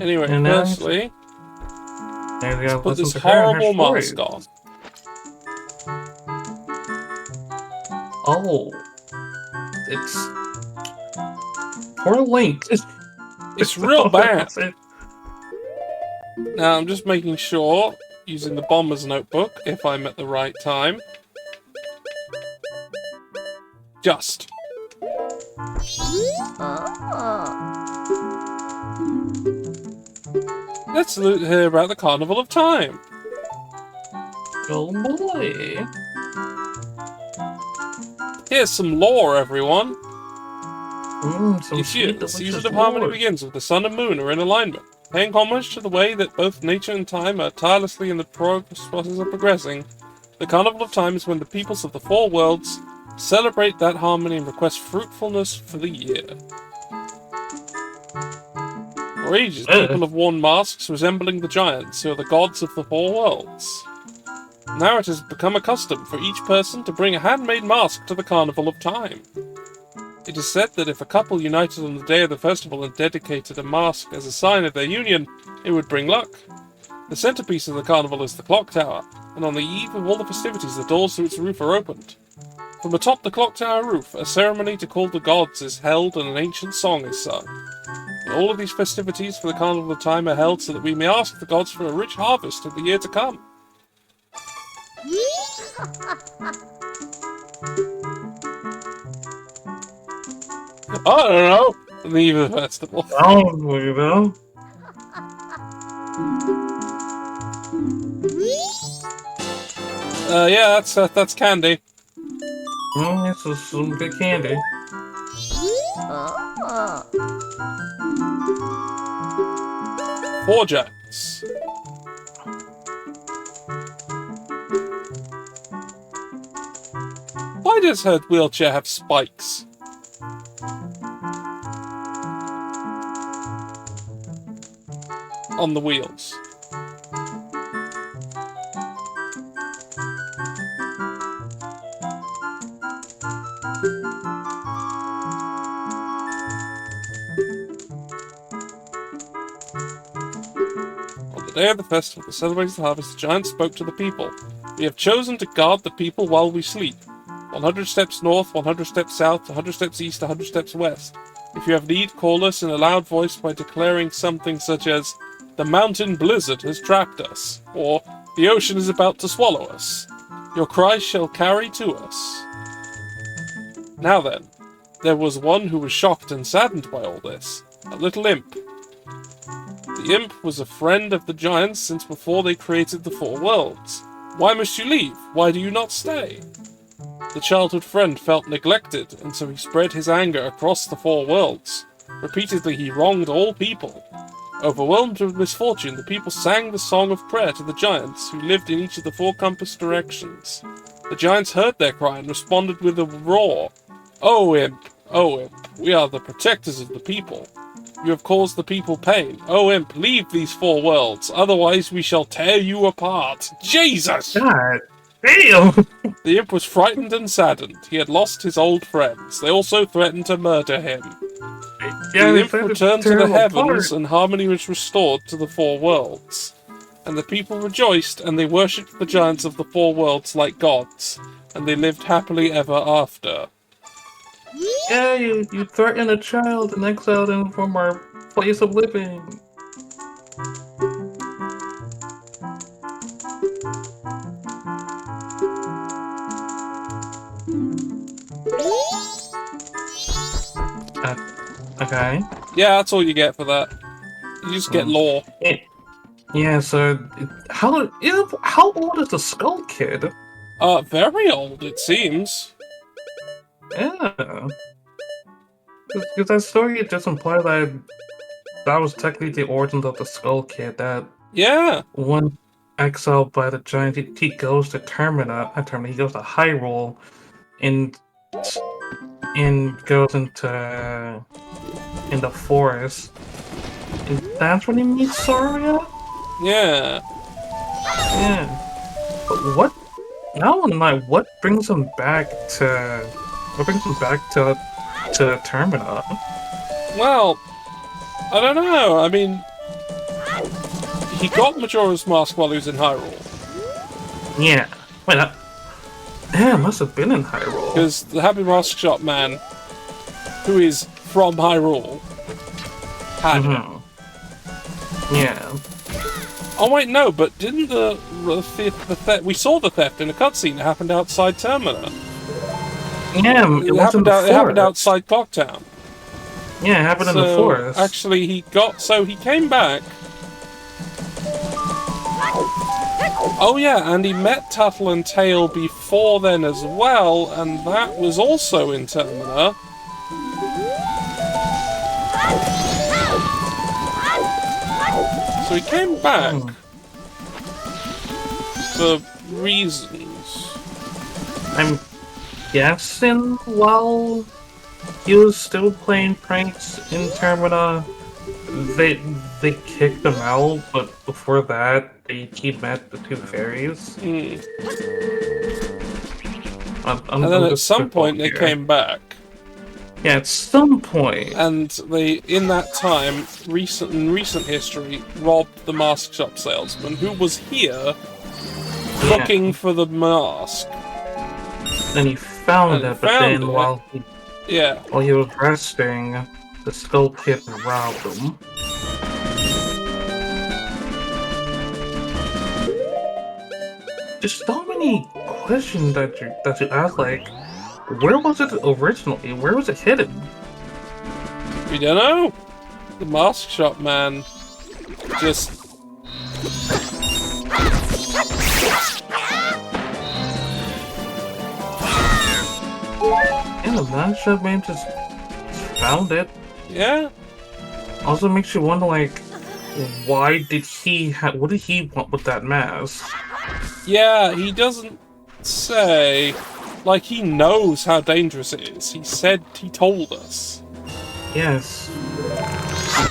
Anyway, And now firstly, Maybe let's I'll put listen this to her and her horrible stories. mask on. Oh, it's poor Link. It's real bad. It. Now, I'm just making sure, using the bomber's notebook, if I'm at the right time. Just. Let's hear about the Carnival of Time. Oh boy. Here's some lore, everyone. Some Each year, sweet, the delicious season of harmony lore. begins with the sun and moon are in alignment. Paying homage to the way that both nature and time are tirelessly in the process of progressing, the Carnival of Time is when the peoples of the four worlds celebrate that harmony and request fruitfulness for the year. For ages, people have worn masks resembling the giants, who are the gods of the four worlds. Now it has become a custom for each person to bring a handmade mask to the Carnival of Time. It is said that if a couple united on the day of the festival and dedicated a mask as a sign of their union, it would bring luck. The centerpiece of the carnival is the clock tower, and on the eve of all the festivities, the doors to its roof are opened. From atop the clock tower roof, a ceremony to call the gods is held and an ancient song is sung. And all of these festivities for the Carnival of Time are held so that we may ask the gods for a rich harvest in the year to come. I don't know. The eve of the festival. Oh, you know. Yeah, that's candy. This is some good candy. Four giants. Why does her wheelchair have spikes? On the wheels. On the day of the festival that celebrates the harvest, the giant spoke to the people. We have chosen to guard the people while we sleep. 100 steps north, 100 steps south, 100 steps east, 100 steps west. If you have need, call us in a loud voice by declaring something such as, "The mountain blizzard has trapped us," or "The ocean is about to swallow us." Your cries shall carry to us. Now then, there was one who was shocked and saddened by all this, a little imp. The imp was a friend of the giants since before they created the four worlds. Why must you leave? Why do you not stay? The childhood friend felt neglected, and so he spread his anger across the four worlds. Repeatedly he wronged all people. Overwhelmed with misfortune, the people sang the song of prayer to the giants, who lived in each of the four compass directions. The giants heard their cry and responded with a roar. Oh imp, we are the protectors of the people. You have caused the people pain. Oh imp, leave these four worlds, otherwise we shall tear you apart. Jesus! God damn! The imp was frightened and saddened. He had lost his old friends. They also threatened to murder him. The imp returned to the heavens, and harmony was restored to the four worlds. And the people rejoiced, and they worshipped the giants of the four worlds like gods, and they lived happily ever after. Yeah, you threatened a child and exiled him from our place of living. Okay. Yeah, that's all you get for that. You just get lore. Yeah, so how old is the Skull Kid? Very old, it seems. Yeah. Because that story just implied that was technically the origins of the Skull Kid. That Yeah. when exiled by the giant, he goes to Termina. He goes to Hyrule, and goes into in the forest, and that's when he meets Saria. Yeah. Yeah. But what? Now I'm like, what brings him back to? What brings him back to Termina? Well, I don't know. I mean, he got Majora's Mask while he was in Hyrule. Yeah. Wait, yeah, it must have been in Hyrule. Because the Happy Mask Shop man, who is from Hyrule, had it. Yeah. Oh wait, no, but didn't the theft? We saw the theft in a cutscene. It happened outside Termina. Yeah, it happened outside Clocktown. Yeah, it happened in the forest. Actually, he came back. Oh yeah, and he met Tuttle and Tail before then as well, and that was also in Termina. So he came back for reasons. I'm guessing while he was still playing pranks in Termina, they kicked him out, but before that, he met the two fairies. And then at some point they came back. Yeah, at some point. And they, in that time, in recent history, robbed the mask shop salesman who was here looking for the mask. Then he found it, but then while he was resting, the Skull Pit robbed him. There's so many questions that you ask, like, where was it originally? Where was it hidden? We don't know. The mask shop man just... And the mask shop man just found it. Yeah. Also makes you wonder, like, why did he what did he want with that mask? Yeah, he doesn't say. Like, he knows how dangerous it is. He told us. Yes.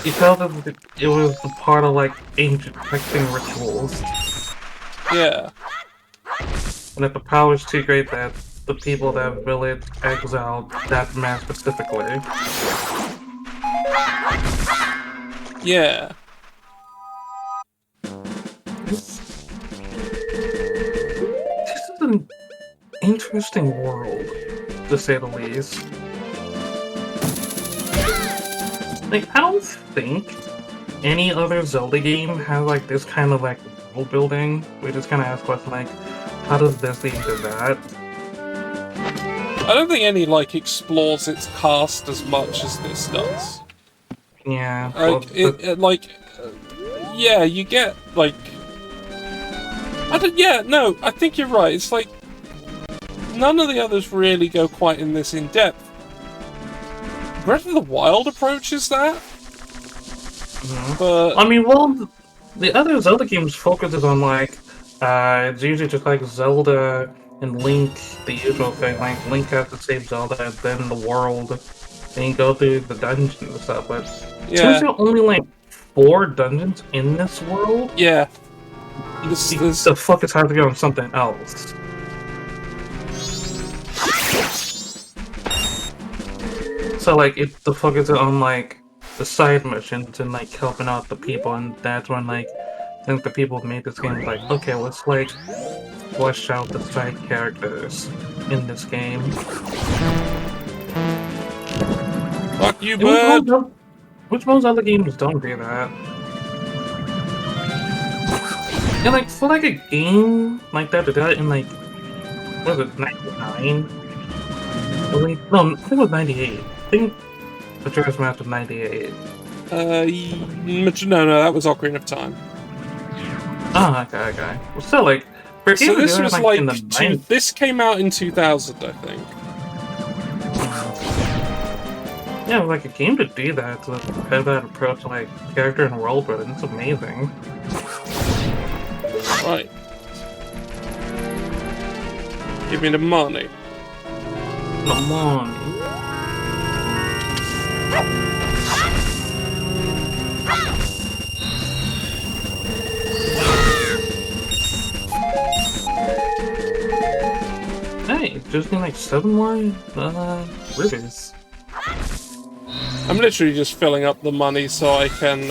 He felt that it was a part of, like, ancient protecting rituals. Yeah. And that the power is too great that the people that village exiled that man specifically. Yeah. This is an interesting world, to say the least. Like, I don't think any other Zelda game has, like, this kind of, like, world building. We just kind of ask questions like, how does this lead to that? I don't think any, like, explores its cast as much as this does. Yeah. Yeah, you get, like... I think you're right. It's like, none of the others really go quite in this in-depth. Breath of the Wild approaches that. But... I mean, well, the other Zelda games focuses on, like, it's usually just like Zelda and Link, the usual thing, like Link has to save Zelda and then the world, and you go through the dungeons and stuff, but since there are only like 4 dungeons in this world, yeah, the focus has to be on something else. So like, the focus is on like the side missions and like helping out the people, and that's when like I think the people who made this game like, okay, let's like flesh out the side characters in this game. Fuck you, bird! Which most other games don't do that? And like, for like a game like that to do it in like, what was it, 99? No, I think it was 98. I think the Majora's Mask was 98. No, that was Ocarina of Time. Oh, okay. Well, still, like, so this was like in the this came out in 2000, I think. Yeah, like a game to do that, to have that approach to like character and world building, it's amazing. Right. Give me the money. The money. Hey, just need like 7 more rubies. I'm literally just filling up the money so I can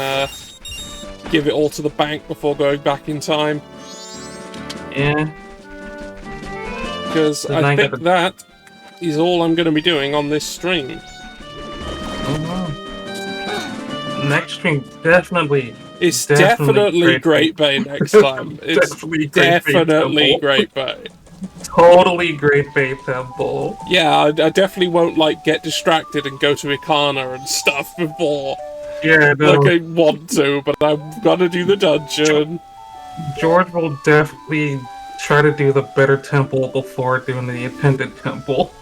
give it all to the bank before going back in time. Yeah. Because I think that is all I'm going to be doing on this stream. Next stream, definitely. It's definitely Great Bay next time. It's definitely Great Bay. Totally Great Bay Temple. Yeah, I definitely won't like get distracted and go to Ikana and stuff before. Yeah, no. Like I want to, but I've got to do the dungeon. George will definitely try to do the better temple before doing the attended temple.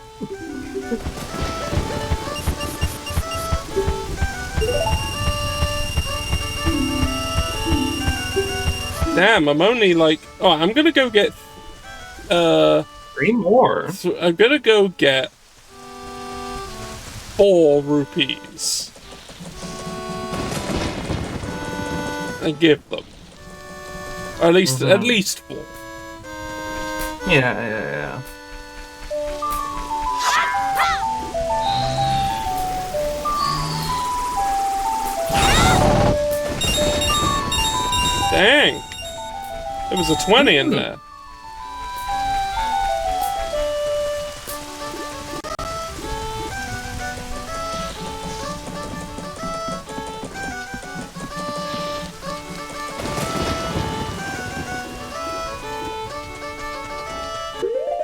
Damn, I'm only like... Oh, I'm gonna go get... 3 more. I'm gonna go get 4 rupees. And give them. Or at least 4. Yeah. Dang! There was a 20 in there.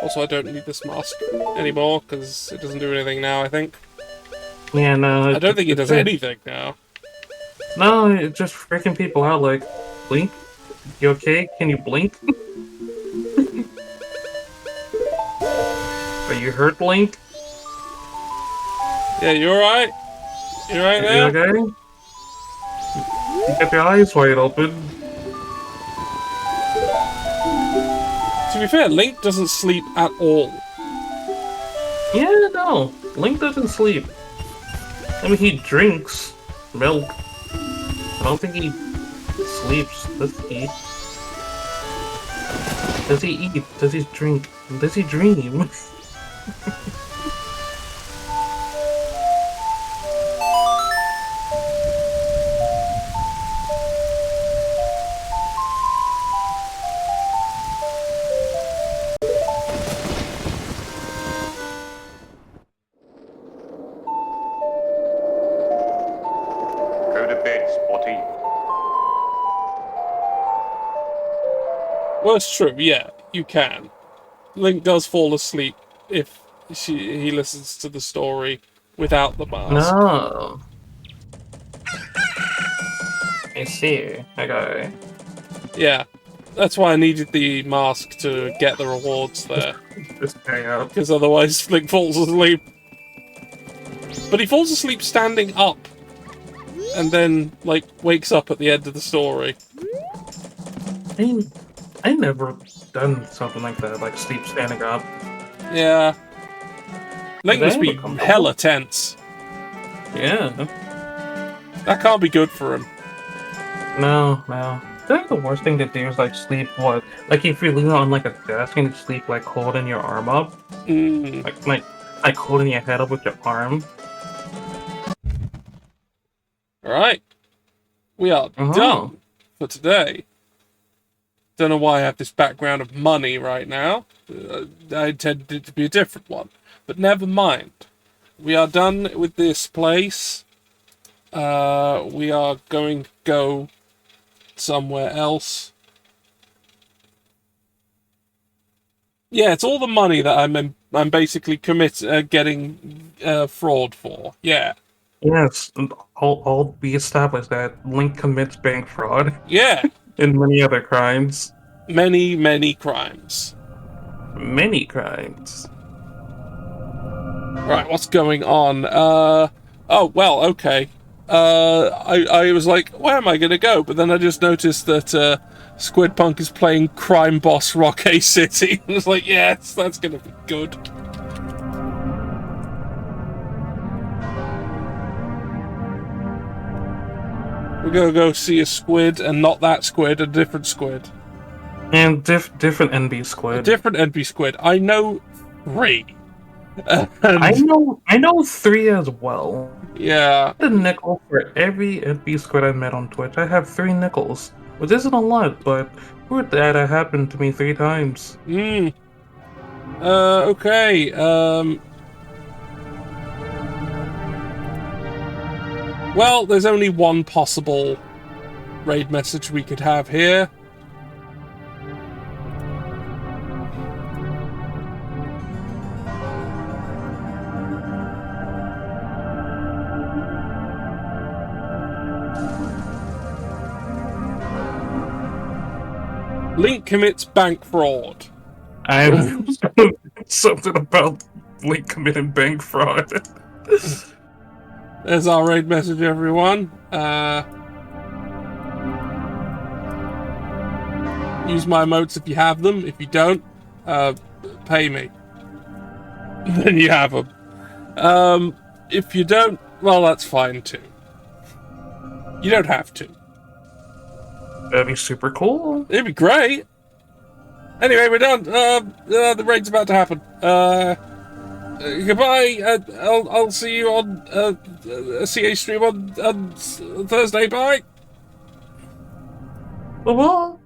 Also, I don't need this mask anymore, because it doesn't do anything now, I think. Yeah, no. I don't think it does anything now. No, it's just freaking people out, like, blink? You okay? Can you blink? Are you hurt, Blink? Yeah, you alright? You alright there? You okay? You got your eyes wide open. To be fair, Link doesn't sleep at all. Yeah, no. Link doesn't sleep. I mean, he drinks milk. I don't think he sleeps. Does he? Does he eat? Does he drink? Does he dream? Well, it's true, yeah, you can. Link does fall asleep if he listens to the story without the mask. No. I see. Okay. Yeah, that's why I needed the mask to get the rewards there. Just hang out. Because otherwise Link falls asleep. But he falls asleep standing up. And then, like, wakes up at the end of the story. I never done something like that, like sleep standing up. Yeah. Link must be hella tense. Yeah. That can't be good for him. No. I think the worst thing to do is like sleep what? Like if you're leaning on like a desk and you sleep like holding your arm up. Like holding your head up with your arm. Alright. We are done for today. Don't know why I have this background of money right now. I intended it to be a different one. But never mind. We are done with this place. We are going to go somewhere else. Yeah, it's all the money that I'm basically getting fraud for. Yeah. Yes, all we established that Link commits bank fraud. Yeah. And many other crimes. Many crimes. Many crimes. Right, what's going on? Oh, well, okay. I was like, where am I gonna go? But then I just noticed that, Squid Punk is playing Crime Boss Rock-A City. I was like, yes, that's gonna be good. We're gonna go see a squid, and not that squid, a different squid. And different NB squid. A different NB squid. I know 3. I know 3 as well. Yeah. I had a nickel for every NP squad I met on Twitch. I have 3 nickels, which isn't a lot, but for that, it happened to me 3 times. Okay. Well, there's only one possible raid message we could have here. Link commits bank fraud. I have something about Link committing bank fraud. There's our raid message, everyone. Use my emotes if you have them. If you don't, pay me. Then you have them. If you don't, well, that's fine too. You don't have to. That'd be super cool. It'd be great. Anyway, we're done. The raid's about to happen. Goodbye. I'll see you on a CA stream on Thursday. Bye. Well.